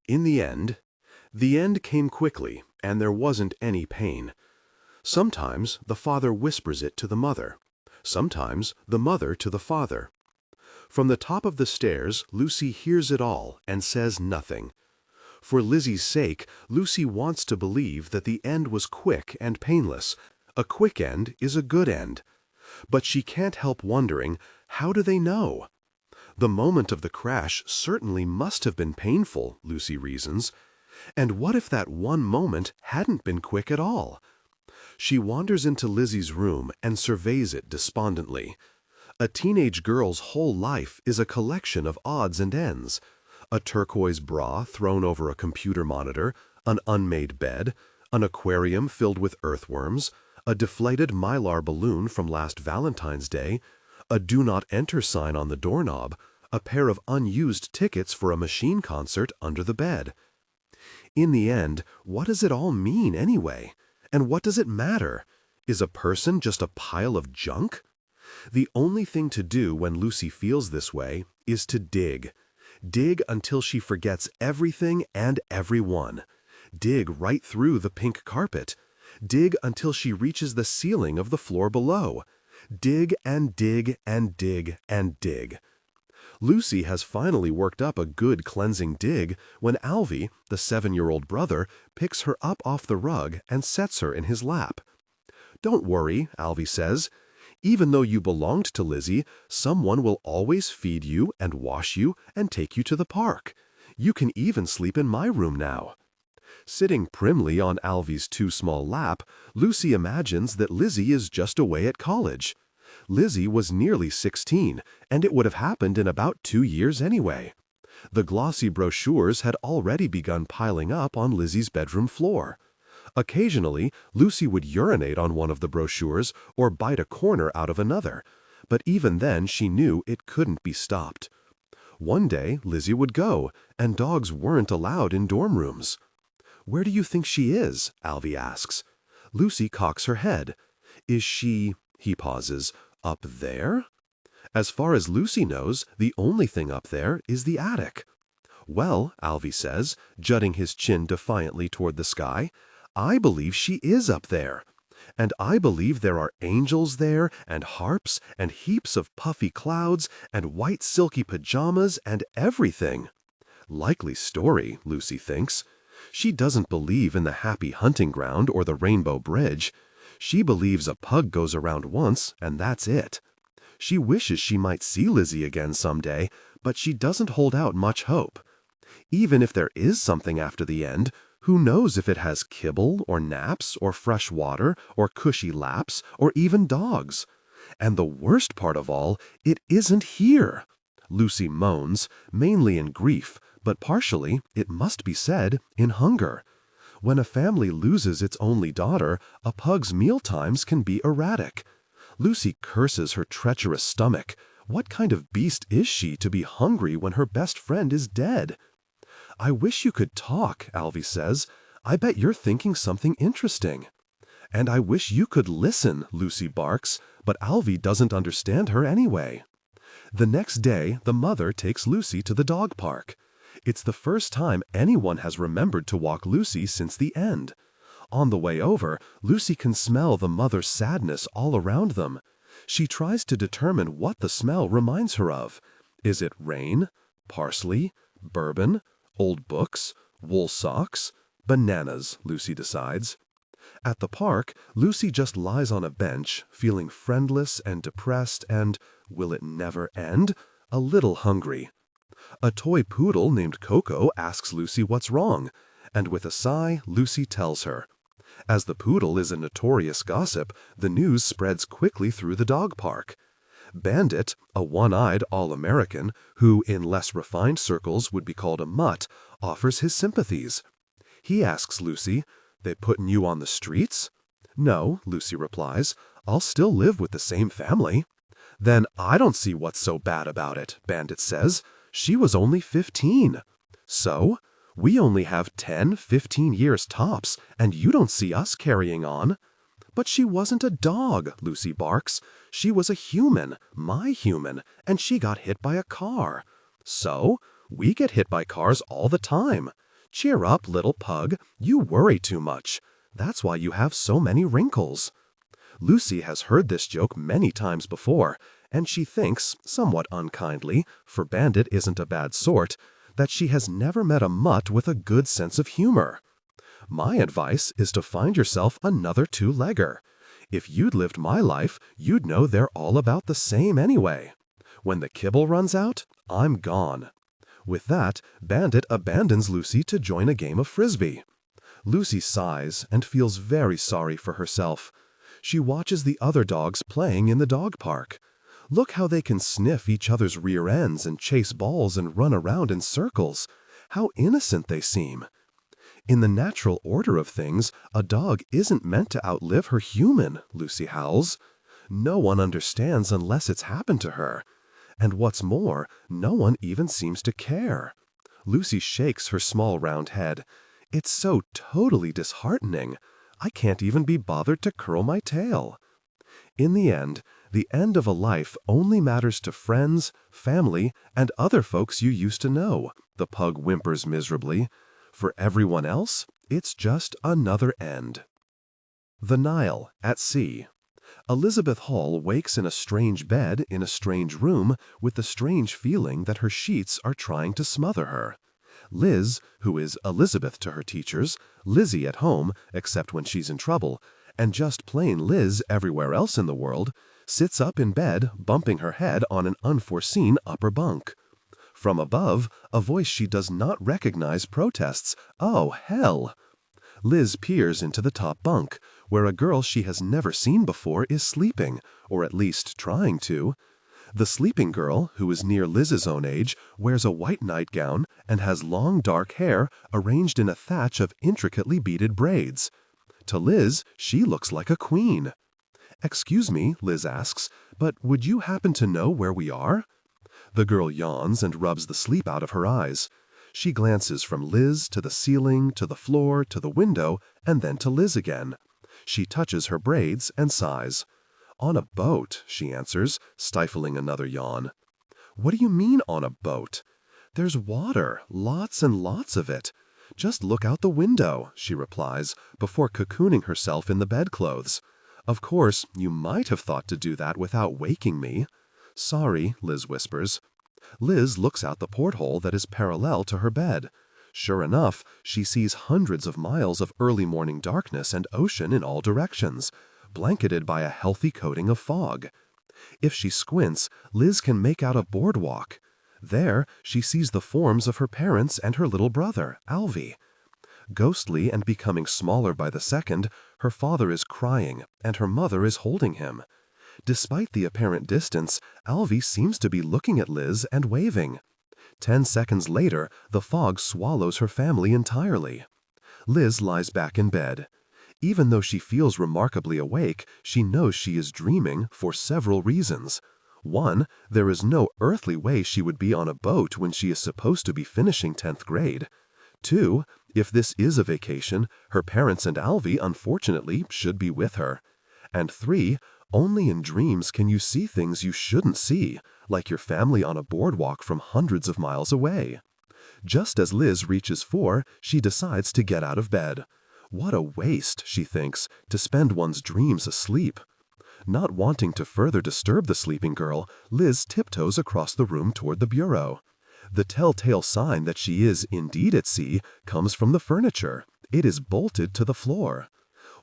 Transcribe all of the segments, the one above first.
In the end came quickly, and there wasn't any pain. Sometimes the father whispers it to the mother. Sometimes the mother to the father. From the top of the stairs, Lucy hears it all and says nothing. For Lizzie's sake, Lucy wants to believe that the end was quick and painless. A quick end is a good end. But she can't help wondering, how do they know? The moment of the crash certainly must have been painful, Lucy reasons. And what if that one moment hadn't been quick at all? She wanders into Lizzie's room and surveys it despondently. A teenage girl's whole life is a collection of odds and ends. A turquoise bra thrown over a computer monitor, an unmade bed, an aquarium filled with earthworms, a deflated mylar balloon from last Valentine's Day, a do not enter sign on the doorknob, a pair of unused tickets for a machine concert under the bed. In the end, what does it all mean anyway? And what does it matter? Is a person just a pile of junk? The only thing to do when Lucy feels this way is to dig. Dig until she forgets everything and everyone. Dig right through the pink carpet. Dig until she reaches the ceiling of the floor below. Dig and dig and dig and dig. Lucy has finally worked up a good cleansing dig when Alvy, the 7-year-old brother, picks her up off the rug and sets her in his lap. "Don't worry," Alvy says. "Even though you belonged to Lizzie, someone will always feed you and wash you and take you to the park. You can even sleep in my room now." Sitting primly on Alvy's too small lap, Lucy imagines that Lizzie is just away at college. Lizzie was nearly 16, and it would have happened in about 2 years anyway. The glossy brochures had already begun piling up on Lizzie's bedroom floor. Occasionally, Lucy would urinate on one of the brochures or bite a corner out of another, but even then she knew it couldn't be stopped. One day, Lizzie would go, and dogs weren't allowed in dorm rooms. "Where do you think she is?" Alvy asks. Lucy cocks her head. "Is she," he pauses, "up there?" As far as Lucy knows, the only thing up there is the attic. "Well," Alvy says, jutting his chin defiantly toward the sky, "I believe she is up there. And I believe there are angels there, and harps, and heaps of puffy clouds, and white silky pajamas, and everything." Likely story, Lucy thinks. She doesn't believe in the happy hunting ground or the rainbow bridge. She believes a pug goes around once, and that's it. She wishes she might see Lizzie again someday, but she doesn't hold out much hope. Even if there is something after the end, who knows if it has kibble, or naps, or fresh water, or cushy laps, or even dogs? And the worst part of all, it isn't here. Lucy moans, mainly in grief, but partially, it must be said, in hunger. When a family loses its only daughter, a pug's mealtimes can be erratic. Lucy curses her treacherous stomach. What kind of beast is she to be hungry when her best friend is dead? "I wish you could talk," Alvy says. "I bet you're thinking something interesting." "And I wish you could listen," Lucy barks, but Alvy doesn't understand her anyway. The next day, the mother takes Lucy to the dog park. It's the first time anyone has remembered to walk Lucy since the end. On the way over, Lucy can smell the mother's sadness all around them. She tries to determine what the smell reminds her of. Is it rain, parsley, bourbon, old books, wool socks, bananas, Lucy decides. At the park, Lucy just lies on a bench, feeling friendless and depressed and, will it never end, a little hungry. A toy poodle named Coco asks Lucy what's wrong, and with a sigh, Lucy tells her. As the poodle is a notorious gossip, the news spreads quickly through the dog park. Bandit, a one-eyed all-American, who in less refined circles would be called a mutt, offers his sympathies. He asks Lucy, "They puttin' you on the streets?" "No," Lucy replies, "I'll still live with the same family." "Then I don't see what's so bad about it," Bandit says. "She was only 15. So? We only have 10, 15 years tops, and you don't see us carrying on." "But she wasn't a dog," Lucy barks. "She was a human, my human, and she got hit by a car." "So? We get hit by cars all the time. "Cheer up, little pug. You worry too much. That's why you have so many wrinkles." Lucy has heard this joke many times before, and she thinks, somewhat unkindly, for Bandit isn't a bad sort, that she has never met a mutt with a good sense of humor. My advice is to find yourself another two-legger. If you'd lived my life, you'd know they're all about the same anyway. When the kibble runs out, I'm gone. With that, Bandit abandons Lucy to join a game of frisbee. Lucy sighs and feels very sorry for herself. She watches the other dogs playing in the dog park. Look how they can sniff each other's rear ends and chase balls and run around in circles. How innocent they seem. In the natural order of things, a dog isn't meant to outlive her human, Lucy howls. No one understands unless it's happened to her. And what's more, no one even seems to care. Lucy shakes her small round head. It's so totally disheartening. I can't even be bothered to curl my tail. In the end of a life only matters to friends, family, and other folks you used to know, the pug whimpers miserably. For everyone else, it's just another end. The Nile, at sea. Elizabeth Hall wakes in a strange bed in a strange room with the strange feeling that her sheets are trying to smother her. Liz, who is Elizabeth to her teachers, Lizzie at home, except when she's in trouble, and just plain Liz everywhere else in the world, sits up in bed, bumping her head on an unforeseen upper bunk. From above, a voice she does not recognize protests, "Oh, hell!" Liz peers into the top bunk, where a girl she has never seen before is sleeping, or at least trying to. The sleeping girl, who is near Liz's own age, wears a white nightgown and has long dark hair arranged in a thatch of intricately beaded braids. To Liz, she looks like a queen. "Excuse me," Liz asks, "but would you happen to know where we are?" The girl yawns and rubs the sleep out of her eyes. She glances from Liz to the ceiling, to the floor, to the window, and then to Liz again. She touches her braids and sighs. "On a boat," she answers, stifling another yawn. "What do you mean on a boat?" "There's water, lots and lots of it. Just look out the window," she replies, before cocooning herself in the bedclothes. "Of course, you might have thought to do that without waking me." "Sorry," Liz whispers. Liz looks out the porthole that is parallel to her bed. Sure enough, she sees hundreds of miles of early morning darkness and ocean in all directions, blanketed by a healthy coating of fog. If she squints, Liz can make out a boardwalk. There, she sees the forms of her parents and her little brother, Alvy. Ghostly and becoming smaller by the second, her father is crying, and her mother is holding him. Despite the apparent distance, Alvy seems to be looking at Liz and waving. 10 seconds later, the fog swallows her family entirely. Liz lies back in bed. Even though she feels remarkably awake, she knows she is dreaming for several reasons. 1, there is no earthly way she would be on a boat when she is supposed to be finishing 10th grade. 2, if this is a vacation, her parents and Alvy, unfortunately, should be with her. And 3, only in dreams can you see things you shouldn't see, like your family on a boardwalk from hundreds of miles away. Just as Liz reaches 4, she decides to get out of bed. What a waste, she thinks, to spend one's dreams asleep. Not wanting to further disturb the sleeping girl, Liz tiptoes across the room toward the bureau. The telltale sign that she is indeed at sea comes from the furniture. It is bolted to the floor.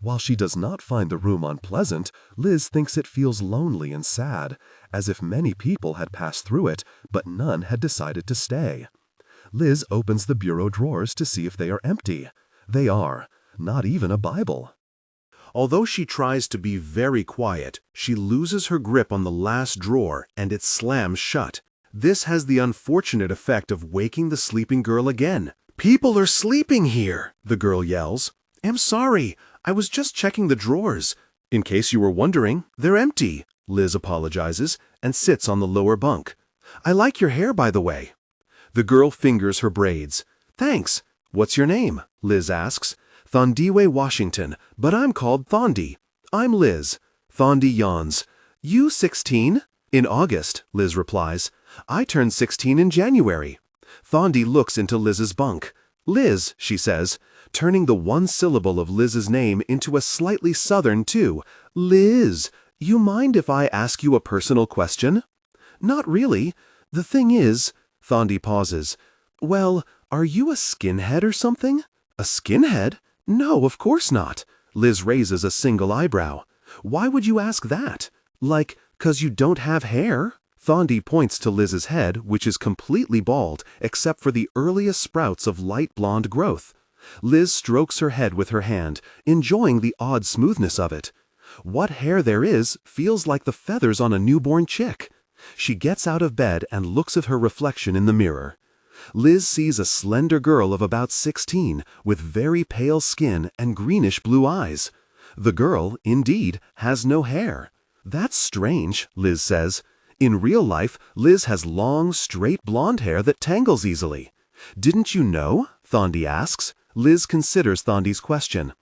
While she does not find the room unpleasant, Liz thinks it feels lonely and sad, as if many people had passed through it, but none had decided to stay. Liz opens the bureau drawers to see if they are empty. They are. Not even a Bible. Although she tries to be very quiet, she loses her grip on the last drawer and it slams shut. This has the unfortunate effect of waking the sleeping girl again. "People are sleeping here," the girl yells. "I'm sorry, I was just checking the drawers. In case you were wondering, they're empty," Liz apologizes and sits on the lower bunk. "I like your hair, by the way." The girl fingers her braids. "Thanks. What's your name?" Liz asks. "Thondiwe Washington, but I'm called Thondi." "I'm Liz." Thondi yawns. "You 16? "In August," Liz replies. "I turned 16 in January." Thondi looks into Liz's bunk. "Liz," she says, turning the one syllable of Liz's name into a slightly southern too. "Liz, you mind if I ask you a personal question?" "Not really. The thing is," Thondi pauses, "well, are you a skinhead or something?" "A skinhead? No, of course not." Liz raises a single eyebrow. "Why would you ask that? Like, 'cause you don't have hair?" Thondi points to Liz's head, which is completely bald, except for the earliest sprouts of light blonde growth. Liz strokes her head with her hand, enjoying the odd smoothness of it. What hair there is feels like the feathers on a newborn chick. She gets out of bed and looks at her reflection in the mirror. Liz sees a slender girl of about 16, with very pale skin and greenish blue eyes. The girl, indeed, has no hair. "That's strange," Liz says. In real life, Liz has long, straight blonde hair that tangles easily. "Didn't you know?" Thondi asks. Liz considers Thondi's question.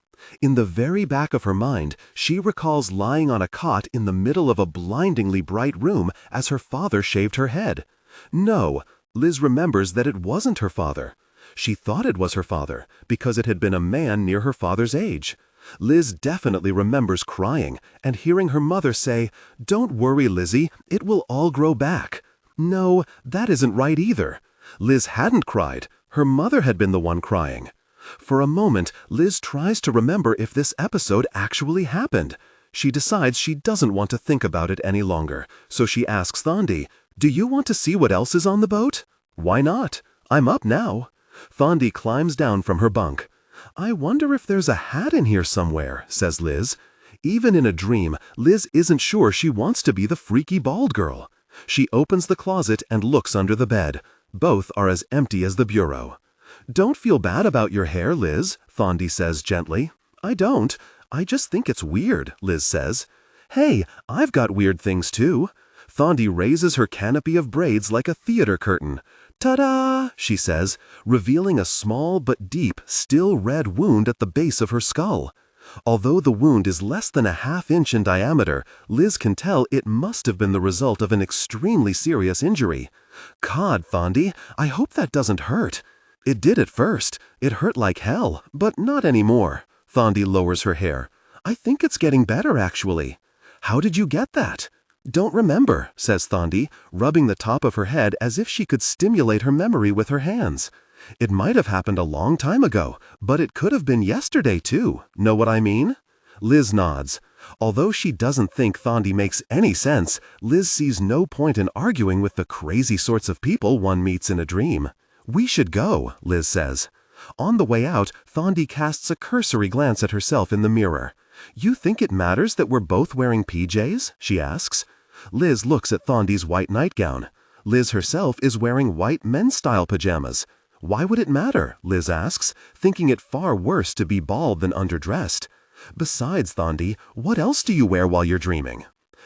In the very back of her mind, she recalls lying on a cot in the middle of a blindingly bright room as her father shaved her head. No, Liz remembers that it wasn't her father. She thought it was her father because it had been a man near her father's age. Liz definitely remembers crying and hearing her mother say, "Don't worry, Lizzie, it will all grow back." No, that isn't right either. Liz hadn't cried. Her mother had been the one crying. For a moment, Liz tries to remember if this episode actually happened. She decides she doesn't want to think about it any longer, so she asks Thondi, "Do you want to see what else is on the boat?" "Why not? I'm up now." Thondi climbs down from her bunk. "I wonder if there's a hat in here somewhere," says Liz. Even in a dream, Liz isn't sure she wants to be the freaky bald girl. She opens the closet and looks under the bed. Both are as empty as the bureau. "Don't feel bad about your hair, Liz," Thondi says gently. "I don't. I just think it's weird," Liz says. "Hey, I've got weird things too." Thondi raises her canopy of braids like a theater curtain. "Ta-da!" she says, revealing a small but deep, still red wound at the base of her skull. Although the wound is less than a half-inch in diameter, Liz can tell it must have been the result of an extremely serious injury. "God, Thondi, I hope that doesn't hurt." "It did at first. It hurt like hell, but not anymore." Thondi lowers her hair. "I think it's getting better, actually." "How did you get that?" "Don't remember," says Thondi, rubbing the top of her head as if she could stimulate her memory with her hands. "It might have happened a long time ago, but it could have been yesterday too. Know what I mean?" Liz nods. Although she doesn't think Thondi makes any sense, Liz sees no point in arguing with the crazy sorts of people one meets in a dream. "We should go," Liz says. On the way out, Thondi casts a cursory glance at herself in the mirror. "You think it matters that we're both wearing PJs?" she asks. Liz looks at Thondi's white nightgown. Liz herself is wearing white men's-style pajamas. "Why would it matter?" Liz asks, thinking it far worse to be bald than underdressed. "Besides, Thondi, what else do you wear while you're dreaming?"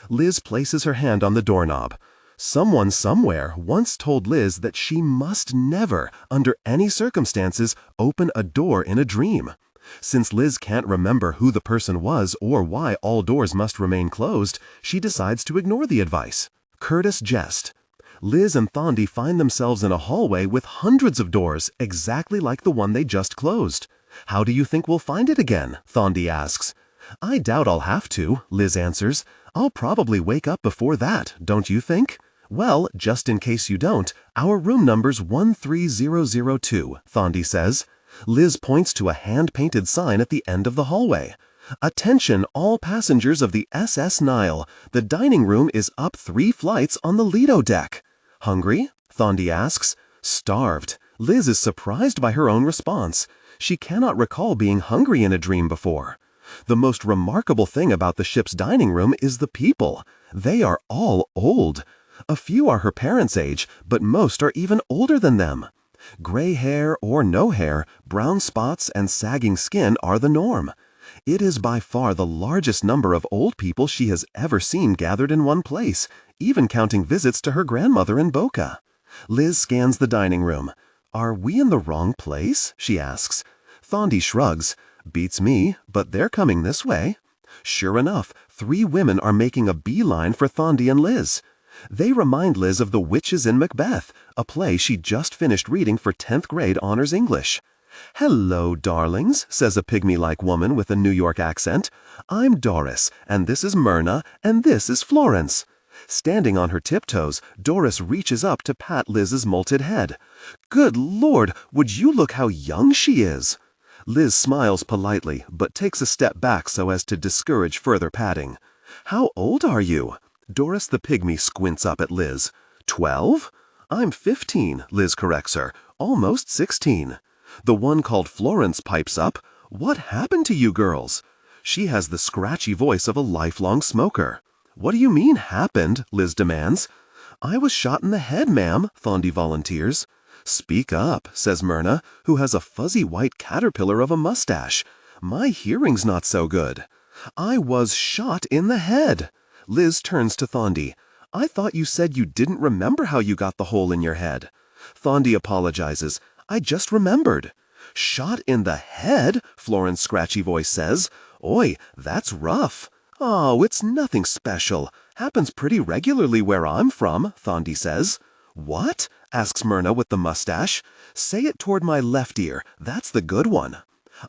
Liz places her hand on the doorknob. Someone somewhere once told Liz that she must never, under any circumstances, open a door in a dream. Since Liz can't remember who the person was or why all doors must remain closed, she decides to ignore the advice. Curtis jest. Liz and Thondi find themselves in a hallway with hundreds of doors, exactly like the one they just closed. "How do you think we'll find it again?" Thondi asks. "I doubt I'll have to," Liz answers. "I'll probably wake up before that, don't you think?" "Well, just in case you don't, our room number's 13002, Thondi says. Liz points to a hand-painted sign at the end of the hallway. "Attention all passengers of the SS Nile. The dining room is up 3 flights on the Lido deck." "Hungry?" Thondi asks. "Starved." Liz is surprised by her own response. She cannot recall being hungry in a dream before. The most remarkable thing about the ship's dining room is the people. They are all old. A few are her parents' age, but most are even older than them. Gray hair or no hair, brown spots and sagging skin are the norm. It is by far the largest number of old people she has ever seen gathered in one place, even counting visits to her grandmother in Boca. Liz scans the dining room. "Are we in the wrong place?" she asks. Thondi shrugs. "Beats me, but they're coming this way." Sure enough, 3 women are making a beeline for Thondi and Liz. They remind Liz of the witches in Macbeth, a play she just finished reading for 10th grade honors English. "Hello, darlings," says a pygmy-like woman with a New York accent. "I'm Doris, and this is Myrna, and this is Florence." Standing on her tiptoes, Doris reaches up to pat Liz's molted head. "Good Lord, would you look how young she is?" Liz smiles politely, but takes a step back so as to discourage further patting. "How old are you?" Doris the pygmy squints up at Liz. 12? "I'm 15, Liz corrects her. "Almost 16. The one called Florence pipes up. "What happened to you girls?" She has the scratchy voice of a lifelong smoker. "What do you mean, happened?" Liz demands. "I was shot in the head, ma'am," Thondy volunteers. "Speak up," says Myrna, who has a fuzzy white caterpillar of a mustache. "My hearing's not so good." "I was shot in the head." Liz turns to Thondy. "I thought you said you didn't remember how you got the hole in your head." Thondy apologizes. "I just remembered." "Shot in the head?" Florence's scratchy voice says. "Oi, that's rough." "Oh, it's nothing special. Happens pretty regularly where I'm from," Thondy says. "What?" asks Myrna with the mustache. "Say it toward my left ear. That's the good one."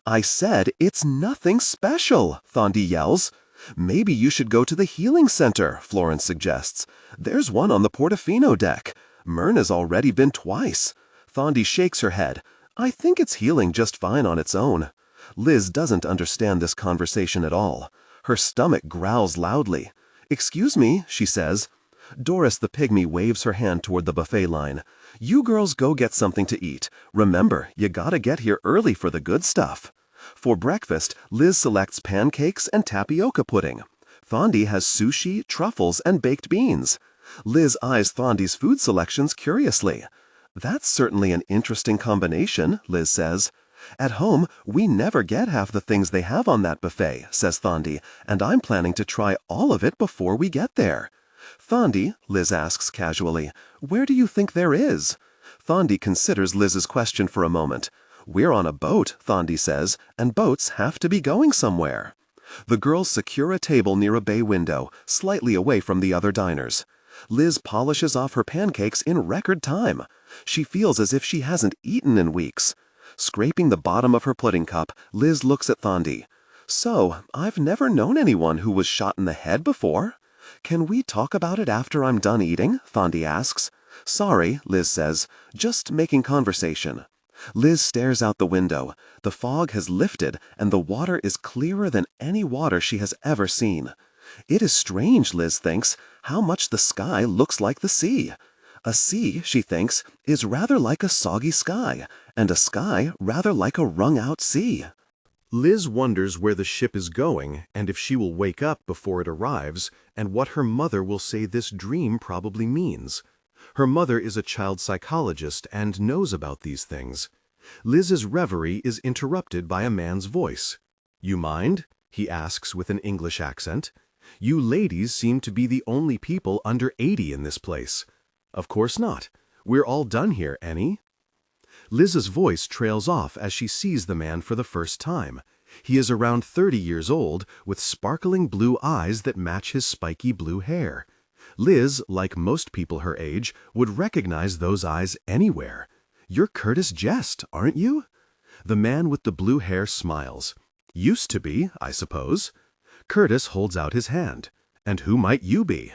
"I said it's nothing special," Thondy yells. "Maybe you should go to the healing center," Florence suggests. "There's one on the Portofino deck. Myrna's already been twice." Thondy shakes her head. "I think it's healing just fine on its own." Liz doesn't understand this conversation at all. Her stomach growls loudly. "Excuse me," she says. Doris the pygmy waves her hand toward the buffet line. "You girls go get something to eat. Remember, you gotta get here early for the good stuff." For breakfast, Liz selects pancakes and tapioca pudding. Thondy has sushi, truffles, and baked beans. Liz eyes Thondy's food selections curiously. "That's certainly an interesting combination," Liz says. "At home, we never get half the things they have on that buffet," says Thondy, "and I'm planning to try all of it before we get there." "Thondy," Liz asks casually, "where do you think there is?" Thondy considers Liz's question for a moment. "We're on a boat," Thondy says, "and boats have to be going somewhere." The girls secure a table near a bay window, slightly away from the other diners. Liz polishes off her pancakes in record time. She feels as if she hasn't eaten in weeks. Scraping the bottom of her pudding cup, Liz looks at Thondy. "So, I've never known anyone who was shot in the head before." "Can we talk about it after I'm done eating?" Thondy asks. "Sorry," Liz says, "just making conversation." Liz stares out the window. The fog has lifted, and the water is clearer than any water she has ever seen. It is strange, Liz thinks, how much the sky looks like the sea. A sea, she thinks, is rather like a soggy sky, and a sky rather like a wrung-out sea. Liz wonders where the ship is going, and if she will wake up before it arrives, and what her mother will say this dream probably means. Her mother is a child psychologist and knows about these things. Liz's reverie is interrupted by a man's voice. "You mind?" he asks with an English accent. "You ladies seem to be the only people under 80 in this place." "Of course not. We're all done here, Annie." Liz's voice trails off as she sees the man for the first time. He is around 30 years old, with sparkling blue eyes that match his spiky blue hair. Liz, like most people her age, would recognize those eyes anywhere. "You're Curtis Jest, aren't you?" The man with the blue hair smiles. "Used to be, I suppose." Curtis holds out his hand. "And who might you be?"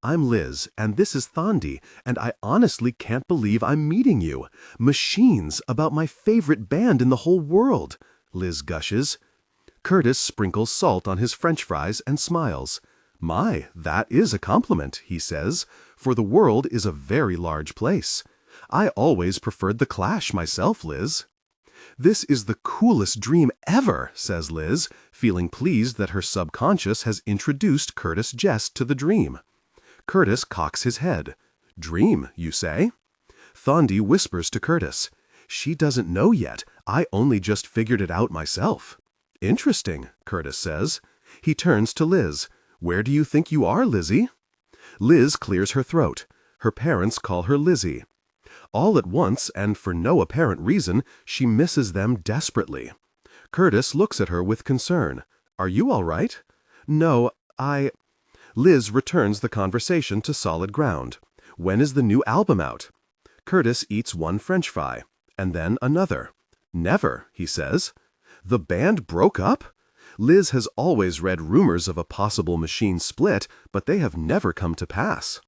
"I'm Liz, and this is Thondy, and I honestly can't believe I'm meeting you. Machines, about my favorite band in the whole world," Liz gushes. Curtis sprinkles salt on his French fries and smiles. "My, that is a compliment," he says, "for the world is a very large place. I always preferred the Clash myself, Liz." "This is the coolest dream ever," says Liz, feeling pleased that her subconscious has introduced Curtis Jest to the dream. Curtis cocks his head. "Dream, you say?" Thondy whispers to Curtis. "She doesn't know yet. I only just figured it out myself." "Interesting," Curtis says. He turns to Liz. "Where do you think you are, Lizzie?" Liz clears her throat. Her parents call her Lizzie. All at once, and for no apparent reason, she misses them desperately. Curtis looks at her with concern. "Are you all right?" "No, Liz returns the conversation to solid ground. "When is the new album out?" Curtis eats one French fry, and then another. Never, he says. The band broke up? Liz has always read rumors of a possible machine split, but they have never come to pass.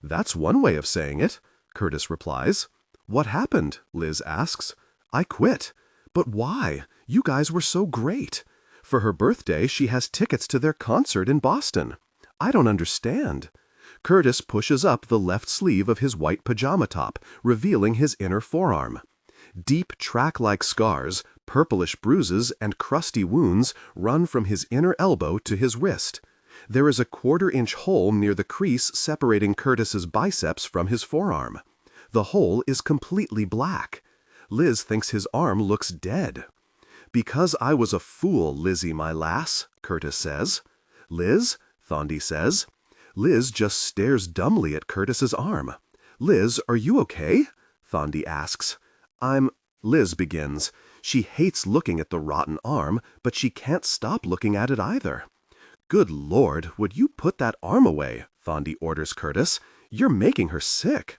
That's one way of saying it, Curtis replies. What happened? Liz asks. I quit. But why? You guys were so great. For her birthday, she has tickets to their concert in Boston. I don't understand. Curtis pushes up the left sleeve of his white pajama top, revealing his inner forearm. Deep track-like scars, purplish bruises, and crusty wounds run from his inner elbow to his wrist. There is a quarter-inch hole near the crease separating Curtis's biceps from his forearm. The hole is completely black. Liz thinks his arm looks dead. Because I was a fool, Lizzie, my lass, Curtis says. Liz? Thondy says. Liz just stares dumbly at Curtis's arm. Liz, are you okay? Thondy asks. Liz begins. She hates looking at the rotten arm, but she can't stop looking at it either. Good Lord, would you put that arm away? Thondy orders Curtis. You're making her sick.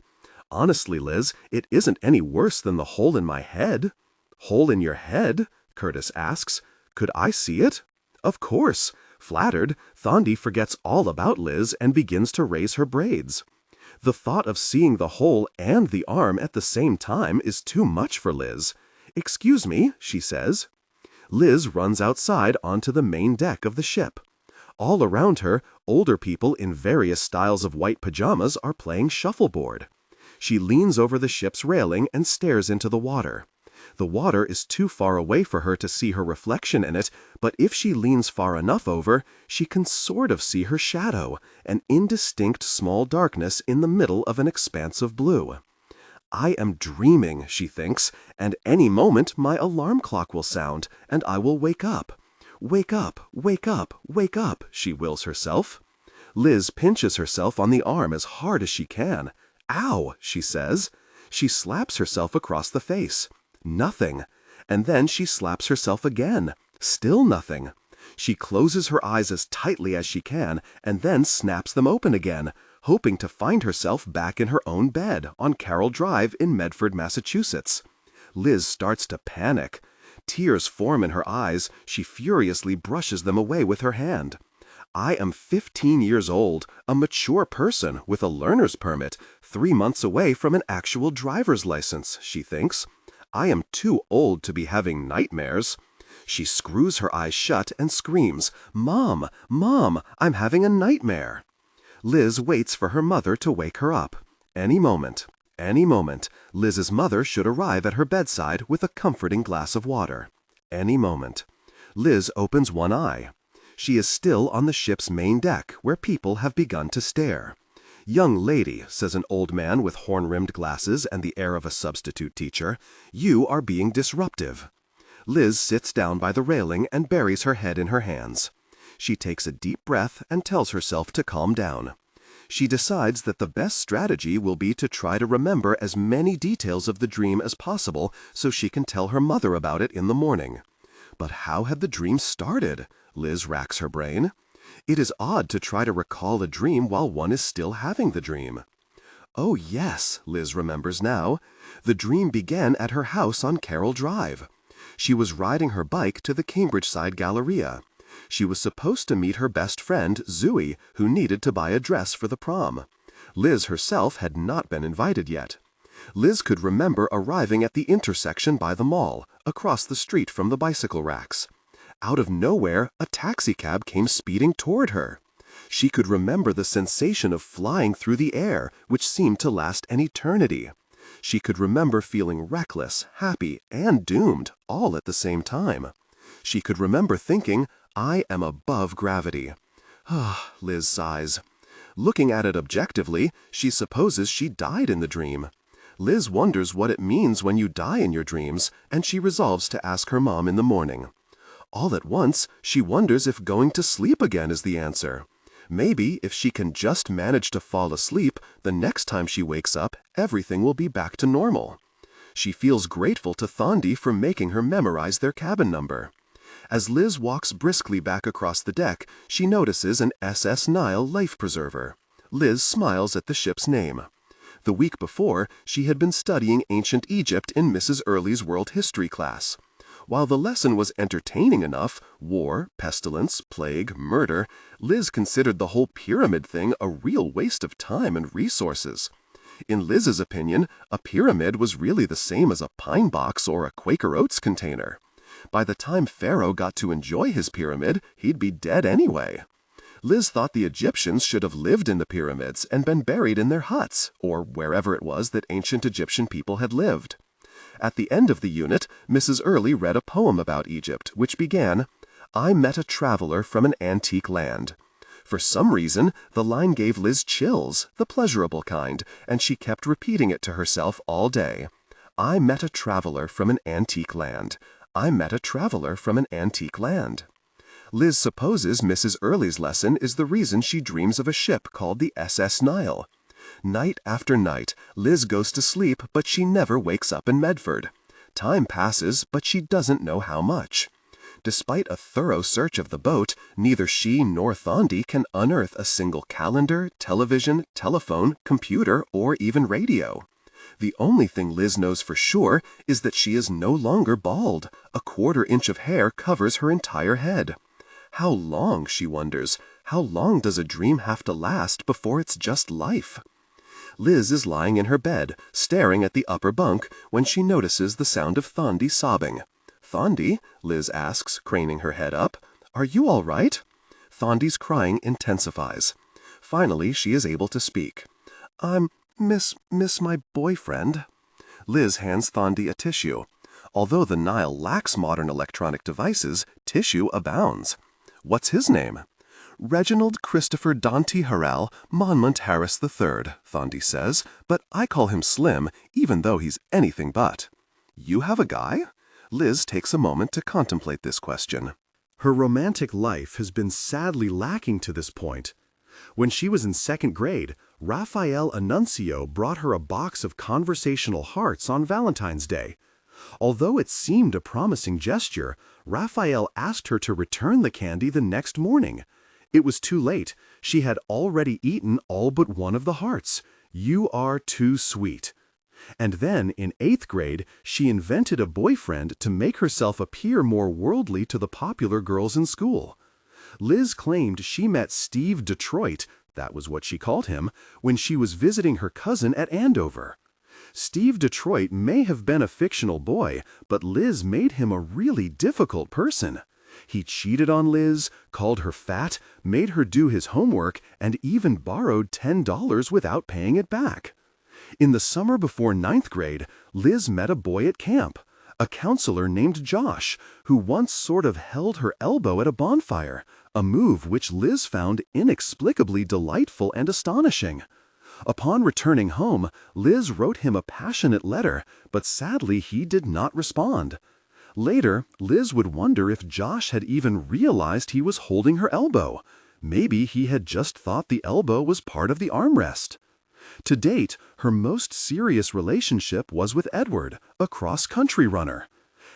Honestly, Liz, it isn't any worse than the hole in my head. Hole in your head? Curtis asks. Could I see it? Of course. Flattered, Thondy forgets all about Liz and begins to raise her braids. The thought of seeing the hole and the arm at the same time is too much for Liz. Excuse me, she says. Liz runs outside onto the main deck of the ship. All around her, older people in various styles of white pajamas are playing shuffleboard. She leans over the ship's railing and stares into the water. The water is too far away for her to see her reflection in it, but if she leans far enough over, she can sort of see her shadow, an indistinct small darkness in the middle of an expanse of blue. I am dreaming, she thinks, and any moment my alarm clock will sound, and I will wake up. Wake up, wake up, wake up, she wills herself. Liz pinches herself on the arm as hard as she can. Ow, she says. She slaps herself across the face. Nothing. And then she slaps herself again. Still nothing. She closes her eyes as tightly as she can and then snaps them open again, hoping to find herself back in her own bed on Carroll Drive in Medford, Massachusetts. Liz starts to panic. Tears form in her eyes. She furiously brushes them away with her hand. I am 15 years old, a mature person with a learner's permit, 3 months away from an actual driver's license, she thinks. I am too old to be having nightmares. She screws her eyes shut and screams, Mom, Mom, I'm having a nightmare. Liz waits for her mother to wake her up. Any moment, Liz's mother should arrive at her bedside with a comforting glass of water. Any moment. Liz opens one eye. She is still on the ship's main deck, where people have begun to stare. Young lady, says an old man with horn-rimmed glasses and the air of a substitute teacher, you are being disruptive. Liz sits down by the railing and buries her head in her hands. She takes a deep breath and tells herself to calm down. She decides that the best strategy will be to try to remember as many details of the dream as possible so she can tell her mother about it in the morning. But how had the dream started? Liz racks her brain. It is odd to try to recall a dream while one is still having the dream. Oh yes, Liz remembers now. The dream began at her house on Carroll Drive. She was riding her bike to the Cambridgeside Galleria. She was supposed to meet her best friend, Zooey, who needed to buy a dress for the prom. Liz herself had not been invited yet. Liz could remember arriving at the intersection by the mall, across the street from the bicycle racks. Out of nowhere, a taxicab came speeding toward her. She could remember the sensation of flying through the air, which seemed to last an eternity. She could remember feeling reckless, happy, and doomed, all at the same time. She could remember thinking, I am above gravity. Ah, Liz sighs. Looking at it objectively, she supposes she died in the dream. Liz wonders what it means when you die in your dreams, and she resolves to ask her mom in the morning. All at once, she wonders if going to sleep again is the answer. Maybe if she can just manage to fall asleep, the next time she wakes up, everything will be back to normal. She feels grateful to Thondy for making her memorize their cabin number. As Liz walks briskly back across the deck, she notices an SS Nile life preserver. Liz smiles at the ship's name. The week before, she had been studying ancient Egypt in Mrs. Early's world history class. While the lesson was entertaining enough, war, pestilence, plague, murder, Liz considered the whole pyramid thing a real waste of time and resources. In Liz's opinion, a pyramid was really the same as a pine box or a Quaker Oats container. By the time Pharaoh got to enjoy his pyramid, he'd be dead anyway. Liz thought the Egyptians should have lived in the pyramids and been buried in their huts, or wherever it was that ancient Egyptian people had lived. At the end of the unit, Mrs. Early read a poem about Egypt, which began, "I met a traveler from an antique land." For some reason, the line gave Liz chills, the pleasurable kind, and she kept repeating it to herself all day. I met a traveler from an antique land. I met a traveler from an antique land. Liz supposes Mrs. Early's lesson is the reason she dreams of a ship called the SS Nile. Night after night, Liz goes to sleep, but she never wakes up in Medford. Time passes, but she doesn't know how much. Despite a thorough search of the boat, neither she nor Thondy can unearth a single calendar, television, telephone, computer, or even radio. The only thing Liz knows for sure is that she is no longer bald. A quarter-inch of hair covers her entire head. How long, she wonders, how long does a dream have to last before it's just life? Liz is lying in her bed, staring at the upper bunk, when she notices the sound of Thondy sobbing. "Thondy," Liz asks, craning her head up, "are you all right?" Thondy's crying intensifies. Finally, she is able to speak. "I'm miss my boyfriend." Liz hands Thondy a tissue. Although the Nile lacks modern electronic devices, tissue abounds. "What's his name?" "Reginald Christopher Dante Harrell Monmouth Harris III," Thondy says, "but I call him Slim, even though he's anything but." "You have a guy?" Liz takes a moment to contemplate this question. Her romantic life has been sadly lacking to this point. When she was in second grade, Raphael Annunzio brought her a box of conversational hearts on Valentine's Day. Although it seemed a promising gesture, Raphael asked her to return the candy the next morning. It was too late. She had already eaten all but one of the hearts. "You are too sweet." And then, in 8th grade, she invented a boyfriend to make herself appear more worldly to the popular girls in school. Liz claimed she met Steve Detroit, that was what she called him, when she was visiting her cousin at Andover. Steve Detroit may have been a fictional boy, but Liz made him a really difficult person. He cheated on Liz, called her fat, made her do his homework, and even borrowed $10 without paying it back. In the summer before 9th grade, Liz met a boy at camp, a counselor named Josh, who once sort of held her elbow at a bonfire, a move which Liz found inexplicably delightful and astonishing. Upon returning home, Liz wrote him a passionate letter, but sadly he did not respond. Later, Liz would wonder if Josh had even realized he was holding her elbow. Maybe he had just thought the elbow was part of the armrest. To date, her most serious relationship was with Edward, a cross-country runner.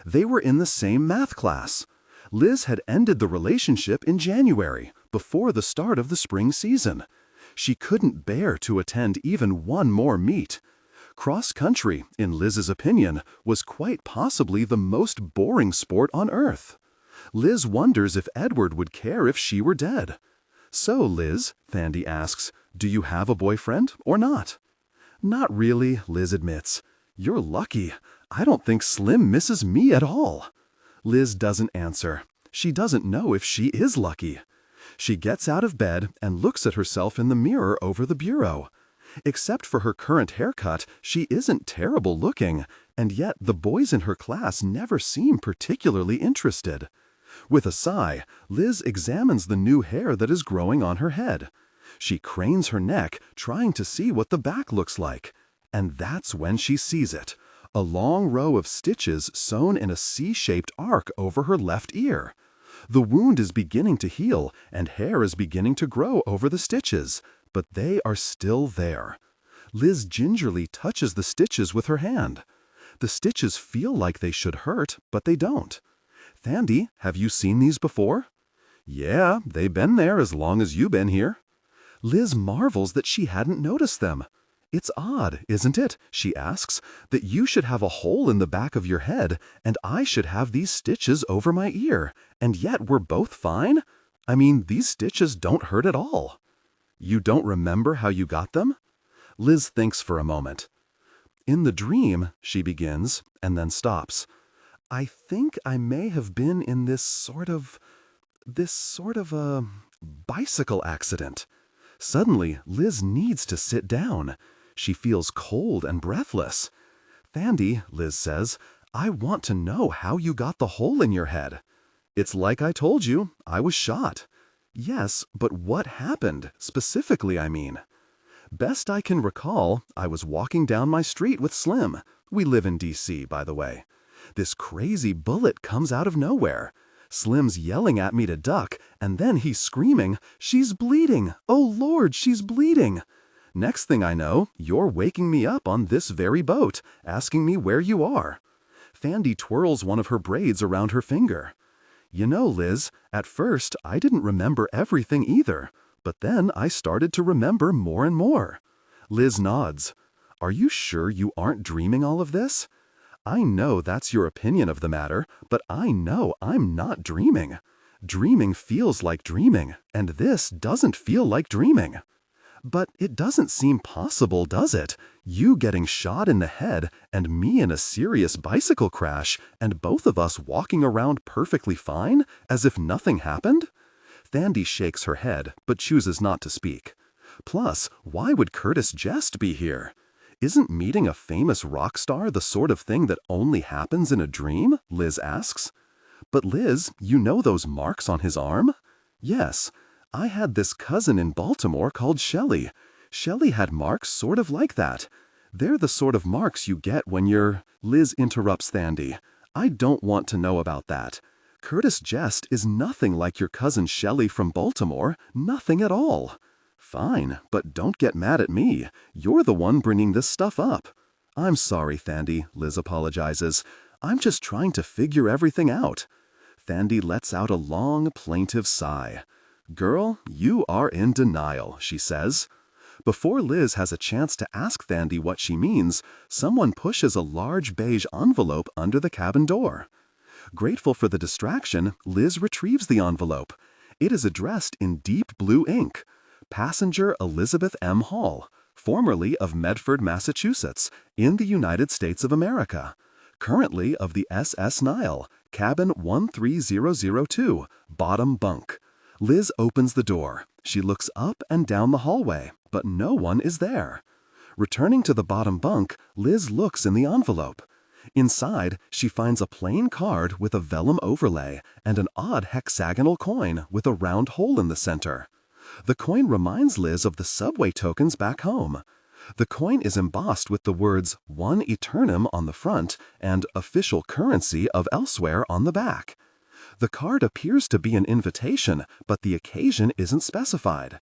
They were in the same math class. Liz had ended the relationship in January, before the start of the spring season. She couldn't bear to attend even one more meet. Cross-country, in Liz's opinion, was quite possibly the most boring sport on earth. Liz wonders if Edward would care if she were dead. "So, Liz," Thondy asks, "do you have a boyfriend or not?" "Not really," Liz admits. "You're lucky. I don't think Slim misses me at all." Liz doesn't answer. She doesn't know if she is lucky. She gets out of bed and looks at herself in the mirror over the bureau. Except for her current haircut, she isn't terrible looking, and yet the boys in her class never seem particularly interested. With a sigh, Liz examines the new hair that is growing on her head. She cranes her neck, trying to see what the back looks like. And that's when she sees it. A long row of stitches sewn in a C-shaped arc over her left ear. The wound is beginning to heal, and hair is beginning to grow over the stitches, but they are still there. Liz gingerly touches the stitches with her hand. The stitches feel like they should hurt, but they don't. "Thondy, have you seen these before?" "Yeah, they've been there as long as you've been here." Liz marvels that she hadn't noticed them. "It's odd, isn't it," she asks, "that you should have a hole in the back of your head and I should have these stitches over my ear, and yet we're both fine? I mean, these stitches don't hurt at all." "You don't remember how you got them?" Liz thinks for a moment. "In the dream," she begins, and then stops. "I think I may have been in this sort of a bicycle accident." Suddenly, Liz needs to sit down. She feels cold and breathless. "Thandy," Liz says, "I want to know how you got the hole in your head." "It's like I told you, I was shot." "Yes, but what happened, specifically, I mean?" "Best I can recall, I was walking down my street with Slim. We live in D.C., by the way. This crazy bullet comes out of nowhere. Slim's yelling at me to duck, and then he's screaming, 'She's bleeding! Oh Lord, she's bleeding!' Next thing I know, you're waking me up on this very boat, asking me where you are." Thandy twirls one of her braids around her finger. "You know, Liz, at first I didn't remember everything either, but then I started to remember more and more." Liz nods. "Are you sure you aren't dreaming all of this?" "I know that's your opinion of the matter, but I know I'm not dreaming. Dreaming feels like dreaming, and this doesn't feel like dreaming." "But it doesn't seem possible, does it? You getting shot in the head, and me in a serious bicycle crash, and both of us walking around perfectly fine, as if nothing happened?" Thandy shakes her head, but chooses not to speak. "Plus, why would Curtis Jest be here? Isn't meeting a famous rock star the sort of thing that only happens in a dream?" Liz asks. "But Liz, you know those marks on his arm?" "Yes. I had this cousin in Baltimore called Shelley. Shelley had marks sort of like that. They're the sort of marks you get when you're—" Liz interrupts Thandy. "I don't want to know about that. Curtis Jest is nothing like your cousin Shelley from Baltimore, nothing at all." "Fine, but don't get mad at me. You're the one bringing this stuff up." "I'm sorry, Thandy," Liz apologizes. "I'm just trying to figure everything out." Thandy lets out a long, plaintive sigh. "Girl, you are in denial," she says. Before Liz has a chance to ask Thandy what she means, someone pushes a large beige envelope under the cabin door. Grateful for the distraction, Liz retrieves the envelope. It is addressed in deep blue ink. Passenger Elizabeth M. Hall, formerly of Medford, Massachusetts, in the United States of America. Currently of the SS Nile, cabin 13002, bottom bunk. Liz opens the door. She looks up and down the hallway, but no one is there. Returning to the bottom bunk, Liz looks in the envelope. Inside, she finds a plain card with a vellum overlay and an odd hexagonal coin with a round hole in the center. The coin reminds Liz of the subway tokens back home. The coin is embossed with the words "One Eternum" on the front and "Official Currency of Elsewhere" on the back. The card appears to be an invitation, but the occasion isn't specified.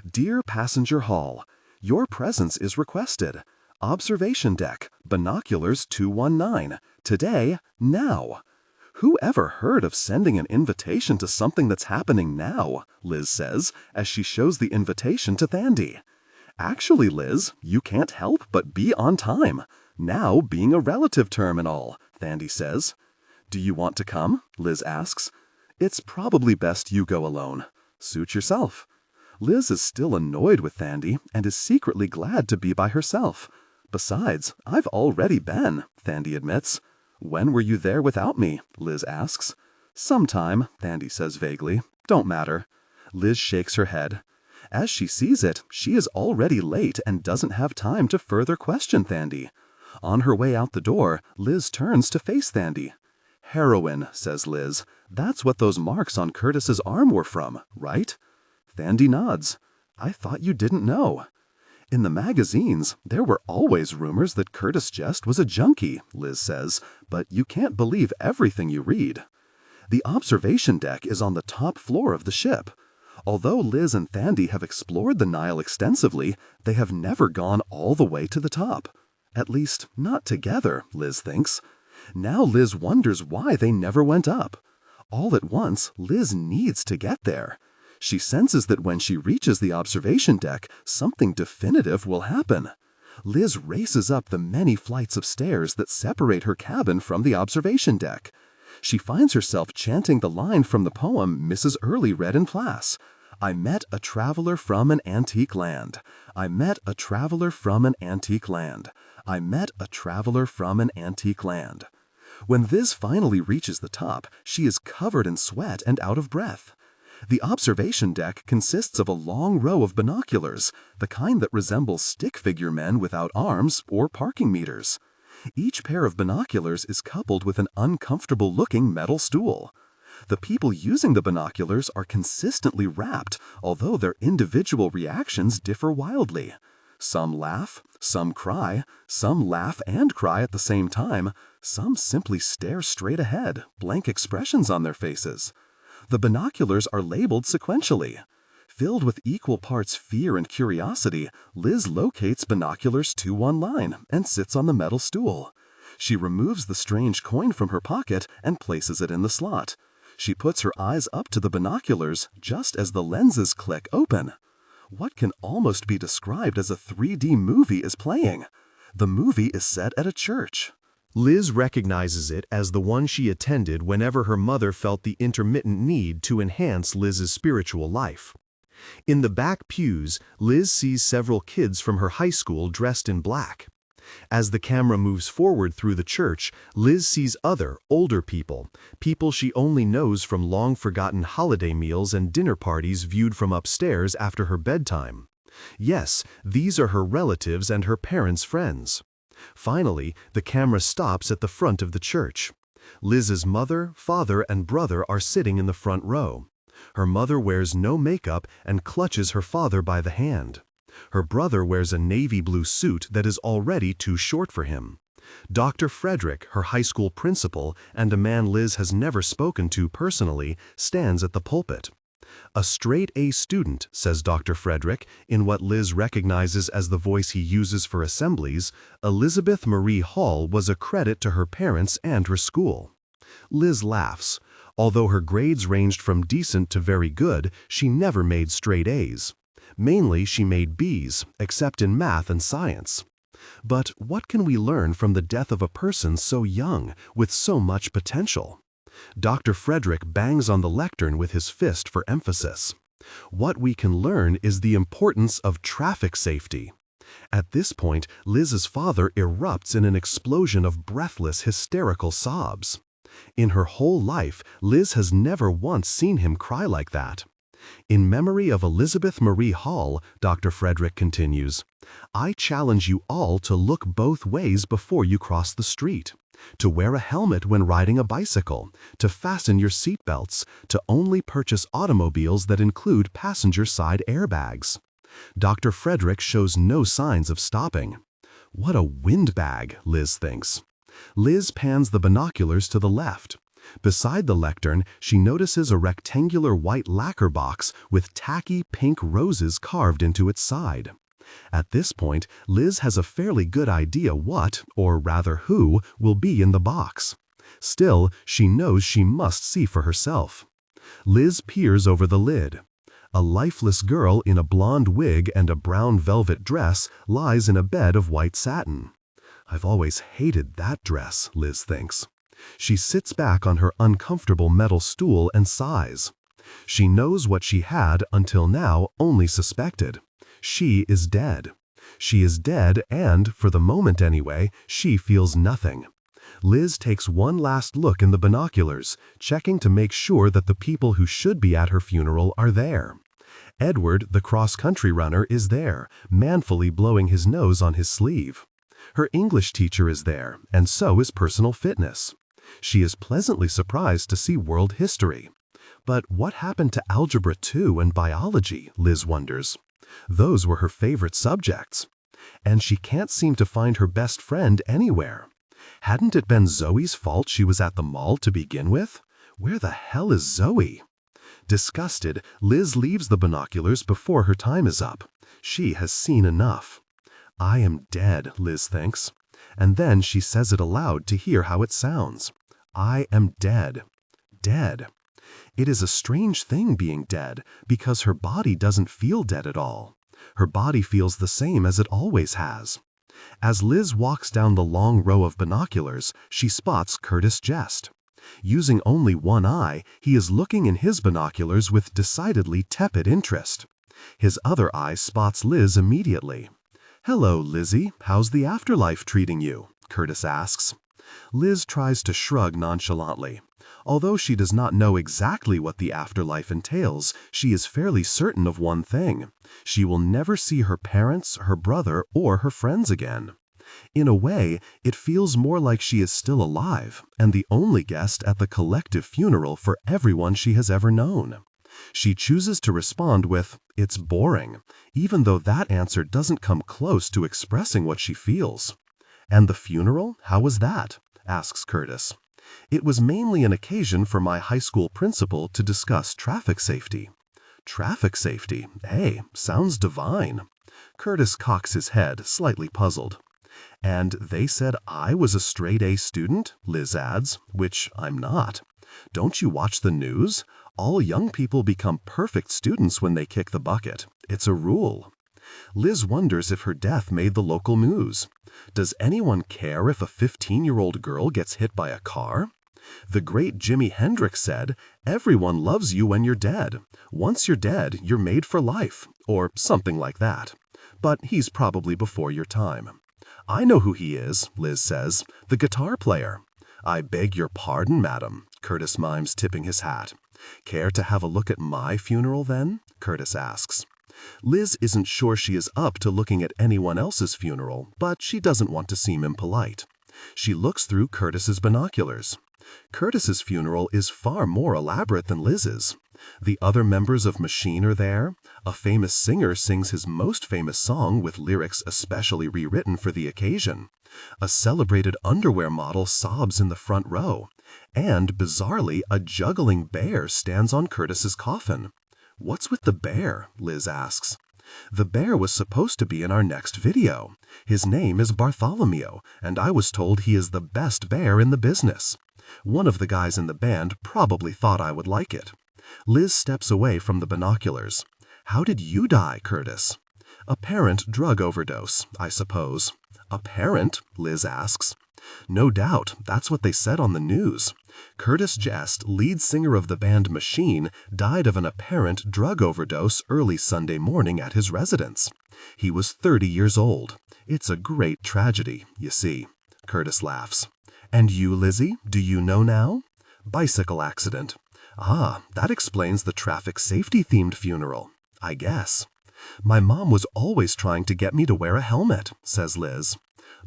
"Dear Passenger Hall, your presence is requested. Observation deck, binoculars 219. Today, now." "Who ever heard of sending an invitation to something that's happening now?" Liz says, as she shows the invitation to Thandy. "Actually, Liz, you can't help but be on time. Now being a relative term and all," Thandy says. "Do you want to come?" Liz asks. "It's probably best you go alone. Suit yourself." Liz is still annoyed with Thandy and is secretly glad to be by herself. "Besides, I've already been," Thandy admits. "When were you there without me?" Liz asks. "Sometime," Thandy says vaguely. "Don't matter." Liz shakes her head. As she sees it, she is already late and doesn't have time to further question Thandy. On her way out the door, Liz turns to face Thandy. "Heroin," says Liz. "That's what those marks on Curtis's arm were from, right?" Thandy nods. "I thought you didn't know." "In the magazines, there were always rumors that Curtis Jest was a junkie," Liz says, "but you can't believe everything you read." The observation deck is on the top floor of the ship. Although Liz and Thandy have explored the Nile extensively, they have never gone all the way to the top. At least, not together, Liz thinks. Now Liz wonders why they never went up. All at once, Liz needs to get there. She senses that when she reaches the observation deck, something definitive will happen. Liz races up the many flights of stairs that separate her cabin from the observation deck. She finds herself chanting the line from the poem Mrs. Early read in class. I met a traveler from an antique land. I met a traveler from an antique land. I met a traveler from an antique land. When Liz finally reaches the top, she is covered in sweat and out of breath. The observation deck consists of a long row of binoculars, the kind that resembles stick figure men without arms or parking meters. Each pair of binoculars is coupled with an uncomfortable-looking metal stool. The people using the binoculars are consistently rapt, although their individual reactions differ wildly. Some laugh, some cry, some laugh and cry at the same time, some simply stare straight ahead, blank expressions on their faces. The binoculars are labeled sequentially. Filled with equal parts fear and curiosity, Liz locates binoculars 2 on line and sits on the metal stool. She removes the strange coin from her pocket and places it in the slot. She puts her eyes up to the binoculars just as the lenses click open. What can almost be described as a 3D movie is playing. The movie is set at a church. Liz recognizes it as the one she attended whenever her mother felt the intermittent need to enhance Liz's spiritual life. In the back pews, Liz sees several kids from her high school dressed in black. As the camera moves forward through the church, Liz sees other, older people she only knows from long-forgotten holiday meals and dinner parties viewed from upstairs after her bedtime. Yes, these are her relatives and her parents' friends. Finally, the camera stops at the front of the church. Liz's mother, father, and brother are sitting in the front row. Her mother wears no makeup and clutches her father by the hand. Her brother wears a navy blue suit that is already too short for him. Dr. Frederick, her high school principal, and a man Liz has never spoken to personally, stands at the pulpit. A straight-A student, says Dr. Frederick, in what Liz recognizes as the voice he uses for assemblies, Elizabeth Marie Hall was a credit to her parents and her school. Liz laughs. Although her grades ranged from decent to very good, she never made straight A's. Mainly she made B's, except in math and science. But what can we learn from the death of a person so young, with so much potential? Dr. Frederick bangs on the lectern with his fist for emphasis. What we can learn is the importance of traffic safety. At this point, Liz's father erupts in an explosion of breathless, hysterical sobs. In her whole life, Liz has never once seen him cry like that. In memory of Elizabeth Marie Hall, Dr. Frederick continues, I challenge you all to look both ways before you cross the street, to wear a helmet when riding a bicycle, to fasten your seatbelts, to only purchase automobiles that include passenger side airbags. Dr. Frederick shows no signs of stopping. What a windbag, Liz thinks. Liz pans the binoculars to the left. Beside the lectern, she notices a rectangular white lacquer box with tacky pink roses carved into its side. At this point, Liz has a fairly good idea what, or rather who, will be in the box. Still, she knows she must see for herself. Liz peers over the lid. A lifeless girl in a blonde wig and a brown velvet dress lies in a bed of white satin. I've always hated that dress, Liz thinks. She sits back on her uncomfortable metal stool and sighs. She knows what she had, until now, only suspected. She is dead. She is dead and, for the moment anyway, she feels nothing. Liz takes one last look in the binoculars, checking to make sure that the people who should be at her funeral are there. Edward, the cross-country runner, is there, manfully blowing his nose on his sleeve. Her English teacher is there, and so is personal fitness. She is pleasantly surprised to see world history. But what happened to Algebra 2 and biology, Liz wonders. Those were her favorite subjects. And she can't seem to find her best friend anywhere. Hadn't it been Zoe's fault she was at the mall to begin with? Where the hell is Zoe? Disgusted, Liz leaves the binoculars before her time is up. She has seen enough. I am dead, Liz thinks. And then she says it aloud to hear how it sounds. I am dead. Dead. It is a strange thing being dead, because her body doesn't feel dead at all. Her body feels the same as it always has. As Liz walks down the long row of binoculars, she spots Curtis Jest. Using only one eye, he is looking in his binoculars with decidedly tepid interest. His other eye spots Liz immediately. "Hello, Lizzie, how's the afterlife treating you?" Curtis asks. Liz tries to shrug nonchalantly. Although she does not know exactly what the afterlife entails, she is fairly certain of one thing. She will never see her parents, her brother, or her friends again. In a way, it feels more like she is still alive, and the only guest at the collective funeral for everyone she has ever known. She chooses to respond with, "It's boring," even though that answer doesn't come close to expressing what she feels. "And the funeral, how was that?" asks Curtis. "It was mainly an occasion for my high school principal to discuss traffic safety." Traffic safety, hey, sounds divine. Curtis cocks his head, slightly puzzled. "And they said I was a straight A student," Liz adds, "which I'm not. Don't you watch the news? All young people become perfect students when they kick the bucket. It's a rule." Liz wonders if her death made the local news. Does anyone care if a 15-year-old girl gets hit by a car? The great Jimi Hendrix said, "Everyone loves you when you're dead. Once you're dead, you're made for life," or something like that. But he's probably before your time. "I know who he is," Liz says, "the guitar player." "I beg your pardon, madam," Curtis mimes, tipping his hat. "Care to have a look at my funeral, then?" Curtis asks. Liz isn't sure she is up to looking at anyone else's funeral, but she doesn't want to seem impolite. She looks through Curtis's binoculars. Curtis's funeral is far more elaborate than Liz's. The other members of Machine are there. A famous singer sings his most famous song with lyrics especially rewritten for the occasion. A celebrated underwear model sobs in the front row. And, bizarrely, a juggling bear stands on Curtis's coffin. "What's with the bear?" Liz asks. "The bear was supposed to be in our next video. His name is Bartholomew, and I was told he is the best bear in the business. One of the guys in the band probably thought I would like it." Liz steps away from the binoculars. "How did you die, Curtis?" "Apparent drug overdose, I suppose." "Apparent?" Liz asks. "No doubt, that's what they said on the news. Curtis Jest, lead singer of the band Machine, died of an apparent drug overdose early Sunday morning at his residence. He was 30 years old. It's a great tragedy, you see." Curtis laughs. "And you, Lizzie, do you know now?" "Bicycle accident." "Ah, that explains the traffic safety-themed funeral, I guess." "My mom was always trying to get me to wear a helmet," says Liz.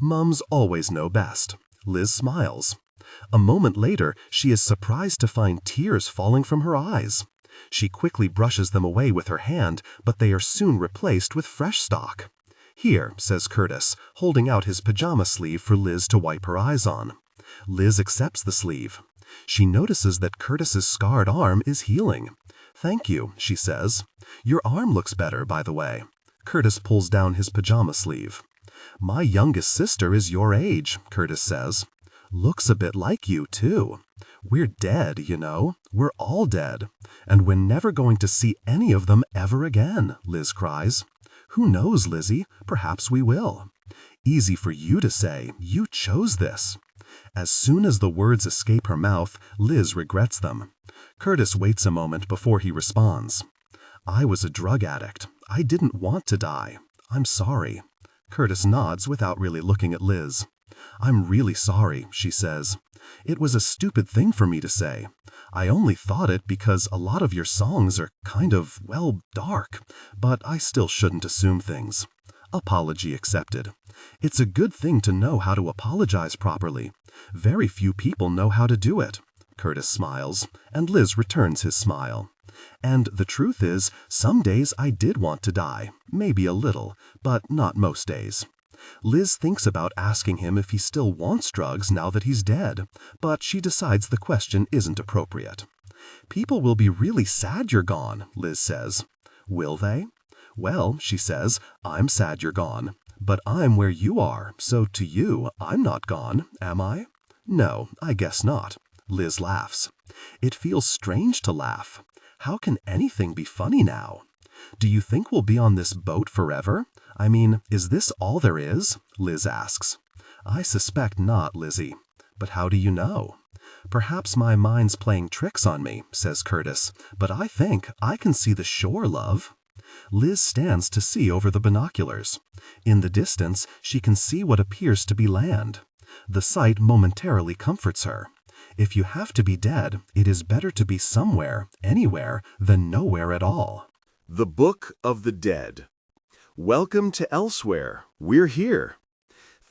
"Mums always know best." Liz smiles. A moment later, she is surprised to find tears falling from her eyes. She quickly brushes them away with her hand, but they are soon replaced with fresh stock. "Here," says Curtis, holding out his pajama sleeve for Liz to wipe her eyes on. Liz accepts the sleeve. She notices that Curtis's scarred arm is healing. "Thank you," she says. "Your arm looks better, by the way." Curtis pulls down his pajama sleeve. "My youngest sister is your age," Curtis says. "Looks a bit like you, too. We're dead, you know. We're all dead. And we're never going to see any of them ever again," Liz cries. "Who knows, Lizzie? Perhaps we will." "Easy for you to say. You chose this." As soon as the words escape her mouth, Liz regrets them. Curtis waits a moment before he responds. "I was a drug addict. I didn't want to die. I'm sorry." Curtis nods without really looking at Liz. "I'm really sorry," she says. "It was a stupid thing for me to say. I only thought it because a lot of your songs are kind of, well, dark, but I still shouldn't assume things." Apology accepted. It's a good thing to know how to apologize properly. Very few people know how to do it. Curtis smiles, and Liz returns his smile. "And the truth is, some days I did want to die, maybe a little, but not most days." Liz thinks about asking him if he still wants drugs now that he's dead, but she decides the question isn't appropriate. "People will be really sad you're gone," Liz says. "Will they?" "Well," she says, "I'm sad you're gone. But I'm where you are, so to you, I'm not gone, am I?" "No, I guess not." Liz laughs. It feels strange to laugh. How can anything be funny now? "Do you think we'll be on this boat forever? I mean, is this all there is?" Liz asks. "I suspect not, Lizzie. But how do you know?" "Perhaps my mind's playing tricks on me," says Curtis, "but I think I can see the shore, love." Liz stands to see over the binoculars. In the distance, she can see what appears to be land. The sight momentarily comforts her. If you have to be dead, it is better to be somewhere, anywhere, than nowhere at all. The Book of the Dead. Welcome to Elsewhere. We're here.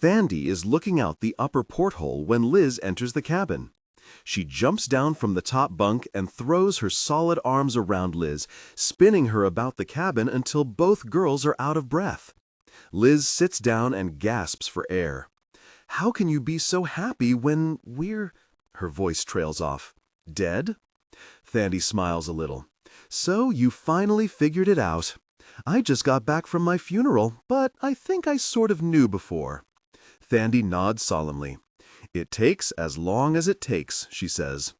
Thandi is looking out the upper porthole when Liz enters the cabin. She jumps down from the top bunk and throws her solid arms around Liz, spinning her about the cabin until both girls are out of breath. Liz sits down and gasps for air. "How can you be so happy when we're—" Her voice trails off. "Dead?" Thandi smiles a little. "So you finally figured it out. I just got back from my funeral, but I think I sort of knew before." Thandi nods solemnly. "It takes as long as it takes," she says.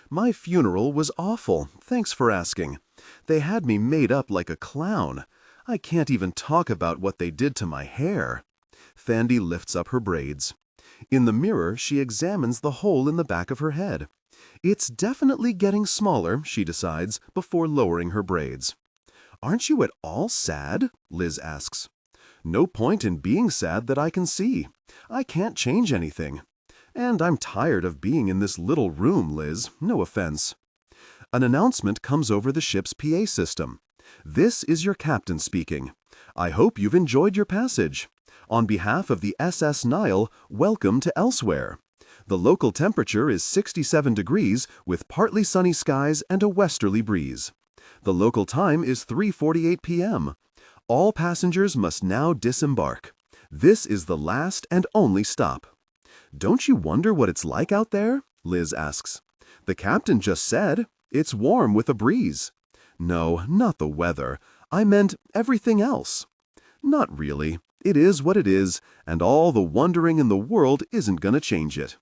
"My funeral was awful, thanks for asking. They had me made up like a clown. I can't even talk about what they did to my hair." Thandi lifts up her braids. In the mirror, she examines the hole in the back of her head. It's definitely getting smaller, she decides, before lowering her braids. "Aren't you at all sad?" Liz asks. "No point in being sad that I can see. I can't change anything. And I'm tired of being in this little room, Liz, no offense." An announcement comes over the ship's PA system. "This is your captain speaking. I hope you've enjoyed your passage. On behalf of the SS Nile, welcome to Elsewhere. The local temperature is 67 degrees with partly sunny skies and a westerly breeze. The local time is 3:48 p.m. All passengers must now disembark. This is the last and only stop." "Don't you wonder what it's like out there?" Liz asks. "The captain just said, it's warm with a breeze." "No, not the weather. I meant everything else." "Not really. It is what it is, and all the wondering in the world isn't going to change it."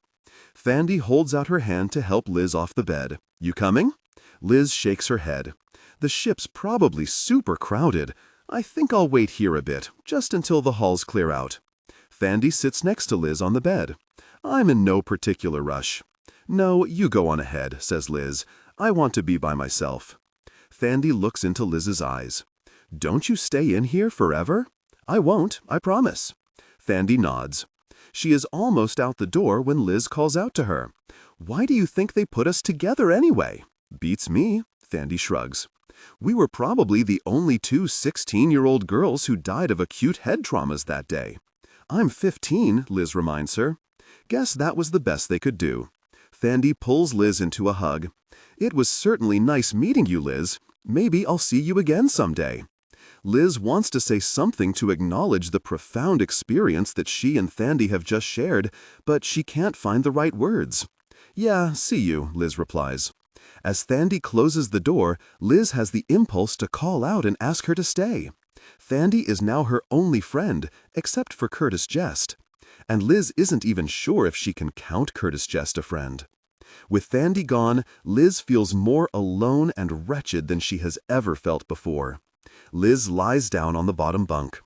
Thandi holds out her hand to help Liz off the bed. "You coming?" Liz shakes her head. "The ship's probably super crowded. I think I'll wait here a bit, just until the halls clear out." Thandi sits next to Liz on the bed. "I'm in no particular rush." "No, you go on ahead," says Liz. "I want to be by myself." Thandi looks into Liz's eyes. "Don't you stay in here forever?" "I won't, I promise." Thandi nods. She is almost out the door when Liz calls out to her. "Why do you think they put us together anyway?" "Beats me," Thandi shrugs. "We were probably the only two 16-year-old girls who died of acute head traumas that day." "I'm 15, Liz reminds her. "Guess that was the best they could do." Thandi pulls Liz into a hug. "It was certainly nice meeting you, Liz. Maybe I'll see you again someday." Liz wants to say something to acknowledge the profound experience that she and Thandi have just shared, but she can't find the right words. "Yeah, see you," Liz replies. As Thandi closes the door, Liz has the impulse to call out and ask her to stay. Thandi is now her only friend, except for Curtis Jest. And Liz isn't even sure if she can count Curtis Jest a friend. With Thandi gone, Liz feels more alone and wretched than she has ever felt before. Liz lies down on the bottom bunk.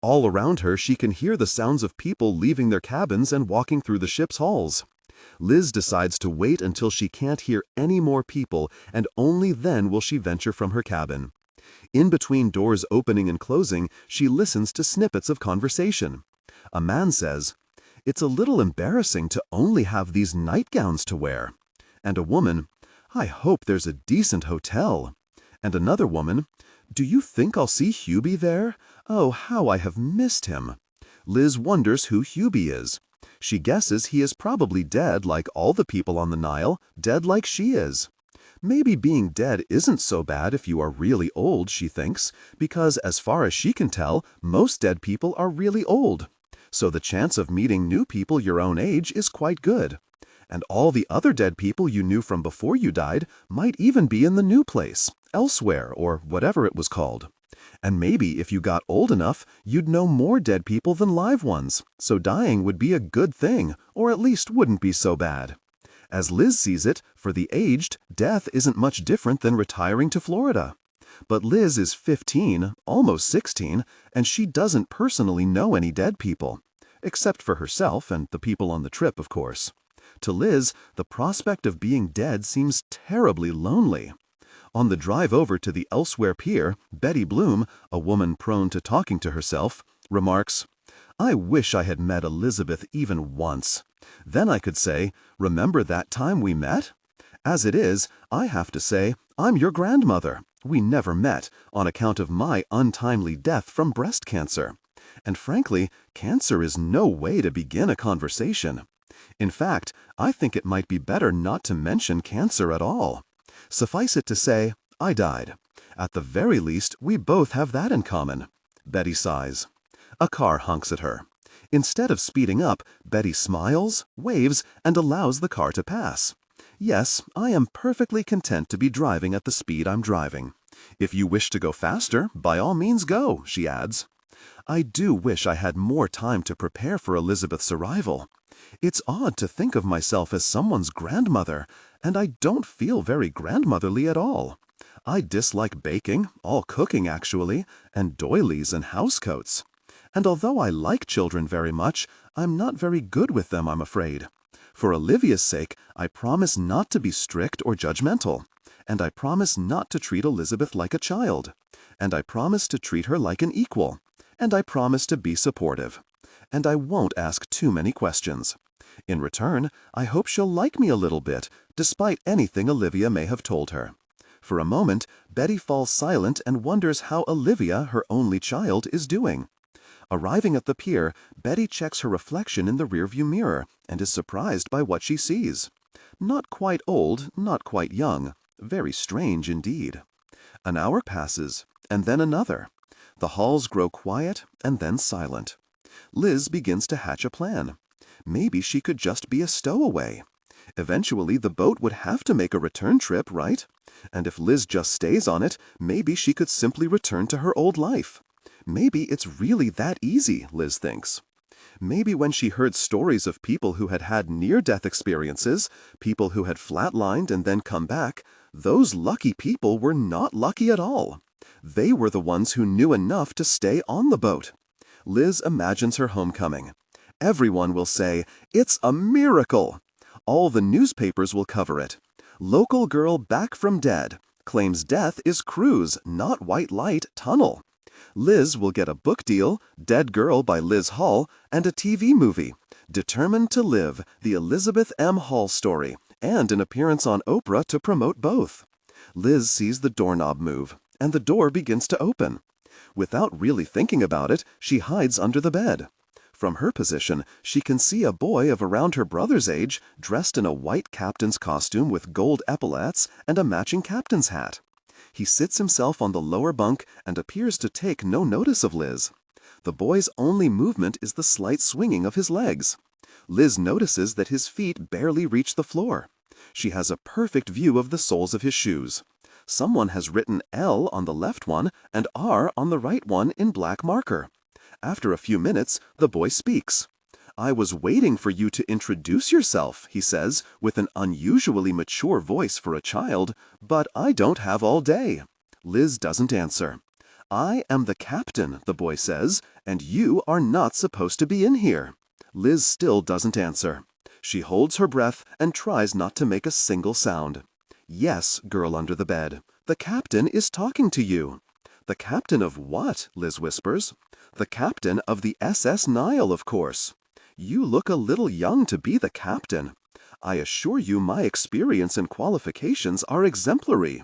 All around her, she can hear the sounds of people leaving their cabins and walking through the ship's halls. Liz decides to wait until she can't hear any more people, and only then will she venture from her cabin. In between doors opening and closing, she listens to snippets of conversation. A man says, "It's a little embarrassing to only have these nightgowns to wear." And a woman, "I hope there's a decent hotel." And another woman, "Do you think I'll see Hubie there? Oh, how I have missed him." Liz wonders who Hubie is. She guesses he is probably dead like all the people on the Nile, dead like she is. Maybe being dead isn't so bad if you are really old, she thinks, because as far as she can tell, most dead people are really old. So the chance of meeting new people your own age is quite good. And all the other dead people you knew from before you died might even be in the new place, elsewhere, or whatever it was called. And maybe if you got old enough, you'd know more dead people than live ones, so dying would be a good thing, or at least wouldn't be so bad. As Liz sees it, for the aged, death isn't much different than retiring to Florida. But Liz is 15, almost 16, and she doesn't personally know any dead people. Except for herself and the people on the trip, of course. To Liz, the prospect of being dead seems terribly lonely. On the drive over to the Elsewhere Pier, Betty Bloom, a woman prone to talking to herself, remarks, "I wish I had met Elizabeth even once. Then I could say, 'Remember that time we met?' As it is, I have to say, 'I'm your grandmother. We never met, on account of my untimely death from breast cancer.' And frankly, cancer is no way to begin a conversation. In fact, I think it might be better not to mention cancer at all. Suffice it to say, I died. At the very least, we both have that in common." Betty sighs. A car honks at her. Instead of speeding up, Betty smiles, waves, and allows the car to pass. "Yes, I am perfectly content to be driving at the speed I'm driving. If you wish to go faster, by all means go," she adds. I do wish I had more time to prepare for Elizabeth's arrival. It's odd to think of myself as someone's grandmother, and I don't feel very grandmotherly at all. I dislike baking, all cooking actually, and doilies and housecoats. And although I like children very much, I'm not very good with them, I'm afraid. For Olivia's sake, I promise not to be strict or judgmental. And I promise not to treat Elizabeth like a child. And I promise to treat her like an equal. And I promise to be supportive. And I won't ask too many questions. In return, I hope she'll like me a little bit, despite anything Olivia may have told her. For a moment, Betty falls silent and wonders how Olivia, her only child, is doing. Arriving at the pier, Betty checks her reflection in the rearview mirror and is surprised by what she sees. Not quite old, not quite young. Very strange indeed. An hour passes, and then another. The halls grow quiet and then silent. Liz begins to hatch a plan. Maybe she could just be a stowaway. Eventually, the boat would have to make a return trip, right? And if Liz just stays on it, maybe she could simply return to her old life. Maybe it's really that easy, Liz thinks. Maybe when she heard stories of people who had had near-death experiences, people who had flatlined and then come back, those lucky people were not lucky at all. They were the ones who knew enough to stay on the boat. Liz imagines her homecoming. Everyone will say, "It's a miracle!" All the newspapers will cover it. "Local girl back from dead. Claims death is cruise, not white light tunnel." Liz will get a book deal, Dead Girl by Liz Hall, and a TV movie, Determined to Live, the Elizabeth M. Hall story, and an appearance on Oprah to promote both. Liz sees the doorknob move, and the door begins to open. Without really thinking about it, she hides under the bed. From her position, she can see a boy of around her brother's age, dressed in a white captain's costume with gold epaulets and a matching captain's hat. He sits himself on the lower bunk and appears to take no notice of Liz. The boy's only movement is the slight swinging of his legs. Liz notices that his feet barely reach the floor. She has a perfect view of the soles of his shoes. Someone has written L on the left one and R on the right one in black marker. After a few minutes, the boy speaks. "I was waiting for you to introduce yourself," he says, with an unusually mature voice for a child, "but I don't have all day." Liz doesn't answer. "I am the captain," the boy says, "and you are not supposed to be in here." Liz still doesn't answer. She holds her breath and tries not to make a single sound. "Yes, girl under the bed. The captain is talking to you." "The captain of what?" Liz whispers. "The captain of the SS Nile, of course." "You look a little young to be the captain." "I assure you my experience and qualifications are exemplary.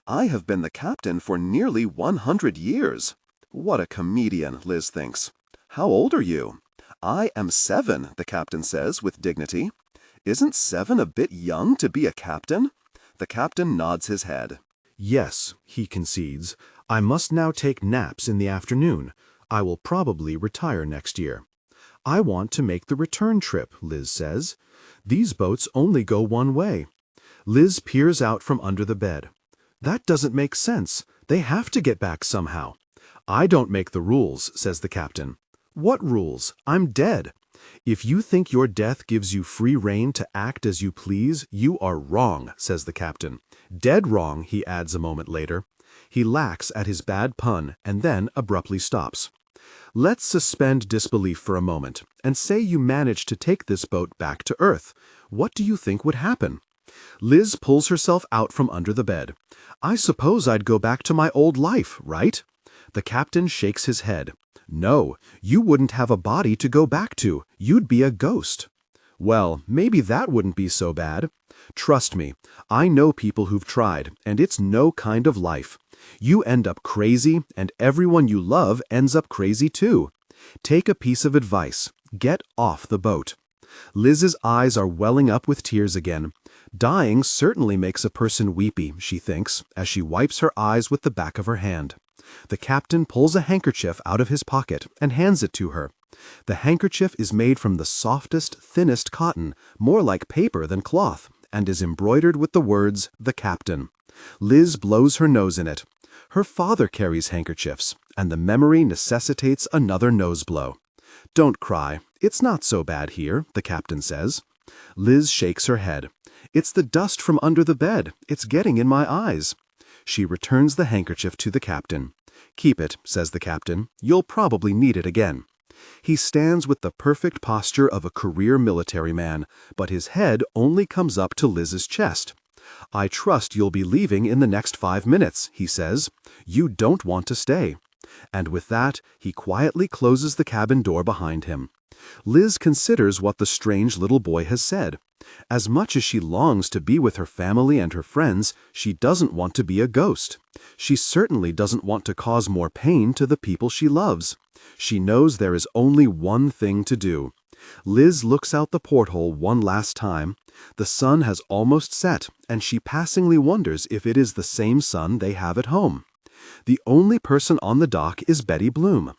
I have been the captain for nearly 100 years. What a comedian, Liz thinks. "How old are you?" "I am 7, the captain says with dignity. "Isn't 7 a bit young to be a captain?" The captain nods his head. "Yes," he concedes, "I must now take naps in the afternoon. I will probably retire next year." "I want to make the return trip," Liz says. "These boats only go one way." Liz peers out from under the bed. "That doesn't make sense. They have to get back somehow." "I don't make the rules," says the captain. "What rules? I'm dead." "If you think your death gives you free rein to act as you please, you are wrong," says the captain. "Dead wrong," he adds a moment later. He lacks at his bad pun and then abruptly stops. Let's suspend disbelief for a moment and say you manage to take this boat back to Earth. What do you think would happen? Liz pulls herself out from under the bed. I suppose I'd go back to my old life, right? The captain shakes his head. No, you wouldn't have a body to go back to. You'd be a ghost. Well, maybe that wouldn't be so bad. Trust me, I know people who've tried, and it's no kind of life. You end up crazy, and everyone you love ends up crazy too. Take a piece of advice. Get off the boat. Liz's eyes are welling up with tears again. Dying certainly makes a person weepy, she thinks, as she wipes her eyes with the back of her hand. The captain pulls a handkerchief out of his pocket and hands it to her. The handkerchief is made from the softest, thinnest cotton, more like paper than cloth, and is embroidered with the words, "The Captain." Liz blows her nose in it. Her father carries handkerchiefs, and the memory necessitates another nose blow. Don't cry. It's not so bad here, the captain says. Liz shakes her head. It's the dust from under the bed. It's getting in my eyes. She returns the handkerchief to the captain. Keep it, says the captain. You'll probably need it again. He stands with the perfect posture of a career military man, but his head only comes up to Liz's chest. I trust you'll be leaving in the next 5 minutes, he says. You don't want to stay. And with that, he quietly closes the cabin door behind him. Liz considers what the strange little boy has said. As much as she longs to be with her family and her friends, she doesn't want to be a ghost. She certainly doesn't want to cause more pain to the people she loves. She knows there is only one thing to do. Liz looks out the porthole one last time. The sun has almost set, and she passingly wonders if it is the same sun they have at home. The only person on the dock is Betty Bloom.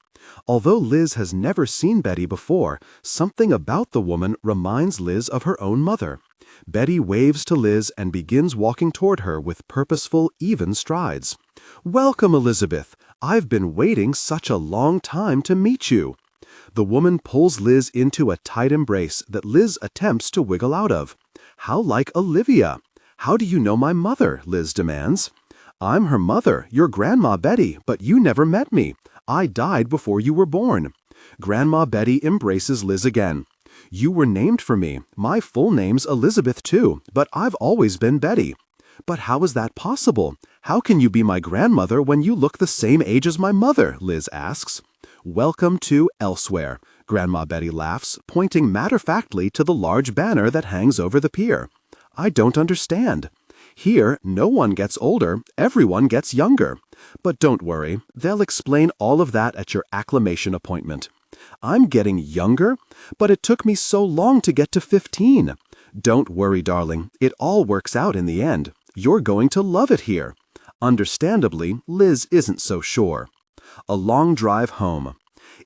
Although Liz has never seen Betty before, something about the woman reminds Liz of her own mother. Betty waves to Liz and begins walking toward her with purposeful, even strides. "Welcome, Elizabeth. I've been waiting such a long time to meet you." The woman pulls Liz into a tight embrace that Liz attempts to wiggle out of. "How like Olivia." "How do you know my mother?" Liz demands. "I'm her mother, your Grandma Betty, but you never met me. I died before you were born." Grandma Betty embraces Liz again. "You were named for me. My full name's Elizabeth too, but I've always been Betty." "But how is that possible? How can you be my grandmother when you look the same age as my mother?" Liz asks. "Welcome to Elsewhere," Grandma Betty laughs, pointing matter-of-factly to the large banner that hangs over the pier. "I don't understand. Here, no one gets older, everyone gets younger. But don't worry, they'll explain all of that at your acclimation appointment." "I'm getting younger? But it took me so long to get to 15. "Don't worry, darling, it all works out in the end. You're going to love it here." Understandably, Liz isn't so sure. A long drive home.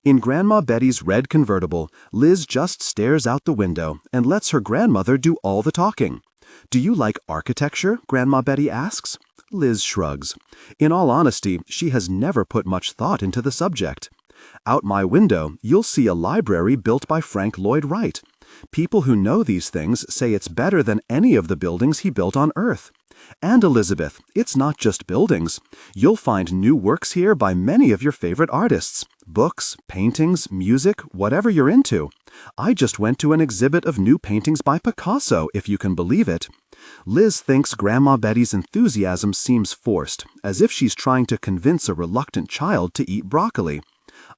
In Grandma Betty's red convertible, Liz just stares out the window and lets her grandmother do all the talking. "Do you like architecture?" Grandma Betty asks. Liz shrugs. In all honesty, she has never put much thought into the subject. "Out my window, you'll see a library built by Frank Lloyd Wright. People who know these things say it's better than any of the buildings he built on Earth. And Elizabeth, it's not just buildings. You'll find new works here by many of your favorite artists. Books, paintings, music, whatever you're into. I just went to an exhibit of new paintings by Picasso, if you can believe it." Liz thinks Grandma Betty's enthusiasm seems forced, as if she's trying to convince a reluctant child to eat broccoli.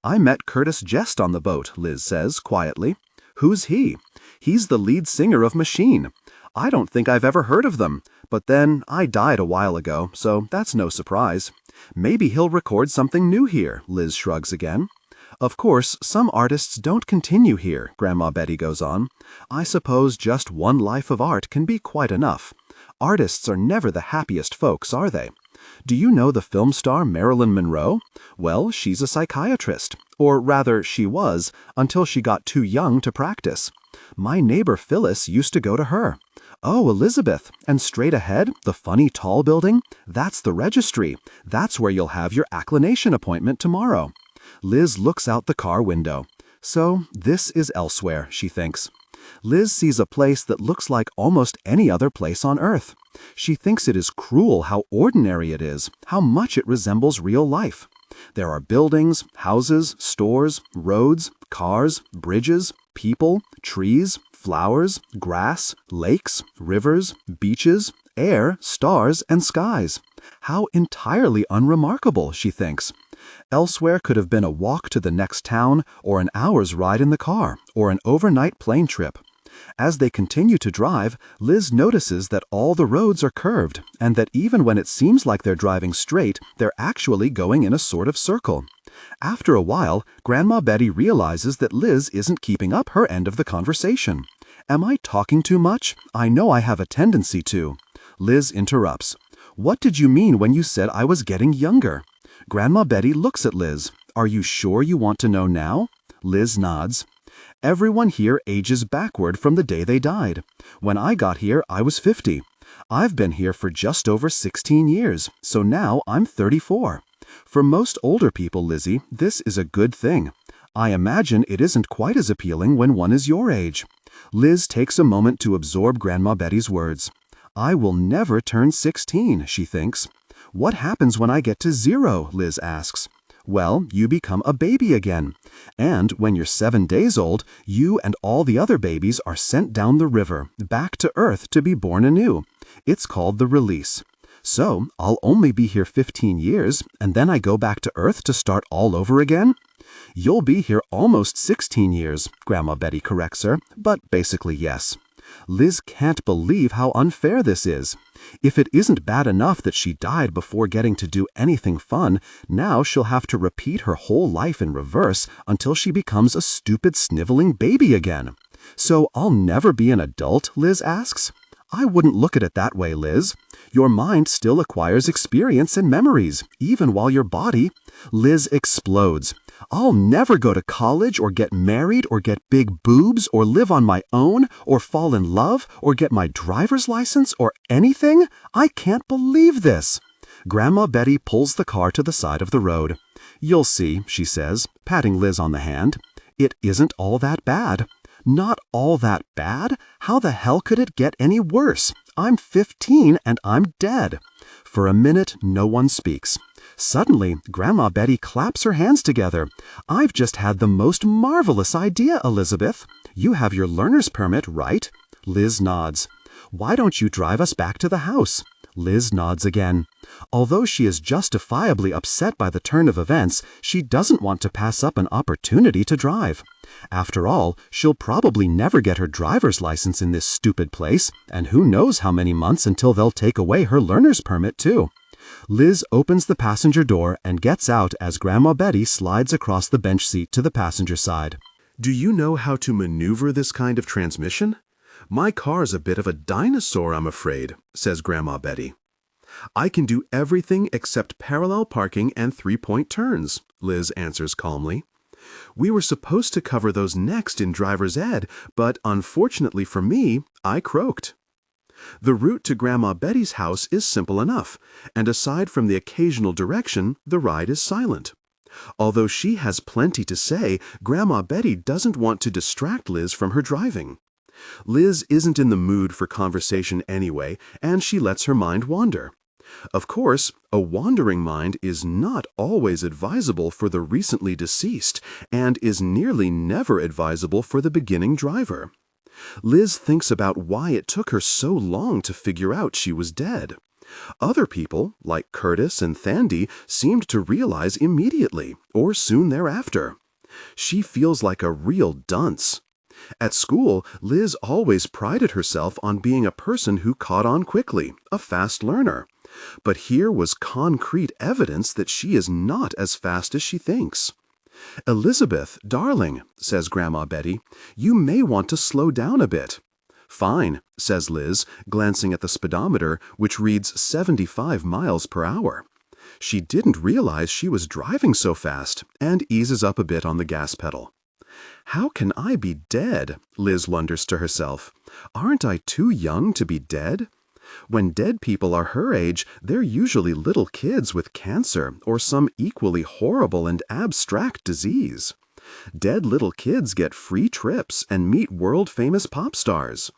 "I met Curtis Jest on the boat," Liz says quietly. "Who's he?" "He's the lead singer of Machine." "I don't think I've ever heard of them. But then, I died a while ago, so that's no surprise." "Maybe he'll record something new here," Liz shrugs again. "Of course, some artists don't continue here," Grandma Betty goes on. "I suppose just one life of art can be quite enough. Artists are never the happiest folks, are they? Do you know the film star Marilyn Monroe? Well, she's a psychiatrist. Or rather, she was, until she got too young to practice. My neighbor Phyllis used to go to her." "Oh, Elizabeth, and straight ahead, the funny tall building? That's the registry. That's where you'll have your acclimation appointment tomorrow." Liz looks out the car window. So, this is Elsewhere, she thinks. Liz sees a place that looks like almost any other place on Earth. She thinks it is cruel how ordinary it is, how much it resembles real life. There are buildings, houses, stores, roads, cars, bridges, people, trees, flowers, grass, lakes, rivers, beaches, air, stars, and skies. How entirely unremarkable, she thinks. Elsewhere could have been a walk to the next town, or an hour's ride in the car, or an overnight plane trip. As they continue to drive, Liz notices that all the roads are curved, and that even when it seems like they're driving straight, they're actually going in a sort of circle. After a while, Grandma Betty realizes that Liz isn't keeping up her end of the conversation. "Am I talking too much? I know I have a tendency to." Liz interrupts. "What did you mean when you said I was getting younger?" Grandma Betty looks at Liz. "Are you sure you want to know now?" Liz nods. "Everyone here ages backward from the day they died. When I got here, I was 50. I've been here for just over 16 years, so now I'm 34. For most older people, Lizzie, this is a good thing. I imagine it isn't quite as appealing when one is your age." Liz takes a moment to absorb Grandma Betty's words. "I will never turn 16, she thinks. "What happens when I get to 0, Liz asks. "Well, you become a baby again. And when you're 7 days old, you and all the other babies are sent down the river, back to Earth to be born anew. It's called the release. So, I'll only be here 15 years, and then I go back to Earth to start all over again?" "You'll be here almost 16 years, Grandma Betty corrects her, but basically yes. Liz can't believe how unfair this is. If it isn't bad enough that she died before getting to do anything fun, now she'll have to repeat her whole life in reverse until she becomes a stupid sniveling baby again. "So I'll never be an adult?" Liz asks. "I wouldn't look at it that way, Liz. Your mind still acquires experience and memories, even while your body—" Liz explodes. "I'll never go to college or get married or get big boobs or live on my own or fall in love or get my driver's license or anything? I can't believe this." Grandma Betty pulls the car to the side of the road. "You'll see," she says, patting Liz on the hand. "It isn't all that bad." "Not all that bad? How the hell could it get any worse? I'm 15 and I'm dead." For a minute, no one speaks. Suddenly, Grandma Betty claps her hands together. "I've just had the most marvelous idea, Elizabeth. You have your learner's permit, right?" Liz nods. "Why don't you drive us back to the house?" Liz nods again. Although she is justifiably upset by the turn of events, she doesn't want to pass up an opportunity to drive. After all, she'll probably never get her driver's license in this stupid place, and who knows how many months until they'll take away her learner's permit, too. Liz opens the passenger door and gets out as Grandma Betty slides across the bench seat to the passenger side. Do you know how to maneuver this kind of transmission? My car's a bit of a dinosaur, I'm afraid, says Grandma Betty. I can do everything except parallel parking and three-point turns, Liz answers calmly. We were supposed to cover those next in driver's ed, but unfortunately for me, I croaked. The route to Grandma Betty's house is simple enough, and aside from the occasional direction, the ride is silent. Although she has plenty to say, Grandma Betty doesn't want to distract Liz from her driving. Liz isn't in the mood for conversation anyway, and she lets her mind wander. Of course, a wandering mind is not always advisable for the recently deceased, and is nearly never advisable for the beginning driver. Liz thinks about why it took her so long to figure out she was dead. Other people, like Curtis and Thandie, seemed to realize immediately, or soon thereafter. She feels like a real dunce. At school, Liz always prided herself on being a person who caught on quickly, a fast learner. But here was concrete evidence that she is not as fast as she thinks. "Elizabeth, darling," says Grandma Betty, "you may want to slow down a bit." "Fine," says Liz, glancing at the speedometer, which reads 75 miles per hour. She didn't realize she was driving so fast, and eases up a bit on the gas pedal. "How can I be dead?" Liz wonders to herself. "Aren't I too young to be dead? When dead people are her age, they're usually little kids with cancer or some equally horrible and abstract disease. Dead little kids get free trips and meet world-famous pop stars.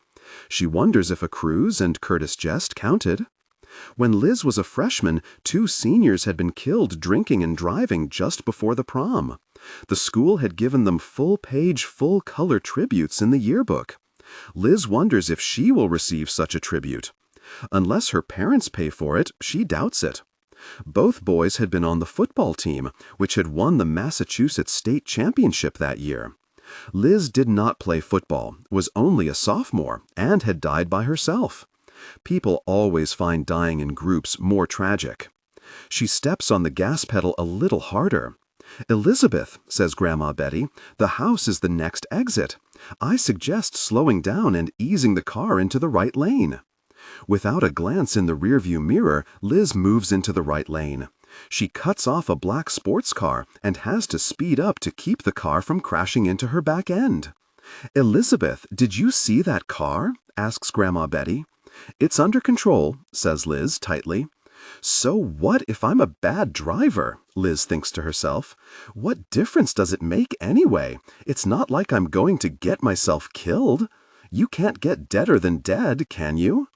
She wonders if a cruise and Curtis Jest counted. When Liz was a freshman, 2 seniors had been killed drinking and driving just before the prom. The school had given them full-page, full-color tributes in the yearbook. Liz wonders if she will receive such a tribute. Unless her parents pay for it, she doubts it. Both boys had been on the football team, which had won the Massachusetts State Championship that year. Liz did not play football, was only a sophomore, and had died by herself. People always find dying in groups more tragic. She steps on the gas pedal a little harder. "Elizabeth," says Grandma Betty, "the house is the next exit. I suggest slowing down and easing the car into the right lane." Without a glance in the rearview mirror, Liz moves into the right lane. She cuts off a black sports car and has to speed up to keep the car from crashing into her back end. "Elizabeth, did you see that car?" asks Grandma Betty. "It's under control," says Liz tightly. "So what if I'm a bad driver?" Liz thinks to herself. "What difference does it make anyway? It's not like I'm going to get myself killed. You can't get deader than dead, can you?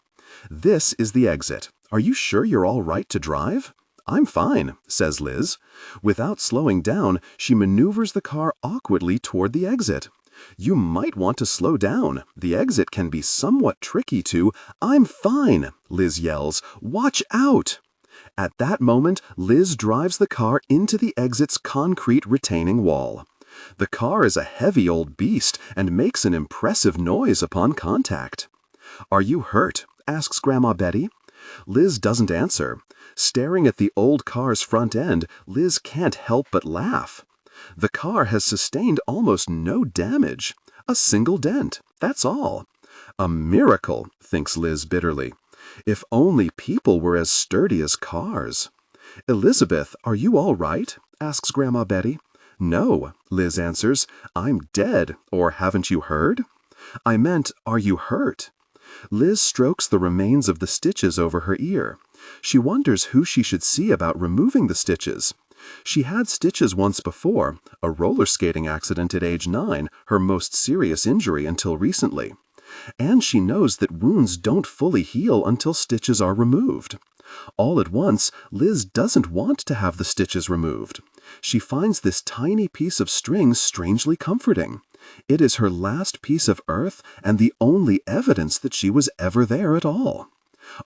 This is the exit. Are you sure you're all right to drive?" "I'm fine," says Liz. Without slowing down, she maneuvers the car awkwardly toward the exit. "You might want to slow down. The exit can be somewhat tricky to—" "I'm fine," Liz yells. "Watch out!" At that moment, Liz drives the car into the exit's concrete retaining wall. The car is a heavy old beast and makes an impressive noise upon contact. "Are you hurt?" asks Grandma Betty. Liz doesn't answer. Staring at the old car's front end, Liz can't help but laugh. The car has sustained almost no damage. A single dent, that's all. A miracle, thinks Liz bitterly. If only people were as sturdy as cars. "Elizabeth, are you all right?" asks Grandma Betty. "No," Liz answers. "I'm dead, or haven't you heard?" "I meant, are you hurt?" Liz strokes the remains of the stitches over her ear. She wonders who she should see about removing the stitches. She had stitches once before, a roller skating accident at age 9, her most serious injury until recently. And she knows that wounds don't fully heal until stitches are removed. All at once, Liz doesn't want to have the stitches removed. She finds this tiny piece of string strangely comforting. It is her last piece of earth and the only evidence that she was ever there at all.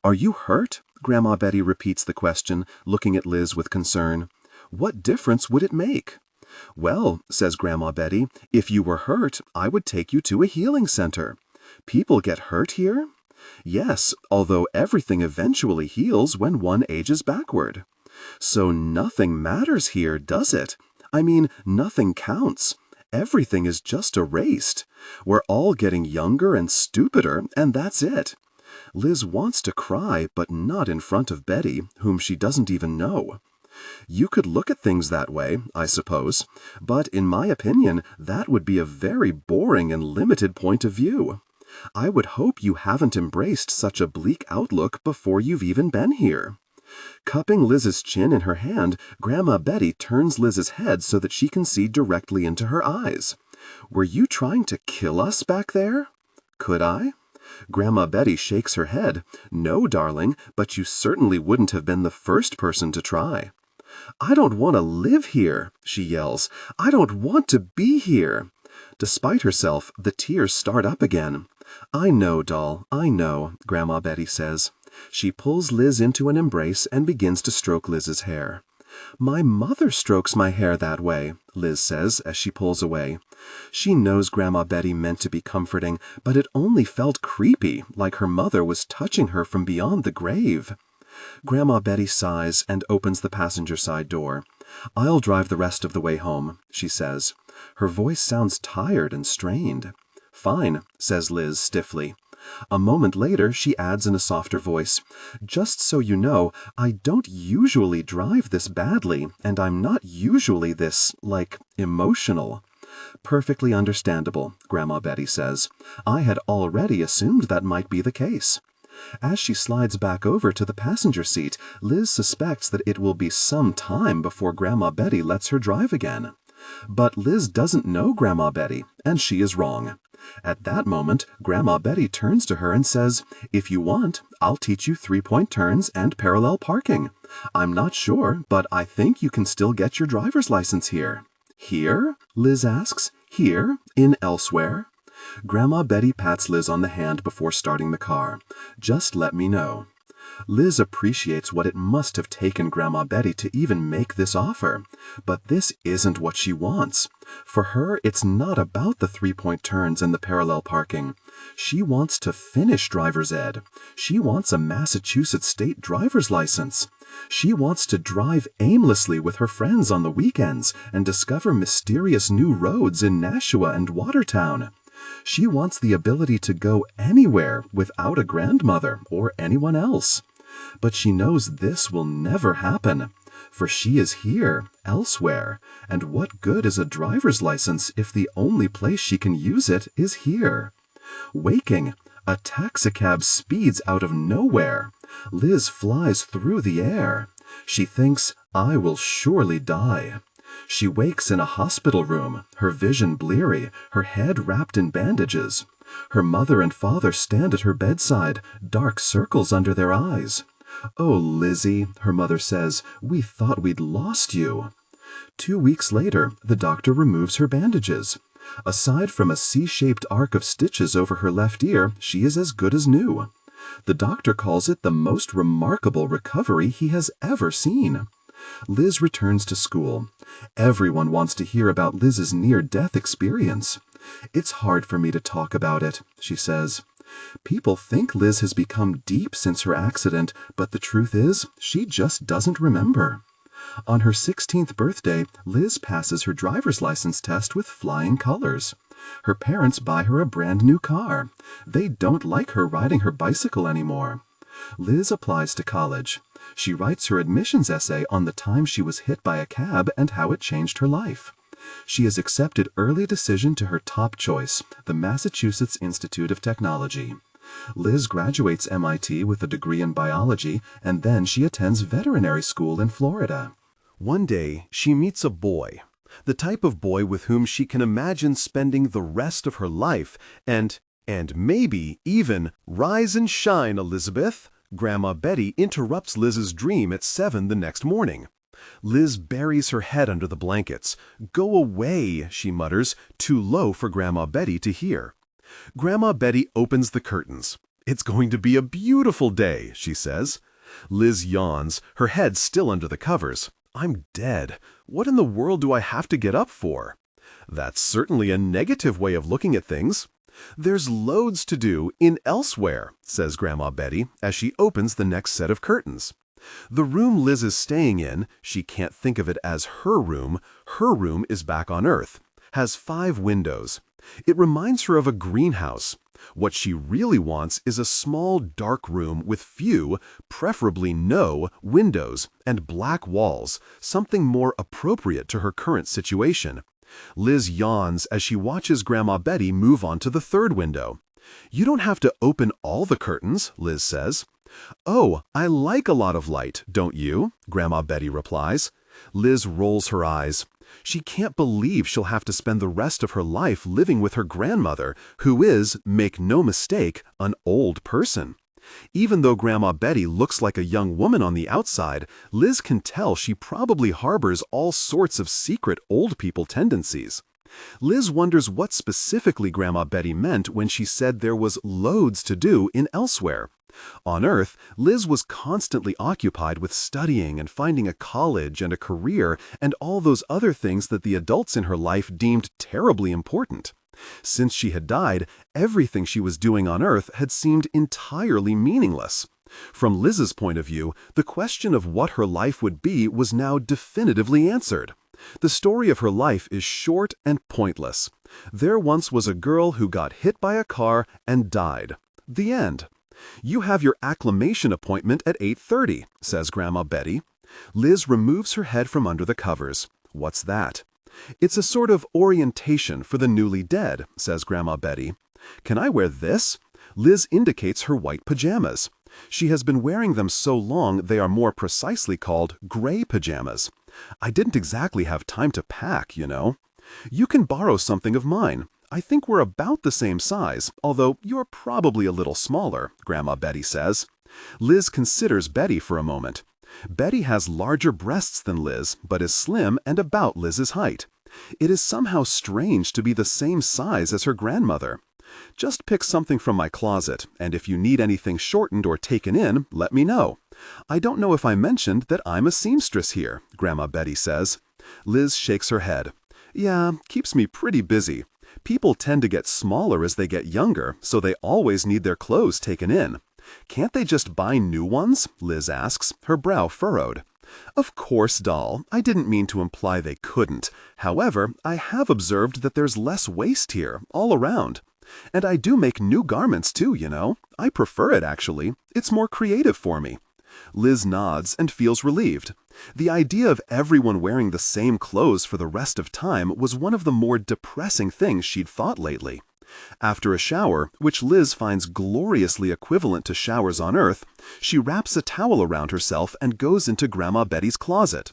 "Are you hurt?" Grandma Betty repeats the question, looking at Liz with concern. "What difference would it make?" "Well," says Grandma Betty, "if you were hurt, I would take you to a healing center. People get hurt here?" "Yes, although everything eventually heals when one ages backward." "So nothing matters here, does it? I mean, nothing counts. Everything is just erased. We're all getting younger and stupider, and that's it." Liz wants to cry, but not in front of Betty, whom she doesn't even know. "You could look at things that way, I suppose, but in my opinion, that would be a very boring and limited point of view. I would hope you haven't embraced such a bleak outlook before you've even been here." Cupping Liz's chin in her hand, Grandma Betty turns Liz's head so that she can see directly into her eyes. "Were you trying to kill us back there?" "Could I?" Grandma Betty shakes her head. "No, darling, but you certainly wouldn't have been the first person to try." "I don't want to live here," she yells. "I don't want to be here." Despite herself, the tears start up again. "I know, doll, I know," Grandma Betty says. She pulls Liz into an embrace and begins to stroke Liz's hair. "My mother strokes my hair that way," Liz says as she pulls away. She knows Grandma Betty meant to be comforting, but it only felt creepy, like her mother was touching her from beyond the grave. Grandma Betty sighs and opens the passenger side door. "I'll drive the rest of the way home," she says. Her voice sounds tired and strained. "Fine," says Liz stiffly. A moment later, she adds in a softer voice, "Just so you know, I don't usually drive this badly, and I'm not usually this, emotional." "Perfectly understandable," Grandma Betty says. "I had already assumed that might be the case." As she slides back over to the passenger seat, Liz suspects that it will be some time before Grandma Betty lets her drive again. But Liz doesn't know Grandma Betty, and she is wrong. At that moment, Grandma Betty turns to her and says, "If you want, I'll teach you three-point turns and parallel parking. I'm not sure, but I think you can still get your driver's license here." "Here?" Liz asks. "Here? In Elsewhere?" Grandma Betty pats Liz on the hand before starting the car. "Just let me know." Liz appreciates what it must have taken Grandma Betty to even make this offer. But this isn't what she wants. For her, it's not about the three-point turns and the parallel parking. She wants to finish driver's ed. She wants a Massachusetts state driver's license. She wants to drive aimlessly with her friends on the weekends and discover mysterious new roads in Nashua and Watertown. She wants the ability to go anywhere without a grandmother or anyone else. But she knows this will never happen, for she is here, elsewhere, and what good is a driver's license if the only place she can use it is here? Waking, a taxicab speeds out of nowhere. Liz flies through the air. She thinks, "I will surely die." She wakes in a hospital room, her vision bleary, her head wrapped in bandages. Her mother and father stand at her bedside, dark circles under their eyes. "Oh, Lizzie," her mother says, "we thought we'd lost you." 2 weeks later, the doctor removes her bandages. Aside from a C-shaped arc of stitches over her left ear, she is as good as new. The doctor calls it the most remarkable recovery he has ever seen. Liz returns to school. Everyone wants to hear about Liz's near-death experience. "It's hard for me to talk about it," she says. People think Liz has become deep since her accident, but the truth is, she just doesn't remember. On her 16th birthday, Liz passes her driver's license test with flying colors. Her parents buy her a brand new car. They don't like her riding her bicycle anymore. Liz applies to college. She writes her admissions essay on the time she was hit by a cab and how it changed her life. She is accepted early decision to her top choice, the Massachusetts Institute of Technology. Liz graduates MIT with a degree in biology, and then she attends veterinary school in Florida. One day, she meets a boy, the type of boy with whom she can imagine spending the rest of her life, and maybe even rise and shine, Elizabeth. Grandma Betty interrupts Liz's dream at 7 the next morning. Liz buries her head under the blankets. "Go away," she mutters, too low for Grandma Betty to hear. Grandma Betty opens the curtains. "It's going to be a beautiful day," she says. Liz yawns, her head still under the covers. "I'm dead. What in the world do I have to get up for?" That's certainly a negative way of looking at things. "There's loads to do in Elsewhere," says Grandma Betty as she opens the next set of curtains. The room Liz is staying in, she can't think of it as her room is back on Earth, has 5 windows. It reminds her of a greenhouse. What she really wants is a small, dark room with few, preferably no, windows and black walls, something more appropriate to her current situation. Liz yawns as she watches Grandma Betty move on to the 3rd window. "You don't have to open all the curtains," Liz says. "Oh, I like a lot of light, don't you?" Grandma Betty replies. Liz rolls her eyes. She can't believe she'll have to spend the rest of her life living with her grandmother, who is, make no mistake, an old person. Even though Grandma Betty looks like a young woman on the outside, Liz can tell she probably harbors all sorts of secret old people tendencies. Liz wonders what specifically Grandma Betty meant when she said there was loads to do in Elsewhere. On Earth, Liz was constantly occupied with studying and finding a college and a career and all those other things that the adults in her life deemed terribly important. Since she had died, everything she was doing on Earth had seemed entirely meaningless. From Liz's point of view, the question of what her life would be was now definitively answered. The story of her life is short and pointless. There once was a girl who got hit by a car and died. The end. "You have your acclimation appointment at 8:30, says Grandma Betty. Liz removes her head from under the covers. "What's that?" "It's a sort of orientation for the newly dead," says Grandma Betty. "Can I wear this?" Liz indicates her white pajamas. She has been wearing them so long they are more precisely called gray pajamas. I didn't exactly have time to pack, you know. You can borrow something of mine. I think we're about the same size, although you're probably a little smaller, Grandma Betty says. Liz considers Betty for a moment. Betty has larger breasts than Liz, but is slim and about Liz's height. It is somehow strange to be the same size as her grandmother. Just pick something from my closet, and if you need anything shortened or taken in, let me know. I don't know if I mentioned that I'm a seamstress here, Grandma Betty says. Liz shakes her head. Yeah, keeps me pretty busy. People tend to get smaller as they get younger, so they always need their clothes taken in. Can't they just buy new ones? Liz asks, her brow furrowed. Of course, doll. I didn't mean to imply they couldn't. However, I have observed that there's less waste here, all around. And I do make new garments too, you know. I prefer it, actually. It's more creative for me. Liz nods and feels relieved. The idea of everyone wearing the same clothes for the rest of time was one of the more depressing things she'd thought lately. After a shower, which Liz finds gloriously equivalent to showers on Earth, she wraps a towel around herself and goes into Grandma Betty's closet.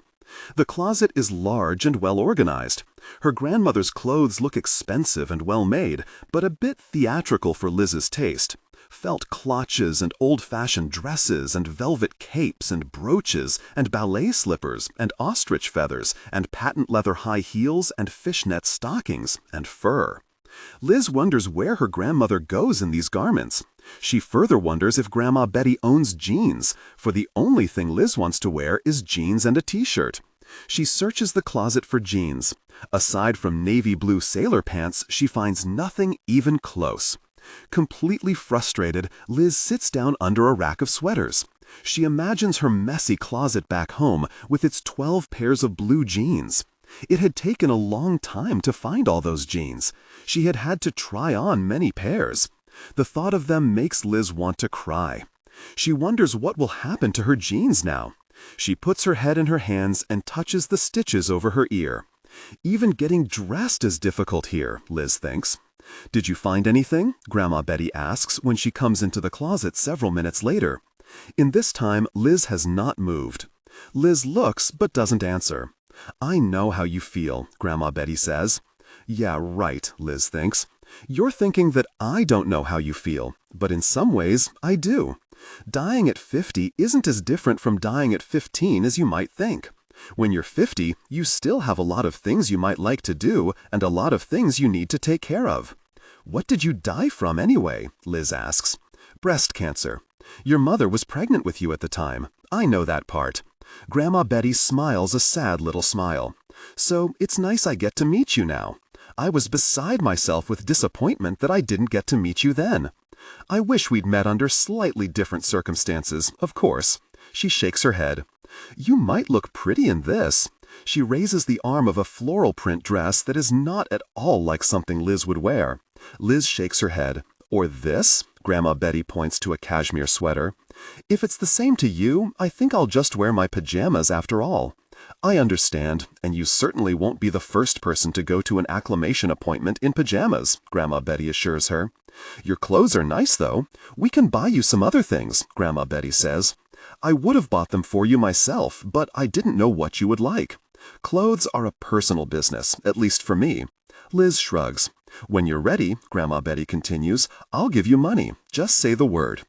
The closet is large and well organized. Her grandmother's clothes look expensive and well made, but a bit theatrical for Liz's taste. Felt clutches and old-fashioned dresses and velvet capes and brooches and ballet slippers and ostrich feathers and patent leather high heels and fishnet stockings and fur. Liz wonders where her grandmother goes in these garments. She further wonders if Grandma Betty owns jeans, for the only thing Liz wants to wear is jeans and a t-shirt. She searches the closet for jeans. Aside from navy blue sailor pants, she finds nothing even close. Completely frustrated, Liz sits down under a rack of sweaters. She imagines her messy closet back home with its 12 pairs of blue jeans. It had taken a long time to find all those jeans. She had had to try on many pairs. The thought of them makes Liz want to cry. She wonders what will happen to her jeans now. She puts her head in her hands and touches the stitches over her ear. Even getting dressed is difficult here, Liz thinks. Did you find anything? Grandma Betty asks when she comes into the closet several minutes later. In this time, Liz has not moved. Liz looks but doesn't answer. I know how you feel, Grandma Betty says. Yeah, right, Liz thinks. You're thinking that I don't know how you feel, but in some ways, I do. Dying at 50 isn't as different from dying at 15 as you might think. When you're 50, you still have a lot of things you might like to do and a lot of things you need to take care of. What did you die from anyway? Liz asks. Breast cancer. Your mother was pregnant with you at the time. I know that part. Grandma Betty smiles a sad little smile. So it's nice I get to meet you now. I was beside myself with disappointment that I didn't get to meet you then. I wish we'd met under slightly different circumstances, of course. She shakes her head. You might look pretty in this. She raises the arm of a floral print dress that is not at all like something Liz would wear. Liz shakes her head. Or this? Grandma Betty points to a cashmere sweater. If it's the same to you, I think I'll just wear my pajamas after all. I understand, and you certainly won't be the first person to go to an acclimation appointment in pajamas, Grandma Betty assures her. Your clothes are nice, though. We can buy you some other things, Grandma Betty says. I would have bought them for you myself, but I didn't know what you would like. Clothes are a personal business, at least for me. Liz shrugs. When you're ready, Grandma Betty continues, I'll give you money. Just say the word.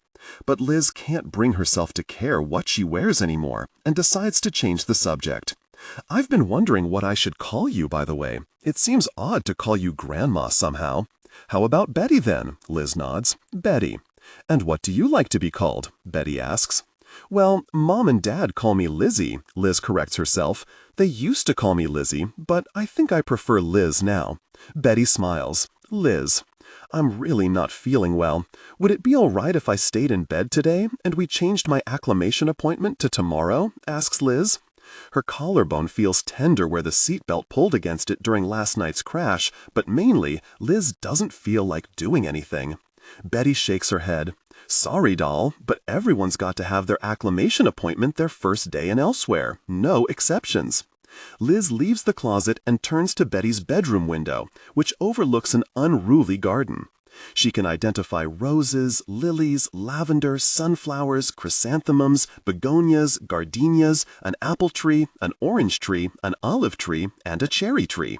But Liz can't bring herself to care what she wears anymore, and decides to change the subject. I've been wondering what I should call you, by the way. It seems odd to call you Grandma somehow. How about Betty then? Liz nods. Betty. And what do you like to be called? Betty asks. Well, Mom and Dad call me Lizzie, Liz corrects herself. They used to call me Lizzie, but I think I prefer Liz now. Betty smiles. Liz. I'm really not feeling well. Would it be all right if I stayed in bed today and we changed my acclimation appointment to tomorrow? Asks Liz. Her collarbone feels tender where the seatbelt pulled against it during last night's crash, but mainly, Liz doesn't feel like doing anything. Betty shakes her head. Sorry, doll, but everyone's got to have their acclimation appointment their first day and elsewhere. No exceptions. Liz leaves the closet and turns to Betty's bedroom window, which overlooks an unruly garden. She can identify roses, lilies, lavender, sunflowers, chrysanthemums, begonias, gardenias, an apple tree, an orange tree, an olive tree, and a cherry tree.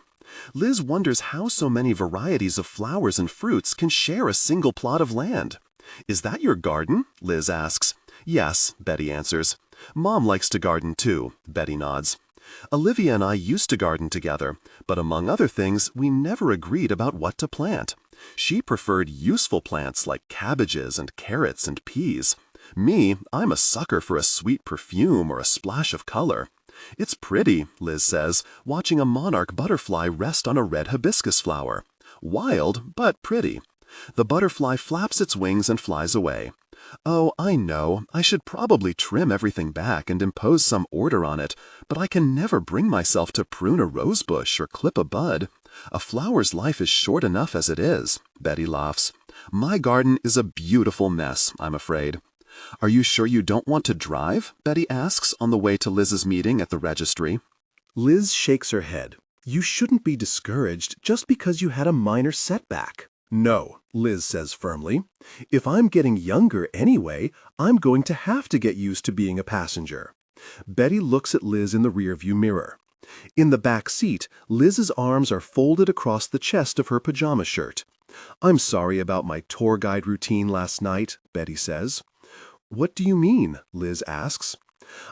Liz wonders how so many varieties of flowers and fruits can share a single plot of land. "Is that your garden?" Liz asks. "Yes," Betty answers. "Mom likes to garden too," Betty nods. "Olivia and I used to garden together, but among other things, we never agreed about what to plant. She preferred useful plants like cabbages and carrots and peas. Me, I'm a sucker for a sweet perfume or a splash of color. It's pretty," Liz says, watching a monarch butterfly rest on a red hibiscus flower. "Wild, but pretty." The butterfly flaps its wings and flies away. "Oh, I know, I should probably trim everything back and impose some order on it, but I can never bring myself to prune a rosebush or clip a bud. A flower's life is short enough as it is," Betty laughs. "My garden is a beautiful mess, I'm afraid." "Are you sure you don't want to drive?" Betty asks on the way to Liz's meeting at the registry. Liz shakes her head. You shouldn't be discouraged just because you had a minor setback. No, Liz says firmly. If I'm getting younger anyway, I'm going to have to get used to being a passenger. Betty looks at Liz in the rearview mirror. In the back seat, Liz's arms are folded across the chest of her pajama shirt. "I'm sorry about my tour guide routine last night," Betty says. "What do you mean?" Liz asks.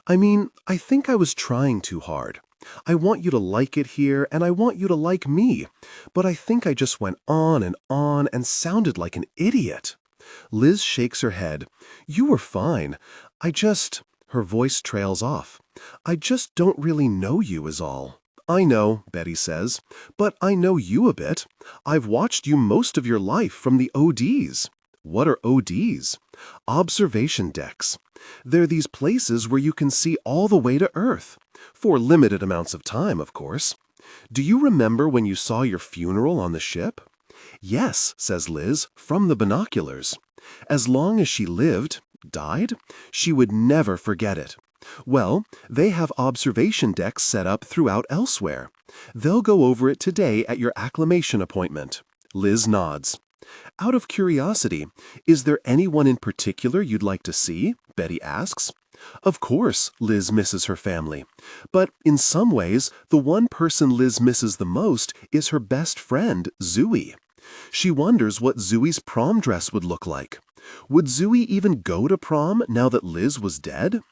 "I mean, I think I was trying too hard. I want you to like it here, and I want you to like me. But I think I just went on and sounded like an idiot." Liz shakes her head. "You were fine. Her voice trails off. "I just don't really know you is all." "I know," Betty says, "but I know you a bit. I've watched you most of your life from the ODs. "What are ODs?" "Observation decks. They're these places where you can see all the way to Earth. For limited amounts of time, of course. Do you remember when you saw your funeral on the ship?" "Yes," says Liz, "from the binoculars." As long as she died, she would never forget it. Well, they have observation decks set up throughout elsewhere. They'll go over it today at your acclimation appointment. Liz nods. "Out of curiosity, is there anyone in particular you'd like to see?" Betty asks. Of course, Liz misses her family. But in some ways, the one person Liz misses the most is her best friend, Zooey. She wonders what Zooey's prom dress would look like. Would Zooey even go to prom now that Liz was dead?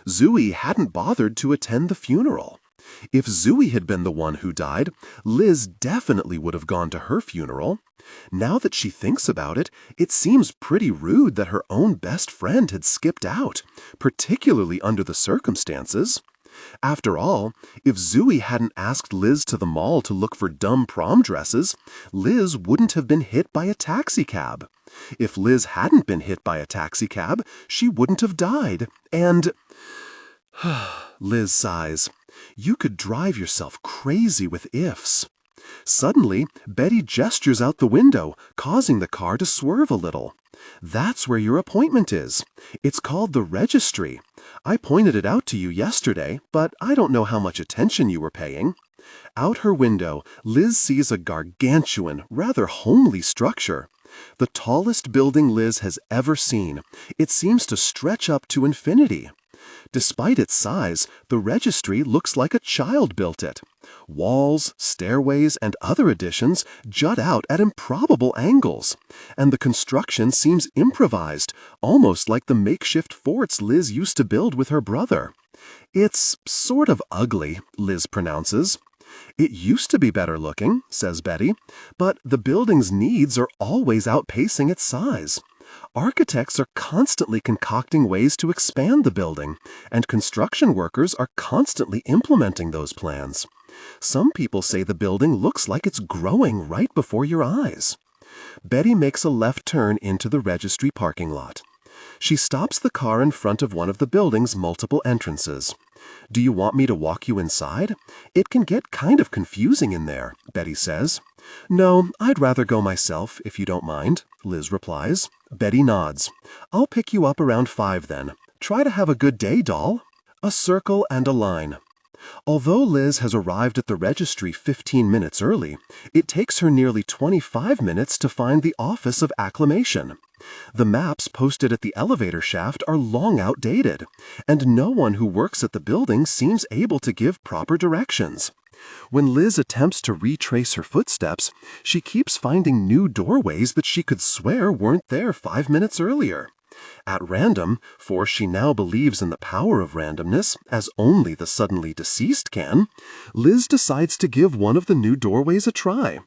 Zooey hadn't bothered to attend the funeral. If Zooey had been the one who died, Liz definitely would have gone to her funeral. Now that she thinks about it, it seems pretty rude that her own best friend had skipped out, particularly under the circumstances. After all, if Zooey hadn't asked Liz to the mall to look for dumb prom dresses, Liz wouldn't have been hit by a taxicab. If Liz hadn't been hit by a taxicab, she wouldn't have died. And... Liz sighs. You could drive yourself crazy with ifs. Suddenly, Betty gestures out the window, causing the car to swerve a little. "That's where your appointment is. It's called the registry. I pointed it out to you yesterday, but I don't know how much attention you were paying." Out her window, Liz sees a gargantuan, rather homely structure. The tallest building Liz has ever seen. It seems to stretch up to infinity. Despite its size, the registry looks like a child built it. Walls, stairways, and other additions jut out at improbable angles, and the construction seems improvised, almost like the makeshift forts Liz used to build with her brother. "It's sort of ugly," Liz pronounces. "It used to be better looking," says Betty, "but the building's needs are always outpacing its size. Architects are constantly concocting ways to expand the building, and construction workers are constantly implementing those plans. Some people say the building looks like it's growing right before your eyes." Betty makes a left turn into the registry parking lot. She stops the car in front of one of the building's multiple entrances. "Do you want me to walk you inside? It can get kind of confusing in there," Betty says. "No, I'd rather go myself, if you don't mind," Liz replies. Betty nods. "I'll pick you up around 5 then. Try to have a good day, doll." A circle and a line. Although Liz has arrived at the registry 15 minutes early, it takes her nearly 25 minutes to find the office of acclamation. The maps posted at the elevator shaft are long outdated, and no one who works at the building seems able to give proper directions. When Liz attempts to retrace her footsteps, she keeps finding new doorways that she could swear weren't there 5 minutes earlier. At random, for she now believes in the power of randomness, as only the suddenly deceased can, Liz decides to give one of the new doorways a try.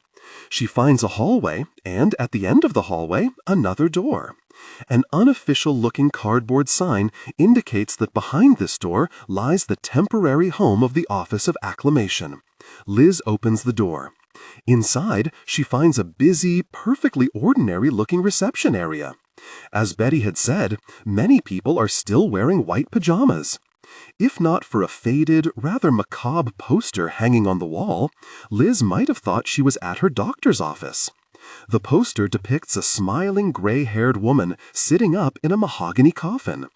She finds a hallway, and at the end of the hallway, another door. An unofficial-looking cardboard sign indicates that behind this door lies the temporary home of the Office of Acclamation. Liz opens the door. Inside, she finds a busy, perfectly ordinary-looking reception area. As Betty had said, many people are still wearing white pajamas. If not for a faded, rather macabre poster hanging on the wall, Liz might have thought she was at her doctor's office. The poster depicts a smiling gray-haired woman sitting up in a mahogany coffin.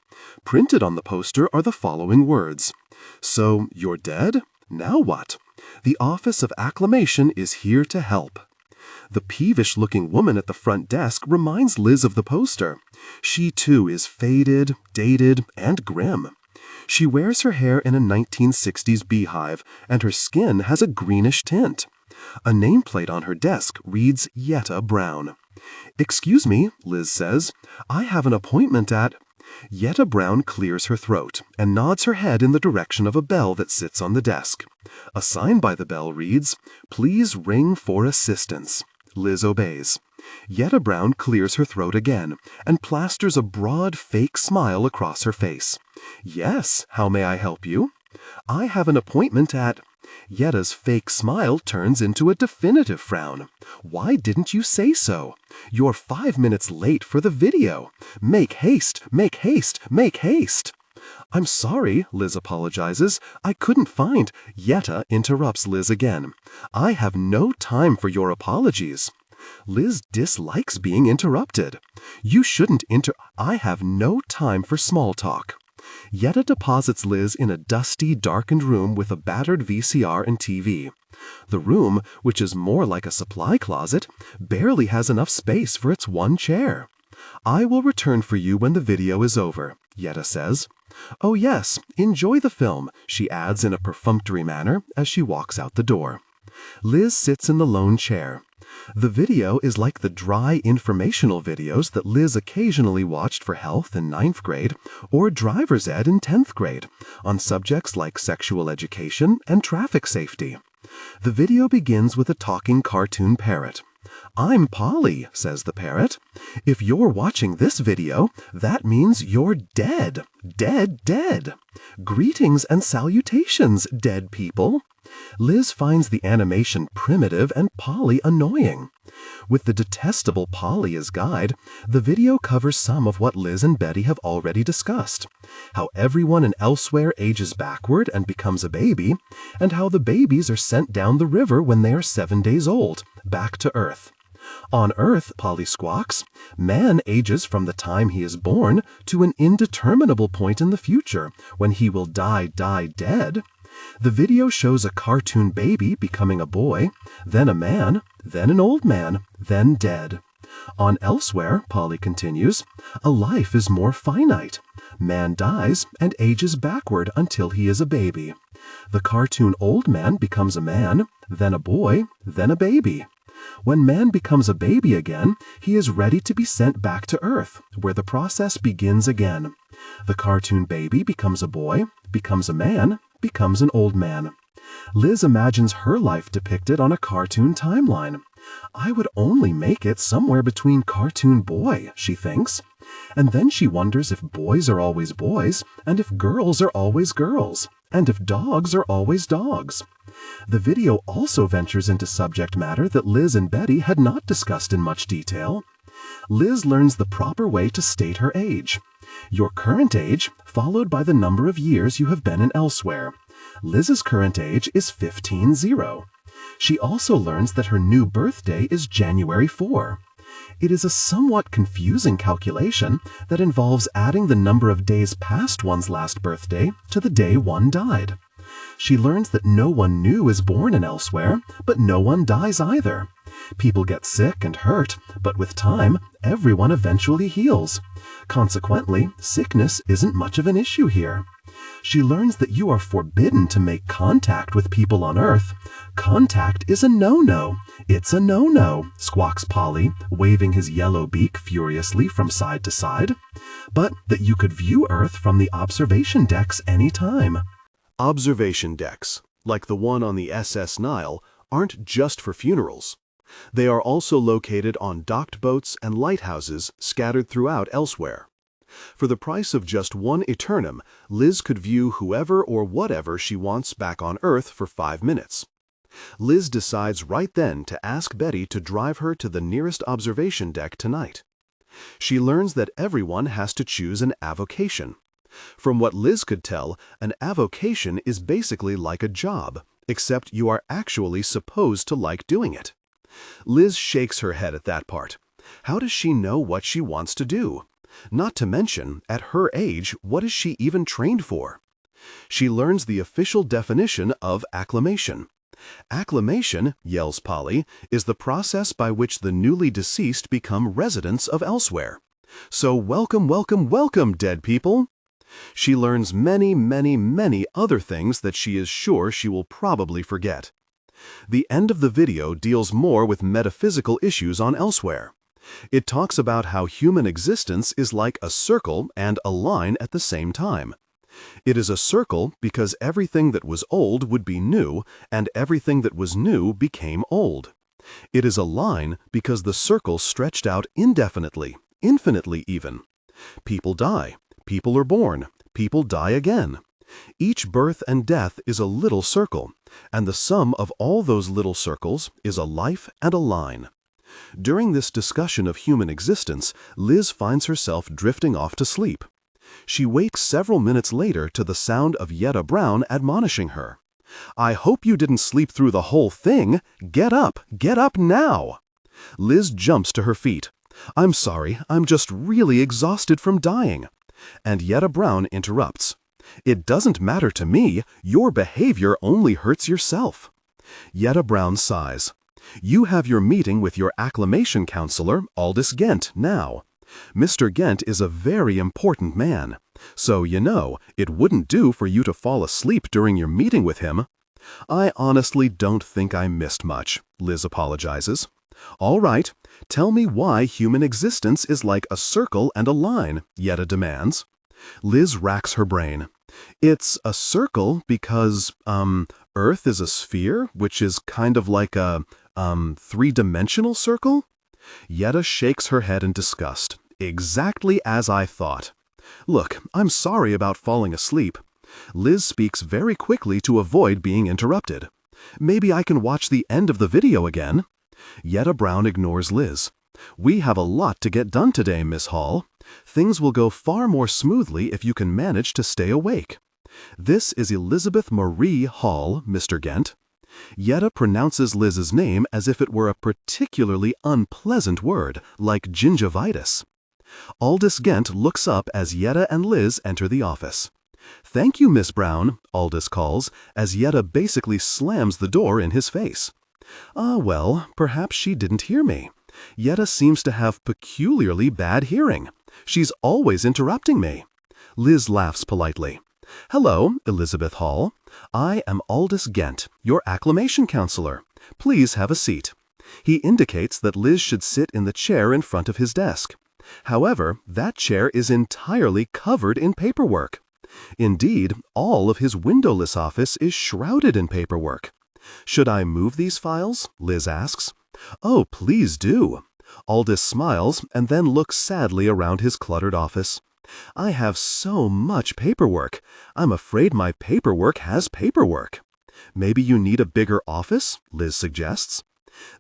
Printed on the poster are the following words: "So, you're dead? Now what? The Office of Acclamation is here to help." The peevish-looking woman at the front desk reminds Liz of the poster. She, too, is faded, dated, and grim. She wears her hair in a 1960s beehive, and her skin has a greenish tint. A nameplate on her desk reads Yetta Brown. "Excuse me," Liz says, "I have an appointment at—" Yetta Brown clears her throat and nods her head in the direction of a bell that sits on the desk. A sign by the bell reads, "Please ring for assistance." Liz obeys. Yetta Brown clears her throat again and plasters a broad fake smile across her face. "Yes, how may I help you?" "I have an appointment at—" Yetta's fake smile turns into a definitive frown. "Why didn't you say so? You're 5 minutes late for the video. Make haste, make haste, make haste." "I'm sorry," Liz apologizes. "I couldn't find—" Yetta interrupts Liz again. "I have no time for your apologies." Liz dislikes being interrupted. "You shouldn't I have no time for small talk." Yetta deposits Liz in a dusty, darkened room with a battered VCR and TV. The room, which is more like a supply closet, barely has enough space for its one chair. "I will return for you when the video is over," Yetta says. "Oh yes, enjoy the film," she adds in a perfunctory manner as she walks out the door. Liz sits in the lone chair. The video is like the dry informational videos that Liz occasionally watched for health in 9th grade or driver's ed in 10th grade on subjects like sexual education and traffic safety. The video begins with a talking cartoon parrot. "I'm Polly," says the parrot. "If you're watching this video, that means you're dead. Dead, dead. Greetings and salutations, dead people." Liz finds the animation primitive and Polly annoying. With the detestable Polly as guide, the video covers some of what Liz and Betty have already discussed. How everyone in Elsewhere ages backward and becomes a baby, and how the babies are sent down the river when they are 7 days old, back to Earth. On Earth, Polly squawks, man ages from the time he is born to an indeterminable point in the future, when he will die dead. The video shows a cartoon baby becoming a boy, then a man, then an old man, then dead. On Elsewhere, Polly continues, a life is more finite. Man dies and ages backward until he is a baby. The cartoon old man becomes a man, then a boy, then a baby. When man becomes a baby again, he is ready to be sent back to Earth, where the process begins again. The cartoon baby becomes a boy, becomes a man, becomes an old man. Liz imagines her life depicted on a cartoon timeline. I would only make it somewhere between cartoon boy, she thinks. And then she wonders if boys are always boys, and if girls are always girls, and if dogs are always dogs. The video also ventures into subject matter that Liz and Betty had not discussed in much detail. Liz learns the proper way to state her age. Your current age, followed by the number of years you have been in Elsewhere. Liz's current age is 15-0. She also learns that her new birthday is January 4. It is a somewhat confusing calculation that involves adding the number of days past one's last birthday to the day one died. She learns that no one new is born in elsewhere, but no one dies either. People get sick and hurt, but with time, everyone eventually heals. Consequently, sickness isn't much of an issue here. She learns that you are forbidden to make contact with people on Earth. Contact is a no-no. It's a no-no, squawks Polly, waving his yellow beak furiously from side to side. But that you could view Earth from the observation decks anytime. Observation decks, like the one on the SS Nile, aren't just for funerals. They are also located on docked boats and lighthouses scattered throughout elsewhere. For the price of just one eternum, Liz could view whoever or whatever she wants back on Earth for 5 minutes. Liz decides right then to ask Betty to drive her to the nearest observation deck tonight. She learns that everyone has to choose an avocation. From what Liz could tell, an avocation is basically like a job, except you are actually supposed to like doing it. Liz shakes her head at that part. How does she know what she wants to do? Not to mention, at her age, what is she even trained for? She learns the official definition of acclamation. Acclamation, yells Polly, is the process by which the newly deceased become residents of elsewhere. So welcome, welcome, welcome, dead people! She learns many, many, many other things that she is sure she will probably forget. The end of the video deals more with metaphysical issues on elsewhere. It talks about how human existence is like a circle and a line at the same time. It is a circle because everything that was old would be new, and everything that was new became old. It is a line because the circle stretched out indefinitely, infinitely even. People die. People are born. People die again. Each birth and death is a little circle, and the sum of all those little circles is a life and a line. During this discussion of human existence, Liz finds herself drifting off to sleep. She wakes several minutes later to the sound of Yetta Brown admonishing her. "I hope you didn't sleep through the whole thing. Get up now!" Liz jumps to her feet. "I'm sorry, I'm just really exhausted from dying." And Yetta Brown interrupts. "It doesn't matter to me. Your behavior only hurts yourself." Yetta Brown sighs. "You have your meeting with your acclamation counselor, Aldous Gent, now. Mr. Gent is a very important man. So, you know, it wouldn't do for you to fall asleep during your meeting with him." "I honestly don't think I missed much," Liz apologizes. "All right, tell me why human existence is like a circle and a line," Yetta demands. Liz racks her brain. "It's a circle because, Earth is a sphere, which is kind of like a, three-dimensional circle?" Yetta shakes her head in disgust. "Exactly as I thought. Look, I'm sorry about falling asleep." Liz speaks very quickly to avoid being interrupted. "Maybe I can watch the end of the video again." Yetta Brown ignores Liz. "We have a lot to get done today, Miss Hall. Things will go far more smoothly if you can manage to stay awake. This is Elizabeth Marie Hall, Mr. Gent." Yetta pronounces Liz's name as if it were a particularly unpleasant word, like gingivitis. Aldous Gent looks up as Yetta and Liz enter the office. "Thank you, Miss Brown," Aldous calls, as Yetta basically slams the door in his face. "Ah, well, perhaps she didn't hear me. Yetta seems to have peculiarly bad hearing. She's always interrupting me." Liz laughs politely. "Hello, Elizabeth Hall. I am Aldous Gent, your acclamation counselor. Please have a seat." He indicates that Liz should sit in the chair in front of his desk. However, that chair is entirely covered in paperwork. Indeed, all of his windowless office is shrouded in paperwork. "Should I move these files?" Liz asks. "Oh, please do." Aldous smiles and then looks sadly around his cluttered office. "I have so much paperwork. I'm afraid my paperwork has paperwork." "Maybe you need a bigger office?" Liz suggests.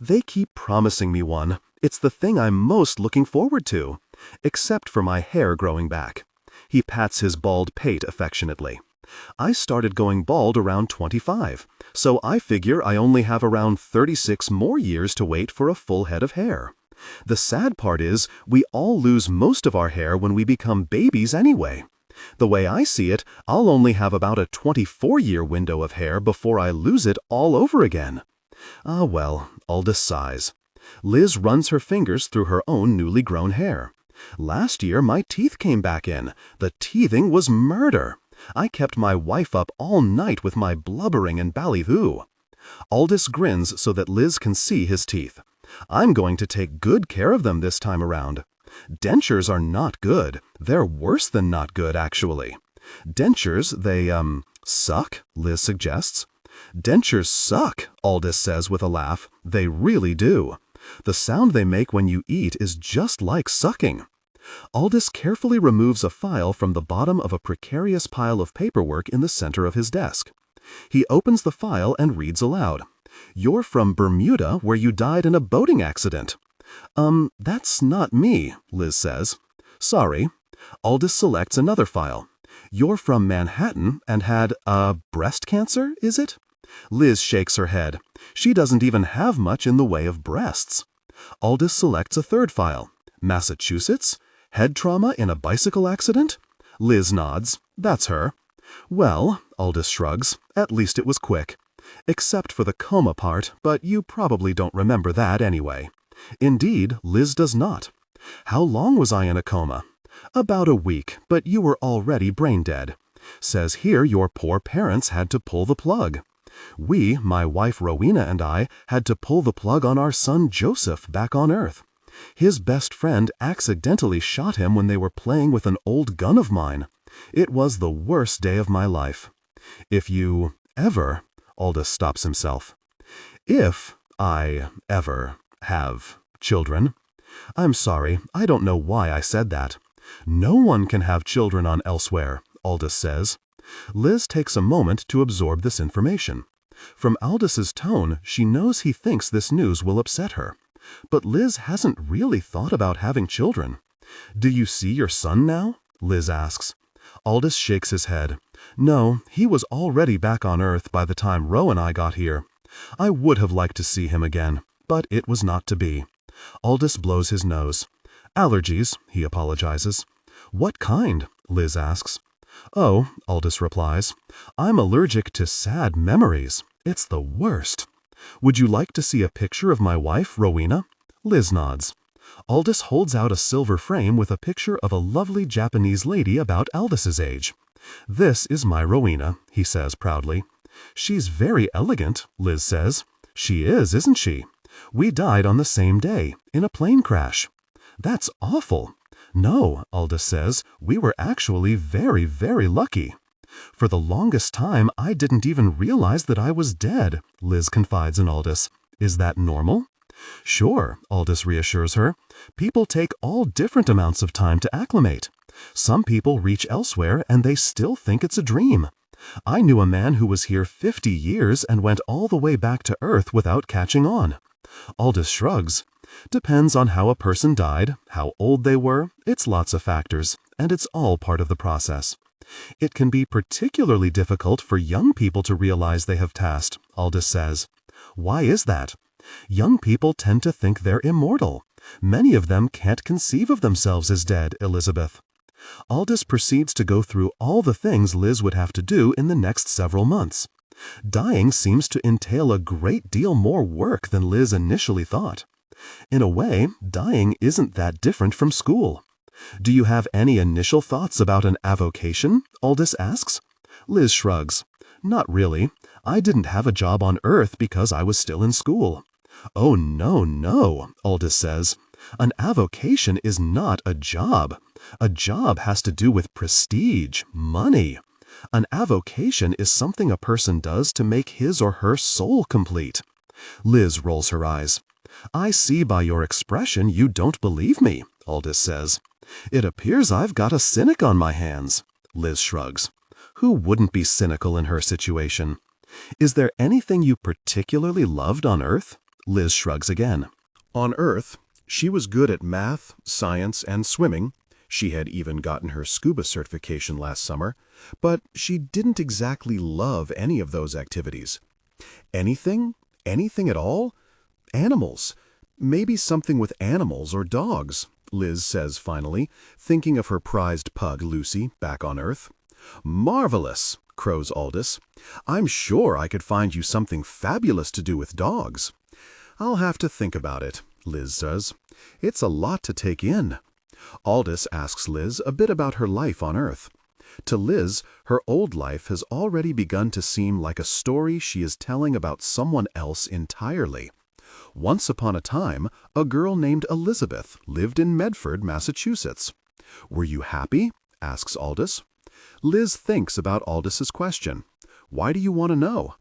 "They keep promising me one. It's the thing I'm most looking forward to. Except for my hair growing back." He pats his bald pate affectionately. "I started going bald around 25, so I figure I only have around 36 more years to wait for a full head of hair. The sad part is, we all lose most of our hair when we become babies anyway. The way I see it, I'll only have about a 24-year window of hair before I lose it all over again. Ah, well, Aldous sighs. Liz runs her fingers through her own newly grown hair. Last year, my teeth came back in. The teething was murder. I kept my wife up all night with my blubbering and ballyhoo. Aldous grins so that Liz can see his teeth. I'm going to take good care of them this time around. Dentures are not good. They're worse than not good, actually. Dentures, they, suck, Liz suggests. Dentures suck, Aldous says with a laugh. They really do. The sound they make when you eat is just like sucking. Aldous carefully removes a file from the bottom of a precarious pile of paperwork in the center of his desk. He opens the file and reads aloud. "You're from Bermuda, where you died in a boating accident." That's not me, Liz says. "Sorry." Aldous selects another file. "You're from Manhattan and had, breast cancer, is it?" Liz shakes her head. She doesn't even have much in the way of breasts. Aldous selects a third file. "Massachusetts? Head trauma in a bicycle accident?" Liz nods. "That's her." "Well," Aldous shrugs, "at least it was quick. Except for the coma part, but you probably don't remember that anyway." Indeed, Liz does not. "How long was I in a coma?" "About a week, but you were already brain dead. Says here your poor parents had to pull the plug. We, my wife Rowena and I, had to pull the plug on our son Joseph back on Earth. His best friend accidentally shot him when they were playing with an old gun of mine. It was the worst day of my life. If you ever," Aldous stops himself. "If I ever have children." "I'm sorry, I don't know why I said that." "No one can have children on Elsewhere," Aldous says. Liz takes a moment to absorb this information. From Aldous' tone, she knows he thinks this news will upset her. But Liz hasn't really thought about having children. "Do you see your son now?" Liz asks. Aldous shakes his head. "No, he was already back on Earth by the time Ro and I got here. I would have liked to see him again, but it was not to be." Aldous blows his nose. "Allergies," he apologizes. "What kind?" Liz asks. "Oh," Aldous replies, "I'm allergic to sad memories. It's the worst. Would you like to see a picture of my wife, Rowena?" Liz nods. Aldous holds out a silver frame with a picture of a lovely Japanese lady about Aldous' age. "This is my Rowena," he says proudly. "She's very elegant," Liz says. "She is, isn't she? We died on the same day, in a plane crash." "That's awful." "No," Aldous says, "we were actually very, very lucky." "For the longest time, I didn't even realize that I was dead," Liz confides in Aldous. "Is that normal?" "Sure," Aldous reassures her. "People take all different amounts of time to acclimate. Some people reach Elsewhere and they still think it's a dream. I knew a man who was here 50 years and went all the way back to Earth without catching on." Aldous shrugs. "Depends on how a person died, how old they were, it's lots of factors, and it's all part of the process. It can be particularly difficult for young people to realize they have passed," Aldous says. "Why is that?" "Young people tend to think they're immortal. Many of them can't conceive of themselves as dead, Elizabeth." Aldous proceeds to go through all the things Liz would have to do in the next several months. Dying seems to entail a great deal more work than Liz initially thought. In a way, dying isn't that different from school. "Do you have any initial thoughts about an avocation?" Aldous asks. Liz shrugs. "Not really. I didn't have a job on Earth because I was still in school." "Oh, no, Aldous says. "An avocation is not a job. A job has to do with prestige, money. An avocation is something a person does to make his or her soul complete." Liz rolls her eyes. "I see by your expression you don't believe me," Aldous says. "It appears I've got a cynic on my hands." Liz shrugs. Who wouldn't be cynical in her situation? "Is there anything you particularly loved on Earth?" Liz shrugs again. On Earth, she was good at math, science, and swimming. She had even gotten her scuba certification last summer, but she didn't exactly love any of those activities. Anything? Anything at all? Animals. Maybe something with animals or dogs. Liz says finally, thinking of her prized pug, Lucy, back on Earth. Marvelous, crows Aldous. I'm sure I could find you something fabulous to do with dogs. I'll have to think about it, Liz says. It's a lot to take in. Aldous asks Liz a bit about her life on Earth. To Liz, her old life has already begun to seem like a story she is telling about someone else entirely. Once upon a time, a girl named Elizabeth lived in Medford, Massachusetts. Were you happy? Asks Aldous. Liz thinks about Aldous' question. Why do you want to know?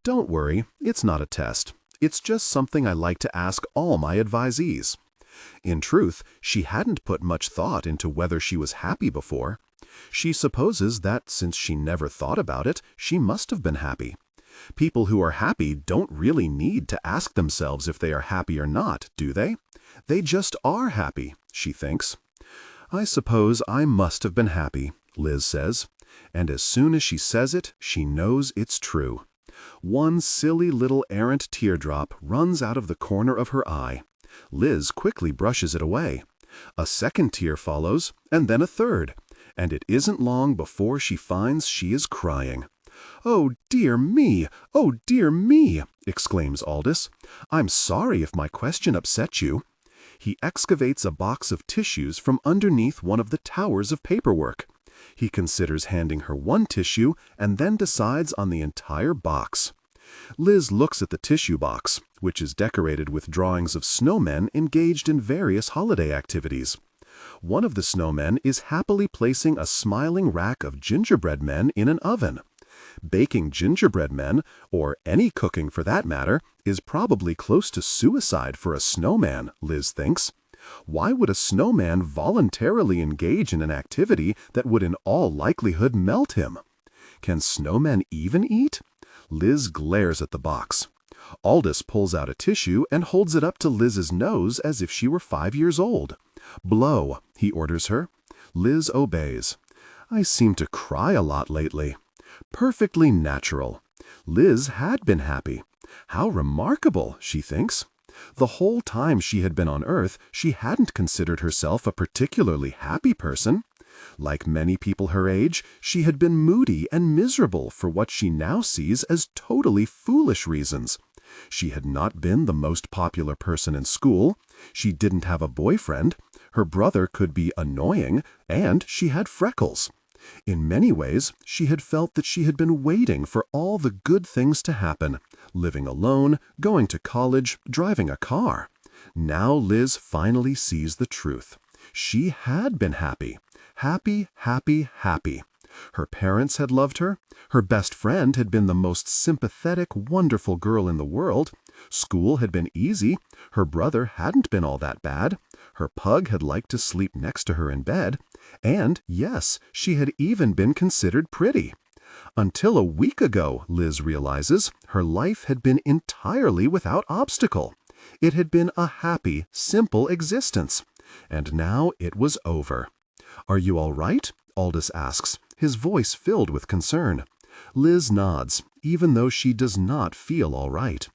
Don't worry, it's not a test. It's just something I like to ask all my advisees. In truth, she hadn't put much thought into whether she was happy before. She supposes that since she never thought about it, she must have been happy. People who are happy don't really need to ask themselves if they are happy or not, do they? They just are happy, she thinks. I suppose I must have been happy, Liz says. And as soon as she says it, she knows it's true. One silly little errant teardrop runs out of the corner of her eye. Liz quickly brushes it away. A second tear follows, and then a third. And it isn't long before she finds she is crying. "Oh, dear me! Oh, dear me!" exclaims Aldous. "I'm sorry if my question upset you." He excavates a box of tissues from underneath one of the towers of paperwork. He considers handing her one tissue and then decides on the entire box. Liz looks at the tissue box, which is decorated with drawings of snowmen engaged in various holiday activities. One of the snowmen is happily placing a smiling rack of gingerbread men in an oven. Baking gingerbread men, or any cooking for that matter, is probably close to suicide for a snowman, Liz thinks. Why would a snowman voluntarily engage in an activity that would in all likelihood melt him? Can snowmen even eat? Liz glares at the box. Aldous pulls out a tissue and holds it up to Liz's nose as if she were 5 years old. "Blow," he orders her. Liz obeys. "I seem to cry a lot lately." Perfectly natural. Liz had been happy. How remarkable, she thinks. The whole time she had been on Earth, she hadn't considered herself a particularly happy person. Like many people her age, she had been moody and miserable for what she now sees as totally foolish reasons. She had not been the most popular person in school. She didn't have a boyfriend. Her brother could be annoying, and she had freckles. In many ways, she had felt that she had been waiting for all the good things to happen, living alone, going to college, driving a car. Now Liz finally sees the truth. She had been happy. Happy, happy, happy. Her parents had loved her. Her best friend had been the most sympathetic, wonderful girl in the world. School had been easy. Her brother hadn't been all that bad. Her pug had liked to sleep next to her in bed. And, yes, she had even been considered pretty. Until a week ago, Liz realizes, her life had been entirely without obstacle. It had been a happy, simple existence. And now it was over. "Are you all right?" Aldous asks, his voice filled with concern. Liz nods, even though she does not feel all right.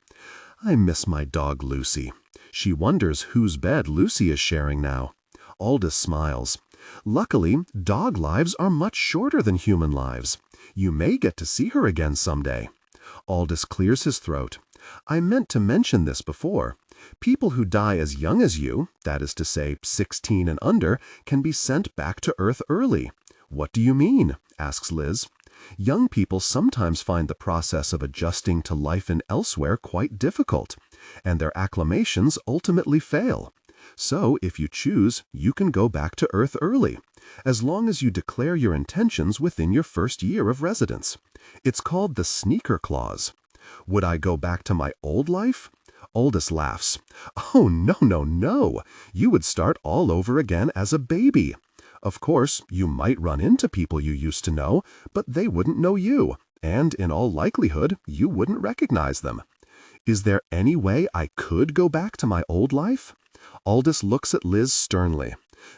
"I miss my dog Lucy." She wonders whose bed Lucy is sharing now. Aldous smiles. "Luckily, dog lives are much shorter than human lives. You may get to see her again someday." Aldous clears his throat. "I meant to mention this before. People who die as young as you, that is to say 16 and under, can be sent back to Earth early." "What do you mean?" asks Liz. "Young people sometimes find the process of adjusting to life in elsewhere quite difficult, and their acclimations ultimately fail. So, if you choose, you can go back to Earth early, as long as you declare your intentions within your first year of residence. It's called the sneaker clause." "Would I go back to my old life?" Aldous laughs. "Oh, no, no, no. You would start all over again as a baby. Of course, you might run into people you used to know, but they wouldn't know you, and in all likelihood, you wouldn't recognize them." "Is there any way I could go back to my old life?" Aldous looks at Liz sternly.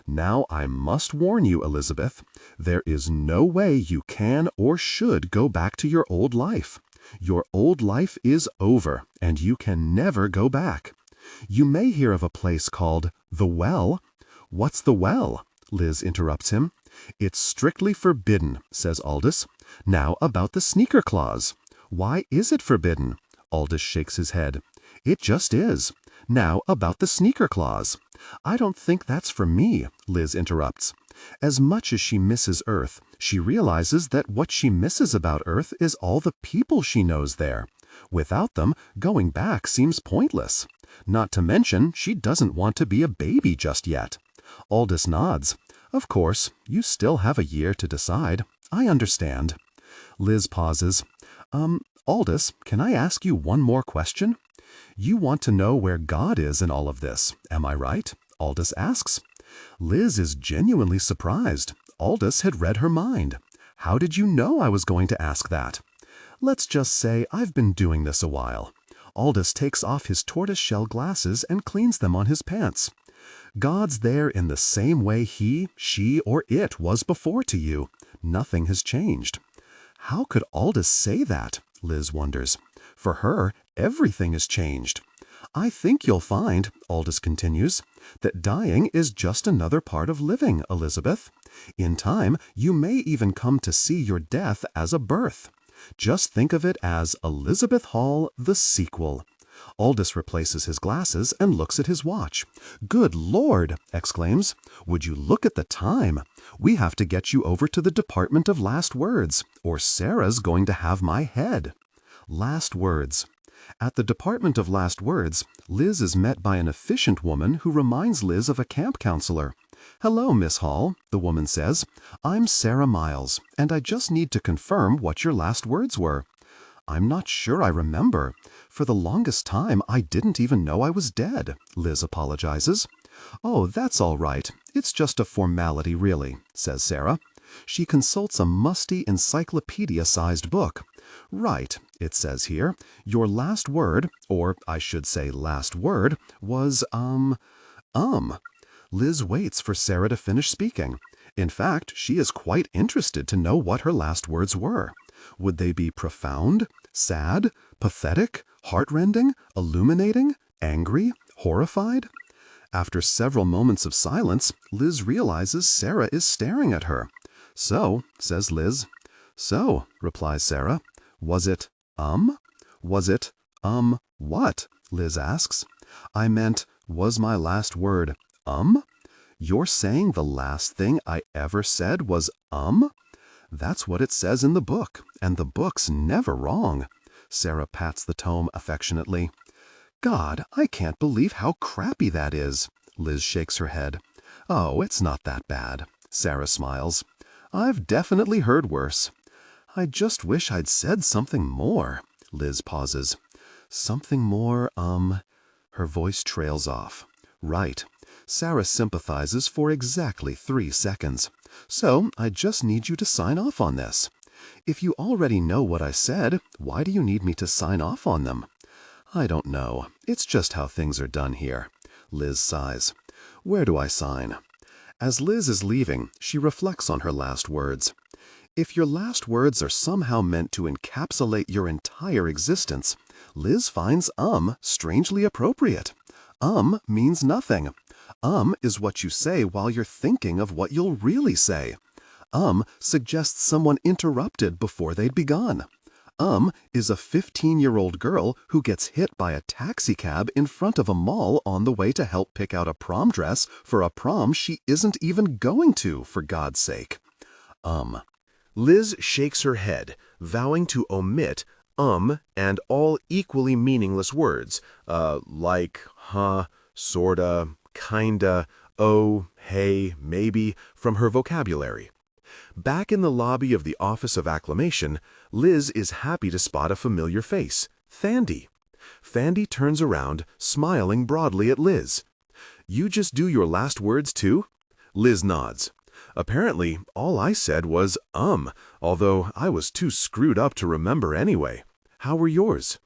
"Now I must warn you, Elizabeth. There is no way you can or should go back to your old life. Your old life is over, and you can never go back. You may hear of a place called The Well. "What's the well?" Liz interrupts him. "It's strictly forbidden," says Aldous. "Now about the sneaker clause. Why is it forbidden?" Aldous shakes his head. "It just is. Now about the sneaker clause." "I don't think that's for me," Liz interrupts. As much as she misses Earth, she realizes that what she misses about Earth is all the people she knows there. Without them, going back seems pointless. Not to mention, she doesn't want to be a baby just yet. Aldous nods. "Of course, you still have a year to decide. I understand." Liz pauses. Aldous, can I ask you one more question?" "You want to know where God is in all of this, am I right?" Aldous asks. Liz is genuinely surprised. Aldous had read her mind. "How did you know I was going to ask that?" "Let's just say I've been doing this a while." Aldous takes off his tortoise-shell glasses and cleans them on his pants. "God's there in the same way he, she, or it was before to you. Nothing has changed." How could Aldous say that? Liz wonders. For her, everything has changed. "I think you'll find," Aldous continues, "that dying is just another part of living, Elizabeth. In time, you may even come to see your death as a birth. Just think of it as Elizabeth Hall, the sequel." Aldous replaces his glasses and looks at his watch. "Good Lord!" exclaims. "Would you look at the time? We have to get you over to the Department of Last Words, or Sarah's going to have my head." Last words. At the Department of Last Words, Liz is met by an efficient woman who reminds Liz of a camp counselor. "Hello, Miss Hall," the woman says. "I'm Sarah Miles, and I just need to confirm what your last words were." "I'm not sure I remember. For the longest time, I didn't even know I was dead," Liz apologizes. "Oh, that's all right. It's just a formality, really," says Sarah. She consults a musty encyclopedia-sized book. "Right, it says here, your last word, or I should say last word, was, Liz waits for Sarah to finish speaking. In fact, she is quite interested to know what her last words were. Would they be profound, sad, pathetic, heartrending, illuminating, angry, horrified? After several moments of silence, Liz realizes Sarah is staring at her. "So," says Liz. "So," replies Sarah. "Was it, Was it, what?" Liz asks. "I meant, was my last word, You're saying the last thing I ever said was, That's what it says in the book, and the book's never wrong." Sarah pats the tome affectionately. "God, I can't believe how crappy that is." Liz shakes her head. "Oh, it's not that bad." Sarah smiles. "I've definitely heard worse." "I just wish I'd said something more." Liz pauses. "Something more, Her voice trails off. "Right." Sarah sympathizes for exactly 3 seconds. "So, I just need you to sign off on this." "If you already know what I said, why do you need me to sign off on them?" "I don't know. It's just how things are done here." Liz sighs. "Where do I sign?" As Liz is leaving, she reflects on her last words. If your last words are somehow meant to encapsulate your entire existence, Liz finds strangely appropriate. Means nothing. Is what you say while you're thinking of what you'll really say. Suggests someone interrupted before they'd begun. Is a 15-year-old girl who gets hit by a taxicab in front of a mall on the way to help pick out a prom dress for a prom she isn't even going to, for God's sake. Liz shakes her head, vowing to omit and all equally meaningless words, like sorta, kinda, oh, hey, maybe, from her vocabulary. Back in the lobby of the Office of Acclamation, Liz is happy to spot a familiar face, Thandy. Thandy turns around, smiling broadly at Liz. "You just do your last words too?" Liz nods. "Apparently, all I said was, although I was too screwed up to remember anyway. How were yours?"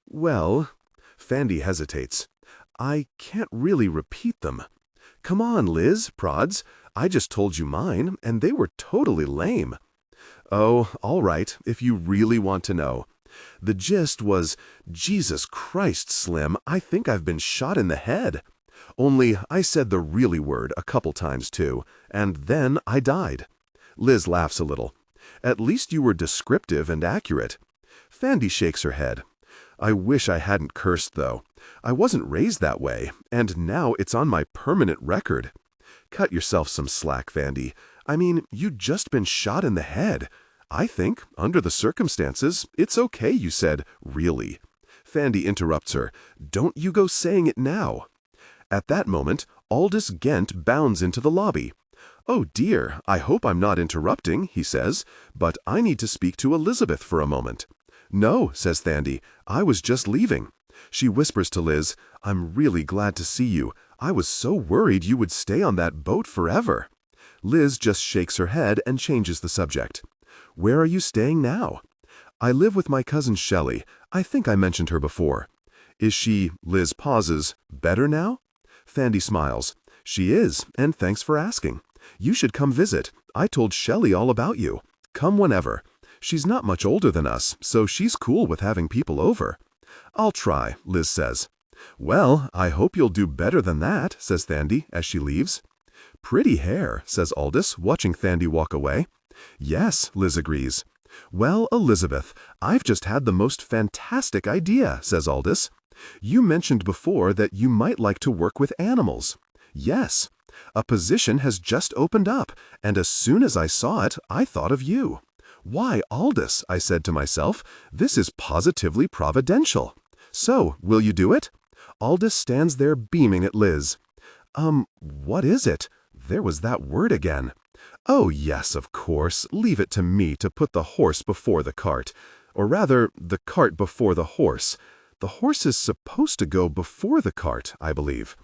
"Well," Thandy hesitates, "I can't really repeat them." "Come on, Liz," prods. "I just told you mine, and they were totally lame." "Oh, all right, if you really want to know. The gist was, Jesus Christ, Slim, I think I've been shot in the head. Only I said the really word a couple times too, and then I died. Liz laughs a little. At least you were descriptive and accurate. Fandy shakes her head. I wish I hadn't cursed, though. I wasn't raised that way, and now it's on my permanent record. Cut yourself some slack, Fandy. I mean, you'd just been shot in the head. I think, under the circumstances, it's okay you said, really. Fandy interrupts her. Don't you go saying it now. At that moment, Aldous Gent bounds into the lobby. Oh dear, I hope I'm not interrupting, he says, but I need to speak to Elizabeth for a moment. No, says Fandy, I was just leaving. She whispers to Liz, I'm really glad to see you. I was so worried you would stay on that boat forever. Liz just shakes her head and changes the subject. Where are you staying now? I live with my cousin Shelley. I think I mentioned her before. Is she, Liz pauses, better now? Fandy smiles. She is, and thanks for asking. You should come visit. I told Shelley all about you. Come whenever. She's not much older than us, so she's cool with having people over. I'll try, Liz says. Well, I hope you'll do better than that, says Fandy as she leaves. Pretty hair, says Aldous, watching Fandy walk away. Yes, Liz agrees. Well, Elizabeth, I've just had the most fantastic idea, says Aldous. You mentioned before that you might like to work with animals. Yes. A position has just opened up, and as soon as I saw it, I thought of you. Why, Aldous, I said to myself, this is positively providential. So, will you do it? Aldous stands there beaming at Liz. What is it? There was that word again. Oh, yes, of course. Leave it to me to put the horse before the cart. Or rather, the cart before the horse. The horse is supposed to go before the cart, I believe.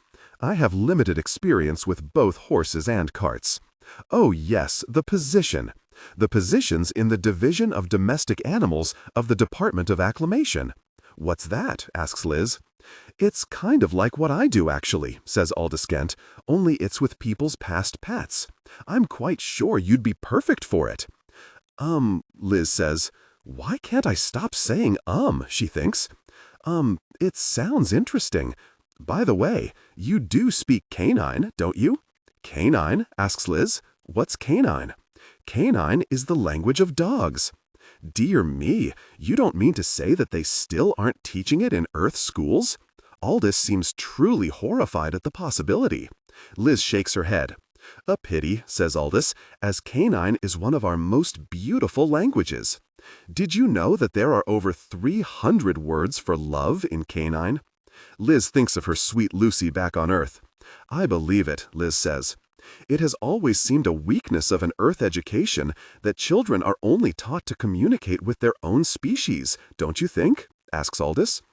I have limited experience with both horses and carts. Oh, yes, the position. The positions in the Division of Domestic Animals of the Department of Acclimation. What's that? Asks Liz. It's kind of like what I do, actually, says Aldous Gent, only it's with people's past pets. I'm quite sure you'd be perfect for it. Liz says. Why can't I stop saying she thinks. It sounds interesting. By the way, you do speak canine, don't you? Canine? Asks Liz. What's canine? Canine is the language of dogs. Dear me, you don't mean to say that they still aren't teaching it in Earth schools? Aldous seems truly horrified at the possibility. Liz shakes her head. A pity, says Aldous, as canine is one of our most beautiful languages. Did you know that there are over 300 words for love in canine? Liz thinks of her sweet Lucy back on Earth. I believe it, Liz says. It has always seemed a weakness of an Earth education that children are only taught to communicate with their own species, don't you think? Asks Aldous.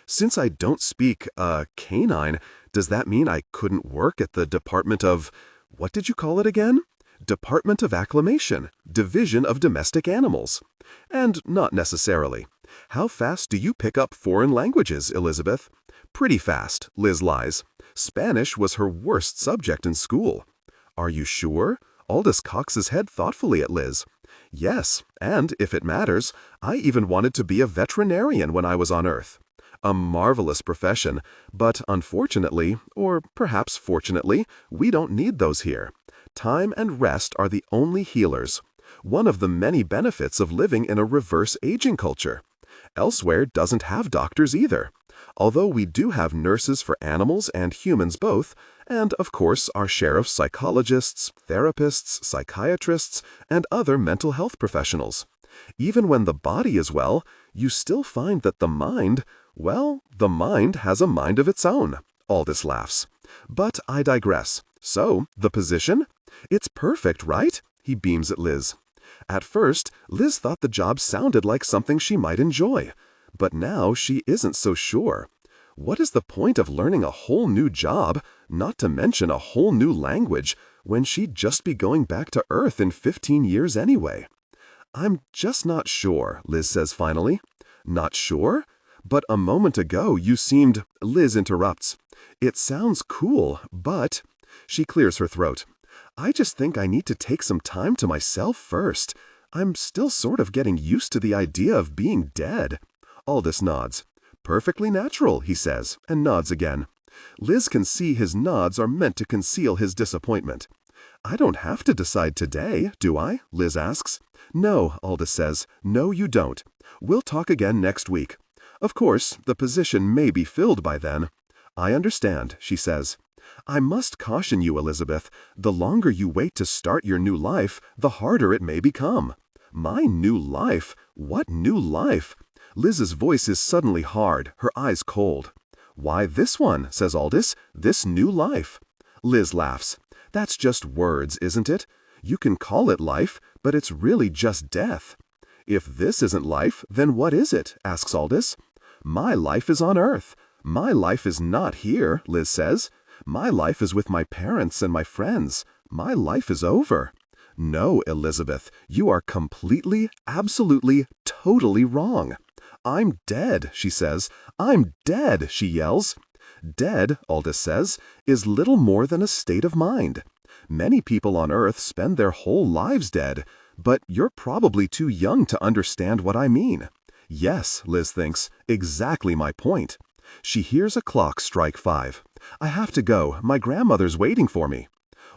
Since I don't speak, canine, does that mean I couldn't work at the Department of... What did you call it again? Department of Acclimation, Division of Domestic Animals. And not necessarily. How fast do you pick up foreign languages, Elizabeth? Pretty fast, Liz lies. Spanish was her worst subject in school. Are you sure? Aldous cocks his head thoughtfully at Liz. Yes, and if it matters, I even wanted to be a veterinarian when I was on Earth. A marvelous profession, but unfortunately, or perhaps fortunately, we don't need those here. Time and rest are the only healers. One of the many benefits of living in a reverse aging culture. Elsewhere doesn't have doctors either. Although we do have nurses for animals and humans both, and of course our share of psychologists, therapists, psychiatrists, and other mental health professionals. Even when the body is well, you still find that the mind, well, the mind has a mind of its own. Aldous laughs. But I digress. So, the position? It's perfect, right? He beams at Liz. At first, Liz thought the job sounded like something she might enjoy. But now she isn't so sure. What is the point of learning a whole new job, not to mention a whole new language, when she'd just be going back to Earth in 15 years anyway? I'm just not sure, Liz says finally. Not sure? But a moment ago you seemed... Liz interrupts. It sounds cool, but... She clears her throat. I just think I need to take some time to myself first. I'm still sort of getting used to the idea of being dead. Aldous nods. Perfectly natural, he says, and nods again. Liz can see his nods are meant to conceal his disappointment. "I don't have to decide today, do I?" Liz asks. "No," Aldous says. "No, you don't. We'll talk again next week. Of course, the position may be filled by then." "I understand," she says. "I must caution you, Elizabeth. The longer you wait to start your new life, the harder it may become." "My new life? What new life?" Liz's voice is suddenly hard, her eyes cold. "Why, this one," says Aldous. "This new life." Liz laughs. "That's just words, isn't it? You can call it life, but it's really just death." "If this isn't life, then what is it?" asks Aldous. "My life is on Earth. My life is not here," Liz says. "My life is with my parents and my friends. My life is over." "No, Elizabeth, you are completely, absolutely, totally wrong." "I'm dead," she says. "I'm dead," she yells. "Dead," Aldous says, "is little more than a state of mind. Many people on Earth spend their whole lives dead, but you're probably too young to understand what I mean." Yes, Liz thinks, exactly my point. She hears a clock strike 5. "I have to go. My grandmother's waiting for me."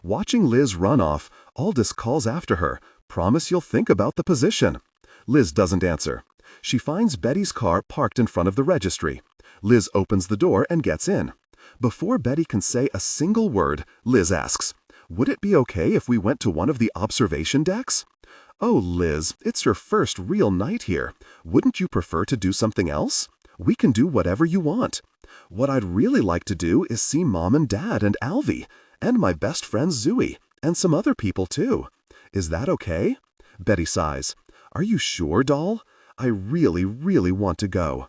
Watching Liz run off, Aldous calls after her, "Promise you'll think about the position." Liz doesn't answer. She finds Betty's car parked in front of the registry. Liz opens the door and gets in. Before Betty can say a single word, Liz asks, "Would it be okay if we went to one of the observation decks?" "Oh, Liz, it's your first real night here. Wouldn't you prefer to do something else? We can do whatever you want. What I'd really like to do is see Mom and Dad and Alvy, and my best friend Zooey, and some other people too. Is that okay?" Betty sighs. "Are you sure, doll? I really, really want to go."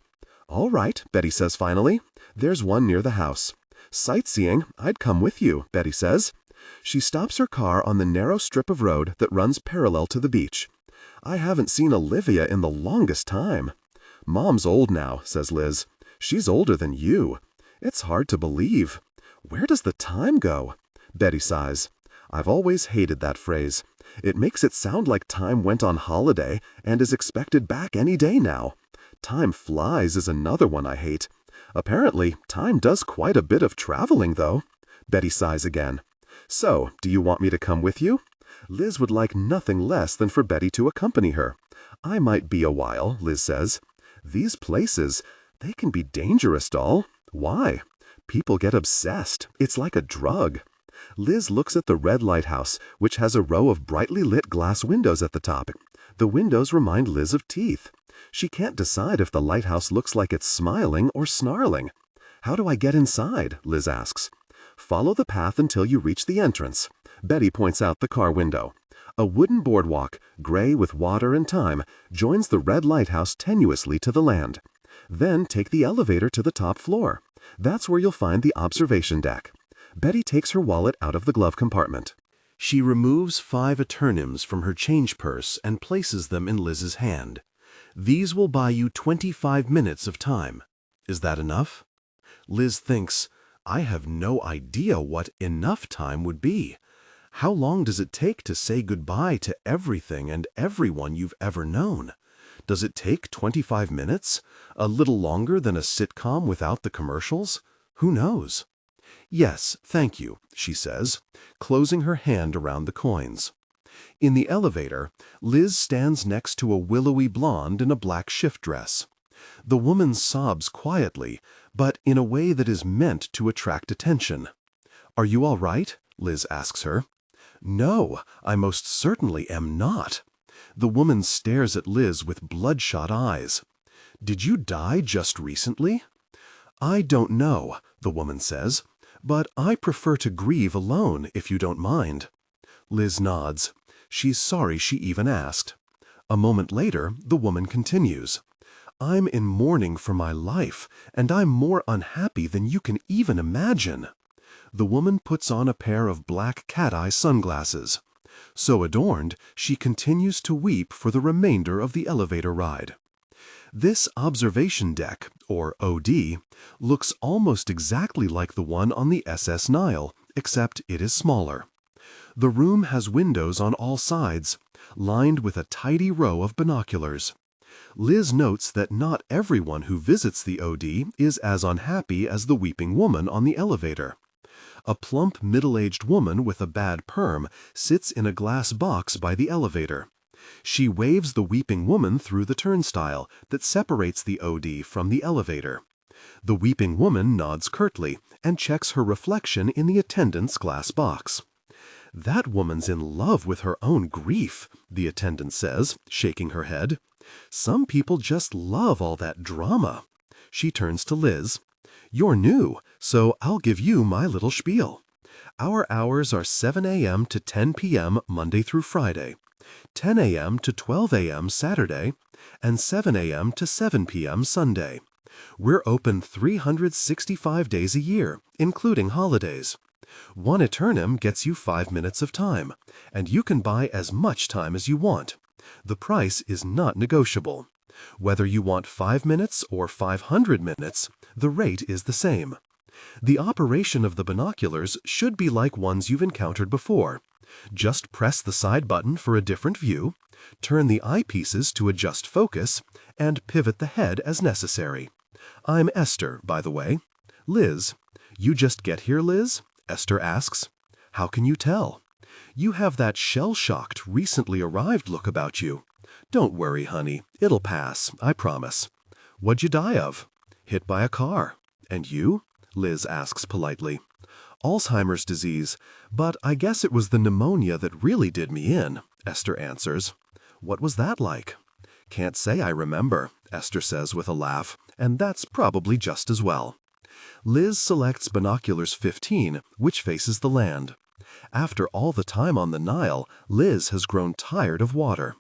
"All right," Betty says finally. "There's one near the house." "Sightseeing? I'd come with you," Betty says. She stops her car on the narrow strip of road that runs parallel to the beach. "I haven't seen Olivia in the longest time." "Mom's old now," says Liz. "She's older than you. It's hard to believe. Where does the time go?" Betty sighs. "I've always hated that phrase. It makes it sound like time went on holiday and is expected back any day now. Time flies is another one I hate. Apparently, time does quite a bit of traveling, though." Betty sighs again. "So, do you want me to come with you?" Liz would like nothing less than for Betty to accompany her. "I might be a while," Liz says. "These places, they can be dangerous, doll." "Why?" "People get obsessed. It's like a drug." Liz looks at the red lighthouse, which has a row of brightly lit glass windows at the top. The windows remind Liz of teeth. She can't decide if the lighthouse looks like it's smiling or snarling. "How do I get inside?" Liz asks. "Follow the path until you reach the entrance." Betty points out the car window. A wooden boardwalk, gray with water and time, joins the red lighthouse tenuously to the land. Then take the elevator to the top floor. That's where you'll find the observation deck. Betty takes her wallet out of the glove compartment. She removes 5 eterniums from her change purse and places them in Liz's hand. "These will buy you 25 minutes of time. Is that enough?" Liz thinks, "I have no idea what enough time would be. How long does it take to say goodbye to everything and everyone you've ever known? Does it take 25 minutes? A little longer than a sitcom without the commercials? Who knows?" "Yes, thank you," she says, closing her hand around the coins. In the elevator, Liz stands next to a willowy blonde in a black shift dress. The woman sobs quietly, but in a way that is meant to attract attention. "Are you all right?" Liz asks her. "No, I most certainly am not." The woman stares at Liz with bloodshot eyes. "Did you die just recently?" "I don't know," the woman says, "but I prefer to grieve alone, if you don't mind." Liz nods. She's sorry she even asked. A moment later, the woman continues. "I'm in mourning for my life, and I'm more unhappy than you can even imagine." The woman puts on a pair of black cat-eye sunglasses. So adorned, she continues to weep for the remainder of the elevator ride. This observation deck, or OD, looks almost exactly like the one on the SS Nile, except it is smaller. The room has windows on all sides, lined with a tidy row of binoculars. Liz notes that not everyone who visits the OD is as unhappy as the weeping woman on the elevator. A plump, middle-aged woman with a bad perm sits in a glass box by the elevator. She waves the weeping woman through the turnstile that separates the OD from the elevator. The weeping woman nods curtly and checks her reflection in the attendant's glass box. "That woman's in love with her own grief," the attendant says, shaking her head. "Some people just love all that drama." She turns to Liz. "You're new, so I'll give you my little spiel. Our hours are 7 a.m. to 10 p.m. Monday through Friday, 10 a.m. to 12 a.m. Saturday, and 7 a.m. to 7 p.m. Sunday. We're open 365 days a year, including holidays. One eternum gets you 5 minutes of time, and you can buy as much time as you want. The price is not negotiable. Whether you want 5 minutes or 500 minutes, the rate is the same. The operation of the binoculars should be like ones you've encountered before. Just press the side button for a different view, turn the eyepieces to adjust focus, and pivot the head as necessary. I'm Esther, by the way. Liz. You just get here, Liz? Esther asks. How can you tell? You have that shell-shocked, recently arrived look about you. Don't worry, honey. It'll pass, I promise. What'd you die of? Hit by a car. And you? Liz asks politely. Alzheimer's disease, but I guess it was the pneumonia that really did me in, Esther answers. What was that like? Can't say I remember, Esther says with a laugh, and that's probably just as well. Liz selects binoculars 15, which faces the land. After all the time on the Nile, Liz has grown tired of water.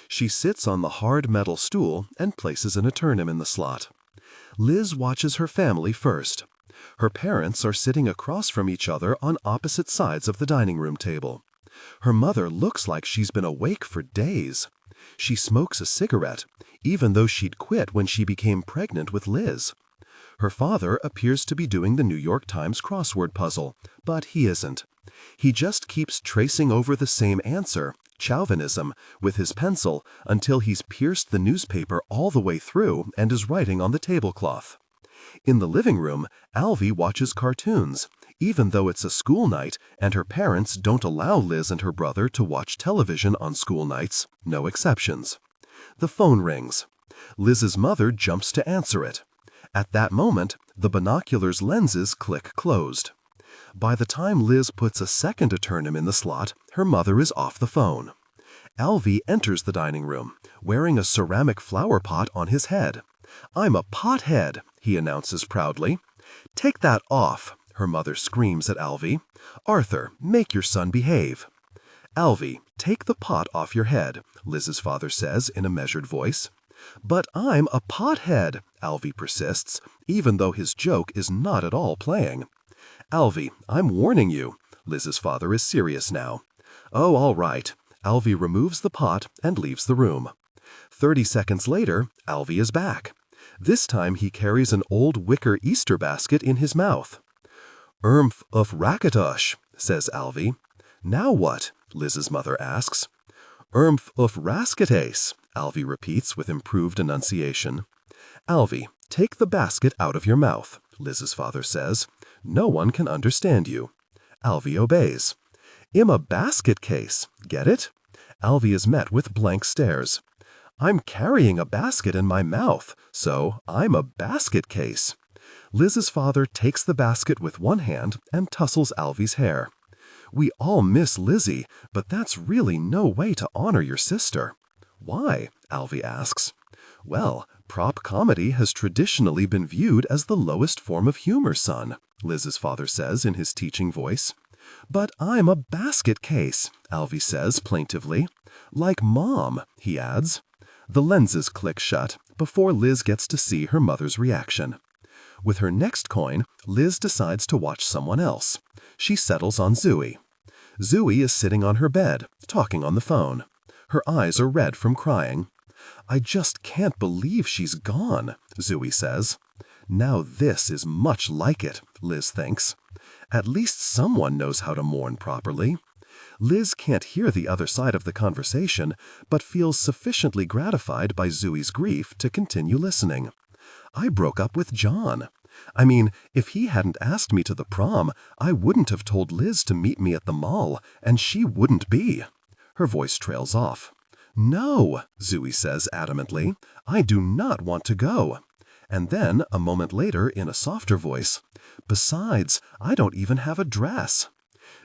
She sits on the hard metal stool and places an eternum in the slot. Liz watches her family first. Her parents are sitting across from each other on opposite sides of the dining room table. Her mother looks like she's been awake for days. She smokes a cigarette, even though she'd quit when she became pregnant with Liz. Her father appears to be doing the New York Times crossword puzzle, but he isn't. He just keeps tracing over the same answer, chauvinism, with his pencil until he's pierced the newspaper all the way through and is writing on the tablecloth. In the living room, Alvy watches cartoons, even though it's a school night and her parents don't allow Liz and her brother to watch television on school nights, no exceptions. The phone rings. Liz's mother jumps to answer it. At that moment, the binoculars' lenses click closed. By the time Liz puts a second eternum in the slot, her mother is off the phone. Alvy enters the dining room, wearing a ceramic flower pot on his head. "I'm a pothead," he announces proudly. "Take that off," her mother screams at Alvy. "Arthur, make your son behave." "Alvy, take the pot off your head," Liz's father says in a measured voice. "But I'm a pothead," Alvy persists, even though his joke is not at all playing. "Alvy, I'm warning you." Liz's father is serious now. "Oh, all right." Alvy removes the pot and leaves the room. 30 seconds later, Alvy is back. This time he carries an old wicker Easter basket in his mouth. "Irmph of Rakatosh," says Alvy. "Now what?" Liz's mother asks. "Irmph of Raskates," Alvy repeats with improved enunciation. "Alvy, take the basket out of your mouth," Liz's father says. "No one can understand you." Alvy obeys. "I'm a basket case, get it?" Alvy is met with blank stares. "I'm carrying a basket in my mouth, so I'm a basket case." Liz's father takes the basket with one hand and tussles Alvy's hair. "We all miss Lizzie, but that's really no way to honor your sister." "Why?" Alvy asks. "Well, prop comedy has traditionally been viewed as the lowest form of humor, son," Liz's father says in his teaching voice. "But I'm a basket case," Alvy says plaintively. "Like Mom," he adds. The lenses click shut before Liz gets to see her mother's reaction. With her next coin, Liz decides to watch someone else. She settles on Zooey. Zooey is sitting on her bed, talking on the phone. Her eyes are red from crying. "I just can't believe she's gone," Zooey says. Now this is much like it, Liz thinks. At least someone knows how to mourn properly. Liz can't hear the other side of the conversation, but feels sufficiently gratified by Zooey's grief to continue listening. I broke up with John. I mean, if he hadn't asked me to the prom, I wouldn't have told Liz to meet me at the mall, and she wouldn't be. Her voice trails off. No, Zooey says adamantly, I do not want to go. And then, a moment later, in a softer voice, besides, I don't even have a dress.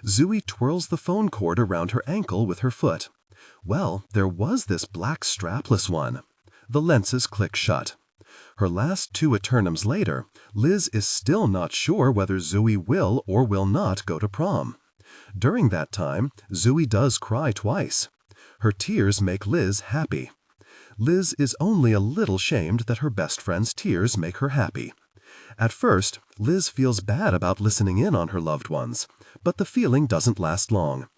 Zooey twirls the phone cord around her ankle with her foot. Well, there was this black strapless one. The lenses click shut. Her last 2 eternums later, Liz is still not sure whether Zooey will or will not go to prom. During that time, Zooey does cry twice. Her tears make Liz happy. Liz is only a little shamed that her best friend's tears make her happy. At first, Liz feels bad about listening in on her loved ones, but the feeling doesn't last long.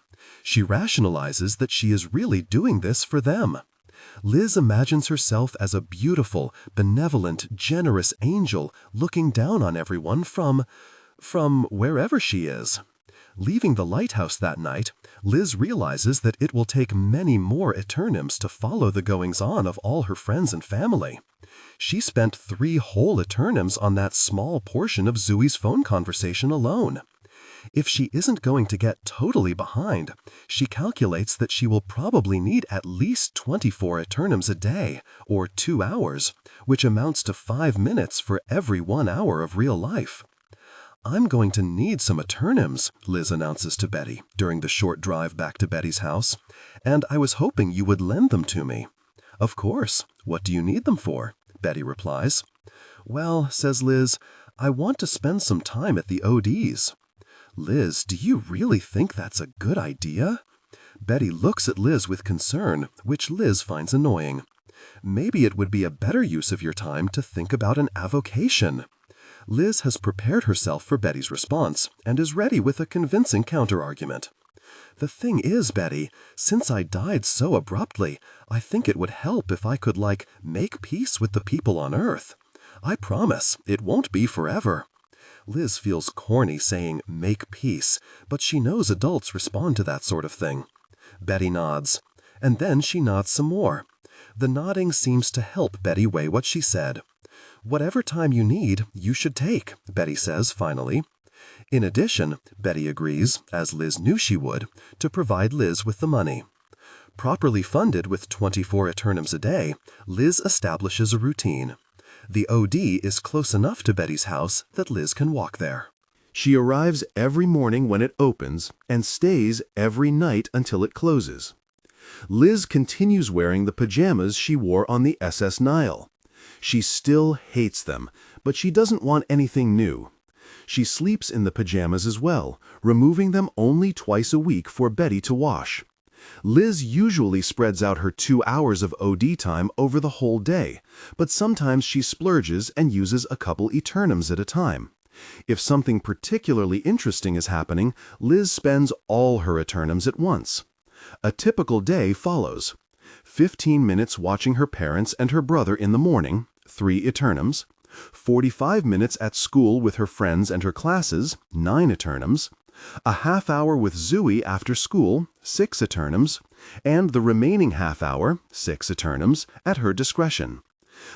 She rationalizes that she is really doing this for them. Liz imagines herself as a beautiful, benevolent, generous angel looking down on everyone from wherever she is. Leaving the lighthouse that night, Liz realizes that it will take many more eternums to follow the goings-on of all her friends and family. She spent 3 whole eternums on that small portion of Zooey's phone conversation alone. If she isn't going to get totally behind, she calculates that she will probably need at least 24 eternums a day, or 2 hours, which amounts to 5 minutes for every 1 hour of real life. I'm going to need some eternums, Liz announces to Betty during the short drive back to Betty's house, and I was hoping you would lend them to me. Of course. What do you need them for? Betty replies. Well, says Liz, I want to spend some time at the ODs. Liz, do you really think that's a good idea? Betty looks at Liz with concern, which Liz finds annoying. Maybe it would be a better use of your time to think about an avocation. Liz has prepared herself for Betty's response and is ready with a convincing counterargument. The thing is, Betty, since I died so abruptly, I think it would help if I could, make peace with the people on Earth. I promise, it won't be forever. Liz feels corny saying, make peace, but she knows adults respond to that sort of thing. Betty nods, and then she nods some more. The nodding seems to help Betty weigh what she said. Whatever time you need, you should take, Betty says finally. In addition, Betty agrees, as Liz knew she would, to provide Liz with the money. Properly funded with 24 eternums a day, Liz establishes a routine. The OD is close enough to Betty's house that Liz can walk there. She arrives every morning when it opens and stays every night until it closes. Liz continues wearing the pajamas she wore on the SS Nile. She still hates them, but she doesn't want anything new. She sleeps in the pajamas as well, removing them only twice a week for Betty to wash. Liz usually spreads out her 2 hours of OD time over the whole day, but sometimes she splurges and uses a couple eternums at a time. If something particularly interesting is happening, Liz spends all her eternums at once. A typical day follows. 15 minutes watching her parents and her brother in the morning, 3 eternums. 45 minutes at school with her friends and her classes, 9 eternums. A half hour with Zooey after school, 6 eternums. And the remaining half hour, 6 eternums, at her discretion.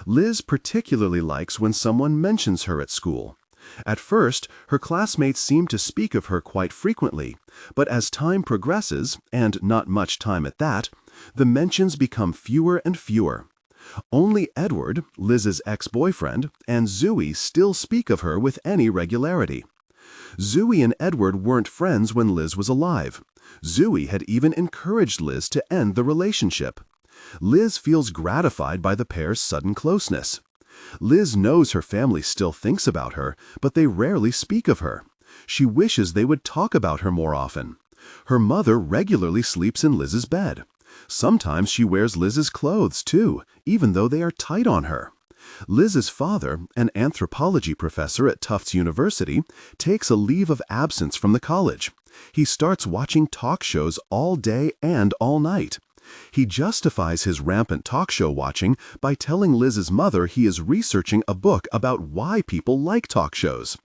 Liz particularly likes when someone mentions her at school. At first, her classmates seem to speak of her quite frequently, but as time progresses, and not much time at that, the mentions become fewer and fewer. Only Edward, Liz's ex-boyfriend, and Zooey still speak of her with any regularity. Zooey and Edward weren't friends when Liz was alive. Zooey had even encouraged Liz to end the relationship. Liz feels gratified by the pair's sudden closeness. Liz knows her family still thinks about her, but they rarely speak of her. She wishes they would talk about her more often. Her mother regularly sleeps in Liz's bed. Sometimes she wears Liz's clothes, too, even though they are tight on her. Liz's father, an anthropology professor at Tufts University, takes a leave of absence from the college. He starts watching talk shows all day and all night. He justifies his rampant talk show watching by telling Liz's mother he is researching a book about why people like talk shows.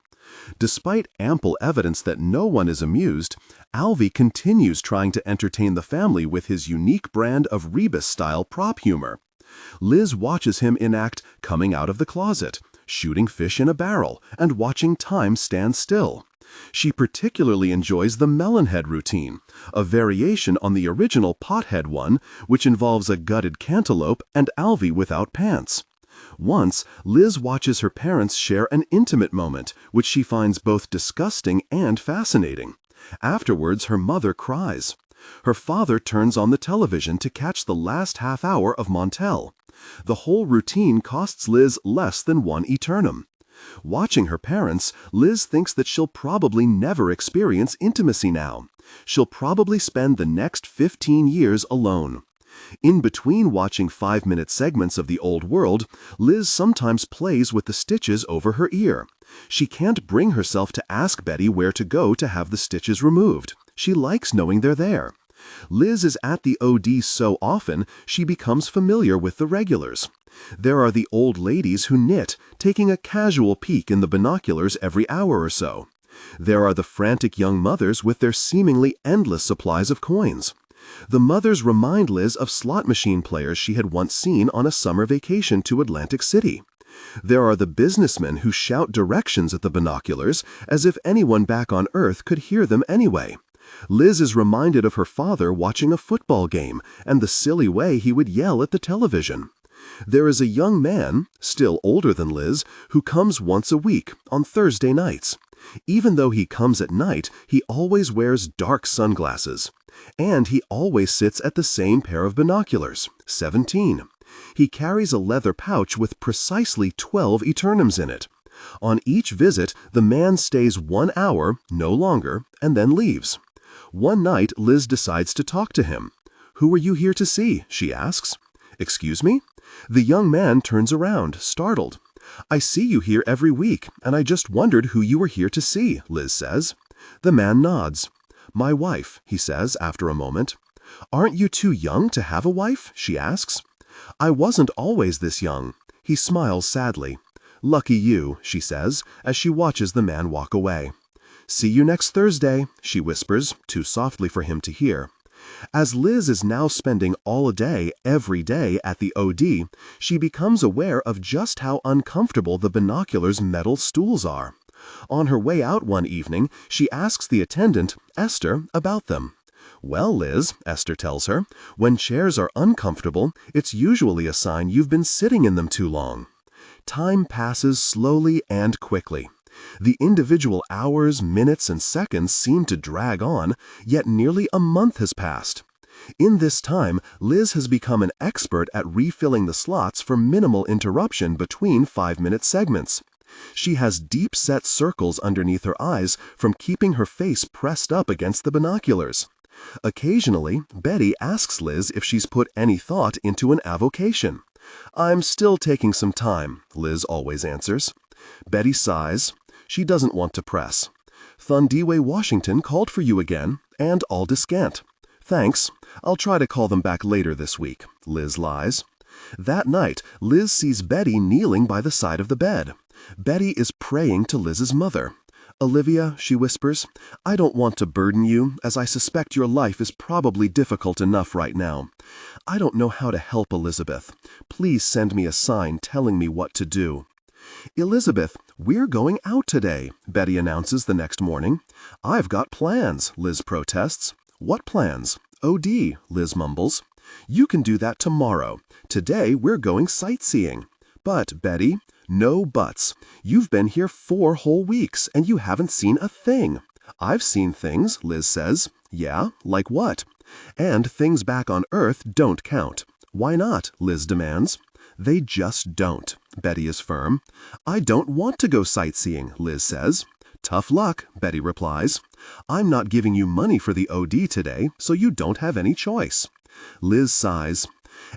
Despite ample evidence that no one is amused, Alvy continues trying to entertain the family with his unique brand of rebus-style prop humor. Liz watches him enact coming out of the closet, shooting fish in a barrel, and watching time stand still. She particularly enjoys the melonhead routine, a variation on the original pothead one, which involves a gutted cantaloupe and Alvy without pants. Once, Liz watches her parents share an intimate moment, which she finds both disgusting and fascinating. Afterwards, her mother cries. Her father turns on the television to catch the last half hour of Montel. The whole routine costs Liz less than one eternum. Watching her parents, Liz thinks that she'll probably never experience intimacy now. She'll probably spend the next 15 years alone. In between watching 5-minute segments of The Old World, Liz sometimes plays with the stitches over her ear. She can't bring herself to ask Betty where to go to have the stitches removed. She likes knowing they're there. Liz is at the OD so often, she becomes familiar with the regulars. There are the old ladies who knit, taking a casual peek in the binoculars every hour or so. There are the frantic young mothers with their seemingly endless supplies of coins. The mothers remind Liz of slot machine players she had once seen on a summer vacation to Atlantic City. There are the businessmen who shout directions at the binoculars as if anyone back on Earth could hear them anyway. Liz is reminded of her father watching a football game and the silly way he would yell at the television. There is a young man, still older than Liz, who comes once a week, on Thursday nights. Even though he comes at night, he always wears dark sunglasses. And he always sits at the same pair of binoculars, 17. He carries a leather pouch with precisely 12 eternums in it. On each visit, the man stays 1 hour, no longer, and then leaves. One night, Liz decides to talk to him. "Who are you here to see?" she asks. "Excuse me?" The young man turns around, startled. "I see you here every week, and I just wondered who you were here to see," Liz says. The man nods. "My wife," he says after a moment. "Aren't you too young to have a wife?" she asks. "I wasn't always this young." He smiles sadly. "Lucky you," she says, as she watches the man walk away. "See you next Thursday," she whispers, too softly for him to hear. As Liz is now spending all day, every day at the OD, she becomes aware of just how uncomfortable the binoculars' metal stools are. On her way out one evening, she asks the attendant, Esther, about them. "Well, Liz," Esther tells her, "when chairs are uncomfortable, it's usually a sign you've been sitting in them too long." Time passes slowly and quickly. The individual hours, minutes, and seconds seem to drag on, yet nearly a month has passed. In this time, Liz has become an expert at refilling the slots for minimal interruption between 5-minute segments. She has deep-set circles underneath her eyes from keeping her face pressed up against the binoculars. Occasionally, Betty asks Liz if she's put any thought into an avocation. "I'm still taking some time," Liz always answers. Betty sighs. She doesn't want to press. "Thundiwe Washington called for you again, and all descant." "Thanks. I'll try to call them back later this week," Liz lies. That night, Liz sees Betty kneeling by the side of the bed. Betty is praying to Liz's mother. "Olivia," she whispers, "I don't want to burden you, as I suspect your life is probably difficult enough right now. I don't know how to help Elizabeth. Please send me a sign telling me what to do." "Elizabeth, we're going out today," Betty announces the next morning. "I've got plans," Liz protests. "What plans?" "OD," Liz mumbles. "You can do that tomorrow. Today we're going sightseeing." "But, Betty—" "No buts. You've been here 4 whole weeks, and you haven't seen a thing." "I've seen things," Liz says. "Yeah? Like what?" "And things back on Earth don't count." "Why not?" Liz demands. "They just don't," Betty is firm. "I don't want to go sightseeing," Liz says. "Tough luck," Betty replies. "I'm not giving you money for the OD today, so you don't have any choice." Liz sighs.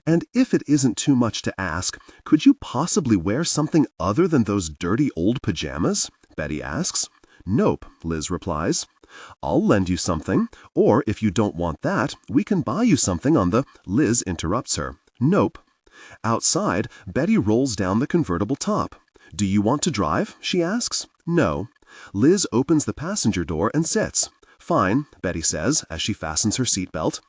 "And if it isn't too much to ask, could you possibly wear something other than those dirty old pajamas?" Betty asks. "Nope," Liz replies. "I'll lend you something, or if you don't want that, we can buy you something on the—" Liz interrupts her. "Nope." Outside, Betty rolls down the convertible top. "Do you want to drive?" she asks. "No." Liz opens the passenger door and sits. "Fine," Betty says as she fastens her seatbelt.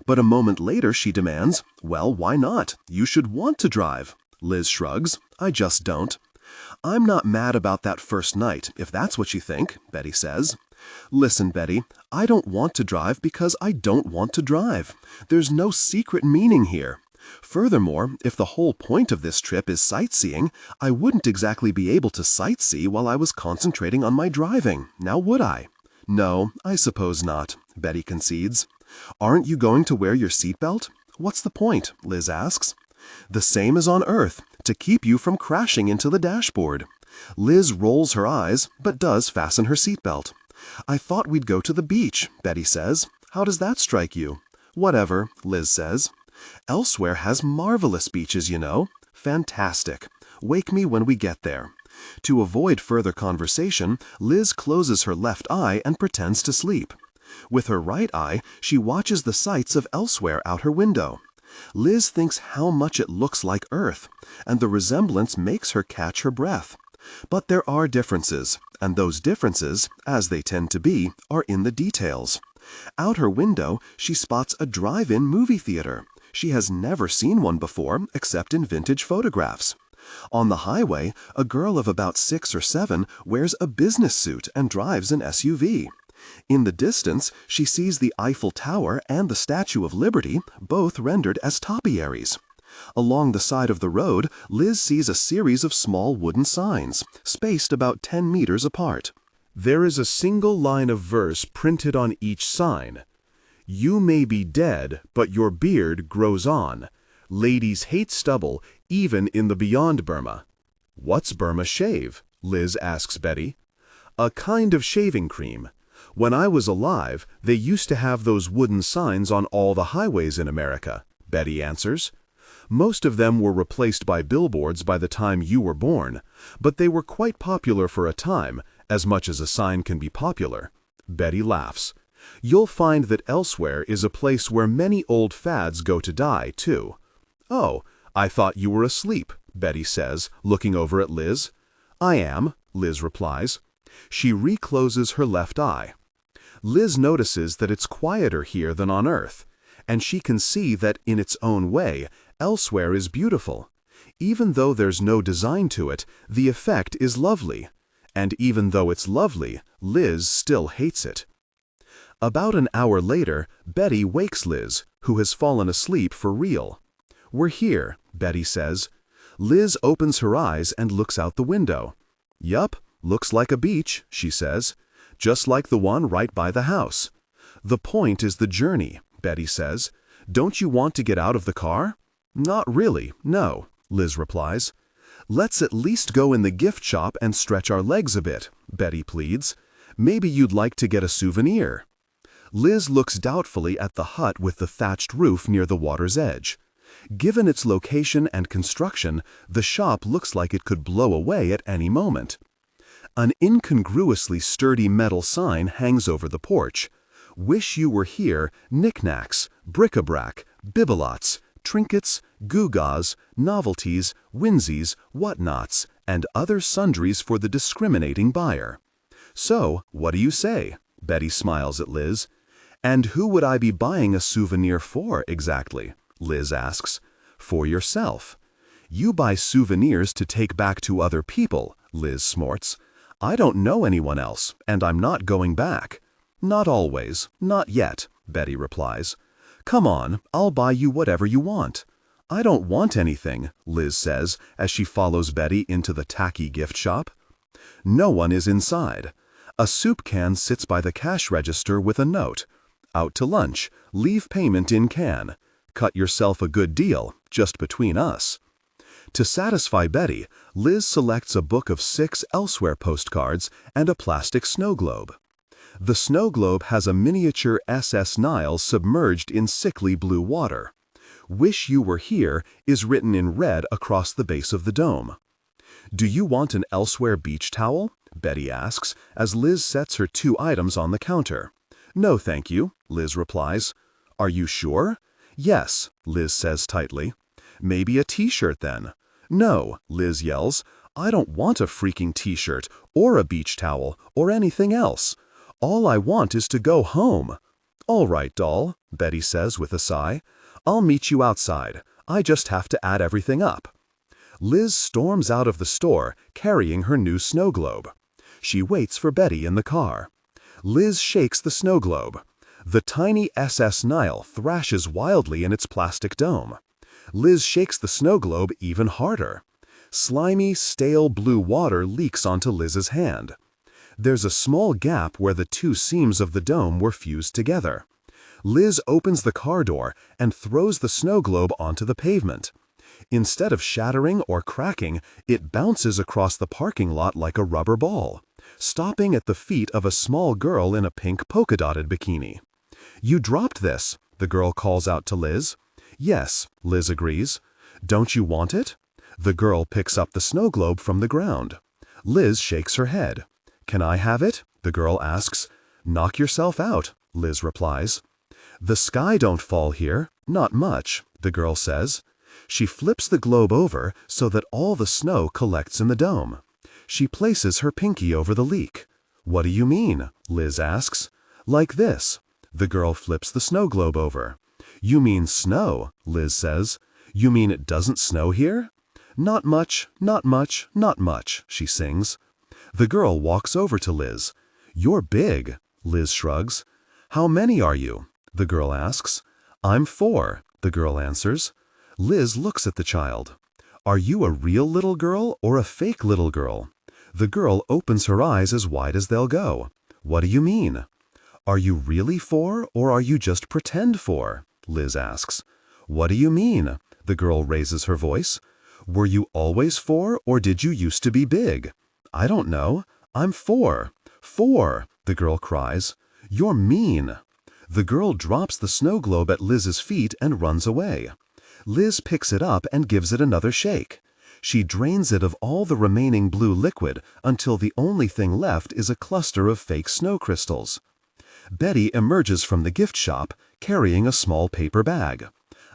But a moment later she demands, "Well, why not? You should want to drive." Liz shrugs. "I just don't." "I'm not mad about that first night, if that's what you think," Betty says. "Listen, Betty, I don't want to drive because I don't want to drive. There's no secret meaning here. Furthermore, if the whole point of this trip is sightseeing, I wouldn't exactly be able to sightsee while I was concentrating on my driving, now would I?" "No, I suppose not," Betty concedes. "Aren't you going to wear your seatbelt?" "What's the point?" Liz asks. "The same as on Earth, to keep you from crashing into the dashboard." Liz rolls her eyes, but does fasten her seatbelt. "I thought we'd go to the beach," Betty says. "How does that strike you?" "Whatever," Liz says. "Elsewhere has marvelous beaches, you know." "Fantastic. Wake me when we get there." To avoid further conversation, Liz closes her left eye and pretends to sleep. With her right eye, she watches the sights of Elsewhere out her window. Liz thinks how much it looks like Earth, and the resemblance makes her catch her breath. But there are differences, and those differences, as they tend to be, are in the details. Out her window, she spots a drive-in movie theater. She has never seen one before, except in vintage photographs. On the highway, a girl of about 6 or 7 wears a business suit and drives an SUV. In the distance, she sees the Eiffel Tower and the Statue of Liberty, both rendered as topiaries. Along the side of the road, Liz sees a series of small wooden signs, spaced about 10 meters apart. There is a single line of verse printed on each sign. "You may be dead, but your beard grows on. Ladies hate stubble, even in the beyond Burma." "What's Burma shave?" Liz asks Betty. "A kind of shaving cream. When I was alive, they used to have those wooden signs on all the highways in America," Betty answers. "Most of them were replaced by billboards by the time you were born, but they were quite popular for a time, as much as a sign can be popular." Betty laughs. "You'll find that Elsewhere is a place where many old fads go to die, too." "Oh, I thought you were asleep," Betty says, looking over at Liz. "I am," Liz replies. She recloses her left eye. Liz notices that it's quieter here than on Earth, and she can see that, in its own way, Elsewhere is beautiful. Even though there's no design to it, the effect is lovely. And even though it's lovely, Liz still hates it. About an hour later, Betty wakes Liz, who has fallen asleep for real. "We're here," Betty says. Liz opens her eyes and looks out the window. "Yup, looks like a beach," she says. "Just like the one right by the house." "The point is the journey," Betty says. "Don't you want to get out of the car?" "Not really, no," Liz replies. "Let's at least go in the gift shop and stretch our legs a bit," Betty pleads. "Maybe you'd like to get a souvenir." Liz looks doubtfully at the hut with the thatched roof near the water's edge. Given its location and construction, the shop looks like it could blow away at any moment. An incongruously sturdy metal sign hangs over the porch. "Wish you were here, knickknacks, bric-a-brac, bibelots, trinkets, gewgaws, novelties, winsies, whatnots, and other sundries for the discriminating buyer." "So, what do you say?" Betty smiles at Liz. "And who would I be buying a souvenir for, exactly?" Liz asks. "For yourself." "You buy souvenirs to take back to other people," Liz snorts. "I don't know anyone else, and I'm not going back." "Not always, not yet," Betty replies. "Come on, I'll buy you whatever you want." "I don't want anything," Liz says as she follows Betty into the tacky gift shop. No one is inside. A soup can sits by the cash register with a note. "Out to lunch. Leave payment in can. Cut yourself a good deal, just between us." To satisfy Betty, Liz selects a book of 6 Elsewhere postcards and a plastic snow globe. The snow globe has a miniature SS Nile submerged in sickly blue water. "Wish you were here" is written in red across the base of the dome. "Do you want an Elsewhere beach towel?" Betty asks, as Liz sets her 2 items on the counter. "No, thank you," Liz replies. "Are you sure?" "Yes," Liz says tightly. "Maybe a t-shirt then." "No," Liz yells. I don't want a freaking t-shirt or a beach towel or anything else. All I want is to go home. All right, doll, Betty says with a sigh. I'll meet you outside. I just have to add everything up. Liz storms out of the store carrying her new snow globe. She waits for Betty in the car. Liz shakes the snow globe. The tiny SS Nile thrashes wildly in its plastic dome. Liz shakes the snow globe even harder. Slimy, stale blue water leaks onto Liz's hand. There's a small gap where the two seams of the dome were fused together. Liz opens the car door and throws the snow globe onto the pavement. Instead of shattering or cracking, it bounces across the parking lot like a rubber ball, stopping at the feet of a small girl in a pink polka-dotted bikini. You dropped this, the girl calls out to Liz. Yes, Liz agrees. Don't you want it? The girl picks up the snow globe from the ground. Liz shakes her head. Can I have it? The girl asks. Knock yourself out, Liz replies. The sky don't fall here, not much, the girl says. She flips the globe over so that all the snow collects in the dome. She places her pinky over the leak. What do you mean? Liz asks. Like this. The girl flips the snow globe over. You mean snow, Liz says. You mean it doesn't snow here? Not much, not much, not much, she sings. The girl walks over to Liz. You're big, Liz shrugs. How many are you? The girl asks. I'm 4, the girl answers. Liz looks at the child. Are you a real little girl or a fake little girl? The girl opens her eyes as wide as they'll go. What do you mean? Are you really 4 or are you just pretend 4? Liz asks. What do you mean? The girl raises her voice. Were you always 4 or did you used to be big? I don't know. I'm 4. 4, the girl cries. You're mean. The girl drops the snow globe at Liz's feet and runs away. Liz picks it up and gives it another shake. She drains it of all the remaining blue liquid until the only thing left is a cluster of fake snow crystals. Betty emerges from the gift shop, carrying a small paper bag.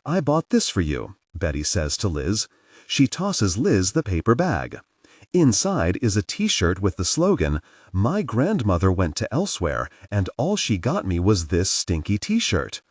I bought this for you, Betty says to Liz. She tosses Liz the paper bag. Inside is a t-shirt with the slogan, My grandmother went to elsewhere and all she got me was this stinky t-shirt.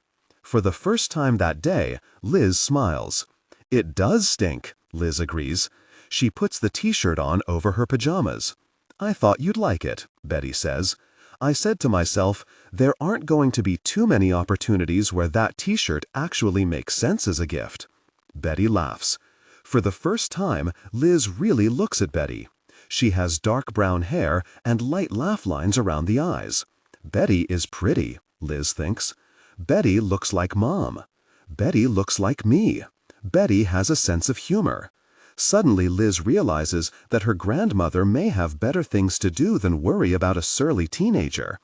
For the first time that day, Liz smiles. It does stink, Liz agrees. She puts the t-shirt on over her pajamas. I thought you'd like it, Betty says. I said to myself, there aren't going to be too many opportunities where that t-shirt actually makes sense as a gift. Betty laughs. For the first time, Liz really looks at Betty. She has dark brown hair and light laugh lines around the eyes. Betty is pretty, Liz thinks. Betty looks like Mom. Betty looks like me. Betty has a sense of humor. Suddenly Liz realizes that her grandmother may have better things to do than worry about a surly teenager.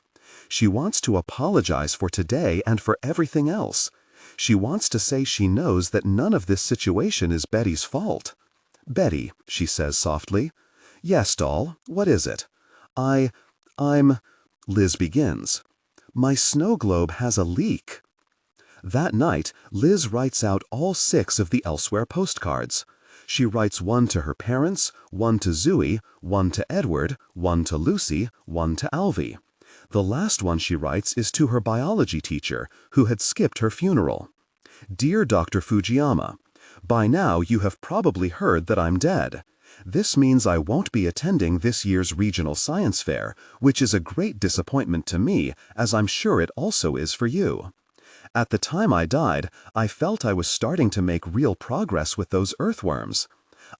She wants to apologize for today and for everything else. She wants to say she knows that none of this situation is Betty's fault. Betty, she says softly. Yes, doll, what is it? I'm... Liz begins. My snow globe has a leak. That night, Liz writes out all 6 of the Elsewhere postcards. She writes one to her parents, one to Zooey, one to Edward, one to Lucy, one to Alvy. The last one she writes is to her biology teacher, who had skipped her funeral. Dear Dr. Fujiyama, by now you have probably heard that I'm dead. This means I won't be attending this year's regional science fair, which is a great disappointment to me, as I'm sure it also is for you. At the time I died, I felt I was starting to make real progress with those earthworms.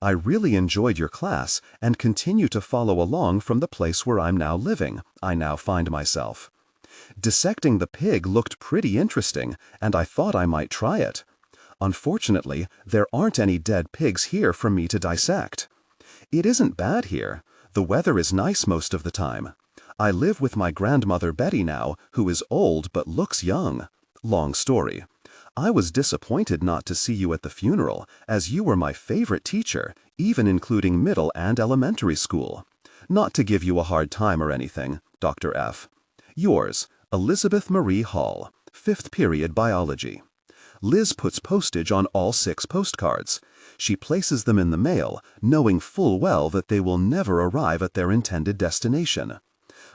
I really enjoyed your class and continue to follow along from the place where I'm now living, I now find myself. Dissecting the pig looked pretty interesting, and I thought I might try it. Unfortunately, there aren't any dead pigs here for me to dissect. It isn't bad here. The weather is nice most of the time. I live with my grandmother Betty now, who is old but looks young. Long story. I was disappointed not to see you at the funeral, as you were my favorite teacher, even including middle and elementary school. Not to give you a hard time or anything, Dr. F. Yours, Elizabeth Marie Hall, 5th period biology. Liz puts postage on all 6 postcards. She places them in the mail, knowing full well that they will never arrive at their intended destination.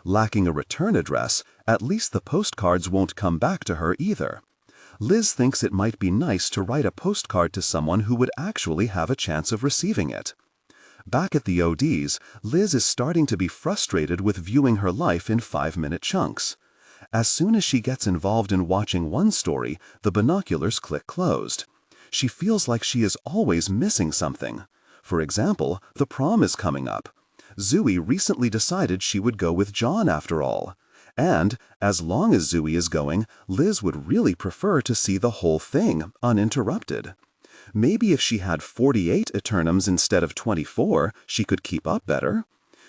Lacking a return address, at least the postcards won't come back to her either. Liz thinks it might be nice to write a postcard to someone who would actually have a chance of receiving it. Back at the ODs, Liz is starting to be frustrated with viewing her life in 5-minute chunks. As soon as she gets involved in watching one story, the binoculars click closed. She feels like she is always missing something. For example, the prom is coming up. Zooey recently decided she would go with John after all. And, as long as Zooey is going, Liz would really prefer to see the whole thing, uninterrupted. Maybe if she had 48 eternums instead of 24, she could keep up better.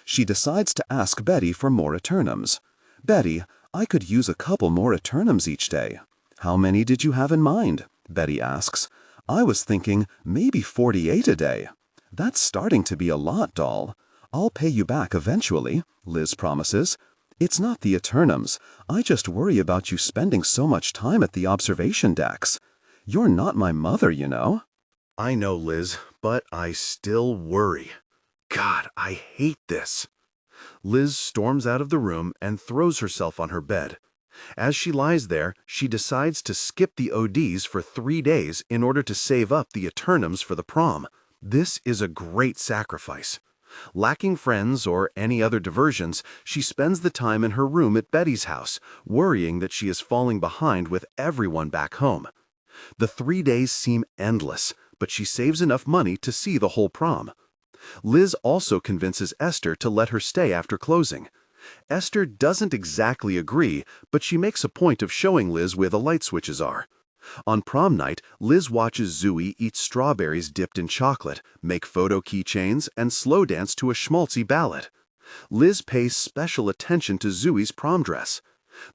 She decides to ask Betty for more eternums. "Betty, I could use a couple more eternums each day." "How many did you have in mind?" Betty asks. "I was thinking maybe 48 a day." "That's starting to be a lot, doll." "I'll pay you back eventually," Liz promises. "It's not the eternums. I just worry about you spending so much time at the observation decks. You're not my mother, you know." I know, Liz, but I still worry. God, I hate this. Liz storms out of the room and throws herself on her bed. As she lies there, she decides to skip the ODs for 3 days in order to save up the eternums for the prom. This is a great sacrifice. Lacking friends or any other diversions, she spends the time in her room at Betty's house, worrying that she is falling behind with everyone back home. The 3 days seem endless, but she saves enough money to see the whole prom. Liz also convinces Esther to let her stay after closing. Esther doesn't exactly agree, but she makes a point of showing Liz where the light switches are. On prom night, Liz watches Zooey eat strawberries dipped in chocolate, make photo keychains, and slow dance to a schmaltzy ballad. Liz pays special attention to Zooey's prom dress.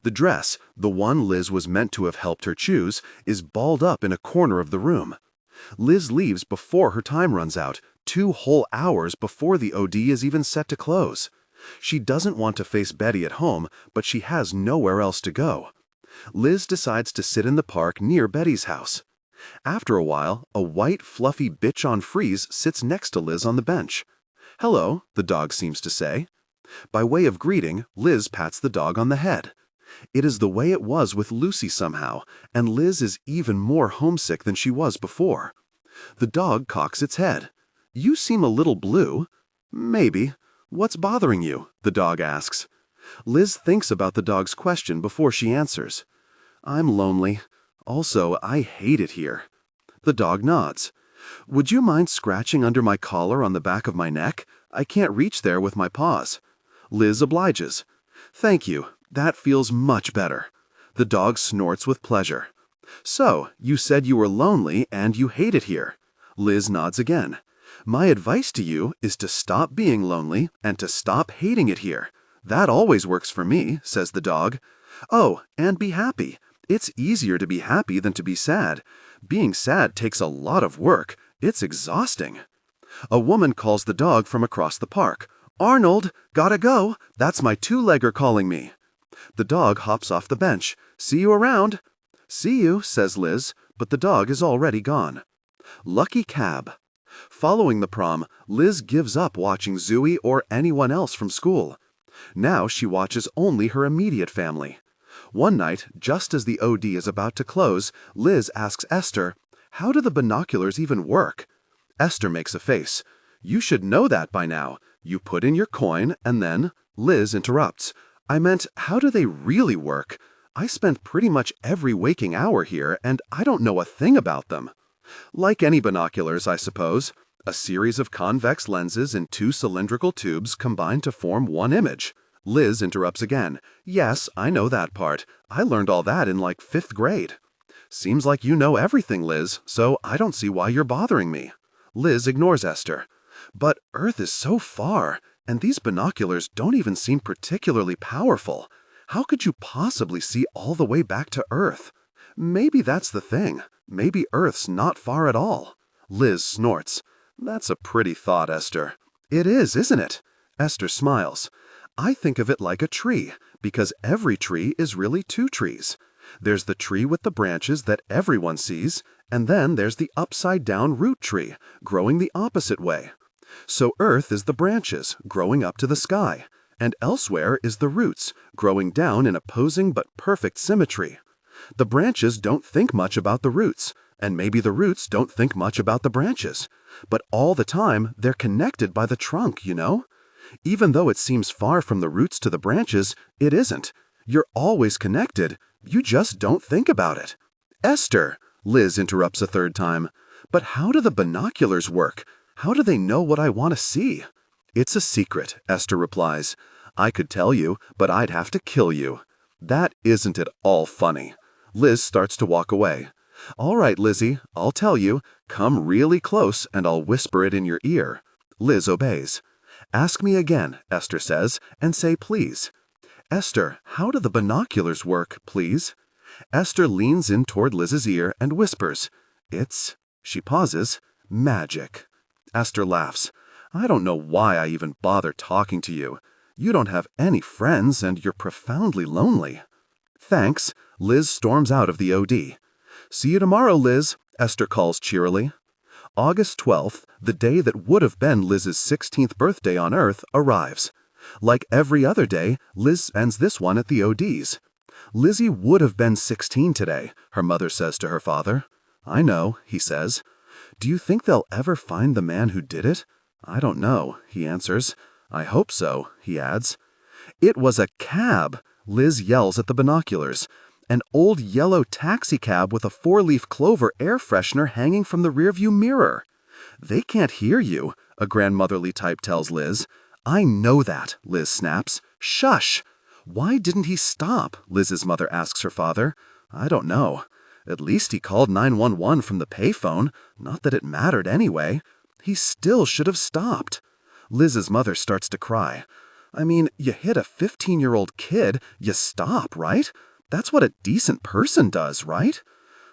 The dress, the one Liz was meant to have helped her choose, is balled up in a corner of the room. Liz leaves before her time runs out, 2 whole hours before the OD is even set to close. She doesn't want to face Betty at home, but she has nowhere else to go. Liz decides to sit in the park near Betty's house. After a while, a white, fluffy bitch on Freeze sits next to Liz on the bench. "Hello," the dog seems to say. By way of greeting, Liz pats the dog on the head. It is the way it was with Lucy somehow, and Liz is even more homesick than she was before. The dog cocks its head. "You seem a little blue." "Maybe. What's bothering you?" the dog asks. Liz thinks about the dog's question before she answers. "I'm lonely. Also, I hate it here." The dog nods. "Would you mind scratching under my collar on the back of my neck? I can't reach there with my paws." Liz obliges. "Thank you. That feels much better." The dog snorts with pleasure. "So, you said you were lonely and you hate it here." Liz nods again. "My advice to you is to stop being lonely and to stop hating it here. That always works for me," says the dog. "Oh, and be happy. It's easier to be happy than to be sad. Being sad takes a lot of work. It's exhausting." A woman calls the dog from across the park. "Arnold, gotta go. That's my 2-legger calling me." The dog hops off the bench. "See you around." "See you," says Liz, but the dog is already gone. Lucky cab. Following the prom, Liz gives up watching Zooey or anyone else from school. Now she watches only her immediate family. One night, just as the OD is about to close, Liz asks Esther, "How do the binoculars even work?" Esther makes a face. "You should know that by now. You put in your coin and then—" Liz interrupts. "I meant, how do they really work? I spent pretty much every waking hour here and I don't know a thing about them." "Like any binoculars, I suppose. A series of convex lenses in 2 cylindrical tubes combine to form one image." Liz interrupts again. "Yes, I know that part. I learned all that in like 5th grade." "Seems like you know everything, Liz, so I don't see why you're bothering me." Liz ignores Esther. "But Earth is so far, and these binoculars don't even seem particularly powerful. How could you possibly see all the way back to Earth?" "Maybe that's the thing. Maybe Earth's not far at all." Liz snorts. "That's a pretty thought, Esther." "It is, isn't it?" Esther smiles. "I think of it like a tree, because every tree is really 2 trees. There's the tree with the branches that everyone sees, and then there's the upside-down root tree, growing the opposite way. So Earth is the branches, growing up to the sky, and elsewhere is the roots, growing down in opposing but perfect symmetry. The branches don't think much about the roots, and maybe the roots don't think much about the branches. But all the time, they're connected by the trunk, you know? Even though it seems far from the roots to the branches, it isn't. You're always connected. You just don't think about it. Esther, Liz interrupts a third time. But how do the binoculars work? How do they know what I want to see? It's a secret, Esther replies. I could tell you, but I'd have to kill you. That isn't at all funny. Liz starts to walk away. All right, Lizzie, I'll tell you. Come really close and I'll whisper it in your ear. Liz obeys. Ask me again, Esther says, and say please. Esther, how do the binoculars work, please? Esther leans in toward Liz's ear and whispers. It's, she pauses, magic. Esther laughs. I don't know why I even bother talking to you. You don't have any friends and you're profoundly lonely. Thanks. Liz storms out of the OD. See you tomorrow, Liz, Esther calls cheerily. August 12th, the day that would have been Liz's 16th birthday on Earth, arrives. Like every other day, Liz spends this one at the OD's. Lizzie would have been 16 today, her mother says to her father. I know, he says. Do you think they'll ever find the man who did it? I don't know, he answers. I hope so, he adds. It was a cab, Liz yells at the binoculars. An old yellow taxicab with a four-leaf clover air freshener hanging from the rearview mirror. They can't hear you, a grandmotherly type tells Liz. I know that, Liz snaps. Shush! Why didn't he stop? Liz's mother asks her father. I don't know. At least he called 911 from the payphone. Not that it mattered anyway. He still should have stopped. Liz's mother starts to cry. I mean, you hit a 15-year-old kid, you stop, right? That's what a decent person does, right?